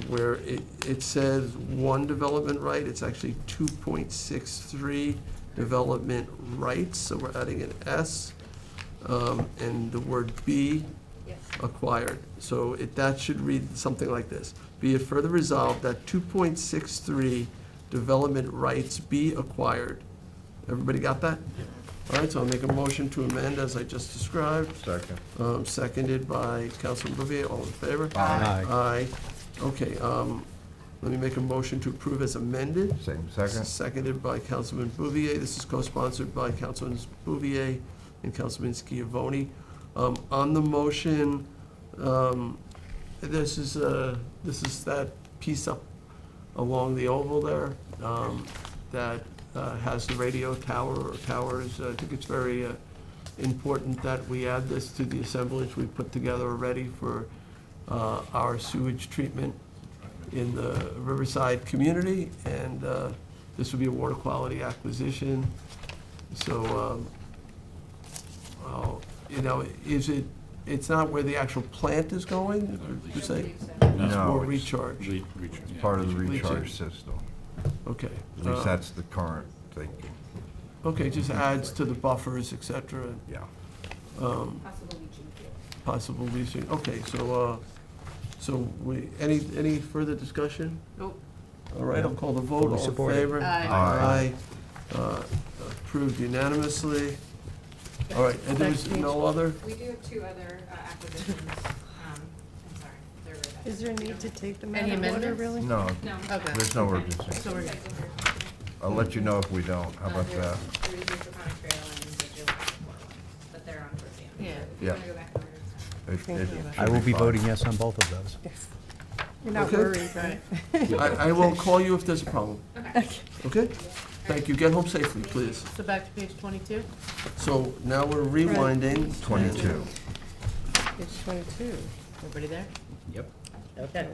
where it says 1 development right, it's actually 2.63 development rights, so we're adding an S, and the word be Yes. acquired. So that should read something like this. Be it further resolved that 2.63 development rights be acquired. Everybody got that? All right, so I'll make a motion to amend as I just described. Second. Seconded by Councilman Bouvier. All in favor? Aye. Aye. Okay, let me make a motion to approve as amended. Same second. Seconded by Councilman Bouvier. This is co-sponsored by Councilman Bouvier and Councilman Schiavone. On the motion, this is that piece up along the oval there, that has the radio tower or towers. I think it's very important that we add this to the assemblage we put together already for our sewage treatment in the Riverside community, and this would be a water quality acquisition. So, it's not where the actual plant is going, per se? It's No, more it's- recharge. It's part of the recharge system. Okay. At least that's the current thinking. Okay, just adds to the buffers, et cetera. Yeah. Possible leaching field. Possible leasing, okay, so any further discussion? Nope. All right, I'll call the vote, Fully all in supported. favor? Aye. Aye. Approved unanimously. All right, and there was no other? We do have 2 other acquisitions. I'm sorry, they're right back. Is there a need to take them out Any of order, amendments? really? No, No. Okay. there's no urgency. So we're good. I'll let you know if we don't. How about that? There's the Draconic Trail and the Jill one, but they're on towards the end. Yeah. So if you Yeah. wanna go back over to It should I will be fine. voting yes on both of those. You're not Okay. worried, right? I will call you if there's a problem, Okay. okay? Thank you, get home safely, please. So back to page 22? So now we're rewinding. 22. Page 22. Everybody there? Yep. Okay.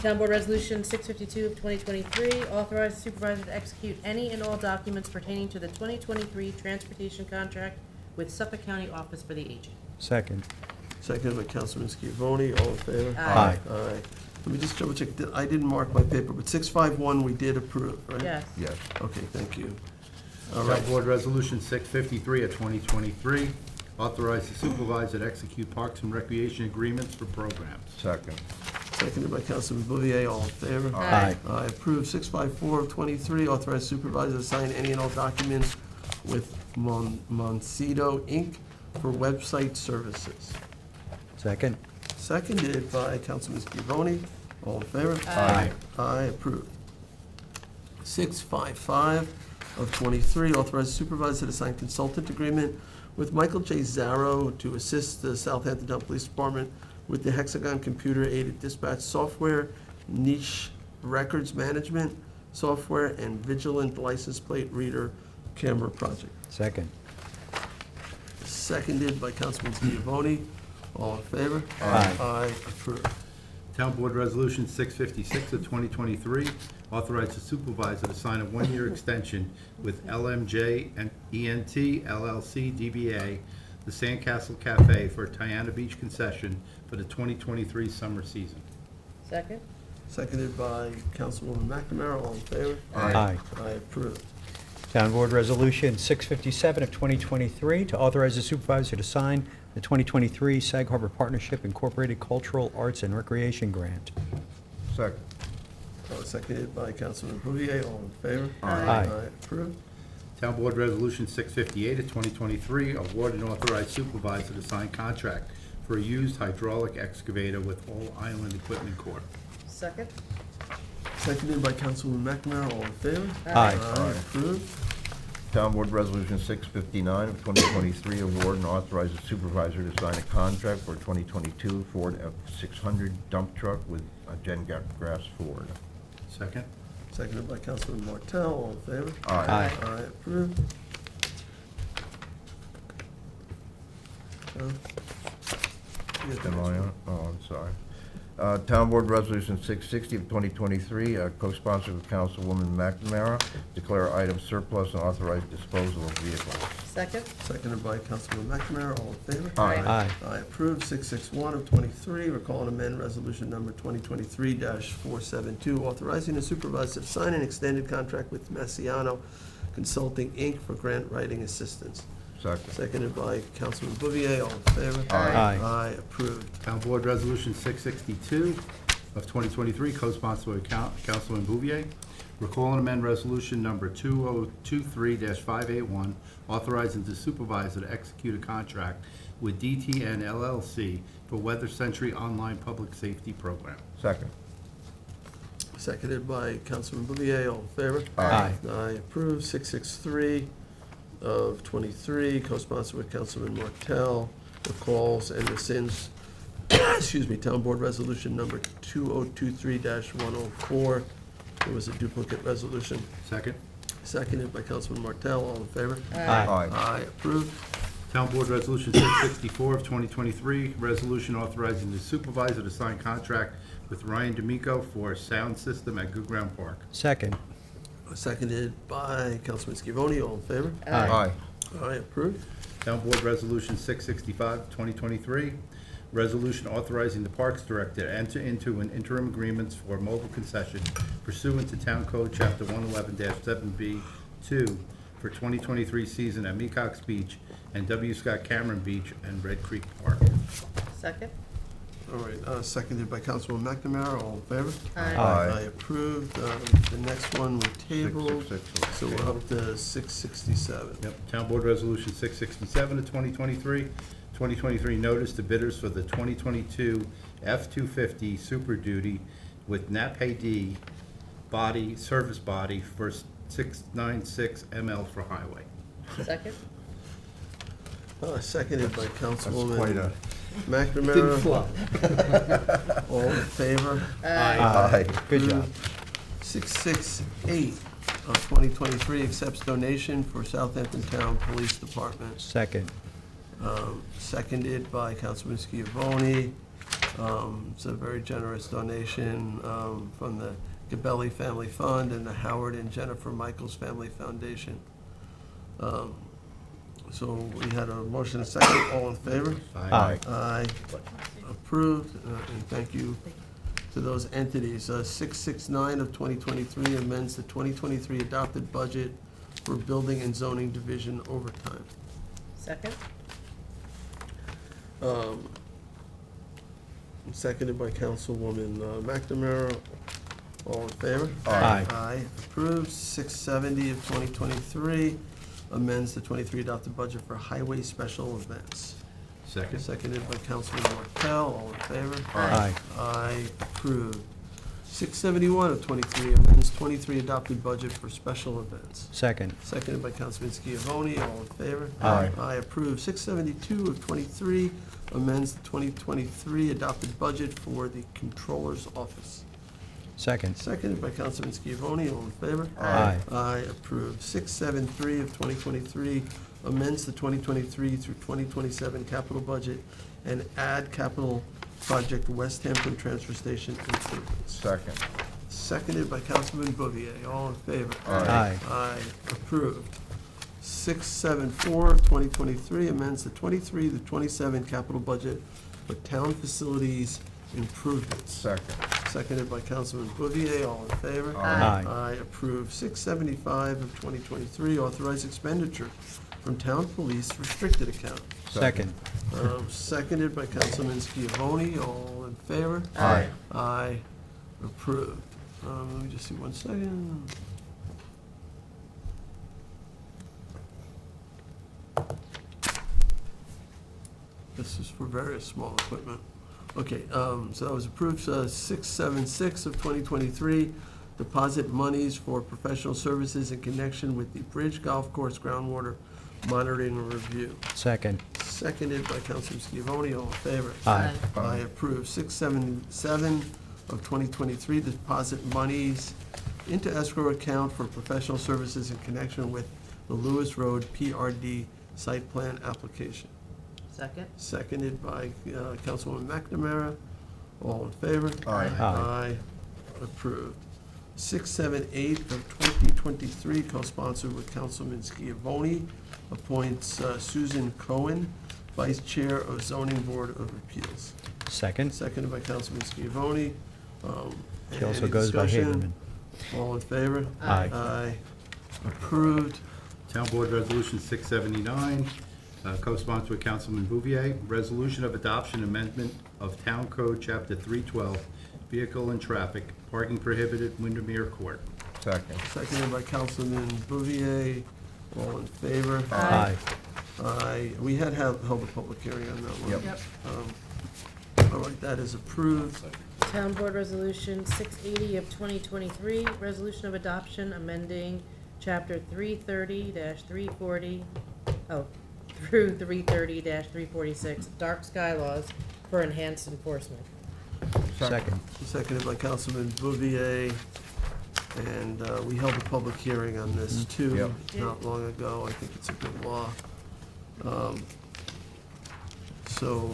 Town Board Resolution 652 of 2023, authorize the supervisor to execute any and all documents pertaining to the 2023 transportation contract with Suffolk County Office for the Aging. Second. Seconded by Councilman Schiavone, all in favor? Aye. Aye. Let me just double check, I didn't mark my paper, but 651 we did approve, right? Yes. Yes. Okay, thank you. All Town right, Board Resolution 653 of 2023, authorize the supervisor to execute parks and recreation agreements for programs. Second. Seconded by Councilman Bouvier, all in favor? Aye. I approve 654 of 23, authorize supervisor to sign any and all documents with Moncito Inc. for website services. Second. Seconded by Councilman Scavone, all in favor? Aye. Aye, approved. 655 of 23, authorize supervisor to sign consultant agreement with Michael J. Zarro to assist the Southampton Town Police Department with the Hexagon computer-aided dispatch software, niche records management software, and vigilant license plate reader camera project. Second. Seconded by Councilman Scavone, all in favor? Aye. Aye, approved. Town Board Resolution 656 of 2023, authorize the supervisor to sign a one-year extension with LMJ and ENT LLC DBA, the Sandcastle Cafe for Tiana Beach concession for the 2023 summer season. Second? Seconded by Councilwoman McNamara, all in favor? Aye. Aye, approved. Town Board Resolution 657 of 2023 to authorize the supervisor to sign the 2023 Sag Harbor Partnership Incorporated Cultural Arts and Recreation Grant. Second. Seconded by Councilman Bouvier, all in favor? Aye. Approved. Town Board Resolution 658 of 2023, award and authorize supervisor to sign contract for a used hydraulic excavator with All Island Equipment Corp. Second? Seconded by Councilwoman McNamara, all in favor? Aye. Approved. Town Board Resolution 659 of 2023, award and authorize the supervisor to sign a contract for a 2022 Ford F600 dump truck with Jen Grass Ford. Second. Seconded by Councilman Martell, all in favor? Aye. Aye, approved. Am I on? Oh, I'm sorry. Town Board Resolution 660 of 2023, co-sponsored with Councilwoman McNamara, declare items surplus and authorize disposal of vehicles. Second? Seconded by Councilman McNamara, all in favor? Aye. Aye, approved. 661 of 23, recall and amend resolution number 2023-472, authorizing the supervisor to sign an extended contract with Massiano Consulting, Inc. for grant writing assistance. Second. Seconded by Councilman Bouvier, all in favor? Aye. Aye, approved. Town Board Resolution 662 of 2023, co-sponsored with Councilman Bouvier. Recall and amend resolution number 2023-581, authorizing the supervisor to execute a contract with DTN LLC for Weather Century Online Public Safety Program. Second. Seconded by Councilman Bouvier, all in favor? Aye. Aye, approved. 663 of 23, co-sponsored with Councilman Martell, recalls and rescinds, excuse me, Town Board Resolution number 2023-104. It was a duplicate resolution. Second. Seconded by Councilman Martell, all in favor? Aye. Aye, approved. Town Board Resolution 664 of 2023, resolution authorizing the supervisor to sign contract with Ryan D'Amico for sound system at Good Ground Park. Second. Seconded by Councilman Scavone, all in favor? Aye. Aye, approved. Town Board Resolution 665, 2023, resolution authorizing the Parks Director to enter into an interim agreements for mobile concession pursuant to Town Code Chapter 111-7B2 for 2023 season at Mecox Beach and W. Scott Cameron Beach and Red Creek Park. Second? All right, seconded by Councilman McNamara, all in favor? Aye. Aye, approved. The next one we tabled, 666. so we're up to 667. Yep, Town Board Resolution 667 of 2023, 2023 notice to bidders for the 2022 F-250 Super Duty with NAPAD body, service body for 696 ML for highway. Second? Seconded by That's quite Councilwoman a... McNamara. Didn't fly. All in favor? Aye. Good job. 668 of 2023 accepts donation for Southampton Town Police Department. Second. Seconded by Councilman Scavone. It's a very generous donation from the Gabelli Family Fund and the Howard and Jennifer Michaels Family Foundation. So we had a motion and a second. All in favor? Aye. Aye. Approved, and thank you to those entities. 669 of 2023 amends the 2023 adopted budget for Building and Zoning Division overtime. Second? Seconded by Councilwoman McNamara. All in favor? Aye. Aye, approved. 670 of 2023 amends the 23 adopted budget for highway special events. Second. Seconded by Councilman Martell. All in favor? Aye. Aye, approved. 671 of 23 amends 23 adopted budget for special events. Second. Seconded by Councilman Schiavone. All in favor? Aye. Aye, approved. 672 of 23 amends the 2023 adopted budget for the Controller's Office. Second. Seconded by Councilman Schiavone. All in favor? Aye. Aye, approved. 673 of 2023 amends the 2023 through 2027 capital budget and add capital project West Hampton Transfer Station improvements. Second. Seconded by Councilman Bouvier. All in favor? Aye. Aye, approved. 674 of 2023 amends the 23 to 27 capital budget for town facilities improvements. Second. Seconded by Councilman Bouvier. All in favor? Aye. Aye, approved. 675 of 2023, authorized expenditure from town police restricted account. Second. Seconded by Councilman Schiavone. All in favor? Aye. Aye, approved. Let me just see one second. This is for various small equipment. Okay, so that was approved. 676 of 2023, deposit monies for professional services in connection with the Bridge Golf Course groundwater monitoring and review. Second. Seconded by Councilman Schiavone. All in favor? Aye. Aye, approved. 677 of 2023, deposit monies into escrow account for professional services in connection with the Lewis Road PRD site plan application. Second. Seconded by Councilwoman McNamara. All in favor? Aye. Aye, approved. 678 of 2023, co-sponsored with Councilman Schiavone, appoints Susan Cohen, Vice Chair of Zoning Board of Appeals. Second. Seconded by Councilman Schiavone. She also Any goes by discussion? Haberman. All in favor? Aye. Aye, approved. Town Board Resolution 679, co-sponsored with Councilman Bouvier, resolution of adoption amendment of Town Code Chapter 312, Vehicle and Traffic, Parking Prohibited, Windermere Court. Second. Seconded by Councilman Bouvier. All in favor? Aye. Aye. We had held a public hearing on that one. Yep. All right, that is approved. Town Board Resolution 680 of 2023, resolution of adoption amending Chapter 330-340, through 330-346, dark sky laws for enhanced enforcement. Second. Seconded by Councilman Bouvier. And we held a public hearing on this too, Yep. not long ago. I think it's a good law. So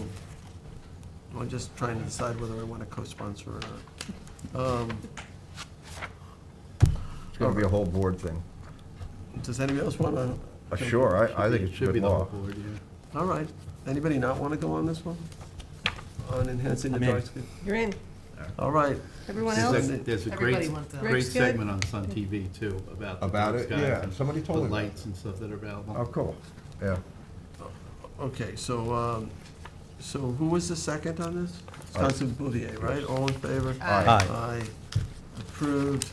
I'm just trying to decide whether I want to co-sponsor or not. It's gonna be a whole board thing. Does anybody else want to? Sure, I think it's a Should be good the law. whole board, yeah. All right. Anybody not want to go on this one? On enhancing the I'm in. dark sky? You're in. All right. Everyone There's else? a- There's a Everybody great, wants that. great Rick's good? segment on Sun TV too, about the About dark it? skies Yeah, and somebody told the me about it. lights and stuff that are available. Oh, cool. Yeah. Okay, so who was the second on this? Councilman Bouvier, right? All in favor? Aye. Aye. Approved.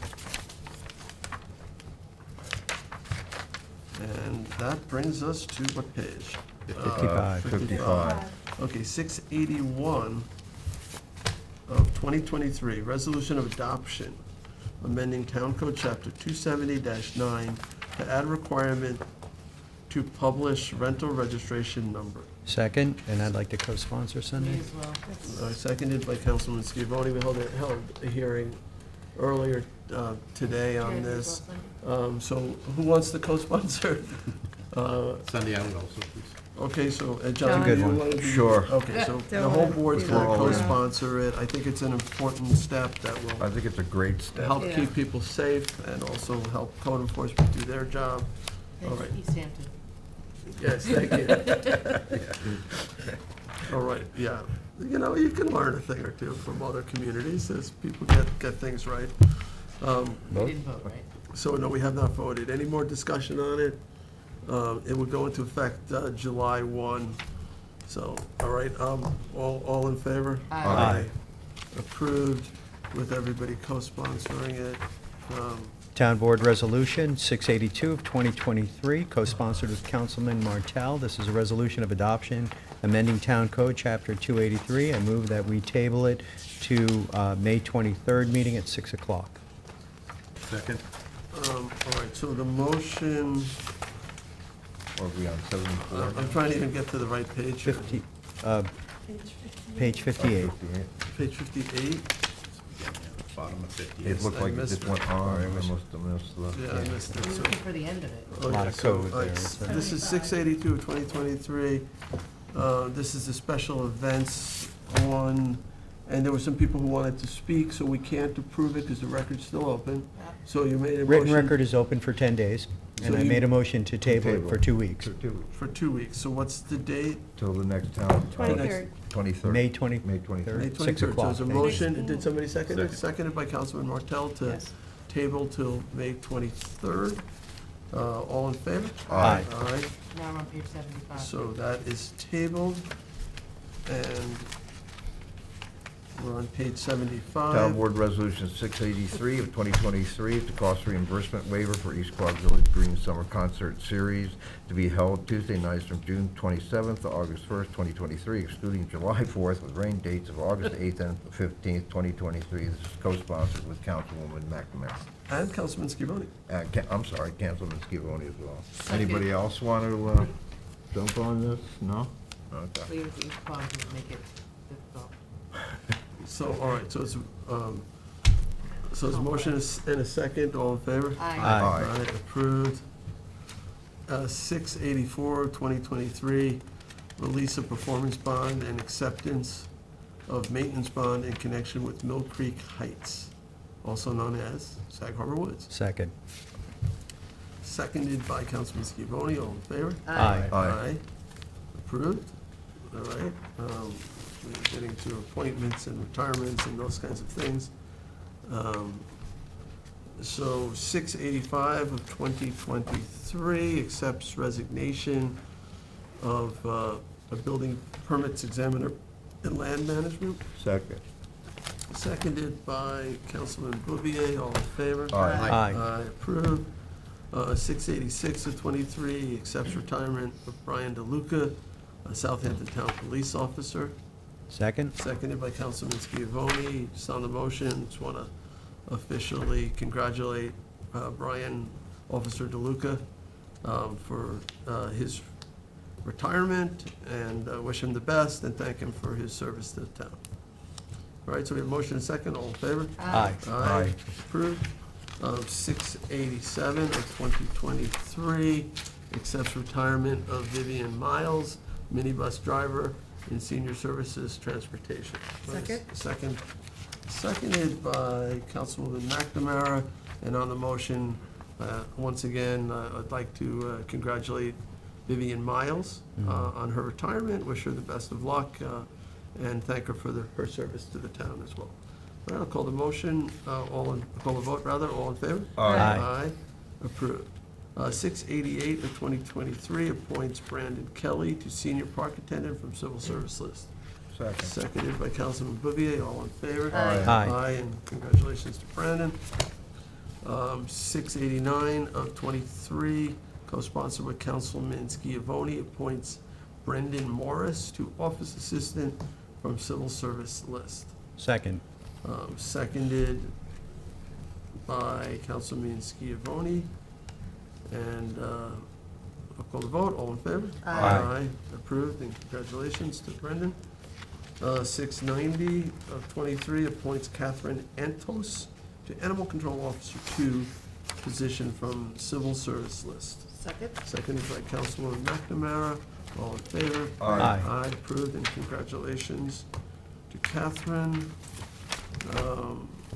And that brings us to what page? 55. 55. Okay, 681 of 2023, resolution of adoption, amending Town Code Chapter 270-9 to add requirement to publish rental registration number. Second, and I'd like to co-sponsor Me Sunday. as well. Seconded by Councilman Schiavone. We held a hearing earlier today on this. So who wants to co-sponsor? Sunday, I would also, please. Okay, so John, John. do Good you one. want to be? Sure. Okay, so the Don't whole wanna board's do going that. to co-sponsor it. I think it's an important step that I will think it's a great step. help Yeah. keep people safe and also help code enforcement do their job. All right. East Hampton. Yes, thank you. All right, yeah. You know, you can learn a thing or two from other communities as people get things right. We didn't vote, right? So, no, we have not voted. Any more discussion on it? It would go into effect July 1. So, all right, all in favor? Aye. Approved with everybody co-sponsoring it. Town Board Resolution 682 of 2023, co-sponsored with Councilman Martell. This is a resolution of adoption, amending Town Code, Chapter 283. I move that we table it to May 23rd meeting at 6 o'clock. Second? All right, so the motion, Or are we on 74? I'm trying to even get to the right page here. 50, page 58. Page 58? Bottom of 50. It looked I like it missed just it. went on, I must have missed the. Yeah, I missed it. I'm So- looking for the end of it. Okay, Lot of so, code there, so- This is 682 of 2023. This is the special events one, and there were some people who wanted to speak, so we can't approve it because the record's still open. So you made a motion. Written record is open for 10 days, and So I you- made a motion to table it for 2 weeks. For 2 weeks. So what's the date? Till the next town. 23rd. 23rd. May 23rd. May 23rd. May 6 23rd. So o'clock. there's a motion, did somebody second it? Second. Seconded by Councilman Martell to Yes. table till May 23rd. All in favor? Aye. Aye. Now I'm on page 75. So that is tabled, and we're on page 75. Town Board Resolution 683 of 2023, the cost reimbursement waiver for East Quad Village Green Summer Concert Series to be held Tuesday nights from June 27th to August 1st, 2023, excluding July 4th, with rain dates of August 8th and 15th, 2023. This is co-sponsored with Councilwoman McNamara. And Councilman Scavone. I'm sorry, Councilman Scavone as well. Second. Anybody else want to jump on this? No? Okay. Leave it to each clause and make it difficult. So, all right, so it's a motion and a second, all in favor? Aye. Aye. Aye, approved. 684, 2023, release of performance bond and acceptance of maintenance bond in connection with Mill Creek Heights, also known as Sag Harbor Woods. Second. Seconded by Councilman Scavone, all in favor? Aye. Aye. Approved. All right. We're getting to appointments and retirements and those kinds of things. So 685 of 2023 accepts resignation of a building permits examiner in land management. Second. Seconded by Councilman Bouvier, all in favor? Aye. Aye. Aye, approved. 686 of 23 accepts retirement of Brian DeLuca, a Southampton Town Police Officer. Second. Seconded by Councilman Scavone. Just on the motion, just want to officially congratulate Brian, Officer DeLuca, for his retirement, and wish him the best, and thank him for his service to the town. All right, so we have motion and second, all in favor? Aye. Aye. Approved. 687 of 2023 accepts retirement of Vivian Miles, minibus driver in senior services transportation. Second. Seconded by Councilwoman McNamara, and on the motion, once again, I'd like to congratulate Vivian Miles on her retirement, wish her the best of luck, and thank her for her service to the town as well. All right, I'll call the motion, call the vote, rather, all in favor? Aye. Aye, approved. 688 of 2023 appoints Brandon Kelly to senior park attendant from civil service list. Second. Seconded by Councilman Bouvier, all in favor? Aye. Aye. Aye, and congratulations to Brandon. 689 of 23, co-sponsored with Councilman Scavone, appoints Brendan Morris to office assistant from civil service list. Second. Seconded by Councilman Scavone, and I'll call the vote, all in favor? Aye. Approved, and congratulations to Brendan. 690 of 23 appoints Catherine Antos to Animal Control Officer 2 position from Civil Service list. Second. Seconded by Councilwoman McNamara, all in favor? Aye. Aye, approved, and congratulations to Catherine.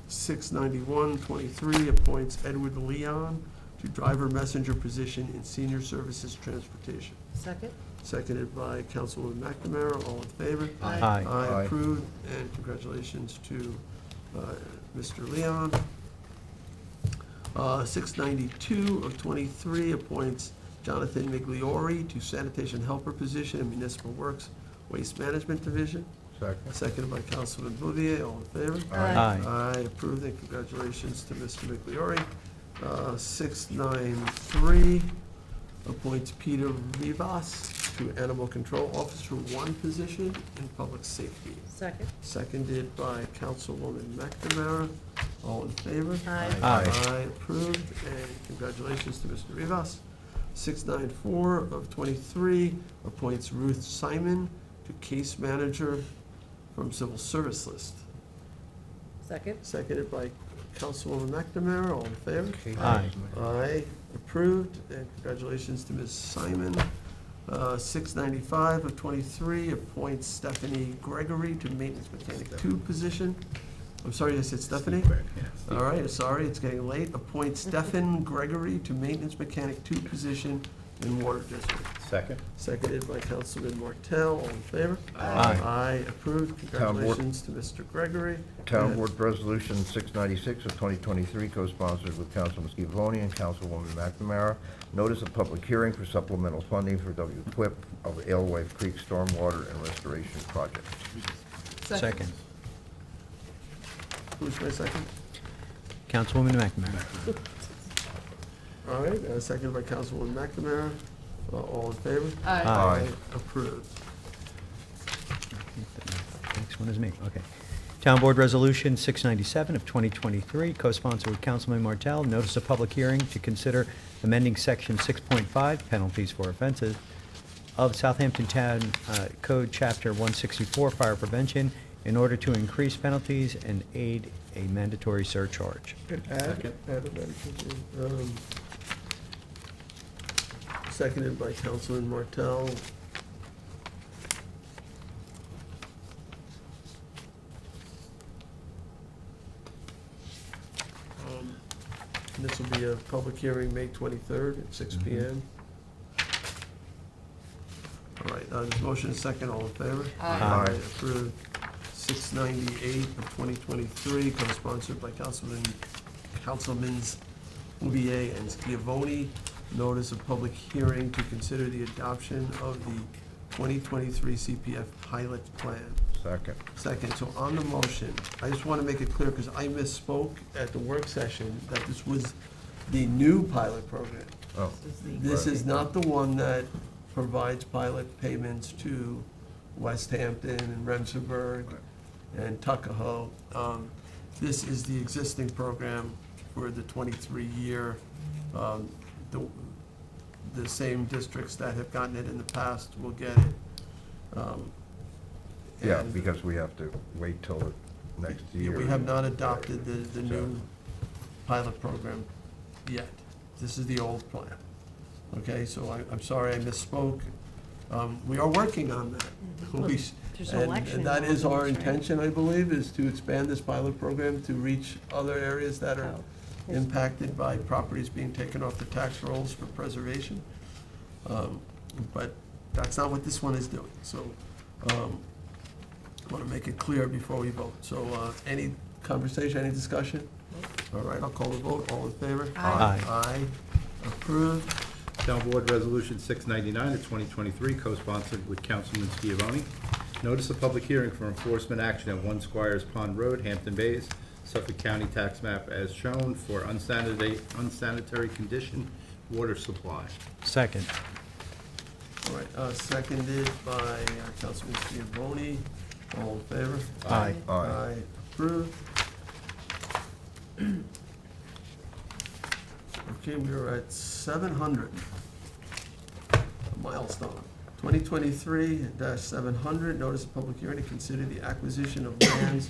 691-23 appoints Edward Leon to driver messenger position in senior services transportation. Second. Seconded by Councilwoman McNamara, all in favor? Aye. Aye, Aye. approved, and congratulations to Mr. Leon. 692 of 23 appoints Jonathan Migliori to sanitation helper position in municipal works Waste Management Division. Second. Seconded by Councilman Bouvier, all in favor? Aye. Aye, approved, and congratulations to Mr. Migliori. 693 appoints Peter Rivas to Animal Control Officer 1 position in Public Safety. Second. Seconded by Councilwoman McNamara, all in favor? Aye. Aye. Aye, approved, and congratulations to Mr. Rivas. 694 of 23 appoints Ruth Simon to Case Manager from Civil Service List. Second. Seconded by Councilwoman McNamara, all in favor? Aye. Aye, approved, and congratulations to Ms. Simon. 695 of 23 appoints Stephanie Gregory to Maintenance Mechanic 2 position. I'm sorry, I said Stephanie? All right, sorry, it's getting late. Appoint Stephen Gregory to Maintenance Mechanic 2 position in Water District. Second. Seconded by Councilman Martell, all in favor? Aye. Aye, approved, Town Board. congratulations to Mr. Gregory. Town Board Resolution 696 of 2023, co-sponsored with Councilman Scavone and Councilwoman McNamara. Notice of public hearing for supplemental funding for WQIP of Alewife Creek Stormwater and Restoration Project. Second. Who's my second? Councilwoman McNamara. All right, seconded by Councilwoman McNamara. All in favor? Aye. Aye. Approved. Next one is me, okay. Town Board Resolution 697 of 2023, co-sponsored with Councilman Martell, notice of public hearing to consider amending Section 6.5, penalties for offenses, of Southampton Town Code Chapter 164, fire prevention, in order to increase penalties and aid a mandatory surcharge. Second. Seconded by Councilman Martell. This will be a public hearing May 23rd at 6 PM. All right, this motion is second, all in favor? Aye. Approved. 698 of 2023, co-sponsored by Councilmans Bouvier and Scavone. Notice of public hearing to consider the adoption of the 2023 CPF pilot plan. Second. Second, so on the motion, I just want to make it clear, because I misspoke at the work session, that this was the new pilot program. Oh. This is not the one that provides pilot payments to West Hampton and Remsenburg and Tuckahoe. This is the existing program for the 23-year. The same districts that have gotten it in the past will get it. Yeah, And because we have to wait till the next year. we have not adopted the new pilot program yet. This is the old plan. Okay, so I'm sorry I misspoke. We are working on that. We s- There's an and election that is involved our in this, right? intention, I believe, is to expand this pilot program to reach other areas that are Oh. Yes. impacted by properties being taken off the tax rolls for preservation. But that's not what this one is doing, so I want to make it clear before we vote. So any conversation, any discussion? All right, I'll call the vote. All in favor? Aye. Aye. Approved. Town Board Resolution 699 of 2023, co-sponsored with Councilman Scavone. Notice of public hearing for enforcement action at 1 Squires Pond Road, Hampton Bays, Suffolk County tax map as shown for unsanitary condition water supply. Second. All right, seconded by Councilman Scavone. All in favor? Aye. Aye. Approved. Okay, we are at 700. A milestone. 2023-700, notice of public hearing to consider the acquisition of lands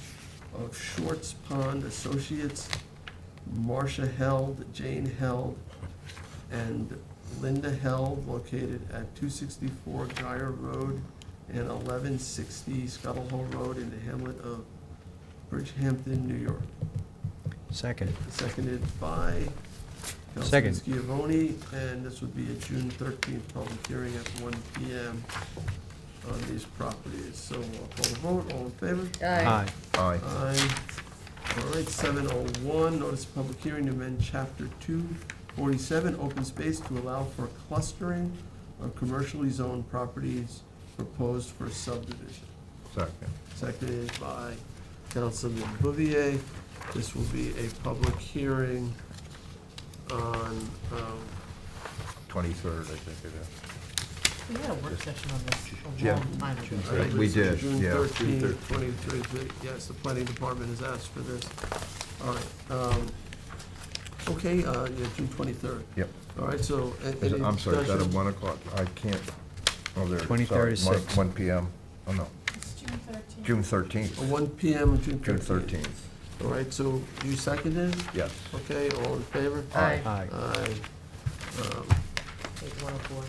of Shorts Pond Associates, Marcia Held, Jane Held, and Linda Held, located at 264 Geyer Road and 1160 Scuttle Hole Road in the hamlet of Bridgehampton, New York. Second. Seconded by Second. Councilman Scavone, and this would be a June 13th public hearing at 1 PM on these properties. So I'll call the vote. All in favor? Aye. Aye. Aye. All right, 701, notice of public hearing to amend Chapter 247, open space to allow for clustering of commercially zoned properties proposed for subdivision. Second. Seconded by Councilman Bouvier. This will be a public hearing on, 23rd, I think it is. We had a work session on this a Yeah. long time ago. I think We it's did, June yeah. 13th, 2023. Yes, the planning department has asked for this. All right. Okay, yeah, June 23rd. Yep. All right, so any I'm sorry, is that at discussion? 1 o'clock? I can't, oh, there, 23rd is sorry, 6. 1 PM. Oh, no, It's June 13th. June 13th. 1 PM on June June 13th. 13th, All right, so you seconded? yes. Okay, all in favor? Aye. Aye. Aye. Page 104.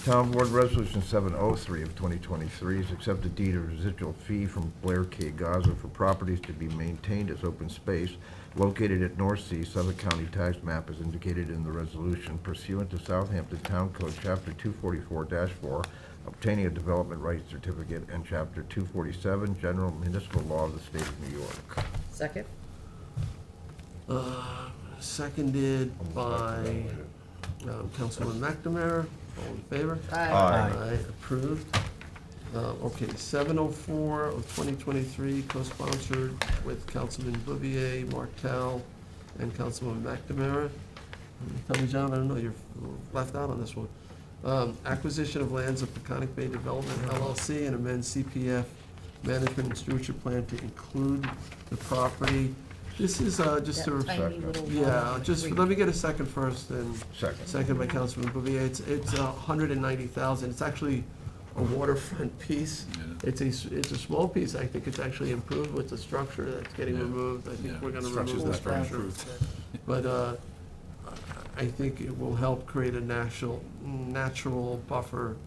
Town Board Resolution 703 of 2023 is accept a deed of residual fee from Blair K. Gaza for properties to be maintained as open space located at North Sea, Suffolk County tax map as indicated in the resolution pursuant to Southampton Town Code, Chapter 244-4, obtaining a development rights certificate, and Chapter 247, General Municipal Law of the State of New York. Second? Seconded by Councilman McNamara. All in favor? Aye. Aye. Approved. Okay, 704 of 2023, co-sponsored with Councilman Bouvier, Martel, and Councilman McNamara. Tell me, John, I don't know, you're left out on this one. Acquisition of lands of Peconic Bay Development LLC and amend CPF management and stewardship plan to include the property. This is just to, Tiny little yeah, one. just, let me get a second first, and Second. second by Councilman Bouvier. It's 190,000. It's actually a waterfront piece. It's a small piece. I think it's actually improved with the structure that's getting Yeah. removed. I think Yeah, we're gonna structure's remove the not very structure. improved. But I think it will help create a natural buffer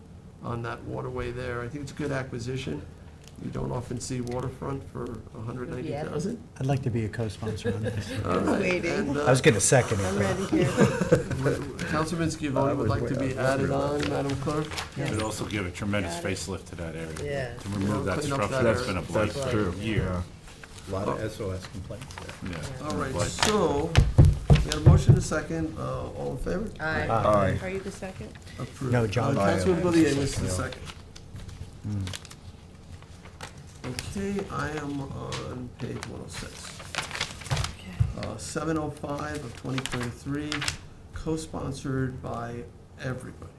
on that waterway there. I think it's a good acquisition. You don't often see waterfront for 190,000. I'd like to be a co-sponsor on this. All right, Waiting. and, I was going to second it. I'm but- ready here. Councilman Scavone would like to be added on, Madam Clerk. It would also give a tremendous facelift to that area. Yeah. To remove that Clean up structure that that's been a area. blight That's for true, a year. yeah. A lot of SOS complaints there. Yeah. All right, Blight. so, we had a motion, a second, all in favor? Aye. Aye. Are you the second? Approved. No, John. Councilman Aye. Bouvier was the Yeah. second. Okay, I am on page 106. 705 of 2023, co-sponsored by everybody.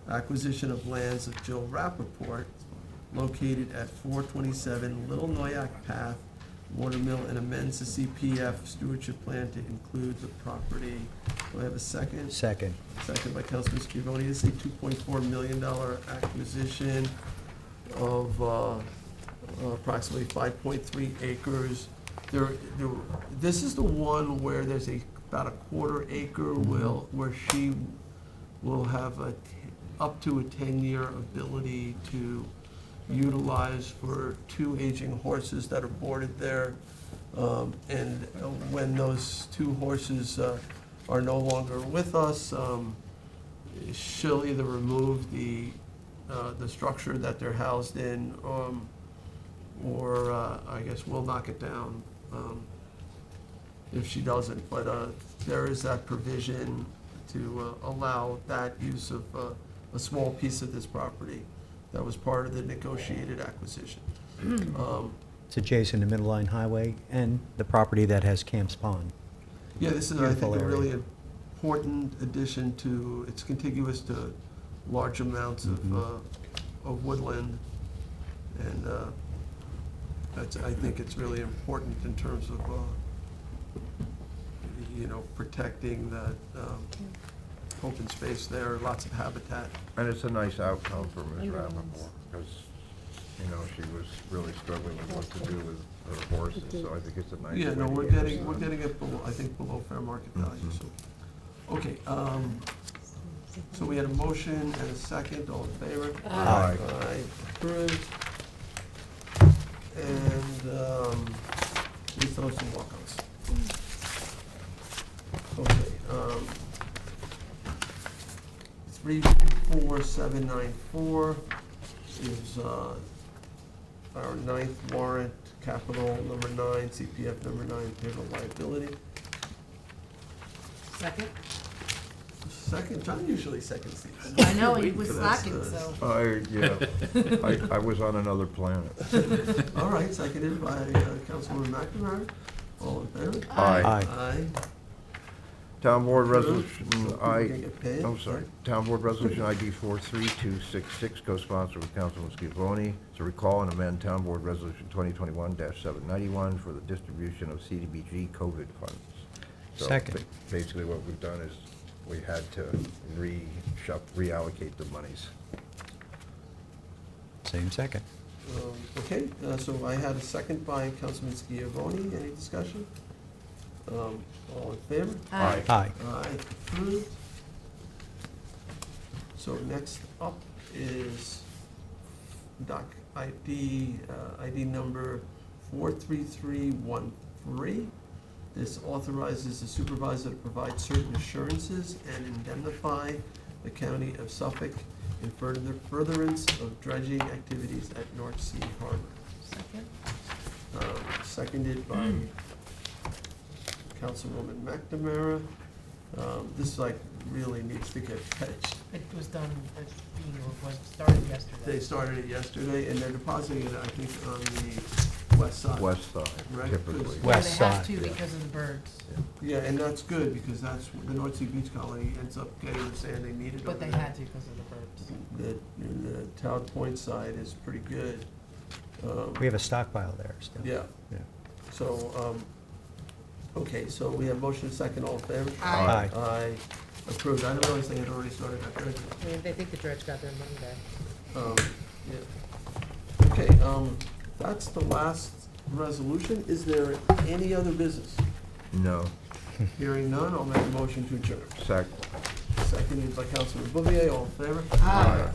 Acquisition of lands of Jill Rappaport located at 427 Little Noyak Path, Watermill, and amends the CPF stewardship plan to include the property. Do I have a second? Second. Second by Councilman Scavone. This is a $2.4 million acquisition of approximately 5.3 acres. This is the one where there's about a quarter acre where she will have up to a 10-year ability to utilize for 2 aging horses that are boarded there. And when those 2 horses are no longer with us, she'll either remove the structure that they're housed in, or I guess we'll knock it down if she doesn't. But there is that provision to allow that use of a small piece of this property that was part of the negotiated acquisition. It's adjacent to Middle Line Highway and the property that has Camp's Pond. Yeah, this is, I Beautiful think, a area. really important addition to, it's contiguous to large amounts of woodland. And I think it's really important in terms of, protecting that open space there, lots of habitat. And it's a nice outcome for Ms. Rappaport, because, she was really struggling with what to do with her horses, so I think it's a nice. Yeah, way no, to we're get this getting done. it below, I think, below fair market value, so. Okay, so we had a motion and a second, all in favor? Aye. Aye, approved. And, we throw some walk-ons. Okay, 34794 is, our 9th warrant, capital number 9, CPF number 9, payroll liability. Second? Second, John usually seconds these. I know, he Wait was for this, slacking, so. I was on another planet. All right, seconded by Councilwoman McNamara. All in favor? Aye. Aye. Town Board Approved. Resolution, So people can get paid. I'm sorry. Town Board Resolution ID 43266, co-sponsored with Councilman Scavone, to recall and amend Town Board Resolution 2021-791 for the distribution of CDBG COVID funds. So Second. Basically, what we've done is we had to reallocate the monies. Same second. Okay, so I had a second by Councilman Schiavone. Any discussion? All in favor? Aye. Aye. Aye, approved. So next up is doc ID, ID number 43313. This authorizes the supervisor to provide certain assurances and indemnify the county of Suffolk in furtherance of dredging activities at North Sea Harbor. Second. Seconded by Councilwoman McNamara. This like really needs to get fetched. It was done, was started yesterday. They started it yesterday and they're depositing it, I think, on the west side. West side, Right? typically. West They have side, to yeah. because of the birds, Yeah, and that's good because that's, the North Sea Beach Colony ends up getting the sand they needed over but they there. had to because of the birds. The Town Point side is pretty good. We have a stockpile there still. Yeah. Yeah. So, okay, so we have motion second, all in favor? Aye. Aye, approved. I didn't realize they had already started that dredging. I mean, they think the dredge got their money back. Yeah. Okay, that's the last resolution. Is there any other business? No. Hearing none, I'll make a motion to adjourn. Second. Seconded by Councilman Bouvier, all in favor? Aye.